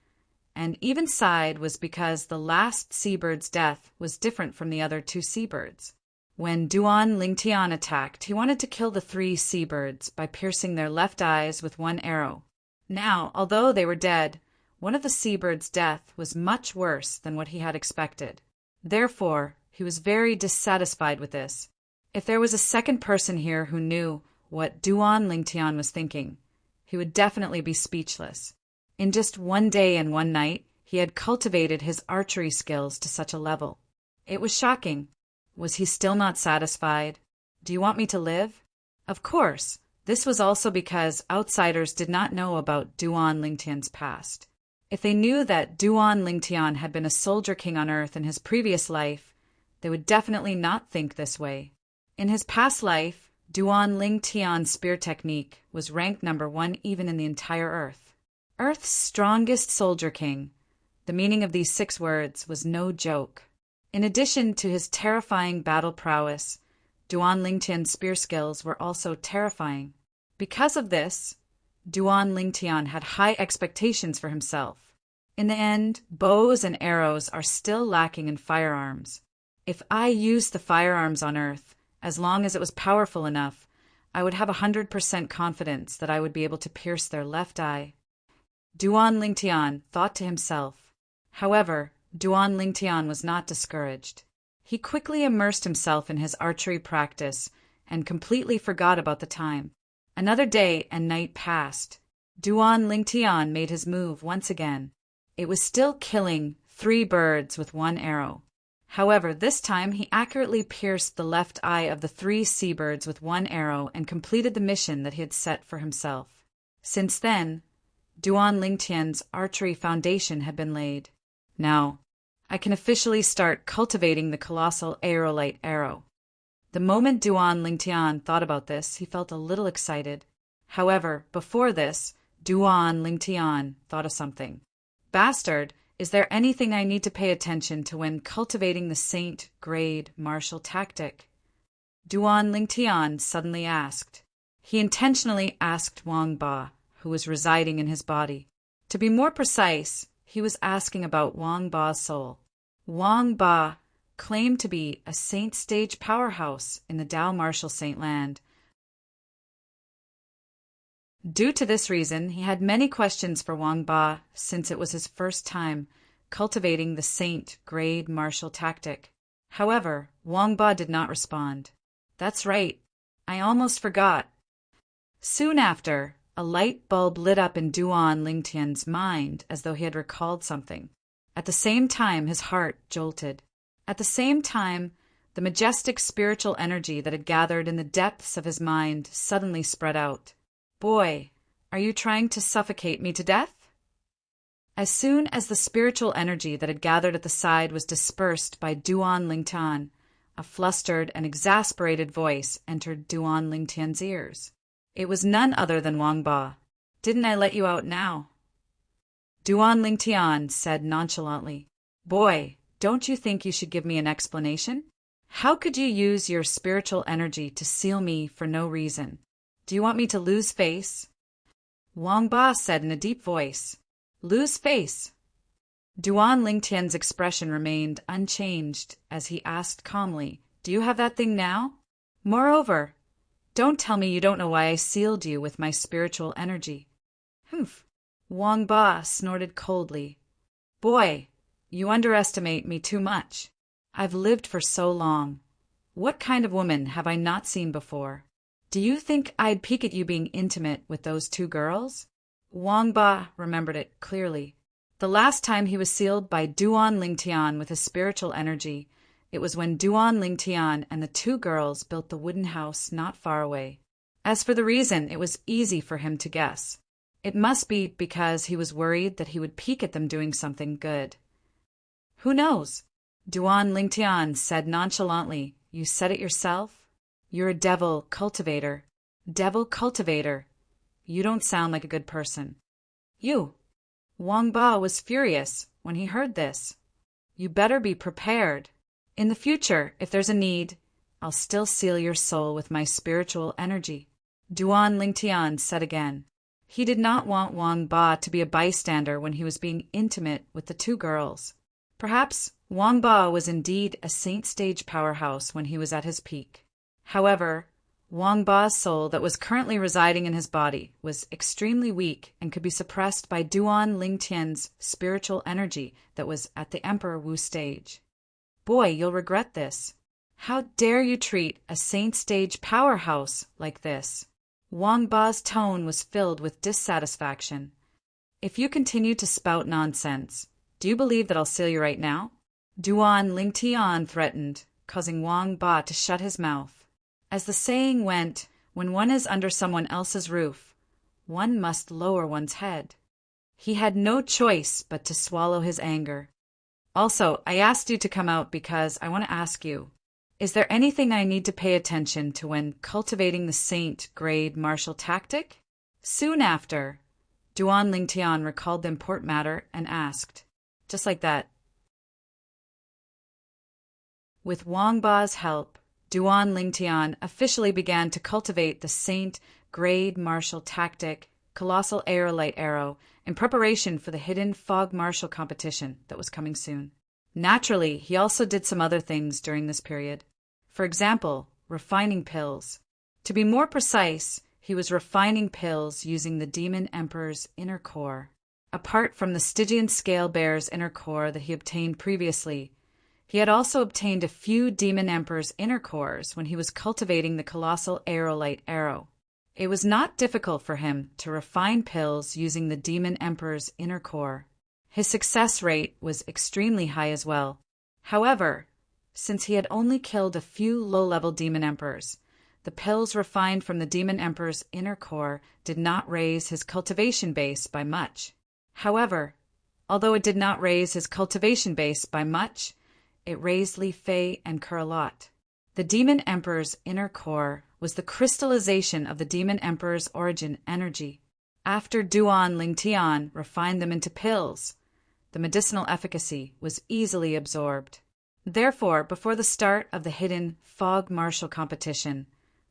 and even sighed, was because the last seabird's death was different from the other 2 seabirds. When Duan Lingtian attacked, he wanted to kill the 3 seabirds by piercing their left eyes with 1 arrow. Now, although they were dead, one of the seabirds' death was much worse than what he had expected. Therefore, he was very dissatisfied with this. If there was a second person here who knew what Duan Lingtian was thinking, he would definitely be speechless. In just 1 day and 1 night, he had cultivated his archery skills to such a level. It was shocking. Was he still not satisfied? Do you want me to live? Of course, this was also because outsiders did not know about Duan Lingtian's past. If they knew that Duan Lingtian had been a soldier king on Earth in his previous life, they would definitely not think this way. In his past life, Duan Lingtian's spear technique was ranked number 1 even in the entire Earth. Earth's strongest soldier king. The meaning of these 6 words was no joke. In addition to his terrifying battle prowess, Duan Lingtian's spear skills were also terrifying. Because of this, Duan Lingtian had high expectations for himself. In the end, bows and arrows are still lacking in firearms. If I used the firearms on Earth, as long as it was powerful enough, I would have 100% confidence that I would be able to pierce their left eye. Duan Lingtian thought to himself. However, Duan Lingtian was not discouraged. He quickly immersed himself in his archery practice and completely forgot about the time. Another day and night passed. Duan Lingtian made his move once again. It was still killing 3 birds with 1 arrow. However, this time he accurately pierced the left eye of the 3 seabirds with 1 arrow and completed the mission that he had set for himself. Since then, Duan Lingtian's archery foundation had been laid. Now, I can officially start cultivating the colossal aerolite arrow. The moment Duan Lingtian thought about this, he felt a little excited. However, before this, Duan Lingtian thought of something. Bastard, is there anything I need to pay attention to when cultivating the Saint Grade martial tactic? Duan Lingtian suddenly asked. He intentionally asked Wang Ba, who was residing in his body. To be more precise, he was asking about Wang Ba's soul. Wang Ba claimed to be a Saint stage powerhouse in the Dao martial Saint land. Due to this reason, he had many questions for Wang Ba since it was his first time cultivating the Saint Grade martial tactic. However, Wang Ba did not respond. That's right, I almost forgot. Soon after, a light bulb lit up in Duan Lingtian's mind as though he had recalled something. At the same time, his heart jolted. At the same time, the majestic spiritual energy that had gathered in the depths of his mind suddenly spread out. Boy, are you trying to suffocate me to death? As soon as the spiritual energy that had gathered at the side was dispersed by Duan Lingtian, a flustered and exasperated voice entered Duan Lingtian's ears. It was none other than Wang Ba. Didn't I let you out now? Duan Lingtian said nonchalantly. Boy, don't you think you should give me an explanation? How could you use your spiritual energy to seal me for no reason? Do you want me to lose face? Wang Ba said in a deep voice. Lose face? Duan Lingtian's expression remained unchanged as he asked calmly, Do you have that thing now? Moreover, don't tell me you don't know why I sealed you with my spiritual energy. Humph. Wang Ba snorted coldly. Boy, you underestimate me too much. I've lived for so long. What kind of woman have I not seen before? Do you think I'd peek at you being intimate with those 2 girls? Wang Ba remembered it clearly. The last time he was sealed by Duan Lingtian with his spiritual energy, it was when Duan Lingtian and the 2 girls built the wooden house not far away. As for the reason, it was easy for him to guess. It must be because he was worried that he would peek at them doing something good. Who knows? Duan Lingtian said nonchalantly, You said it yourself? You're a devil cultivator. Devil cultivator. You don't sound like a good person. You. Wang Ba was furious when he heard this. You better be prepared. In the future, if there's a need, I'll still seal your soul with my spiritual energy. Duan Lingtian said again. He did not want Wang Ba to be a bystander when he was being intimate with the two girls. Perhaps Wang Ba was indeed a saint stage powerhouse when he was at his peak. However, Wang Ba's soul that was currently residing in his body was extremely weak and could be suppressed by Duan Lingtian's spiritual energy that was at the Emperor Wu stage. Boy, you'll regret this. How dare you treat a saint stage powerhouse like this? Wang Ba's tone was filled with dissatisfaction. If you continue to spout nonsense, do you believe that I'll seal you right now? Duan Lingtian threatened, causing Wang Ba to shut his mouth. As the saying went, when one is under someone else's roof, one must lower one's head. He had no choice but to swallow his anger. Also, I asked you to come out because I want to ask you, is there anything I need to pay attention to when cultivating the saint grade martial tactic? Soon after, Duan Lingtian recalled the important matter and asked, just like that. With Wang Ba's help, Duan Lingtian officially began to cultivate the saint grade martial tactic, colossal aerolite arrow, in preparation for the hidden fog martial competition that was coming soon. Naturally, he also did some other things during this period. For example, refining pills. To be more precise, he was refining pills using the Demon Emperor's inner core. Apart from the Stygian Scale Bear's inner core that he obtained previously, he had also obtained a few Demon Emperor's inner cores when he was cultivating the colossal aerolite arrow. It was not difficult for him to refine pills using the Demon Emperor's inner core. His success rate was extremely high as well. However, since he had only killed a few low-level Demon Emperors, the pills refined from the Demon Emperor's inner core did not raise his cultivation base by much. However, although it did not raise his cultivation base by much, it raised Li Fei and Ke a lot. The Demon Emperor's inner core was the crystallization of the Demon Emperor's origin energy. After Duan Lingtian refined them into pills, the medicinal efficacy was easily absorbed. Therefore, before the start of the hidden fog martial competition,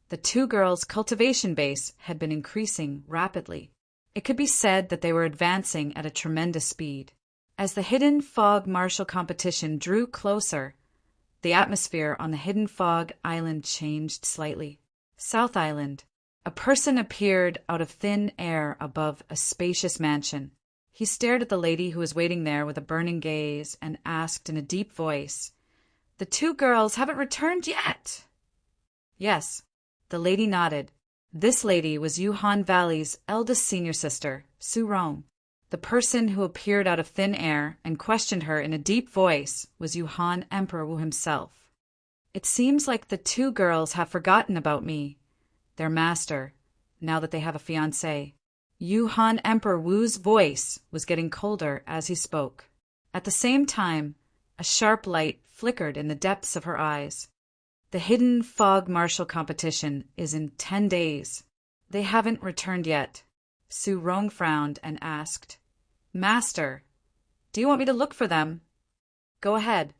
the two girls' cultivation base had been increasing rapidly. It could be said that they were advancing at a tremendous speed. As the hidden fog martial competition drew closer, the atmosphere on the hidden fog island changed slightly. South Island. A person appeared out of thin air above a spacious mansion. He stared at the lady who was waiting there with a burning gaze and asked in a deep voice, "The two girls haven't returned yet?" Yes, the lady nodded. This lady was Yuhan Valley's eldest senior sister, Su Rong. The person who appeared out of thin air and questioned her in a deep voice was Yuhan Emperor Wu himself. It seems like the two girls have forgotten about me, their master, now that they have a fiancé. Yuhan Emperor Wu's voice was getting colder as he spoke. At the same time, a sharp light flickered in the depths of her eyes. The hidden fog martial competition is in 10 days. They haven't returned yet. Su Rong frowned and asked, "Master, do you want me to look for them?" "Go ahead."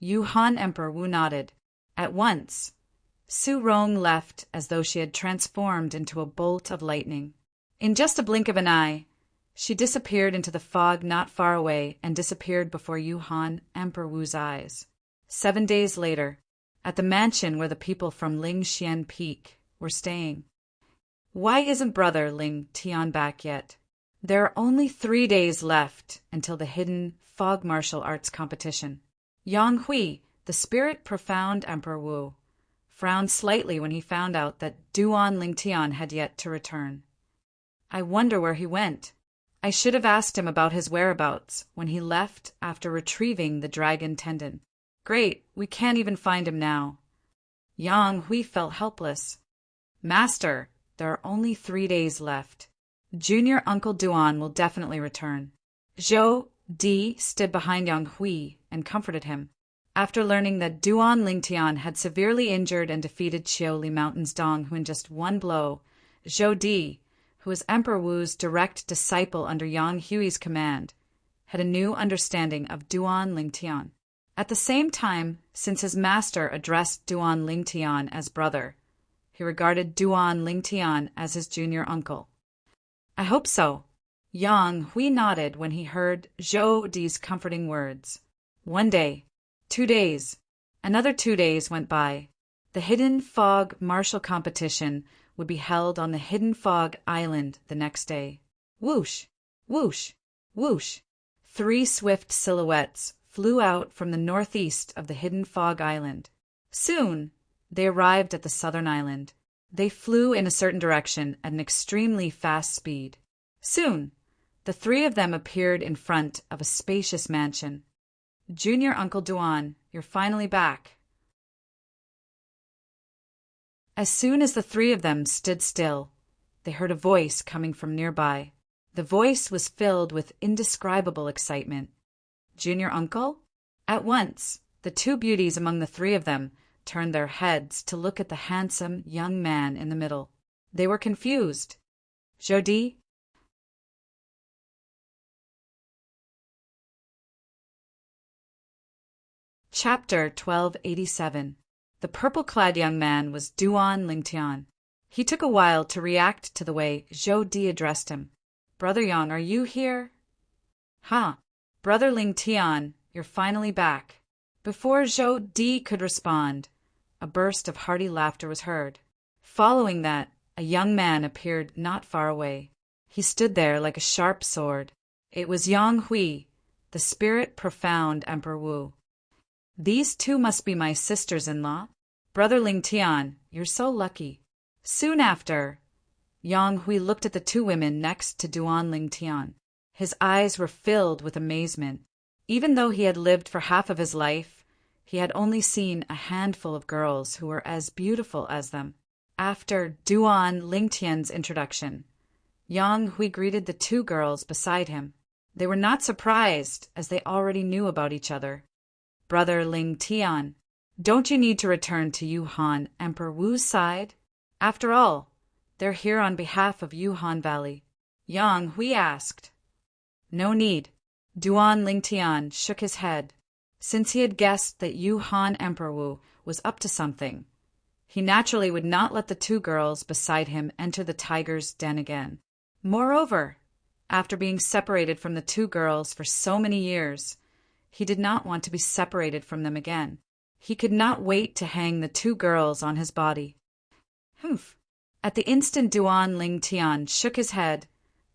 Yuhan Emperor Wu nodded. At once, Su Rong left as though she had transformed into a bolt of lightning. In just a blink of an eye, she disappeared into the fog not far away and disappeared before Yuhan Emperor Wu's eyes. 7 days later, at the mansion where the people from Ling Xian Peak were staying. Why isn't Brother Ling Tian back yet? There are only 3 days left until the hidden fog martial arts competition. Yang Hui, the spirit profound Emperor Wu, frowned slightly when he found out that Duan Lingtian had yet to return. I wonder where he went. I should have asked him about his whereabouts when he left after retrieving the dragon tendon. Great, we can't even find him now. Yang Hui felt helpless. Master, there are only 3 days left. Junior Uncle Duan will definitely return. Zhou Di stood behind Yang Hui and comforted him. After learning that Duan Lingtian had severely injured and defeated Qiuli Mountain's Dong Hu in just one blow, Zhou Di, who was Emperor Wu's direct disciple under Yang Hui's command, had a new understanding of Duan Lingtian. At the same time, since his master addressed Duan Lingtian as brother, he regarded Duan Lingtian as his junior uncle. I hope so. Yang Hui nodded when he heard Zhou Di's comforting words. 1 day, 2 days, another 2 days went by. The Hidden Fog martial competition would be held on the Hidden Fog Island the next day. Whoosh, whoosh, whoosh. 3 swift silhouettes flew out from the northeast of the Hidden Fog Island. Soon, they arrived at the southern island. They flew in a certain direction at an extremely fast speed. Soon, the 3 of them appeared in front of a spacious mansion. Junior Uncle Duan, you're finally back. As soon as the 3 of them stood still, they heard a voice coming from nearby. The voice was filled with indescribable excitement. Junior Uncle? At once, the 2 beauties among the 3 of them turned their heads to look at the handsome young man in the middle. They were confused. Jodi? Chapter 1287. The purple-clad young man was Duan Lingtian. He took a while to react to the way Zhou Di addressed him. Brother Yang, are you here? Huh. Brother Lingtian, you're finally back. Before Zhou Di could respond, a burst of hearty laughter was heard. Following that, a young man appeared not far away. He stood there like a sharp sword. It was Yang Hui, the spirit profound Emperor Wu. These 2 must be my sisters-in-law. Brother Lingtian, you're so lucky. Soon after, Yang Hui looked at the 2 women next to Duan Lingtian. His eyes were filled with amazement. Even though he had lived for half of his life, he had only seen a handful of girls who were as beautiful as them. After Duan Lingtian's introduction, Yang Hui greeted the 2 girls beside him. They were not surprised, as they already knew about each other. Brother Lingtian, don't you need to return to Yuhan Emperor Wu's side? After all, they're here on behalf of Yuhan Valley. Yang Hui asked. No need. Duan Lingtian shook his head. Since he had guessed that Yuhan Emperor Wu was up to something, he naturally would not let the 2 girls beside him enter the tiger's den again. Moreover, after being separated from the 2 girls for so many years, he did not want to be separated from them again. He could not wait to hang the 2 girls on his body. Humph! At the instant Duan Lingtian shook his head,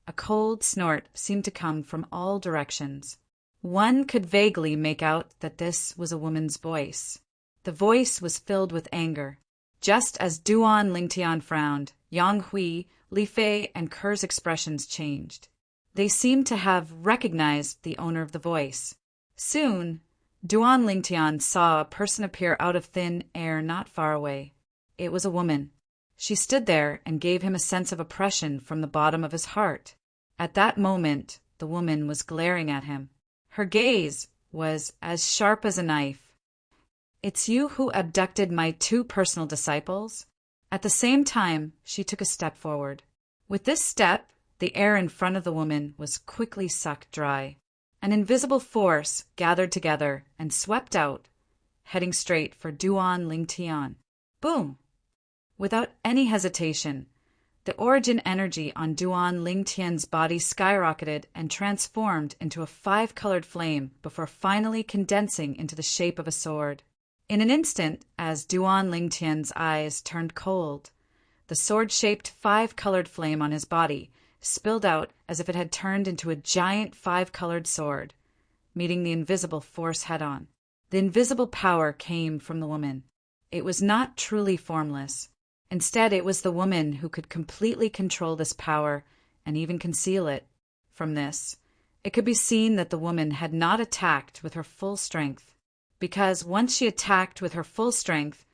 a cold snort seemed to come from all directions. One could vaguely make out that this was a woman's voice. The voice was filled with anger. Just as Duan Lingtian frowned, Yang Hui, Li Fei, and Ker's expressions changed. They seemed to have recognized the owner of the voice. Soon, Duan Lingtian saw a person appear out of thin air not far away. It was a woman. She stood there and gave him a sense of oppression from the bottom of his heart. At that moment, the woman was glaring at him. Her gaze was as sharp as a knife. It's you who abducted my 2 personal disciples? At the same time, she took a step forward. With this step, the air in front of the woman was quickly sucked dry. An invisible force gathered together and swept out, heading straight for Duan Lingtian. Boom! Without any hesitation, the origin energy on Duan Lingtian's body skyrocketed and transformed into a 5-colored flame before finally condensing into the shape of a sword. In an instant, as Duan Lingtian's eyes turned cold, the sword-shaped 5-colored flame on his body spilled out as if it had turned into a giant 5-colored sword, meeting the invisible force head-on. The invisible power came from the woman. It was not truly formless. Instead, it was the woman who could completely control this power and even conceal it. From this, it could be seen that the woman had not attacked with her full strength, because once she attacked with her full strength,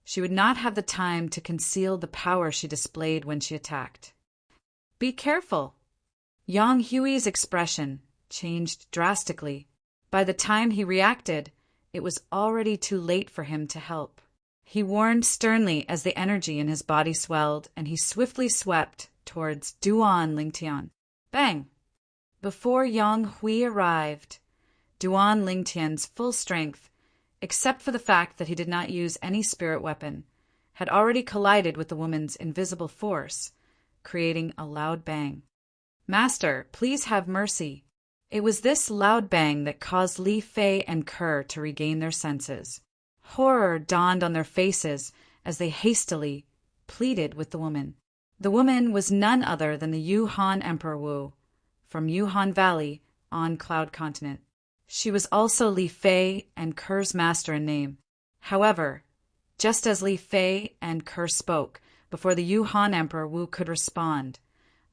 she would not have the time to conceal the power she displayed when she attacked. Be careful! Yang Hui's expression changed drastically. By the time he reacted, it was already too late for him to help. He warned sternly as the energy in his body swelled, and he swiftly swept towards Duan Lingtian. Bang! Before Yang Hui arrived, Duan Lingtian's full strength, except for the fact that he did not use any spirit weapon, had already collided with the woman's invisible force, creating a loud bang. "Master, please have mercy." It was this loud bang that caused Li Fei and Kerr to regain their senses. Horror dawned on their faces as they hastily pleaded with the woman. The woman was none other than the Yuhan Emperor Wu, from Yuhan Valley on Cloud Continent. She was also Li Fei and Kerr's master in name. However, just as Li Fei and Kerr spoke, before the Yuhan Emperor Wu could respond,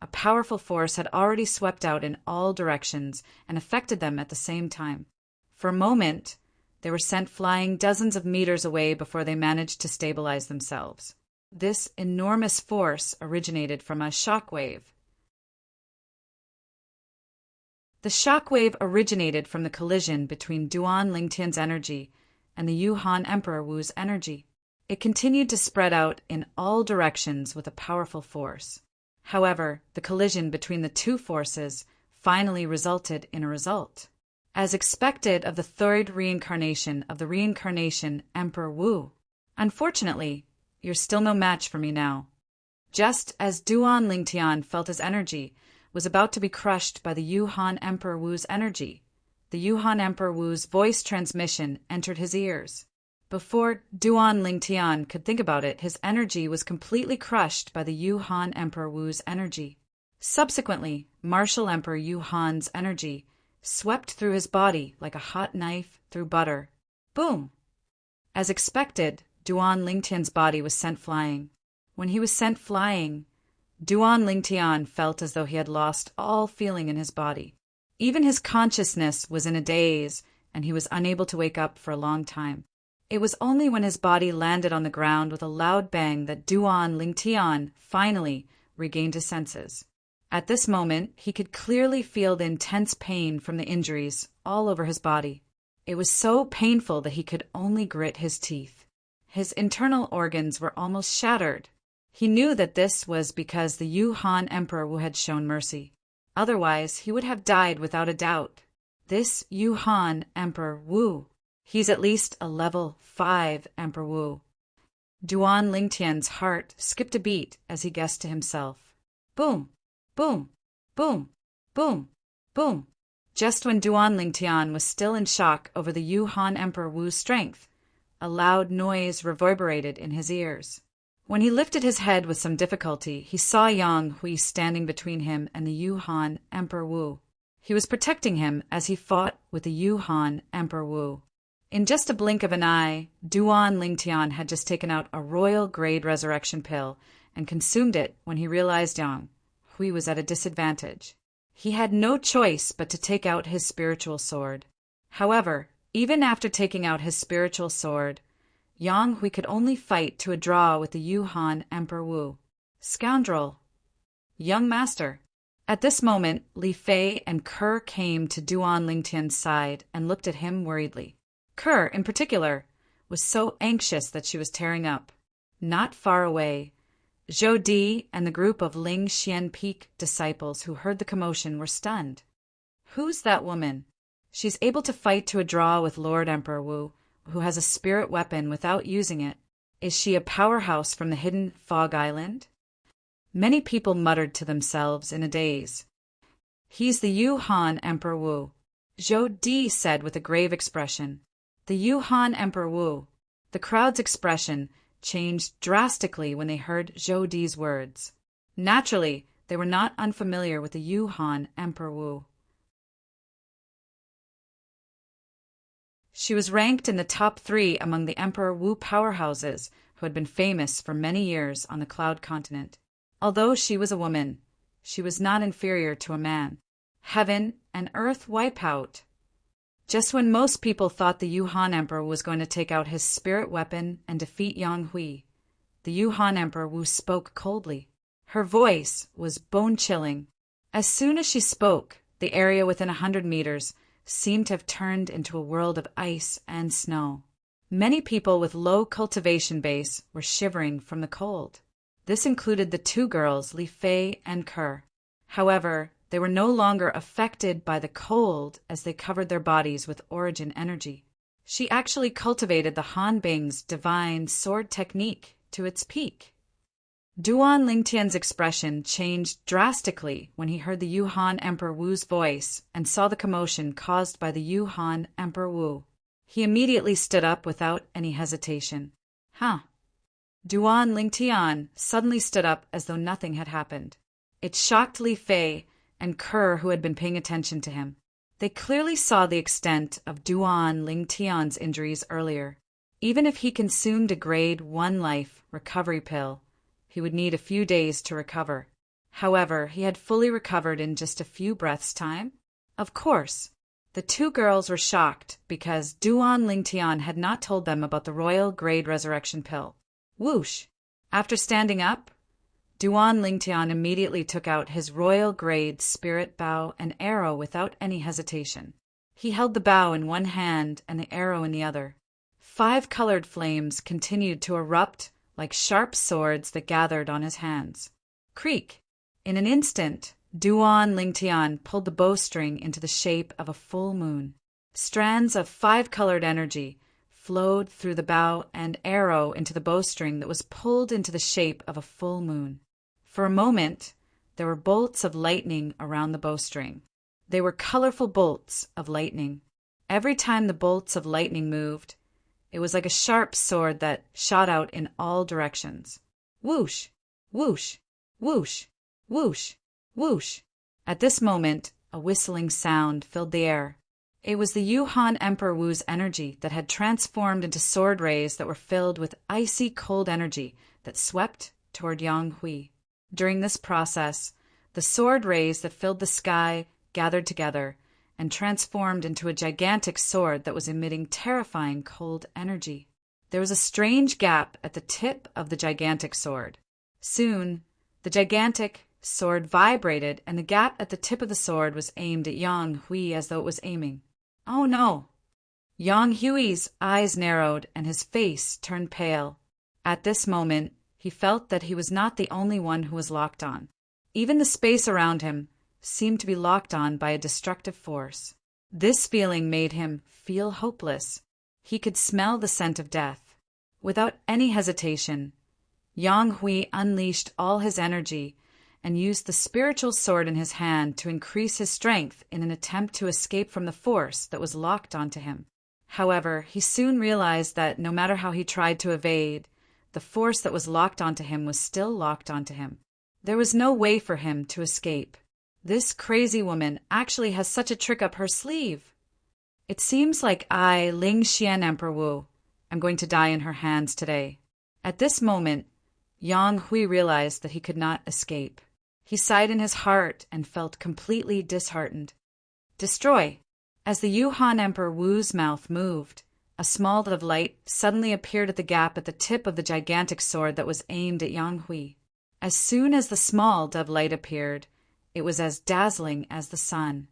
a powerful force had already swept out in all directions and affected them at the same time. For a moment, they were sent flying dozens of meters away before they managed to stabilize themselves. This enormous force originated from a shockwave. The shockwave originated from the collision between Duan Lingtian's energy and the Yuhan Emperor Wu's energy. It continued to spread out in all directions with a powerful force. However, the collision between the two forces finally resulted in a result. As expected of the third reincarnation of the reincarnation Emperor Wu, "Unfortunately, you're still no match for me now." Just as Duan Lingtian felt his energy was about to be crushed by the Yuhan Emperor Wu's energy, the Yuhan Emperor Wu's voice transmission entered his ears. Before Duan Lingtian could think about it, his energy was completely crushed by the Yuhan Emperor Wu's energy. Subsequently, Martial Emperor Yuhan's energy swept through his body like a hot knife through butter. Boom! As expected, Duan Lingtian's body was sent flying. When he was sent flying, Duan Lingtian felt as though he had lost all feeling in his body. Even his consciousness was in a daze, and he was unable to wake up for a long time. It was only when his body landed on the ground with a loud bang that Duan Lingtian finally regained his senses. At this moment, he could clearly feel the intense pain from the injuries all over his body. It was so painful that he could only grit his teeth. His internal organs were almost shattered. He knew that this was because the Yuhan Emperor Wu had shown mercy. Otherwise, he would have died without a doubt. This Yuhan Emperor Wu, he's at least a level 5 Emperor Wu. Duan Lingtian's heart skipped a beat as he guessed to himself. Boom, boom, boom, boom, boom. Just when Duan Lingtian was still in shock over the Yuhan Emperor Wu's strength, a loud noise reverberated in his ears. When he lifted his head with some difficulty, he saw Yang Hui standing between him and the Yuhan Emperor Wu. He was protecting him as he fought with the Yuhan Emperor Wu. In just a blink of an eye, Duan Lingtian had just taken out a royal-grade resurrection pill and consumed it when he realized Yang Hui was at a disadvantage. He had no choice but to take out his spiritual sword. However, even after taking out his spiritual sword, Yang Hui could only fight to a draw with the Yuhan Emperor Wu. Scoundrel! Young master! At this moment, Li Fei and Kerr came to Duan Lingtian's side and looked at him worriedly. Kerr, in particular, was so anxious that she was tearing up. Not far away, Zhou Di and the group of Ling Xian Peak disciples who heard the commotion were stunned. Who's that woman? She's able to fight to a draw with Lord Emperor Wu, who has a spirit weapon without using it. Is she a powerhouse from the hidden Fog Island? Many people muttered to themselves in a daze. He's the Yuhan Emperor Wu, Zhou Di said with a grave expression. The Yuhan Emperor Wu. The crowd's expression changed drastically when they heard Zhou Di's words. Naturally, they were not unfamiliar with the Yuhan Emperor Wu. She was ranked in the top 3 among the Emperor Wu powerhouses who had been famous for many years on the Cloud Continent. Although she was a woman, she was not inferior to a man. Heaven and earth wipe out. Just when most people thought the Yuhan Emperor was going to take out his spirit weapon and defeat Yang Hui, the Yuhan Emperor Wu spoke coldly. Her voice was bone-chilling. As soon as she spoke, the area within 100 meters seemed to have turned into a world of ice and snow. Many people with low cultivation base were shivering from the cold. This included the two girls, Li Fei and Ke. However, they were no longer affected by the cold as they covered their bodies with origin energy. She actually cultivated the Han Bing's divine sword technique to its peak. Duan Lingtian's expression changed drastically when he heard the Yuhan Emperor Wu's voice and saw the commotion caused by the Yuhan Emperor Wu. He immediately stood up without any hesitation. Duan Lingtian suddenly stood up as though nothing had happened. It shocked Li Fei and Ke, who had been paying attention to him. They clearly saw the extent of Duan Lingtian's injuries earlier. Even if he consumed a grade 1 life recovery pill, he would need a few days to recover. However, he had fully recovered in just a few breaths' time. Of course, the two girls were shocked because Duan Lingtian had not told them about the royal grade resurrection pill. Whoosh! After standing up, Duan Lingtian immediately took out his royal grade spirit bow and arrow without any hesitation. He held the bow in one hand and the arrow in the other. 5 colored flames continued to erupt like sharp swords that gathered on his hands. Creak! In an instant, Duan Lingtian pulled the bowstring into the shape of a full moon. Strands of 5-colored energy flowed through the bow and arrow into the bowstring that was pulled into the shape of a full moon. For a moment, there were bolts of lightning around the bowstring. They were colorful bolts of lightning. Every time the bolts of lightning moved, it was like a sharp sword that shot out in all directions. Whoosh! Whoosh! Whoosh! Whoosh! Whoosh! At this moment, a whistling sound filled the air. It was the Yuhan Emperor Wu's energy that had transformed into sword rays that were filled with icy cold energy that swept toward Yang Hui. During this process, the sword rays that filled the sky gathered together and transformed into a gigantic sword that was emitting terrifying cold energy. There was a strange gap at the tip of the gigantic sword. Soon, the gigantic sword vibrated, and the gap at the tip of the sword was aimed at Yang Hui as though it was aiming. Oh no! Yang Hui's eyes narrowed and his face turned pale. At this moment, he felt that he was not the only one who was locked on. Even the space around him seemed to be locked on by a destructive force. This feeling made him feel hopeless. He could smell the scent of death. Without any hesitation, Yang Hui unleashed all his energy and used the spiritual sword in his hand to increase his strength in an attempt to escape from the force that was locked onto him. However, he soon realized that no matter how he tried to evade, the force that was locked onto him was still locked onto him. There was no way for him to escape. This crazy woman actually has such a trick up her sleeve. It seems like I, Ling Xian Emperor Wu, am going to die in her hands today. At this moment, Yang Hui realized that he could not escape. He sighed in his heart and felt completely disheartened. Destroy! As the Yuhan Emperor Wu's mouth moved, a small dot of light suddenly appeared at the gap at the tip of the gigantic sword that was aimed at Yang Hui. As soon as the small dot of light appeared, it was as dazzling as the sun.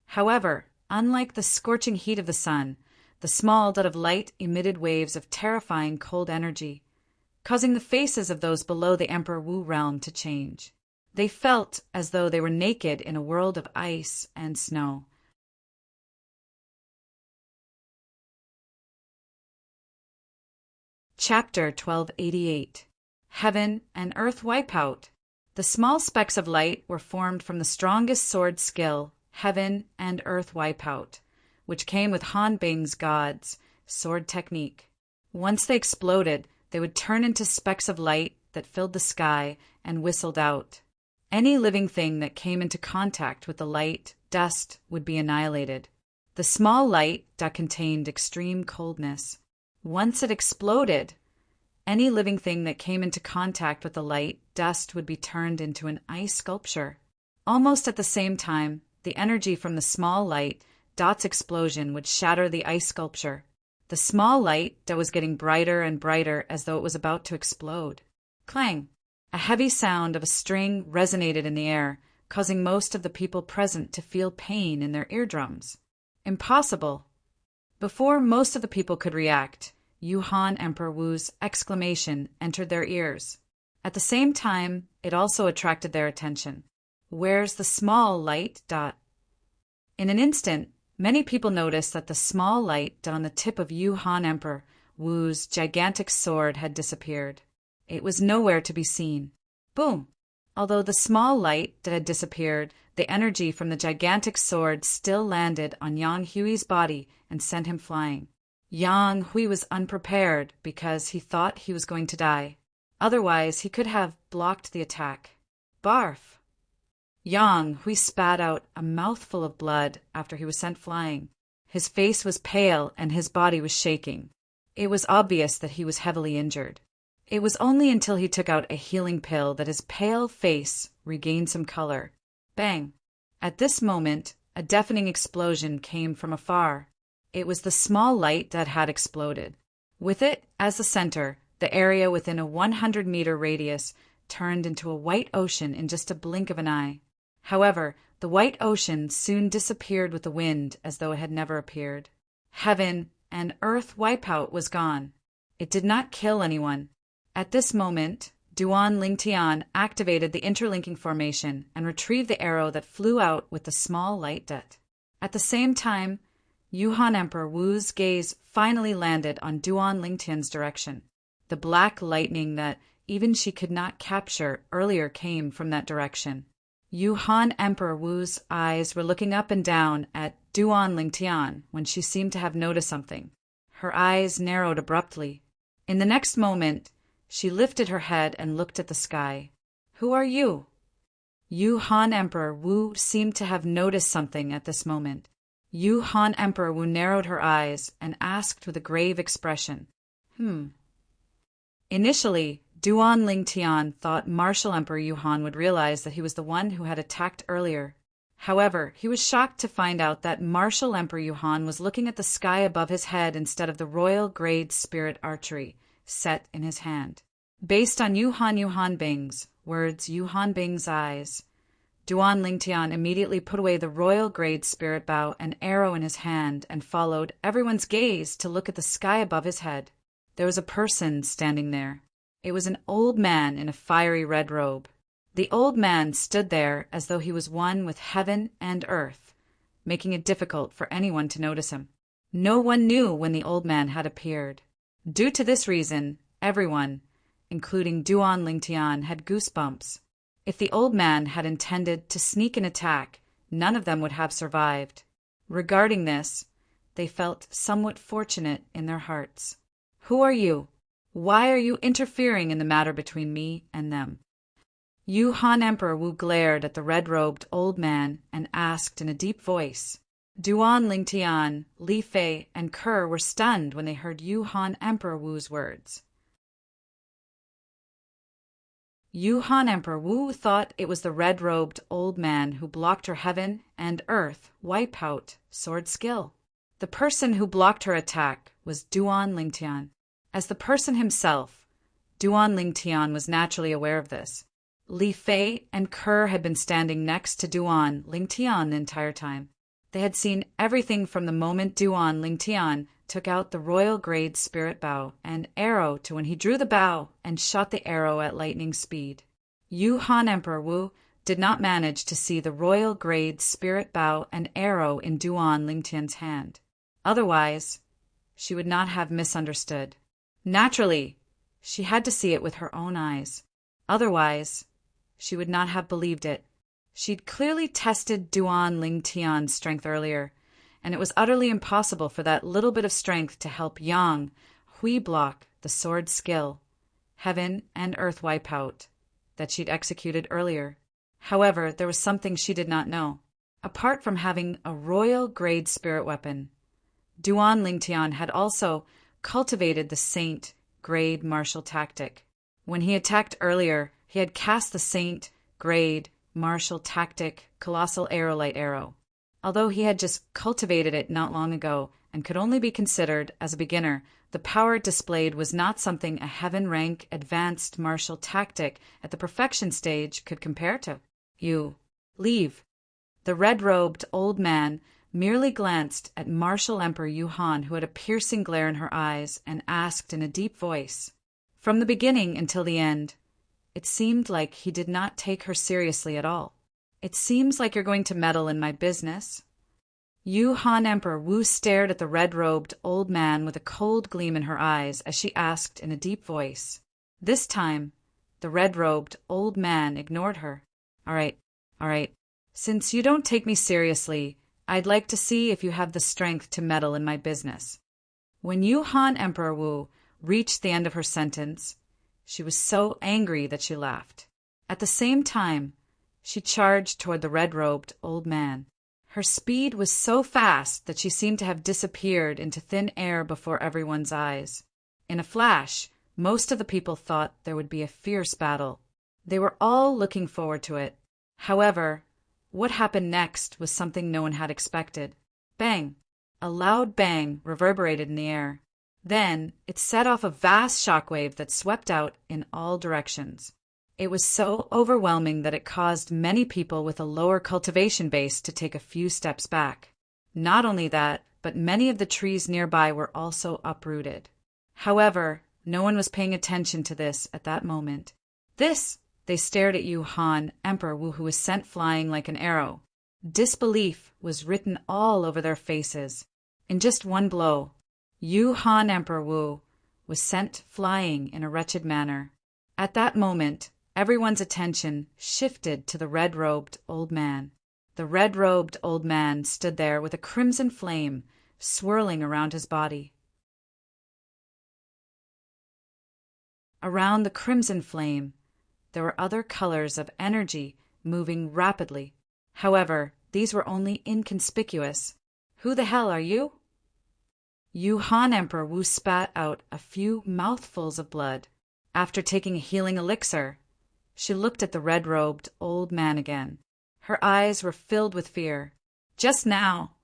However, unlike the scorching heat of the sun, the small dot of light emitted waves of terrifying cold energy, causing the faces of those below the Emperor Wu realm to change. They felt as though they were naked in a world of ice and snow. Chapter 1288. Heaven and Earth Wipeout. The small specks of light were formed from the strongest sword skill, Heaven and Earth Wipeout, which came with Han Bing's god's sword technique. Once they exploded, they would turn into specks of light that filled the sky and whistled out. Any living thing that came into contact with the light, dust, would be annihilated. The small light that contained extreme coldness. Once it exploded, any living thing that came into contact with the light, dust would be turned into an ice sculpture. Almost at the same time, the energy from the small light dot's explosion would shatter the ice sculpture. The small light that was getting brighter and brighter as though it was about to explode. Clang! A heavy sound of a string resonated in the air, causing most of the people present to feel pain in their eardrums. Impossible! Before most of the people could react, Yuhan Emperor Wu's exclamation entered their ears. At the same time, it also attracted their attention. "Where's the small light dot?" In an instant, many people noticed that the small light on the tip of Yuhan Emperor Wu's gigantic sword had disappeared. It was nowhere to be seen. Boom! Although the small light that had disappeared, the energy from the gigantic sword still landed on Yang Hui's body and sent him flying. Yang Hui was unprepared because he thought he was going to die. Otherwise, he could have blocked the attack. Barf! Yang Hui spat out a mouthful of blood after he was sent flying. His face was pale and his body was shaking. It was obvious that he was heavily injured. It was only until he took out a healing pill that his pale face regained some color. Bang! At this moment, a deafening explosion came from afar. It was the small light that had exploded. With it as the center, the area within a 100-meter radius turned into a white ocean in just a blink of an eye. However, the white ocean soon disappeared with the wind as though it had never appeared. Heaven and earth wipeout was gone. It did not kill anyone. At this moment, Duan Lingtian activated the interlinking formation and retrieved the arrow that flew out with the small light dot. At the same time, Yuhan Emperor Wu's gaze finally landed on Duan Lingtian's direction. The black lightning that even she could not capture earlier came from that direction. Yuhan Emperor Wu's eyes were looking up and down at Duan Lingtian when she seemed to have noticed something. Her eyes narrowed abruptly. In the next moment, she lifted her head and looked at the sky. "Who are you?" Yuhan Emperor Wu seemed to have noticed something at this moment. Yuhan Emperor Wu narrowed her eyes and asked with a grave expression, Initially, Duan Lingtian thought Martial Emperor Yuhan would realize that he was the one who had attacked earlier. However, he was shocked to find out that Martial Emperor Yuhan was looking at the sky above his head instead of the royal grade spirit archery set in his hand. Based on Yuhan Bing's words, Yuhan Bing's eyes, Duan Lingtian immediately put away the royal grade spirit bow and arrow in his hand and followed everyone's gaze to look at the sky above his head. There was a person standing there. It was an old man in a fiery red robe. The old man stood there as though he was one with heaven and earth, making it difficult for anyone to notice him. No one knew when the old man had appeared. Due to this reason, everyone, including Duan Lingtian, had goosebumps. If the old man had intended to sneak an attack, none of them would have survived. Regarding this, they felt somewhat fortunate in their hearts. "Who are you? Why are you interfering in the matter between me and them?" Yuhan Emperor Wu glared at the red-robed old man and asked in a deep voice. Duan Lingtian, Li Fei, and Kerr were stunned when they heard Yuhan Emperor Wu's words. Yuhan Emperor Wu thought it was the red-robed old man who blocked her heaven and earth wipeout sword skill. The person who blocked her attack was Duan Lingtian. As the person himself, Duan Lingtian was naturally aware of this. Li Fei and Kerr had been standing next to Duan Lingtian the entire time. They had seen everything from the moment Duan Lingtian took out the royal grade spirit bow and arrow to when he drew the bow and shot the arrow at lightning speed. Yuhan Emperor Wu did not manage to see the royal grade spirit bow and arrow in Duan Lingtian's hand. Otherwise, she would not have misunderstood. Naturally, she had to see it with her own eyes. Otherwise, she would not have believed it. She'd clearly tested Duan Lingtian's strength earlier, and it was utterly impossible for that little bit of strength to help Yang Hui block the sword skill, heaven and earth wipeout, that she'd executed earlier. However, there was something she did not know. Apart from having a royal grade spirit weapon, Duan Lingtian had also cultivated the Saint grade martial tactic. When he attacked earlier, he had cast the Saint grade martial tactic colossal arrow light arrow. Although he had just cultivated it not long ago and could only be considered as a beginner, the power it displayed was not something a heaven rank advanced martial tactic at the perfection stage could compare to. "You leave." The red-robed old man merely glanced at Martial Emperor Yuhan, who had a piercing glare in her eyes, and asked in a deep voice, from the beginning until the end, it seemed like he did not take her seriously at all. It seems like you're going to meddle in my business. Yuhan Emperor Wu stared at the red-robed old man with a cold gleam in her eyes as she asked in a deep voice. This time, the red-robed old man ignored her. All right. Since you don't take me seriously, I'd like to see if you have the strength to meddle in my business. When Yuhan Emperor Wu reached the end of her sentence, she was so angry that she laughed. At the same time, she charged toward the red-robed old man. Her speed was so fast that she seemed to have disappeared into thin air before everyone's eyes. In a flash, most of the people thought there would be a fierce battle. They were all looking forward to it. However, what happened next was something no one had expected. Bang! A loud bang reverberated in the air. Then it set off a vast shockwave that swept out in all directions. It was so overwhelming that it caused many people with a lower cultivation base to take a few steps back. Not only that, but many of the trees nearby were also uprooted. However, no one was paying attention to this at that moment. They stared at Yuhan Emperor Wu, who was sent flying like an arrow. Disbelief was written all over their faces. In just one blow, Yuhan Emperor Wu was sent flying in a wretched manner. At that moment, everyone's attention shifted to the red-robed old man. The red-robed old man stood there with a crimson flame swirling around his body. Around the crimson flame, there were other colors of energy moving rapidly. However, these were only inconspicuous. Who the hell are you? Yuhan Emperor Wu spat out a few mouthfuls of blood. After taking a healing elixir, she looked at the red-robed old man again. Her eyes were filled with fear. Just now,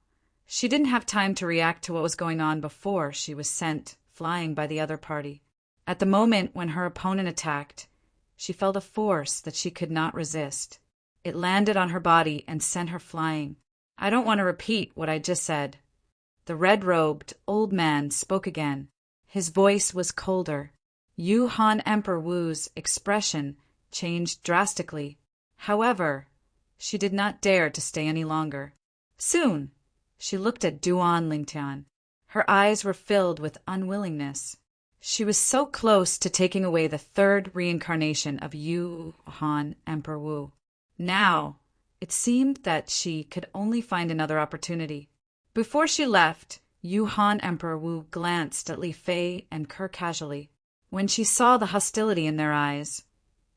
she didn't have time to react to what was going on before she was sent flying by the other party. At the moment when her opponent attacked, she felt a force that she could not resist. It landed on her body and sent her flying. I don't want to repeat what I just said. The red-robed old man spoke again. His voice was colder. Yuhan Emperor Wu's expression changed drastically. However, she did not dare to stay any longer. Soon, she looked at Duan Lingtian. Her eyes were filled with unwillingness. She was so close to taking away the third reincarnation of Yuhan Emperor Wu. Now, it seemed that she could only find another opportunity. Before she left, Yuhan Emperor Wu glanced at Li Fei and Ke casually. When she saw the hostility in their eyes,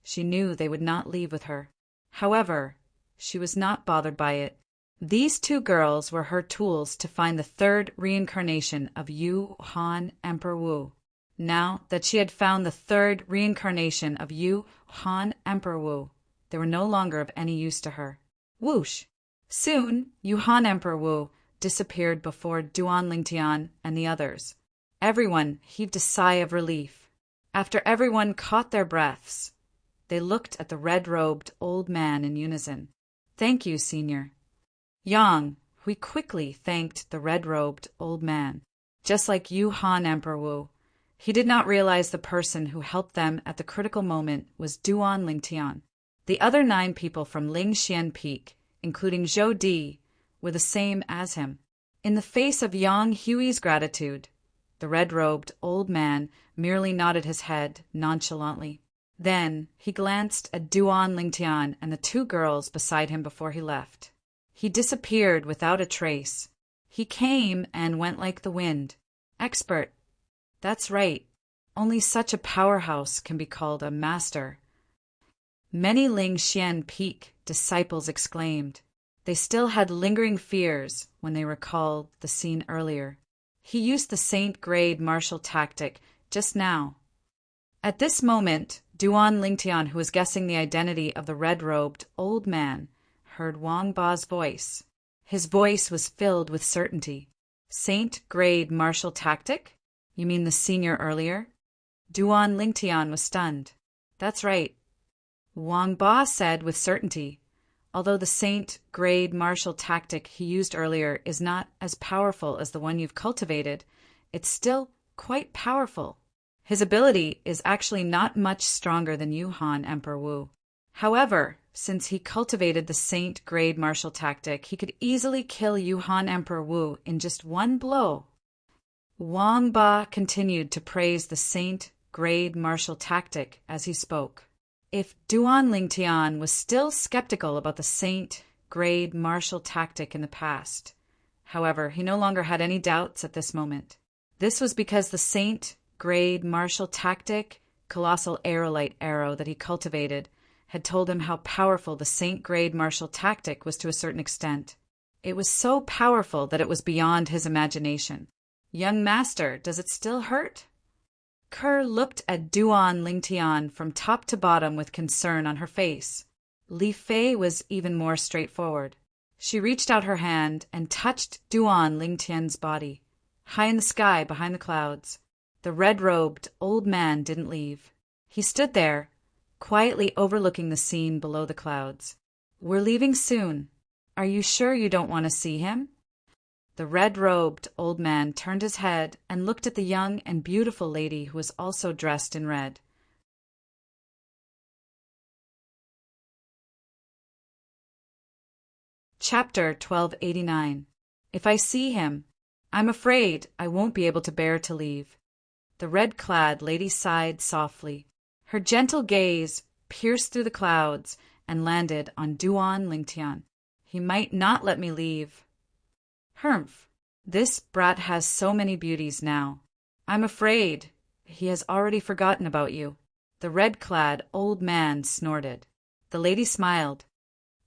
she knew they would not leave with her. However, she was not bothered by it. These two girls were her tools to find the third reincarnation of Yuhan Emperor Wu. Now that she had found the third reincarnation of Yuhan Emperor Wu, they were no longer of any use to her. Whoosh! Soon, Yuhan Emperor Wu disappeared before Duan Lingtian and the others. Everyone heaved a sigh of relief. After everyone caught their breaths, they looked at the red-robed old man in unison. Thank you, Senior. Yang, we quickly thanked the red-robed old man. Just like Yuhan Emperor Wu, he did not realize the person who helped them at the critical moment was Duan Lingtian. The other 9 people from Lingxian Peak, including Zhou Di, were the same as him. In the face of Yang Hui's gratitude, the red-robed old man merely nodded his head nonchalantly. Then he glanced at Duan Lingtian and the 2 girls beside him before he left. He disappeared without a trace. He came and went like the wind. Expert. That's right. Only such a powerhouse can be called a master. Many Lingxian Peak disciples exclaimed. They still had lingering fears when they recalled the scene earlier. He used the saint-grade martial tactic just now. At this moment, Duan Lingtian, who was guessing the identity of the red-robed old man, heard Wang Ba's voice. His voice was filled with certainty. Saint-grade martial tactic? You mean the senior earlier? Duan Lingtian was stunned. That's right. Wang Ba said with certainty. Although the saint-grade martial tactic he used earlier is not as powerful as the one you've cultivated, it's still quite powerful. His ability is actually not much stronger than you, Han Emperor Wu. However, since he cultivated the saint-grade martial tactic, he could easily kill Yuhan Emperor Wu in just one blow. Wang Ba continued to praise the saint-grade martial tactic as he spoke. If Duan Lingtian was still skeptical about the saint-grade martial tactic in the past, however, he no longer had any doubts at this moment. This was because the saint-grade martial tactic, colossal aerolite arrow that he cultivated, had told him how powerful the saint-grade martial tactic was to a certain extent. It was so powerful that it was beyond his imagination. Young master, does it still hurt? Kerr looked at Duan Lingtian from top to bottom with concern on her face. Li Fei was even more straightforward. She reached out her hand and touched Duan Lingtian's body. High in the sky behind the clouds, the red-robed old man didn't leave. He stood there, quietly overlooking the scene below the clouds. We're leaving soon. Are you sure you don't want to see him? The red-robed old man turned his head and looked at the young and beautiful lady who was also dressed in red. Chapter 1289. If I see him, I'm afraid I won't be able to bear to leave. The red-clad lady sighed softly. Her gentle gaze pierced through the clouds and landed on Duan Lingtian. He might not let me leave. Humph, this brat has so many beauties now. I'm afraid he has already forgotten about you. The red-clad old man snorted. The lady smiled.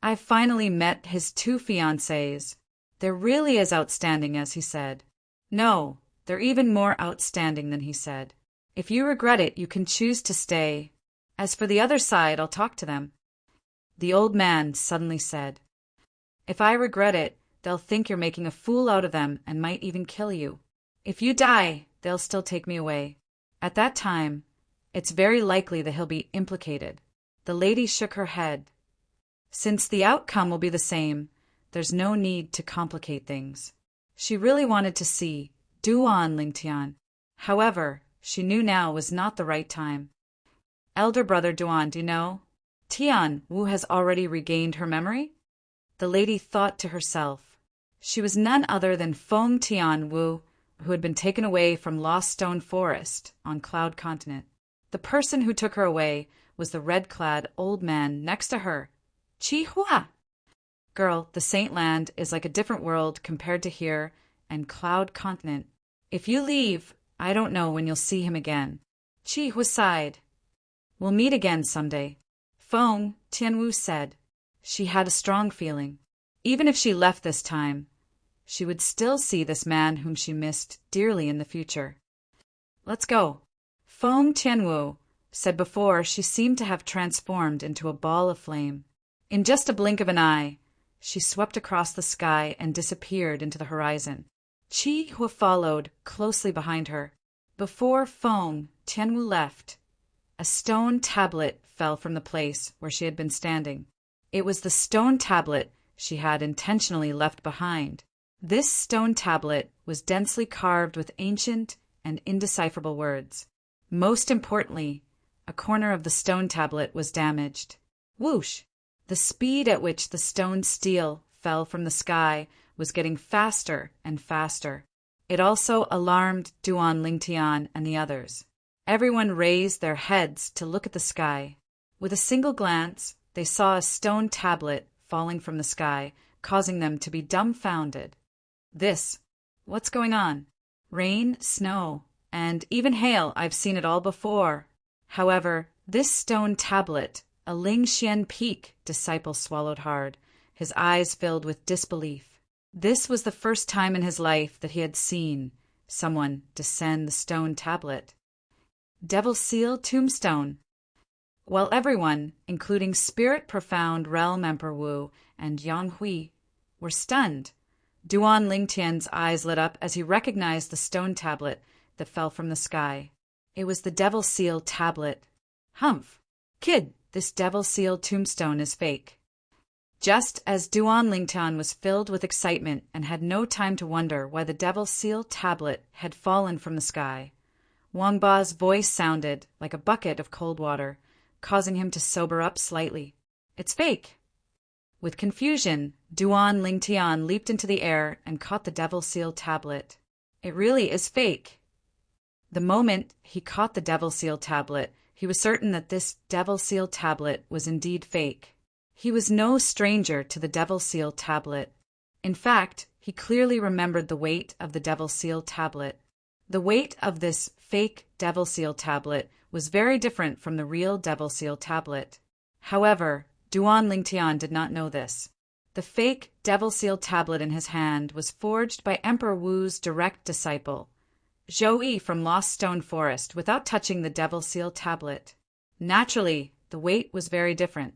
I've finally met his two fiancées. They're really as outstanding as he said. No, they're even more outstanding than he said. If you regret it, you can choose to stay. As for the other side, I'll talk to them. The old man suddenly said, If I regret it, they'll think you're making a fool out of them and might even kill you. If you die, they'll still take me away. At that time, it's very likely that he'll be implicated. The lady shook her head. Since the outcome will be the same, there's no need to complicate things. She really wanted to see Duan Lingtian. However, she knew now was not the right time. Elder brother Duan, do you know? Tian Wu has already regained her memory? The lady thought to herself. She was none other than Feng Tian Wu, who had been taken away from Lost Stone Forest on Cloud Continent. The person who took her away was the red-clad old man next to her. Chi Hua! Girl, the Saint Land is like a different world compared to here and Cloud Continent. If you leave, I don't know when you'll see him again. Chi Hua sighed. We'll meet again someday. Feng Tianwu said. She had a strong feeling. Even if she left this time, she would still see this man whom she missed dearly in the future. Let's go. Feng Tianwu said before she seemed to have transformed into a ball of flame. In just a blink of an eye, she swept across the sky and disappeared into the horizon. Chi Hua followed closely behind her. Before Feng Tianwu left, a stone tablet fell from the place where she had been standing. It was the stone tablet she had intentionally left behind. This stone tablet was densely carved with ancient and indecipherable words. Most importantly, a corner of the stone tablet was damaged. Whoosh! The speed at which the stone steel fell from the sky was getting faster and faster. It also alarmed Duan Lingtian and the others. Everyone raised their heads to look at the sky. With a single glance, they saw a stone tablet falling from the sky, causing them to be dumbfounded. What's going on? Rain, snow, and even hail, I've seen it all before. However, this stone tablet, a Lingxian peak, disciple swallowed hard, his eyes filled with disbelief. This was the first time in his life that he had seen someone descend the stone tablet. Devil Seal Tombstone. While everyone, including Spirit Profound Realm Emperor Wu and Yang Hui, were stunned, Duan Lingtian's eyes lit up as he recognized the stone tablet that fell from the sky. It was the Devil Seal tablet. Humph! Kid, this Devil Seal tombstone is fake. Just as Duan Lingtian was filled with excitement and had no time to wonder why the Devil Seal tablet had fallen from the sky, Wang Ba's voice sounded like a bucket of cold water, causing him to sober up slightly. "It's fake." With confusion, Duan Lingtian leaped into the air and caught the Devil Seal tablet. "It really is fake." The moment he caught the Devil Seal tablet, he was certain that this Devil Seal tablet was indeed fake. He was no stranger to the Devil Seal tablet. In fact, he clearly remembered the weight of the Devil Seal tablet. The weight of this fake Devil Seal tablet was very different from the real Devil Seal tablet. However, Duan Lingtian did not know this. The fake Devil Seal tablet in his hand was forged by Emperor Wu's direct disciple, Zhou Yi from Lost Stone Forest, without touching the Devil Seal tablet. Naturally, the weight was very different.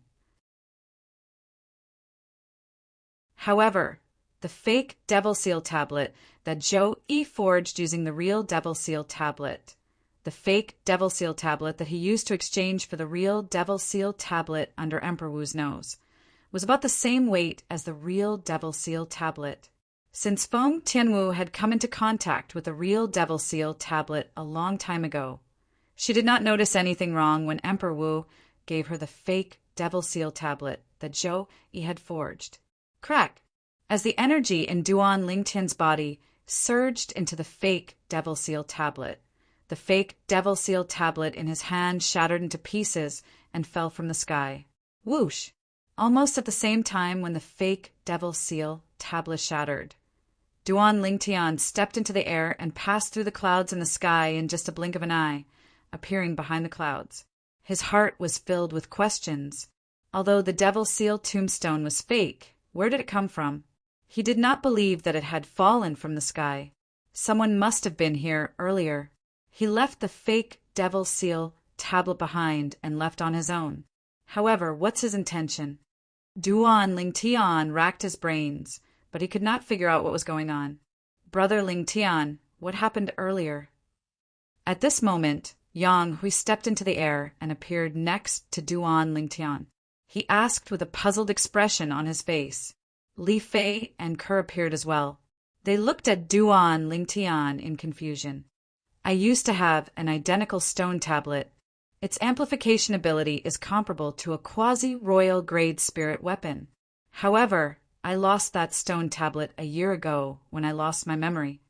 However, the fake Devil Seal tablet that Zhou Yi forged using the real Devil Seal tablet, the fake Devil Seal tablet that he used to exchange for the real Devil Seal tablet under Emperor Wu's nose, was about the same weight as the real Devil Seal tablet. Since Feng Tianwu had come into contact with the real Devil Seal tablet a long time ago, she did not notice anything wrong when Emperor Wu gave her the fake Devil Seal tablet that Zhou Yi had forged. Crack! As the energy in Duan Lingtian's body surged into the fake Devil Seal tablet, the fake Devil Seal tablet in his hand shattered into pieces and fell from the sky. Whoosh! Almost at the same time when the fake Devil Seal tablet shattered, Duan Lingtian stepped into the air and passed through the clouds in the sky in just a blink of an eye, appearing behind the clouds. His heart was filled with questions. Although the Devil Seal tombstone was fake, where did it come from? He did not believe that it had fallen from the sky. Someone must have been here earlier. He left the fake Devil Seal tablet behind and left on his own. However, what's his intention? Duan Lingtian racked his brains, but he could not figure out what was going on. "Brother Lingtian, what happened earlier?" At this moment, Yang Hui stepped into the air and appeared next to Duan Lingtian. He asked with a puzzled expression on his face. Li Fei and Kerr appeared as well. They looked at Duan Lingtian in confusion. "I used to have an identical stone tablet. Its amplification ability is comparable to a quasi-royal grade spirit weapon. However, I lost that stone tablet a year ago when I lost my memory."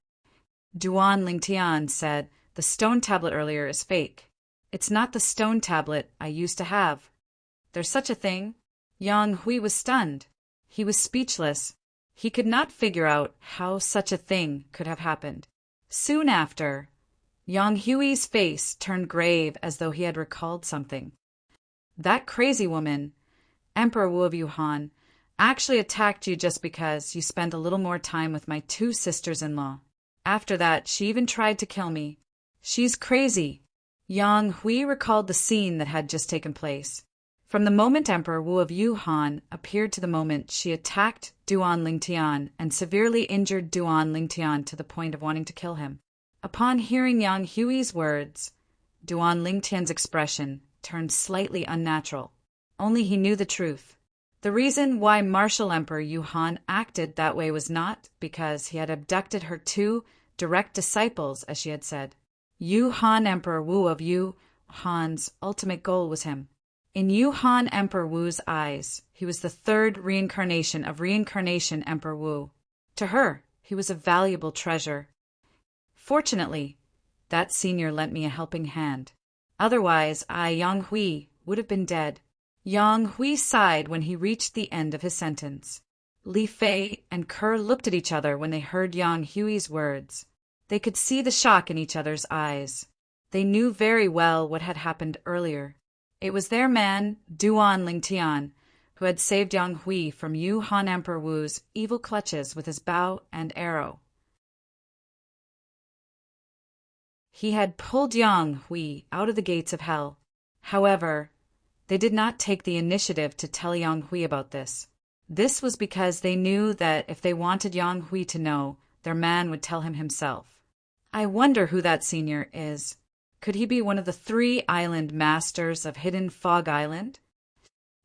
Duan Lingtian said, "The stone tablet earlier is fake. It's not the stone tablet I used to have." "There's such a thing?" Yang Hui was stunned. He was speechless. He could not figure out how such a thing could have happened. Soon after, Yang Hui's face turned grave as though he had recalled something. "That crazy woman, Emperor Wu of Yuhan, actually attacked you just because you spent a little more time with my two sisters-in-law. After that, she even tried to kill me. She's crazy." Yang Hui recalled the scene that had just taken place. From the moment Emperor Wu of Yuhan appeared to the moment she attacked Duan Lingtian and severely injured Duan Lingtian to the point of wanting to kill him. Upon hearing Yang Hui's words, Duan Lingtian's expression turned slightly unnatural. Only he knew the truth. The reason why Martial Emperor Yuhan acted that way was not because he had abducted her two direct disciples, as she had said. Yuhan Emperor Wu of Yuhan's ultimate goal was him. In Yuhan Emperor Wu's eyes, he was the third reincarnation of Reincarnation Emperor Wu. To her, he was a valuable treasure. Fortunately, that senior lent me a helping hand. Otherwise, I, Yang Hui, would have been dead. Yang Hui sighed when he reached the end of his sentence. Li Fei and Kerr looked at each other when they heard Yang Hui's words. They could see the shock in each other's eyes. They knew very well what had happened earlier. It was their man, Duan Lingtian, who had saved Yang Hui from Yuhan Emperor Wu's evil clutches with his bow and arrow. He had pulled Yang Hui out of the gates of hell. However, they did not take the initiative to tell Yang Hui about this. This was because they knew that if they wanted Yang Hui to know, their man would tell him himself. I wonder who that senior is. Could he be one of the 3 island masters of Hidden Fog Island?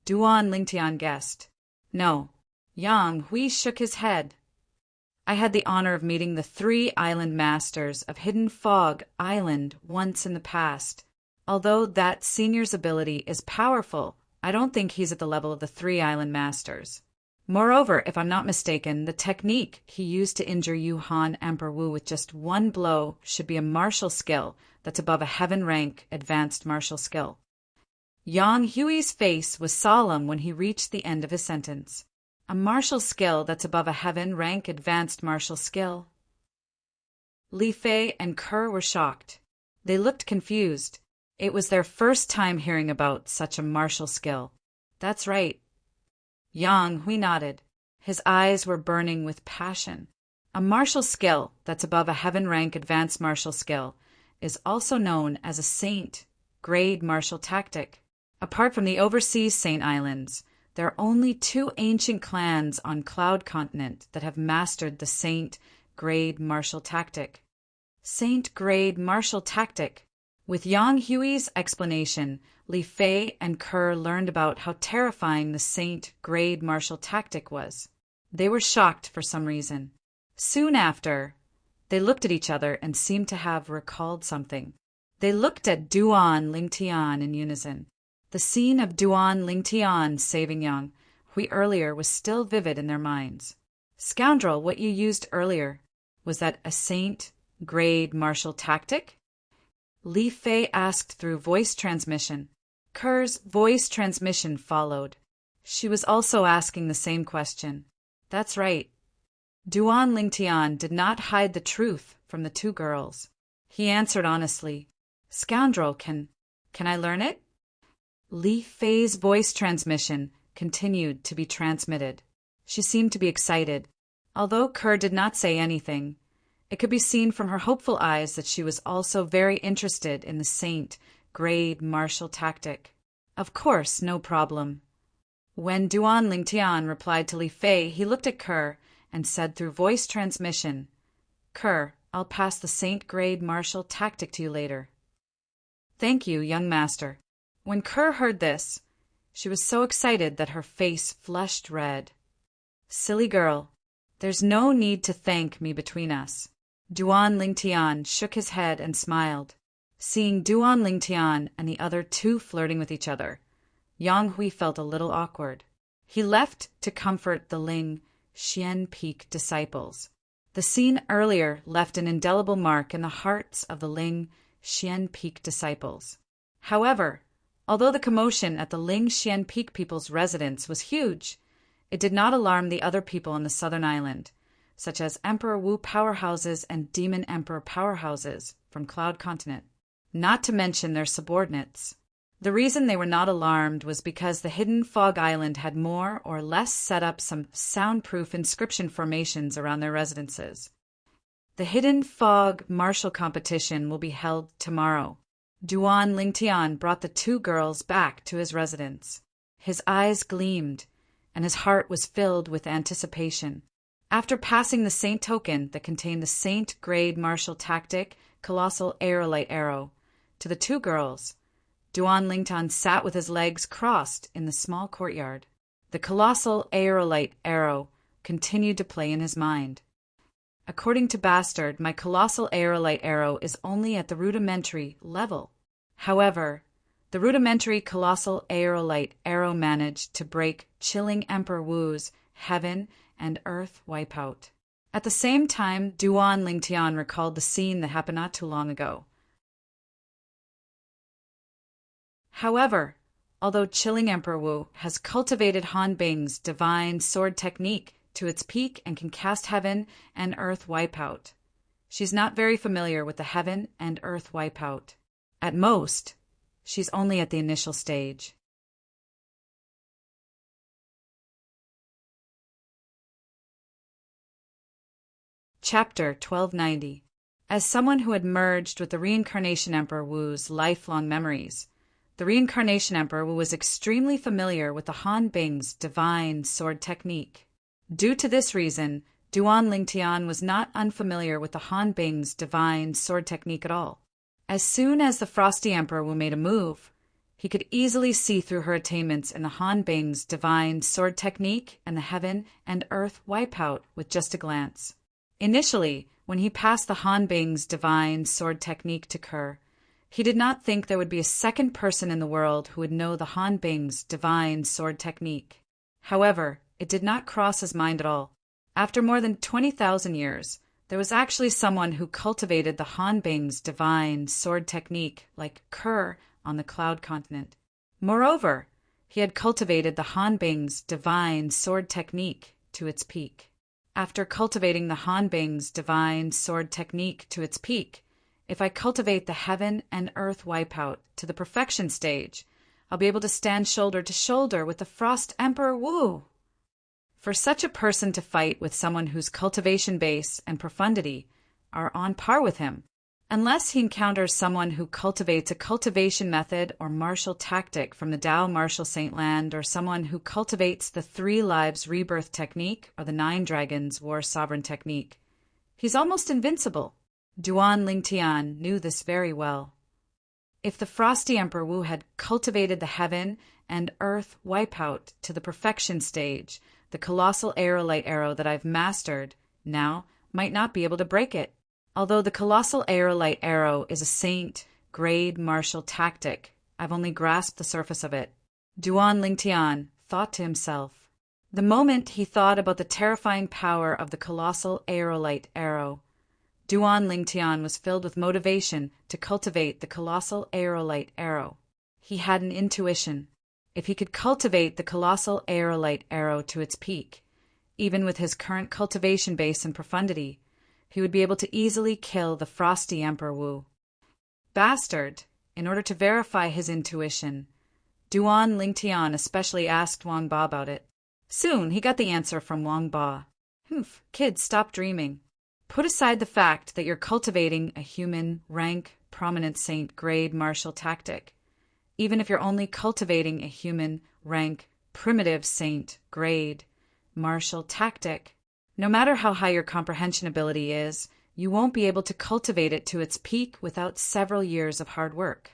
Duan Lingtian guessed. No. Yang Hui shook his head. I had the honor of meeting the 3 island masters of Hidden Fog Island once in the past. Although that senior's ability is powerful, I don't think he's at the level of the 3 island masters. Moreover, if I'm not mistaken, the technique he used to injure Yu Han Emperor Wu with just 1 blow should be a martial skill that's above a heaven rank advanced martial skill. Yang Hui's face was solemn when he reached the end of his sentence. A martial skill that's above a heaven rank advanced martial skill. Li Fei and Kerr were shocked. They looked confused. It was their first time hearing about such a martial skill. That's right. Yang Hui nodded. His eyes were burning with passion. A martial skill that's above a heaven rank advanced martial skill is also known as a saint grade martial tactic. Apart from the overseas Saint Islands, there are only 2 ancient clans on Cloud Continent that have mastered the saint grade martial tactic. Saint grade martial tactic. With Yang Hui's explanation, Li Fei and Kerr learned about how terrifying the saint grade martial tactic was. They were shocked for some reason. Soon after, they looked at each other and seemed to have recalled something. They looked at Duan Lingtian in unison. The scene of Duan Lingtian saving Yang Hui earlier was still vivid in their minds. Scoundrel, what you used earlier, was that a saint grade martial tactic? Li Fei asked through voice transmission. Kerr's voice transmission followed. She was also asking the same question. That's right. Duan Lingtian did not hide the truth from the 2 girls. He answered honestly. Scoundrel, can I learn it? Li Fei's voice transmission continued to be transmitted. She seemed to be excited. Although Kerr did not say anything, it could be seen from her hopeful eyes that she was also very interested in the saint grade martial tactic. Of course, no problem. When Duan Lingtian replied to Li Fei, he looked at Kerr and said through voice transmission, Kerr, I'll pass the saint grade martial tactic to you later. Thank you, young master. When Kerr heard this, she was so excited that her face flushed red. Silly girl, there's no need to thank me between us. Duan Lingtian shook his head and smiled. Seeing Duan Lingtian and the other 2 flirting with each other, Yang Hui felt a little awkward. He left to comfort the Ling Xian Peak disciples. The scene earlier left an indelible mark in the hearts of the Ling Xian Peak disciples. However, although the commotion at the Ling Xian Peak people's residence was huge, it did not alarm the other people on the southern island, such as Emperor Wu powerhouses and Demon Emperor powerhouses from Cloud Continent, not to mention their subordinates. The reason they were not alarmed was because the Hidden Fog Island had more or less set up some soundproof inscription formations around their residences. The Hidden Fog martial competition will be held tomorrow. Duan Lingtian brought the 2 girls back to his residence. His eyes gleamed, and his heart was filled with anticipation. After passing the saint token that contained the saint grade martial tactic Colossal Aerolite Arrow to the 2 girls, Duan Lingtian sat with his legs crossed in the small courtyard. The Colossal Aerolite Arrow continued to play in his mind. According to Bastard, my Colossal Aerolite Arrow is only at the rudimentary level. However, the rudimentary Colossal Aerolite Arrow managed to break Chilling Emperor Wu's Heaven and Earth wipeout. At the same time, Duan Lingtian recalled the scene that happened not too long ago. However, although Chilling Emperor Wu has cultivated Han Bing's divine sword technique to its peak and can cast Heaven and Earth wipeout, she's not very familiar with the Heaven and Earth wipeout. At most, she's only at the initial stage. Chapter 1290. As someone who had merged with the Reincarnation Emperor Wu's lifelong memories, the Reincarnation Emperor Wu was extremely familiar with the Han Bing's divine sword technique. Due to this reason, Duan Lingtian was not unfamiliar with the Han Bing's divine sword technique at all. As soon as the Frosty Emperor Wu made a move, He could easily see through her attainments in the Han Bing's divine sword technique and the heaven and earth wipeout with just a glance. Initially, when he passed the Han Bing's divine sword technique to Kerr, he did not think there would be a second person in the world who would know the Han Bing's divine sword technique. However, it did not cross his mind at all. After more than 20,000 years, there was actually someone who cultivated the Han Bing's divine sword technique like Kerr on the Cloud Continent. Moreover, he had cultivated the Han Bing's divine sword technique to its peak. After cultivating the Han Bing's divine sword technique to its peak, if I cultivate the heaven and earth wipeout to the perfection stage, I'll be able to stand shoulder to shoulder with the Frost Emperor Wu. For such a person to fight with someone whose cultivation base and profundity are on par with him, unless he encounters someone who cultivates a cultivation method or martial tactic from the Tao Martial Saint Land, or someone who cultivates the 3 Lives Rebirth technique or the 9 Dragons War Sovereign technique, he's almost invincible. Duan Lingtian knew this very well. If the Frosty Emperor Wu had cultivated the heaven and earth wipeout to the perfection stage, the colossal aerolite arrow that I've mastered now might not be able to break it. Although the colossal aerolite arrow is a saint-grade martial tactic, I've only grasped the surface of it. Duan Lingtian thought to himself. The moment he thought about the terrifying power of the colossal aerolite arrow, Duan Lingtian was filled with motivation to cultivate the colossal aerolite arrow. He had an intuition. If he could cultivate the colossal aerolite arrow to its peak, even with his current cultivation base and profundity, he would be able to easily kill the Frosty Emperor Wu. Bastard, in order to verify his intuition, Duan Lingtian especially asked Wang Ba about it. Soon he got the answer from Wang Ba. Humph, kid, stop dreaming. Put aside the fact that you're cultivating a human, rank, prominent saint grade martial tactic. Even if you're only cultivating a human, rank, primitive saint grade martial tactic, no matter how high your comprehension ability is, you won't be able to cultivate it to its peak without several years of hard work.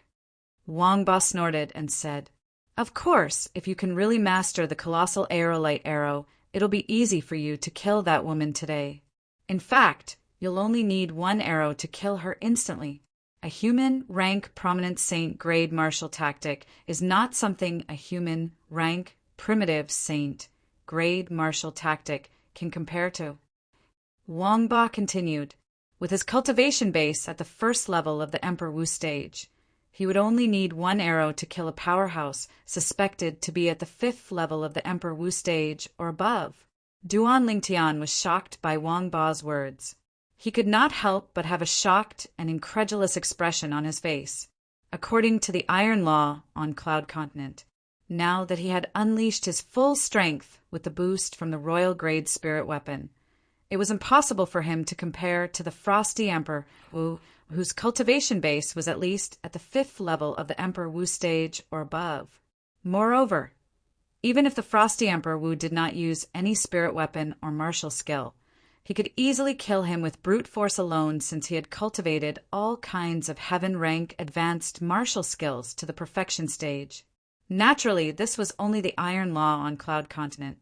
Wang Ba snorted and said, Of course, if you can really master the colossal aerolite arrow, it'll be easy for you to kill that woman today. In fact, you'll only need 1 arrow to kill her instantly. A human, rank, prominent saint grade martial tactic is not something a human, rank, primitive saint grade martial tactic can compare to. Wang Ba continued. With his cultivation base at the 1st level of the Emperor Wu stage, he would only need 1 arrow to kill a powerhouse suspected to be at the 5th level of the Emperor Wu stage or above. Duan Lingtian was shocked by Wang Ba's words. He could not help but have a shocked and incredulous expression on his face. According to the Iron Law on Cloud Continent, now that he had unleashed his full strength with the boost from the Royal Grade Spirit Weapon, it was impossible for him to compare to the Frosty Emperor Wu, whose cultivation base was at least at the 5th level of the Emperor Wu stage or above. Moreover, even if the Frosty Emperor Wu did not use any spirit weapon or martial skill, he could easily kill him with brute force alone, since he had cultivated all kinds of heaven-rank advanced martial skills to the perfection stage. Naturally, this was only the Iron Law on Cloud Continent.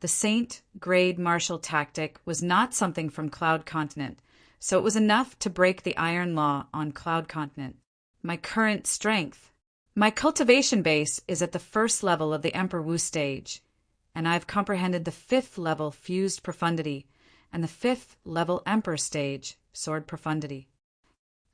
The Saint-grade martial tactic was not something from Cloud Continent, so it was enough to break the Iron Law on Cloud Continent. My current strength. My cultivation base is at the 1st level of the Emperor Wu stage, and I've comprehended the 5th level fused profundity and the 5th level Emperor stage sword profundity.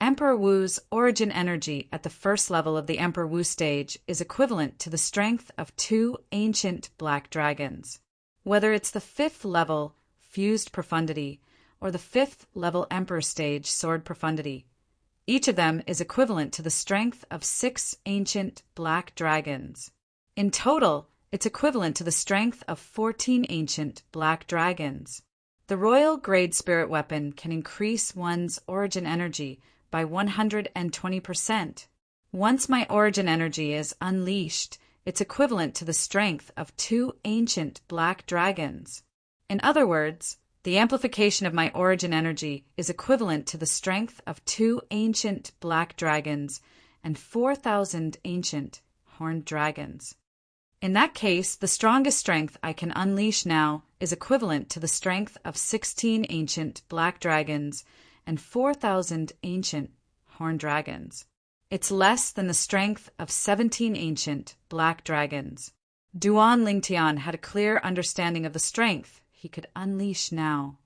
Emperor Wu's origin energy at the 1st level of the Emperor Wu stage is equivalent to the strength of 2 ancient black dragons. Whether it's the 5th level fused profundity or the 5th level Emperor stage sword profundity, each of them is equivalent to the strength of 6 ancient black dragons. In total, it's equivalent to the strength of 14 ancient black dragons. The Royal Grade Spirit Weapon can increase one's origin energy by 120%. Once my origin energy is unleashed, it's equivalent to the strength of 2 ancient black dragons. In other words, The amplification of my origin energy is equivalent to the strength of 2 ancient black dragons and 4,000 ancient horned dragons. In that case, the strongest strength I can unleash now is equivalent to the strength of 16 ancient black dragons and 4,000 ancient horned dragons. It's less than the strength of 17 ancient black dragons. Duan Lingtian had a clear understanding of the strength he could unleash now.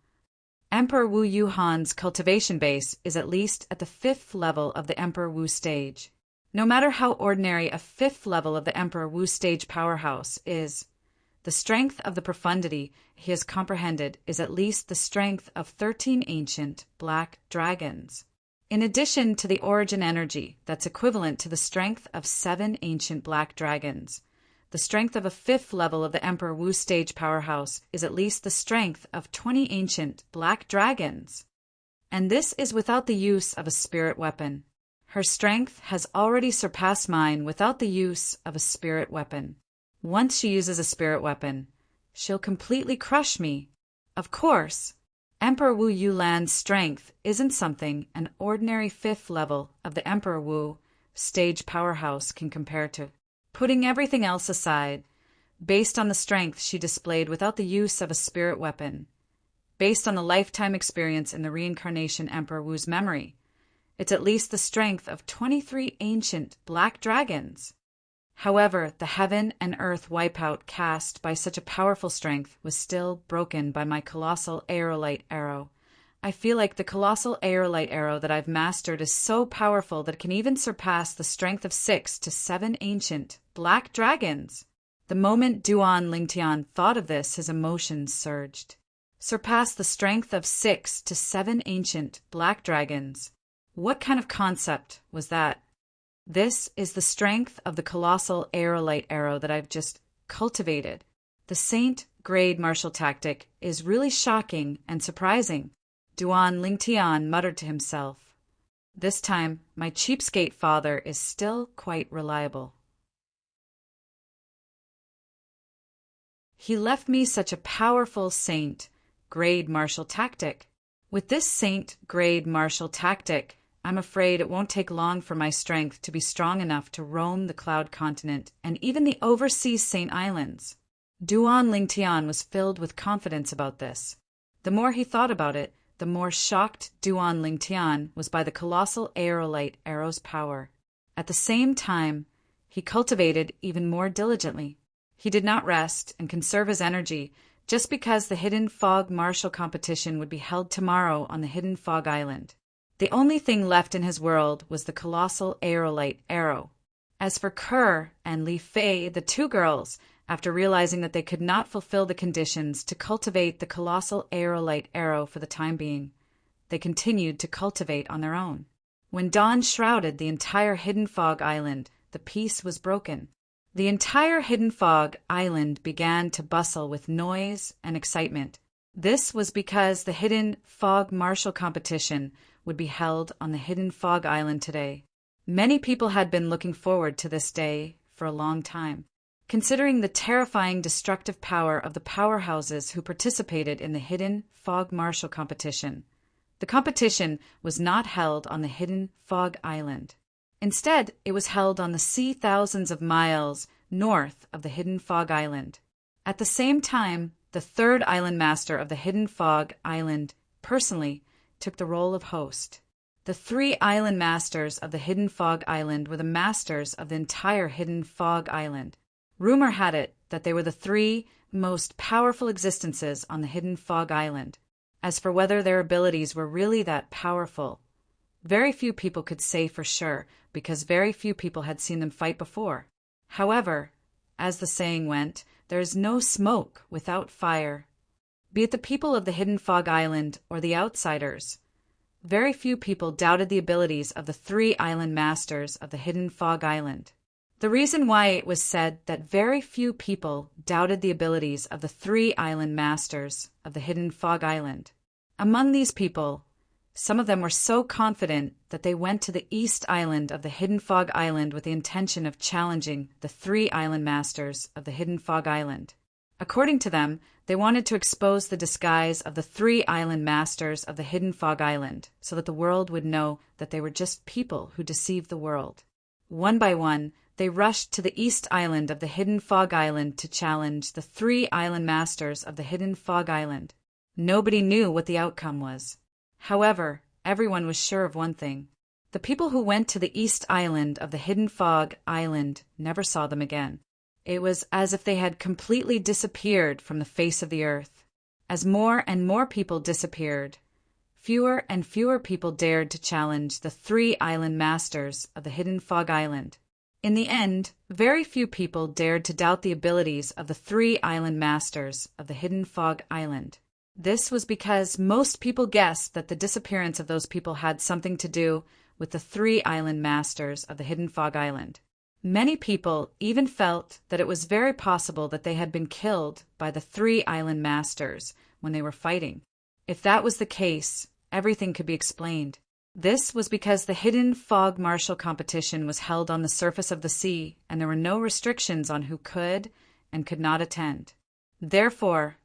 Emperor Wu Yuhan's cultivation base is at least at the 5th level of the Emperor Wu stage. No matter how ordinary a 5th level of the Emperor Wu stage powerhouse is, the strength of the profundity he has comprehended is at least the strength of 13 ancient black dragons. In addition to the origin energy that's equivalent to the strength of 7 ancient black dragons, the strength of a 5th level of the Emperor Wu stage powerhouse is at least the strength of 20 ancient black dragons. And this is without the use of a spirit weapon. Her strength has already surpassed mine without the use of a spirit weapon. Once she uses a spirit weapon, she'll completely crush me. Of course, Emperor Wu Yulan's strength isn't something an ordinary 5th level of the Emperor Wu stage powerhouse can compare to. Putting everything else aside, based on the strength she displayed without the use of a spirit weapon, based on the lifetime experience in the reincarnation Emperor Wu's memory, it's at least the strength of 23 ancient black dragons. However, the heaven and earth wipeout cast by such a powerful strength was still broken by my colossal aerolite arrow. I feel like the colossal aerolite arrow that I've mastered is so powerful that it can even surpass the strength of 6 to 7 ancient black dragons. The moment Duan Lingtian thought of this, his emotions surged. Surpass the strength of 6 to 7 ancient black dragons. What kind of concept was that? This is the strength of the colossal aerolite arrow that I've just cultivated. The Saint grade martial tactic is really shocking and surprising. Duan Lingtian muttered to himself. This time, my cheapskate father is still quite reliable. He left me such a powerful Saint grade martial tactic. With this Saint grade martial tactic, I'm afraid it won't take long for my strength to be strong enough to roam the Cloud Continent and even the overseas Saint Islands. Duan Lingtian was filled with confidence about this. The more he thought about it, the more shocked Duan Lingtian was by the colossal aerolite arrow's power. At the same time, he cultivated even more diligently. He did not rest and conserve his energy just because the Hidden Fog martial competition would be held tomorrow on the Hidden Fog Island. The only thing left in his world was the colossal aerolite arrow. As for Kerr and Li Fei, the 2 girls, after realizing that they could not fulfill the conditions to cultivate the colossal aerolite arrow for the time being, they continued to cultivate on their own. When dawn shrouded the entire Hidden Fog Island, the peace was broken. The entire Hidden Fog Island began to bustle with noise and excitement. This was because the Hidden Fog martial competition would be held on the Hidden Fog Island today. Many people had been looking forward to this day for a long time. Considering the terrifying destructive power of the powerhouses who participated in the Hidden Fog martial competition, the competition was not held on the Hidden Fog Island. Instead, it was held on the sea thousands of miles north of the Hidden Fog Island. At the same time, the 3rd island master of the Hidden Fog Island personally took the role of host. The 3 island masters of the Hidden Fog Island were the masters of the entire Hidden Fog Island. Rumor had it that they were the 3 most powerful existences on the Hidden Fog Island. As for whether their abilities were really that powerful, very few people could say for sure, because very few people had seen them fight before. However, as the saying went, there is no smoke without fire. Be it the people of the Hidden Fog Island or the outsiders, very few people doubted the abilities of the 3 island masters of the Hidden Fog Island. The reason why it was said that very few people doubted the abilities of the 3 island masters of the Hidden Fog Island. Among these people, some of them were so confident that they went to the East Island of the Hidden Fog Island with the intention of challenging the 3 island masters of the Hidden Fog Island. According to them, they wanted to expose the disguise of the 3 island masters of the hidden Fog Island so that the world would know that they were just people who deceived the world. One by one, they rushed to the East Island of the hidden Fog Island to challenge the 3 island masters of the hidden Fog Island. Nobody knew what the outcome was. However, everyone was sure of one thing. The people who went to the East Island of the hidden Fog Island never saw them again. It was as if they had completely disappeared from the face of the earth. As more and more people disappeared, fewer and fewer people dared to challenge the 3 island masters of the hidden Fog Island. In the end, very few people dared to doubt the abilities of the 3 island masters of the hidden Fog Island. This was because most people guessed that the disappearance of those people had something to do with the 3 island masters of the hidden Fog Island. Many people even felt that it was very possible that they had been killed by the 3 island masters when they were fighting. If that was the case, everything could be explained. This was because the hidden fog martial competition was held on the surface of the sea, and there were no restrictions on who could and could not attend. Therefore,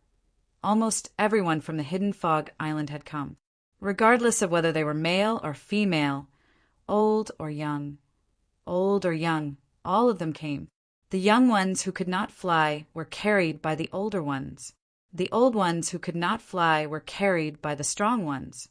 almost everyone from the hidden Fog Island had come, regardless of whether they were male or female, old or young. Old or young, all of them came. The young ones who could not fly were carried by the older ones. The old ones who could not fly were carried by the strong ones.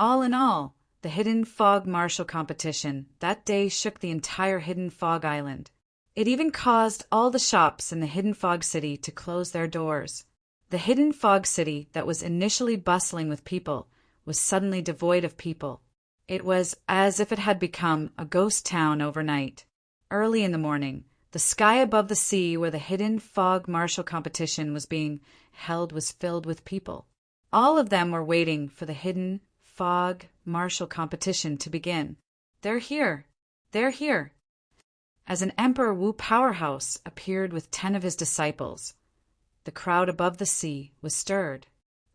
All in all, the hidden fog martial competition that day shook the entire hidden Fog Island. It even caused all the shops in the hidden Fog City to close their doors. The hidden Fog City that was initially bustling with people was suddenly devoid of people. It was as if it had become a ghost town overnight. Early in the morning, the sky above the sea where the hidden fog martial competition was being held was filled with people. All of them were waiting for the hidden fog martial competition to begin. They're here. They're here. As an Emperor Wu powerhouse appeared with 10 of his disciples, the crowd above the sea was stirred.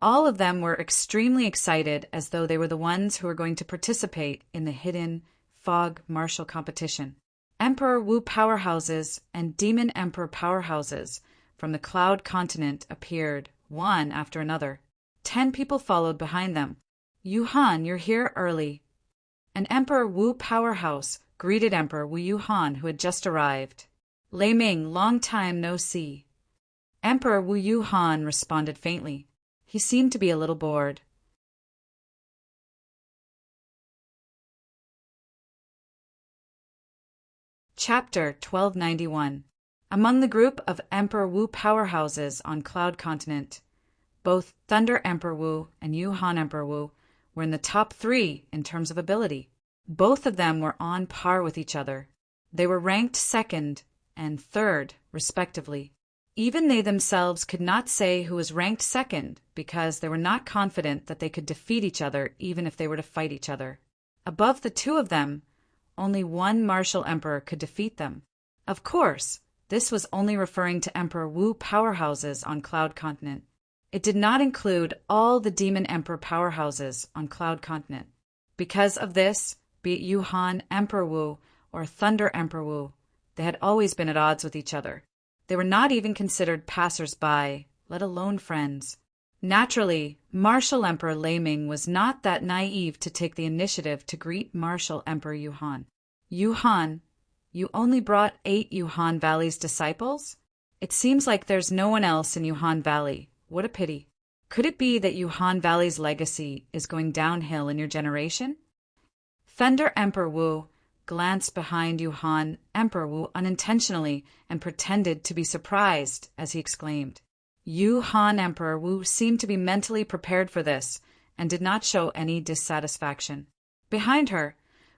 All of them were extremely excited, as though they were the ones who were going to participate in the hidden fog martial competition. Emperor Wu powerhouses and Demon Emperor powerhouses from the Cloud Continent appeared, one after another. 10 people followed behind them. Yuhan, you're here early. An Emperor Wu powerhouse greeted Emperor Wu Yuhan, who had just arrived. Lei Ming, long time no see. Emperor Wu Yuhan responded faintly. He seemed to be a little bored. Chapter 1291. Among the group of Emperor Wu powerhouses on Cloud Continent, both Thunder Emperor Wu and Yuhan Emperor Wu were in the top 3 in terms of ability. Both of them were on par with each other. They were ranked 2nd and 3rd, respectively. Even they themselves could not say who was ranked 2nd because they were not confident that they could defeat each other even if they were to fight each other. Above the 2 of them, only one martial emperor could defeat them. Of course, this was only referring to Emperor Wu powerhouses on Cloud Continent. It did not include all the Demon Emperor powerhouses on Cloud Continent. Because of this, be it Yuhan Emperor Wu or Thunder Emperor Wu, they had always been at odds with each other. They were not even considered passers-by, let alone friends. Naturally, Martial Emperor Lei Ming was not that naive to take the initiative to greet Martial Emperor Yuhan. Yuhan, you only brought 8 Yuhan Valley's disciples? It seems like there's no one else in Yuhan Valley. What a pity. Could it be that Yuhan Valley's legacy is going downhill in your generation? Thunder Emperor Wu glanced behind Yuhan Emperor Wu unintentionally and pretended to be surprised as he exclaimed. Yuhan Emperor Wu seemed to be mentally prepared for this and did not show any dissatisfaction. Behind her,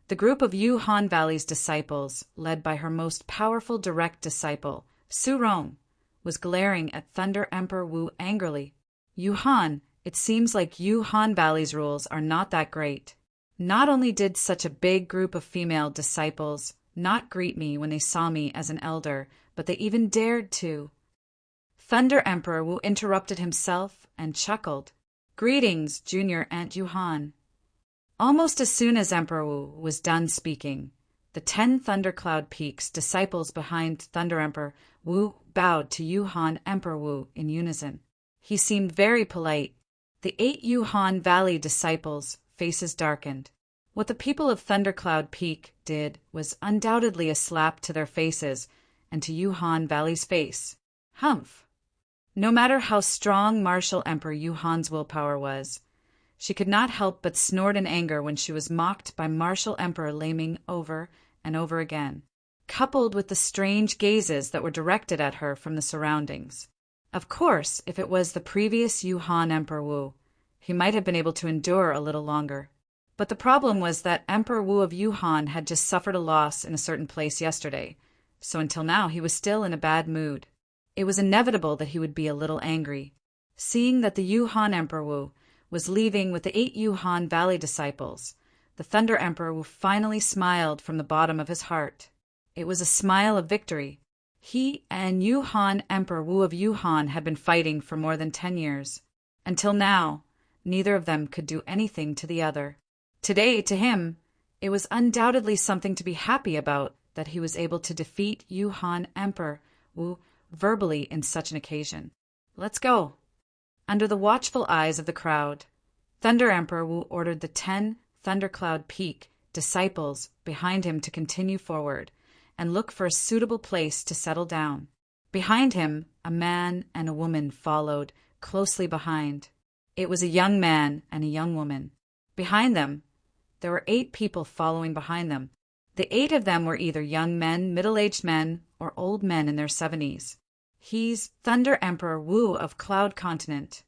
the group of Yuhan Valley's disciples, led by her most powerful direct disciple, Su Rong, was glaring at Thunder Emperor Wu angrily. Yuhan, it seems like Yuhan Valley's rules are not that great. Not only did such a big group of female disciples not greet me when they saw me as an elder, but they even dared to. Thunder Emperor Wu interrupted himself and chuckled. Greetings, Junior Aunt Yuhan. Almost as soon as Emperor Wu was done speaking, The 10 Thundercloud Peaks disciples behind Thunder Emperor Wu bowed to Yuhan Emperor Wu in unison. He seemed very polite. The 8 Yuhan Valley disciples' faces darkened. What the people of Thundercloud Peak did was undoubtedly a slap to their faces and to Yuhan Valley's face. Humph! No matter how strong martial Emperor Yuhan's willpower was, she could not help but snort in anger when she was mocked by martial Emperor Laming over and over again, coupled with the strange gazes that were directed at her from the surroundings. Of course, if it was the previous Yuhan Emperor Wu, he might have been able to endure a little longer. But the problem was that Emperor Wu of Yuhan had just suffered a loss in a certain place yesterday, so until now he was still in a bad mood. It was inevitable that he would be a little angry. Seeing that the Yuhan Emperor Wu was leaving with the 8 Yuhan Valley disciples, the Thunder Emperor Wu finally smiled from the bottom of his heart. It was a smile of victory. He and Yuhan Emperor Wu of Yuhan had been fighting for more than 10 years. Until now, neither of them could do anything to the other. Today, to him, it was undoubtedly something to be happy about that he was able to defeat Yuhan Emperor Wu verbally in such an occasion. Let's go. Under the watchful eyes of the crowd, Thunder Emperor Wu ordered the 10 Thundercloud Peak disciples behind him to continue forward and look for a suitable place to settle down. Behind him, a man and a woman followed closely behind. It was a young man and a young woman. Behind them, there were 8 people following behind them. The 8 of them were either young men, middle-aged men, or old men in their 70s. He's Thunder Emperor Wu of Cloud Continent.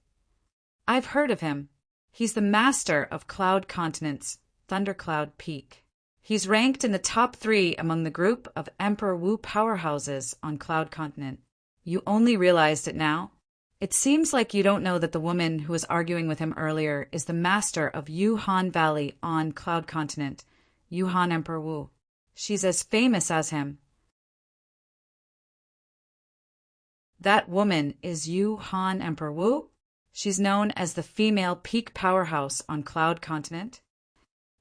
I've heard of him. He's the master of Cloud Continent's Thundercloud Peak. He's ranked in the top 3 among the group of Emperor Wu powerhouses on Cloud Continent. You only realized it now? It seems like you don't know that the woman who was arguing with him earlier is the master of Yuhan Valley on Cloud Continent, Yuhan Emperor Wu. She's as famous as him. That woman is Yuhan Emperor Wu. She's known as the female peak powerhouse on Cloud Continent.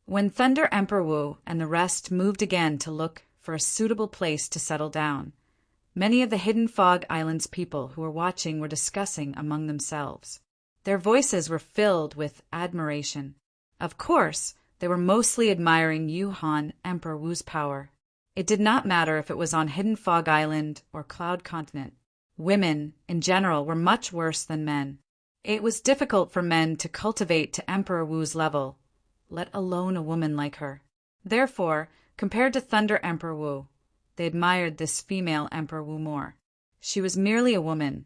When Thunder Emperor Wu and the rest moved again to look for a suitable place to settle down, many of the Hidden Fog Islands people who were watching were discussing among themselves. Their voices were filled with admiration. Of course, they were mostly admiring Yuhan Emperor Wu's power. It did not matter if it was on Hidden Fog Island or Cloud Continent. Women, in general, were much worse than men. It was difficult for men to cultivate to Emperor Wu's level, let alone a woman like her. Therefore, compared to Thunder Emperor Wu, they admired this female Emperor Wu more. She was merely a woman,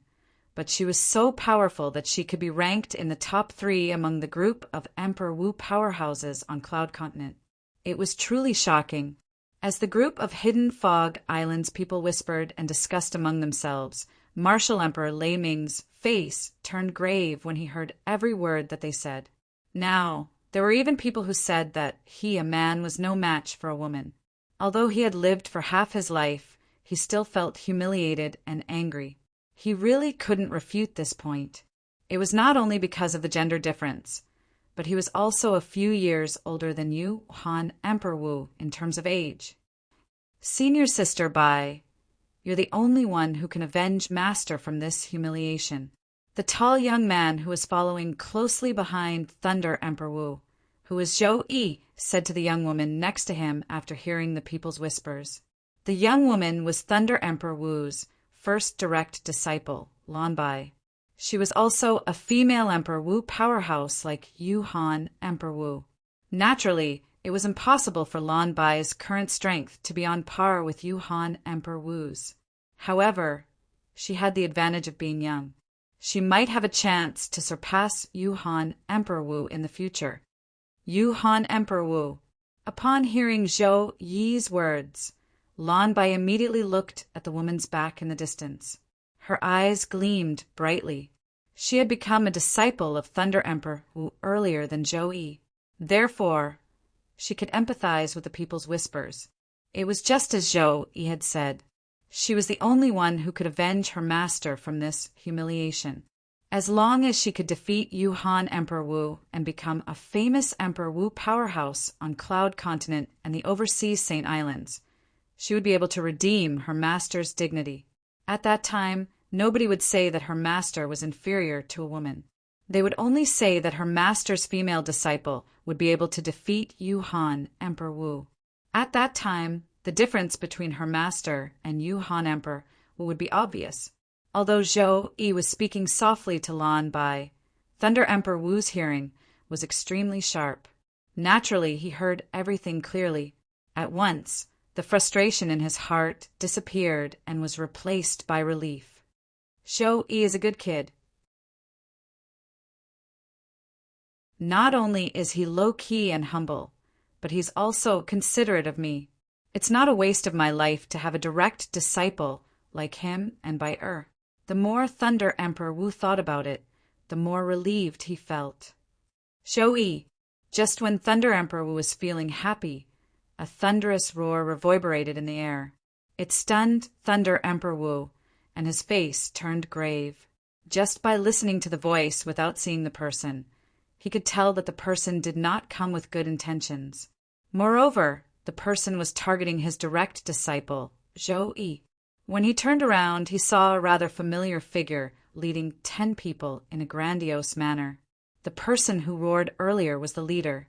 but she was so powerful that she could be ranked in the top 3 among the group of Emperor Wu powerhouses on Cloud Continent. It was truly shocking. As the group of Hidden Fog Islands people whispered and discussed among themselves, Martial Emperor Lei Ming's face turned grave when he heard every word that they said. Now, there were even people who said that he, a man, was no match for a woman. Although he had lived for half his life, he still felt humiliated and angry. He really couldn't refute this point. It was not only because of the gender difference, but he was also a few years older than Yuhan Emperor Wu in terms of age. Senior Sister Bai, you're the only one who can avenge Master from this humiliation. The tall young man who was following closely behind Thunder Emperor Wu, who was Zhou Yi, said to the young woman next to him after hearing the people's whispers. The young woman was Thunder Emperor Wu's first direct disciple, Lan Bai. She was also a female Emperor Wu powerhouse like Yuhan Emperor Wu. Naturally, it was impossible for Lan Bai's current strength to be on par with Yuhan Emperor Wu's. However, she had the advantage of being young. She might have a chance to surpass Yuhan Emperor Wu in the future. Yuhan Emperor Wu. Upon hearing Zhou Yi's words, Lan Bai immediately looked at the woman's back in the distance. Her eyes gleamed brightly. She had become a disciple of Thunder Emperor Wu earlier than Zhou Yi. Therefore, she could empathize with the people's whispers. It was just as Zhou Yi had said. She was the only one who could avenge her master from this humiliation. As long as she could defeat Yuhan Emperor Wu and become a famous Emperor Wu powerhouse on Cloud Continent and the overseas Saint Islands, she would be able to redeem her master's dignity. At that time, nobody would say that her master was inferior to a woman. They would only say that her master's female disciple would be able to defeat Yuhan Emperor Wu. At that time, the difference between her master and Yuhan Emperor Wu would be obvious. Although Zhou Yi was speaking softly to Lan Bai, Thunder Emperor Wu's hearing was extremely sharp. Naturally, he heard everything clearly. At once, the frustration in his heart disappeared and was replaced by relief. Zhou Yi is a good kid. Not only is he low-key and humble, but he's also considerate of me. It's not a waste of my life to have a direct disciple like him and Bai Er. The more Thunder Emperor Wu thought about it, the more relieved he felt. Zhou Yi, just when Thunder Emperor Wu was feeling happy, a thunderous roar reverberated in the air. It stunned Thunder Emperor Wu, and his face turned grave. Just by listening to the voice without seeing the person, he could tell that the person did not come with good intentions. Moreover, the person was targeting his direct disciple, Zhou Yi. When he turned around, he saw a rather familiar figure leading 10 people in a grandiose manner. The person who roared earlier was the leader,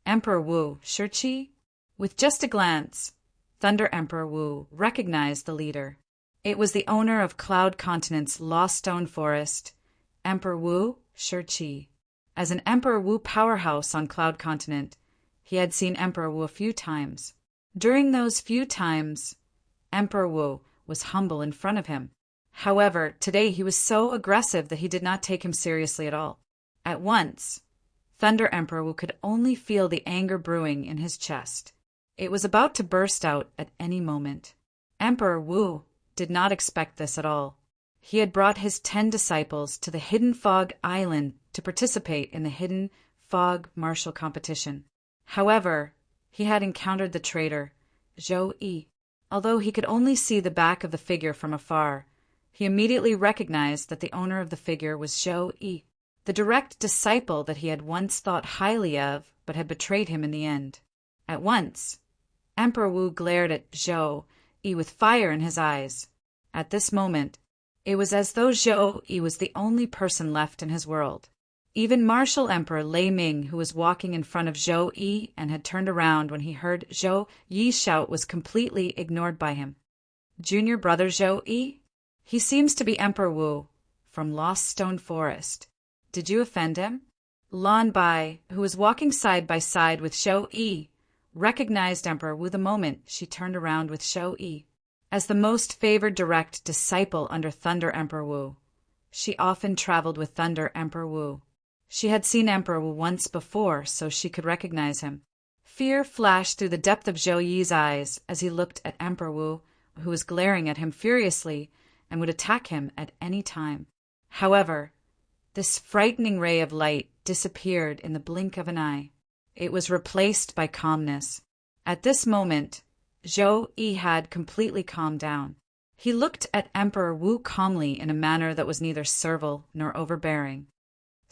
Emperor Wu Shiqi. With just a glance, Thunder Emperor Wu recognized the leader. It was the owner of Cloud Continent's Lost Stone Forest, Emperor Wu Shiqi. As an Emperor Wu powerhouse on Cloud Continent, he had seen Emperor Wu a few times. During those few times, Emperor Wu was humble in front of him. However, today he was so aggressive that he did not take him seriously at all. At once, Thunder Emperor Wu could only feel the anger brewing in his chest. It was about to burst out at any moment. Emperor Wu did not expect this at all. He had brought his 10 disciples to the Hidden Fog Island to participate in the Hidden Fog martial competition. However, he had encountered the traitor, Zhou Yi. Although he could only see the back of the figure from afar, he immediately recognized that the owner of the figure was Zhou Yi, the direct disciple that he had once thought highly of but had betrayed him in the end. At once, Emperor Wu glared at Zhou Yi with fire in his eyes. At this moment, it was as though Zhou Yi was the only person left in his world. Even Martial Emperor Lei Ming, who was walking in front of Zhou Yi and had turned around when he heard Zhou Yi's shout, was completely ignored by him. Junior brother Zhou Yi? He seems to be Emperor Wu, from Lost Stone Forest. Did you offend him? Lan Bai, who was walking side by side with Zhou Yi, recognized Emperor Wu the moment she turned around with Zhou Yi. As the most favored direct disciple under Thunder Emperor Wu, she often traveled with Thunder Emperor Wu. She had seen Emperor Wu once before, so she could recognize him. Fear flashed through the depth of Zhou Yi's eyes as he looked at Emperor Wu, who was glaring at him furiously and would attack him at any time. However, this frightening ray of light disappeared in the blink of an eye. It was replaced by calmness. At this moment, Zhou Yi had completely calmed down. He looked at Emperor Wu calmly in a manner that was neither servile nor overbearing.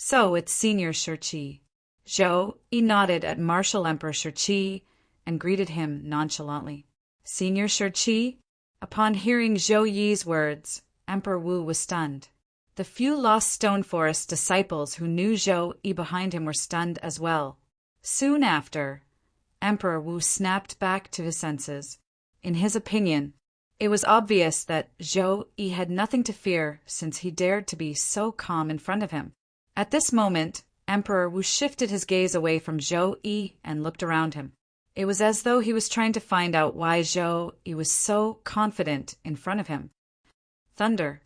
So it's Senior Shiqi. Zhou Yi nodded at Martial Emperor Shiqi and greeted him nonchalantly. Senior Shiqi? Upon hearing Zhou Yi's words, Emperor Wu was stunned. The few Lost Stone Forest disciples who knew Zhou Yi behind him were stunned as well. Soon after, Emperor Wu snapped back to his senses. In his opinion, it was obvious that Zhou Yi had nothing to fear since he dared to be so calm in front of him. At this moment, Emperor Wu shifted his gaze away from Zhou Yi and looked around him. It was as though he was trying to find out why Zhou Yi was so confident in front of him. Thunder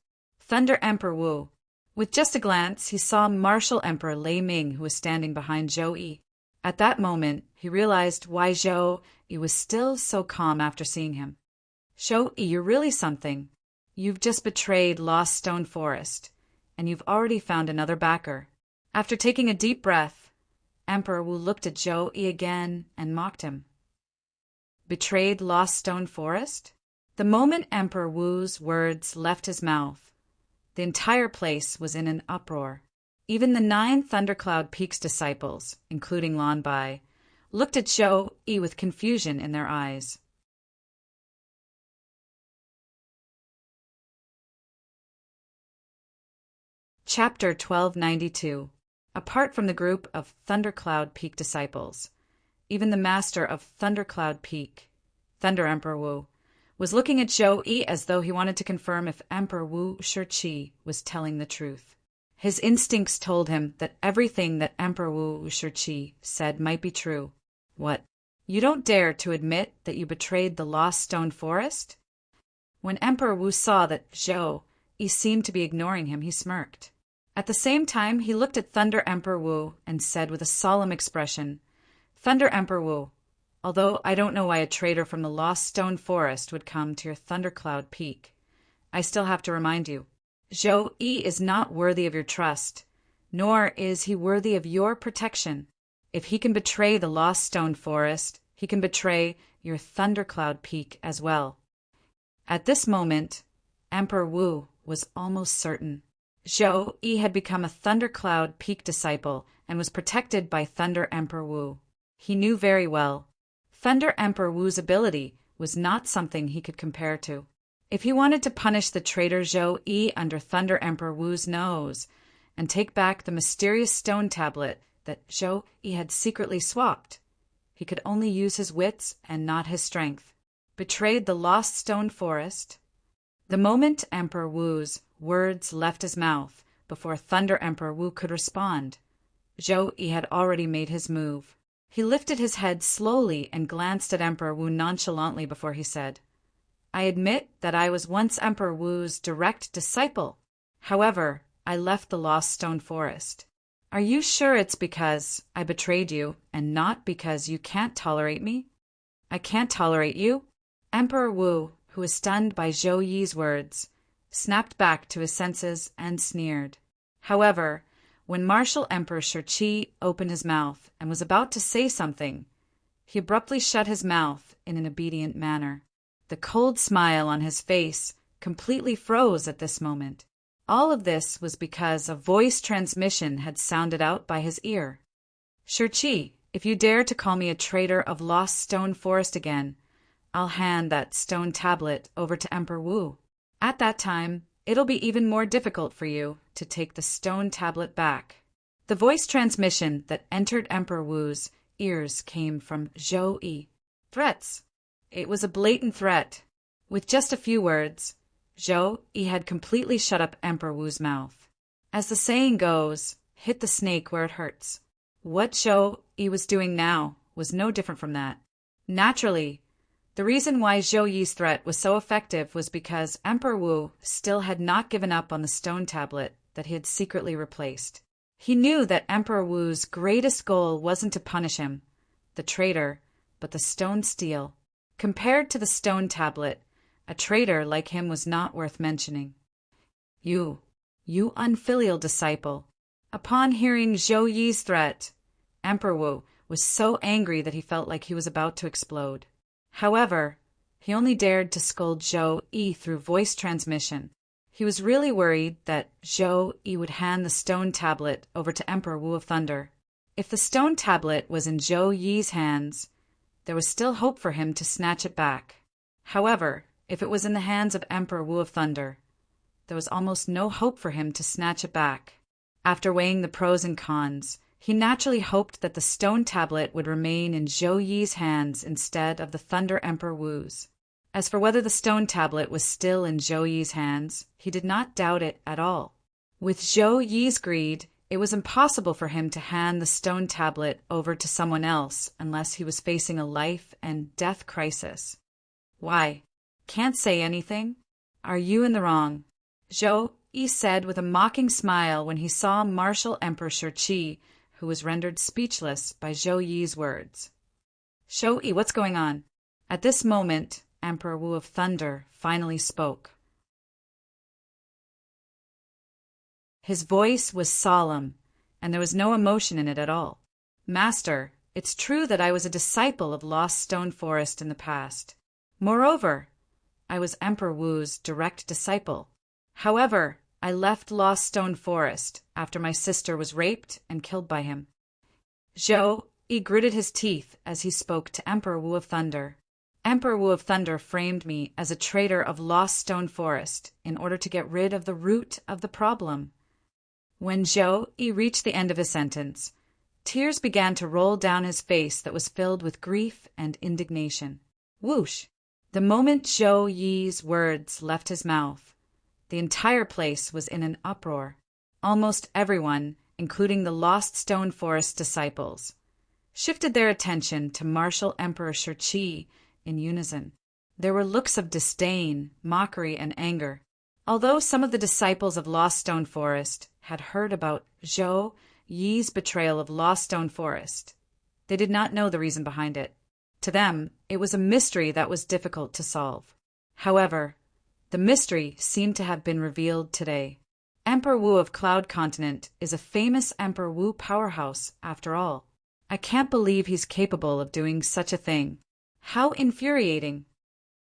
Emperor Wu. With just a glance, he saw Martial Emperor Lei Ming, who was standing behind Zhou Yi. At that moment, he realized why Zhou Yi was still so calm after seeing him. Zhou Yi, you're really something. You've just betrayed Lost Stone Forest, and you've already found another backer. After taking a deep breath, Emperor Wu looked at Zhou Yi again and mocked him. Betrayed Lost Stone Forest? The moment Emperor Wu's words left his mouth, The entire place was in an uproar. Even the 9 Thundercloud Peak's disciples, including Lan Bai, looked at Zhou Yi with confusion in their eyes. Chapter 1292. Apart from the group of Thundercloud Peak disciples, even the master of Thundercloud Peak, Thunder Emperor Wu, was looking at Zhou Yi as though he wanted to confirm if Emperor Wu Shiqi was telling the truth. His instincts told him that everything that Emperor Wu Shiqi said might be true. What? You don't dare to admit that you betrayed the Lost Stone Forest? When Emperor Wu saw that Zhou Yi seemed to be ignoring him, he smirked. At the same time, he looked at Thunder Emperor Wu and said with a solemn expression, Thunder Emperor Wu, although I don't know why a traitor from the Lost Stone Forest would come to your Thundercloud Peak, I still have to remind you, Zhou Yi is not worthy of your trust, nor is he worthy of your protection. If he can betray the Lost Stone Forest, he can betray your Thundercloud Peak as well. At this moment, Emperor Wu was almost certain. Zhou Yi had become a Thundercloud Peak disciple and was protected by Thunder Emperor Wu. He knew very well. Thunder Emperor Wu's ability was not something he could compare to. If he wanted to punish the traitor Zhou Yi under Thunder Emperor Wu's nose and take back the mysterious stone tablet that Zhou Yi had secretly swapped, he could only use his wits and not his strength. Betrayed the Lost Stone Forest. The moment Emperor Wu's words left his mouth, before Thunder Emperor Wu could respond, Zhou Yi had already made his move. He lifted his head slowly and glanced at Emperor Wu nonchalantly before he said, I admit that I was once Emperor Wu's direct disciple. However, I left the Lost Stone Forest. Are you sure it's because I betrayed you and not because you can't tolerate me? I can't tolerate you? Emperor Wu, who was stunned by Zhou Yi's words, snapped back to his senses and sneered. However, when Martial Emperor Shiqi opened his mouth and was about to say something, he abruptly shut his mouth in an obedient manner. The cold smile on his face completely froze at this moment. All of this was because a voice transmission had sounded out by his ear. Shiqi, if you dare to call me a traitor of Lost Stone Forest again, I'll hand that stone tablet over to Emperor Wu. At that time, it'll be even more difficult for you to take the stone tablet back. The voice transmission that entered Emperor Wu's ears came from Zhou Yi. Threats. It was a blatant threat. With just a few words, Zhou Yi had completely shut up Emperor Wu's mouth. As the saying goes, hit the snake where it hurts. What Zhou Yi was doing now was no different from that. Naturally, the reason why Zhou Yi's threat was so effective was because Emperor Wu still had not given up on the stone tablet that he had secretly replaced. He knew that Emperor Wu's greatest goal wasn't to punish him, the traitor, but the stone steel. Compared to the stone tablet, a traitor like him was not worth mentioning. You unfilial disciple. Upon hearing Zhou Yi's threat, Emperor Wu was so angry that he felt like he was about to explode. However, he only dared to scold Zhou Yi through voice transmission. He was really worried that Zhou Yi would hand the stone tablet over to Emperor Wu of Thunder. If the stone tablet was in Zhou Yi's hands, there was still hope for him to snatch it back. However, if it was in the hands of Emperor Wu of Thunder, there was almost no hope for him to snatch it back. After weighing the pros and cons, he naturally hoped that the stone tablet would remain in Zhou Yi's hands instead of the Thunder Emperor Wu's. As for whether the stone tablet was still in Zhou Yi's hands, he did not doubt it at all. With Zhou Yi's greed, it was impossible for him to hand the stone tablet over to someone else unless he was facing a life and death crisis. Why? Can't say anything? Are you in the wrong? Zhou Yi said with a mocking smile when he saw Martial Emperor Shiqi, who was rendered speechless by Zhou Yi's words. Zhou Yi, what's going on? At this moment, Emperor Wu of Thunder finally spoke. His voice was solemn, and there was no emotion in it at all. Master, it's true that I was a disciple of Lost Stone Forest in the past. Moreover, I was Emperor Wu's direct disciple. However, I left Lost Stone Forest after my sister was raped and killed by him. Zhou Yi gritted his teeth as he spoke to Emperor Wu of Thunder. Emperor Wu of Thunder framed me as a traitor of Lost Stone Forest in order to get rid of the root of the problem. When Zhou Yi reached the end of his sentence, tears began to roll down his face that was filled with grief and indignation. Whoosh! The moment Zhou Yi's words left his mouth, the entire place was in an uproar. Almost everyone, including the Lost Stone Forest disciples, shifted their attention to martial Emperor Shi in unison. There were looks of disdain, mockery, and anger. Although some of the disciples of Lost Stone Forest had heard about Zhou Yi's betrayal of Lost Stone Forest, they did not know the reason behind it. To them, it was a mystery that was difficult to solve. However, the mystery seemed to have been revealed today. Emperor Wu of Cloud Continent is a famous Emperor Wu powerhouse, after all. I can't believe he's capable of doing such a thing. How infuriating.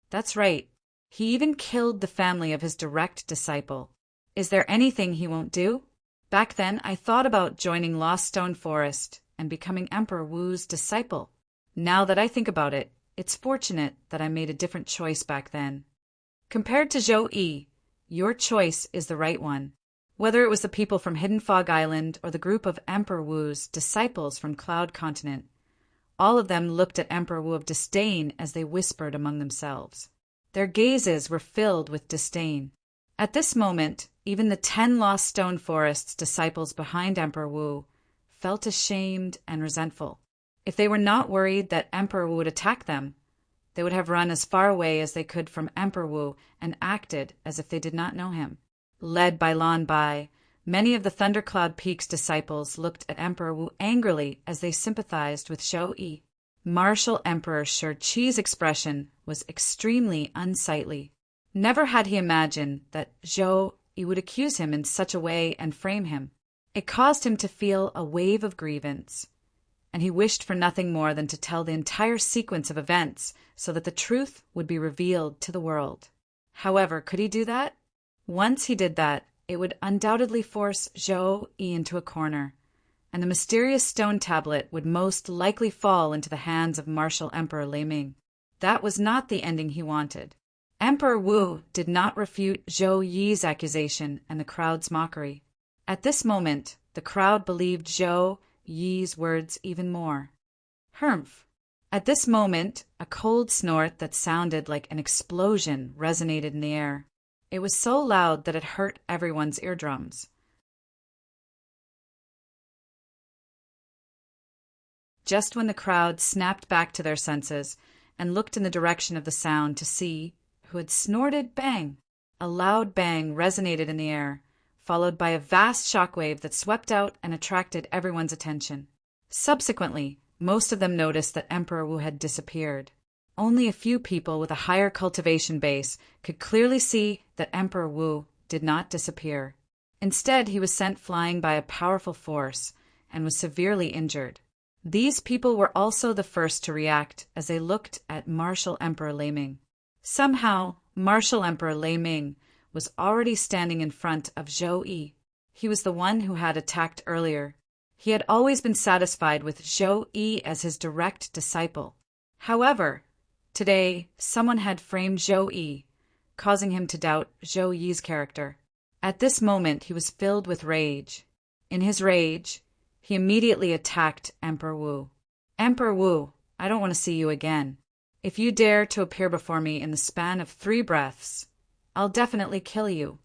That's right. He even killed the family of his direct disciple. Is there anything he won't do? Back then, I thought about joining Lost Stone Forest and becoming Emperor Wu's disciple. Now that I think about it, it's fortunate that I made a different choice back then. Compared to Zhou Yi, your choice is the right one. Whether it was the people from Hidden Fog Island or the group of Emperor Wu's disciples from Cloud Continent, all of them looked at Emperor Wu of disdain as they whispered among themselves. Their gazes were filled with disdain. At this moment, even the 10 Lost Stone Forest's disciples behind Emperor Wu felt ashamed and resentful. If they were not worried that Emperor Wu would attack them, they would have run as far away as they could from Emperor Wu and acted as if they did not know him. Led by Lan Bai, many of the Thundercloud Peak's disciples looked at Emperor Wu angrily as they sympathized with Zhou Yi. Martial Emperor Shi-Chi's expression was extremely unsightly. Never had he imagined that Zhou Yi would accuse him in such a way and frame him. It caused him to feel a wave of grievance, and he wished for nothing more than to tell the entire sequence of events so that the truth would be revealed to the world. However, could he do that? Once he did that, it would undoubtedly force Zhou Yi into a corner, and the mysterious stone tablet would most likely fall into the hands of martial Emperor Lei Ming. That was not the ending he wanted. Emperor Wu did not refute Zhou Yi's accusation and the crowd's mockery. At this moment, the crowd believed Zhou Yi's words even more. Humph! At this moment, a cold snort that sounded like an explosion resonated in the air. It was so loud that it hurt everyone's eardrums. Just when the crowd snapped back to their senses and looked in the direction of the sound to see who had snorted, bang! A loud bang resonated in the air, followed by a vast shockwave that swept out and attracted everyone's attention. Subsequently, most of them noticed that Emperor Wu had disappeared. Only a few people with a higher cultivation base could clearly see that Emperor Wu did not disappear. Instead, he was sent flying by a powerful force and was severely injured. These people were also the first to react as they looked at martial Emperor Lei Ming. Somehow, martial Emperor Lei Ming was already standing in front of Zhou Yi. He was the one who had attacked earlier. He had always been satisfied with Zhou Yi as his direct disciple. However, today someone had framed Zhou Yi, causing him to doubt Zhou Yi's character. At this moment he was filled with rage. In his rage, he immediately attacked Emperor Wu. Emperor Wu, I don't want to see you again. If you dare to appear before me in the span of 3 breaths, I'll definitely kill you.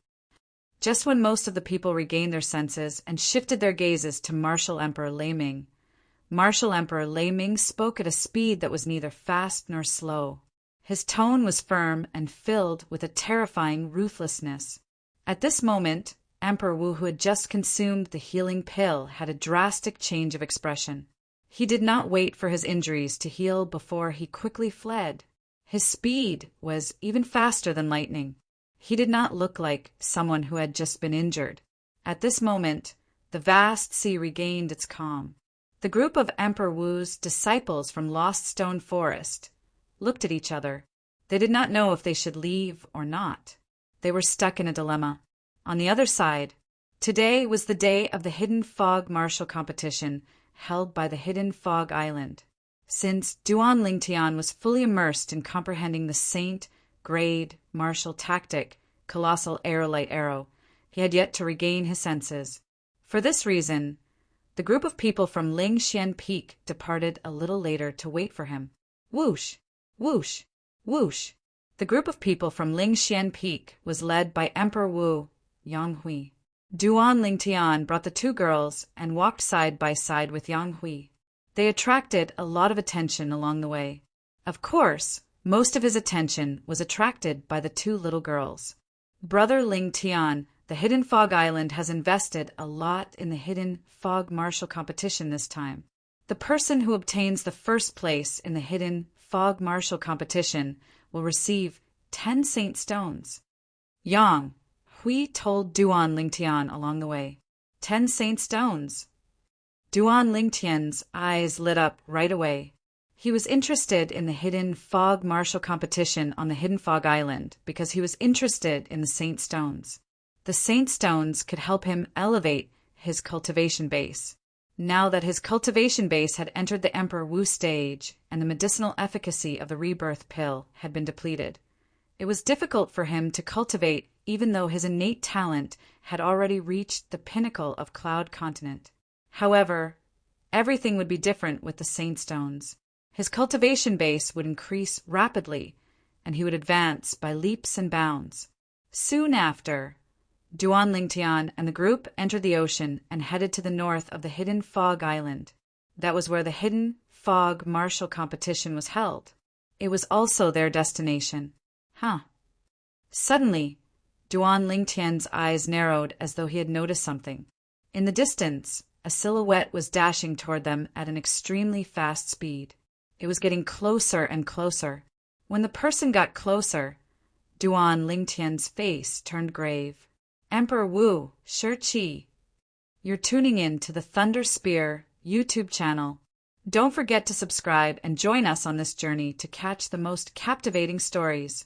Just when most of the people regained their senses and shifted their gazes to martial Emperor Lei Ming, martial Emperor Lei Ming spoke at a speed that was neither fast nor slow. His tone was firm and filled with a terrifying ruthlessness. At this moment, Emperor Wu, who had just consumed the healing pill, had a drastic change of expression. He did not wait for his injuries to heal before he quickly fled. His speed was even faster than lightning. He did not look like someone who had just been injured. At this moment, the vast sea regained its calm. The group of Emperor Wu's disciples from Lost Stone Forest looked at each other. They did not know if they should leave or not. They were stuck in a dilemma. On the other side, today was the day of the Hidden Fog Martial Competition held by the Hidden Fog Island. Since Duan Lingtian was fully immersed in comprehending the Saint, Grade, Martial Tactic, Colossal Aerolite Arrow, he had yet to regain his senses. For this reason, the group of people from Lingxian Peak departed a little later to wait for him. Whoosh! Whoosh! Whoosh! The group of people from Lingxian Peak was led by Emperor Wu, Yang Hui. Duan Lingtian brought the two girls and walked side by side with Yang Hui. They attracted a lot of attention along the way. Of course, most of his attention was attracted by the two little girls. Brother Lingtian, the Hidden Fog Island has invested a lot in the Hidden Fog Martial Competition this time. The person who obtains the first place in the Hidden Fog Martial Competition will receive 10 Saint Stones. Yang Hui told Duan Lingtian along the way. 10 Saint Stones. Duan Lingtian's eyes lit up right away. He was interested in the Hidden Fog Martial Competition on the Hidden Fog Island because he was interested in the Saint Stones. The Saint Stones could help him elevate his cultivation base. Now that his cultivation base had entered the Emperor Wu stage and the medicinal efficacy of the rebirth pill had been depleted, it was difficult for him to cultivate even though his innate talent had already reached the pinnacle of Cloud Continent. However, everything would be different with the Saint Stones. His cultivation base would increase rapidly, and he would advance by leaps and bounds. Soon after, Duan Lingtian and the group entered the ocean and headed to the north of the Hidden Fog Island. That was where the Hidden Fog Martial Competition was held. It was also their destination. Suddenly, Duan Lingtian's eyes narrowed as though he had noticed something. In the distance, a silhouette was dashing toward them at an extremely fast speed. It was getting closer and closer. When the person got closer, Duan Lingtian's face turned grave. Emperor Wu, Shi, you're tuning in to the Thunder Spear YouTube channel. Don't forget to subscribe and join us on this journey to catch the most captivating stories.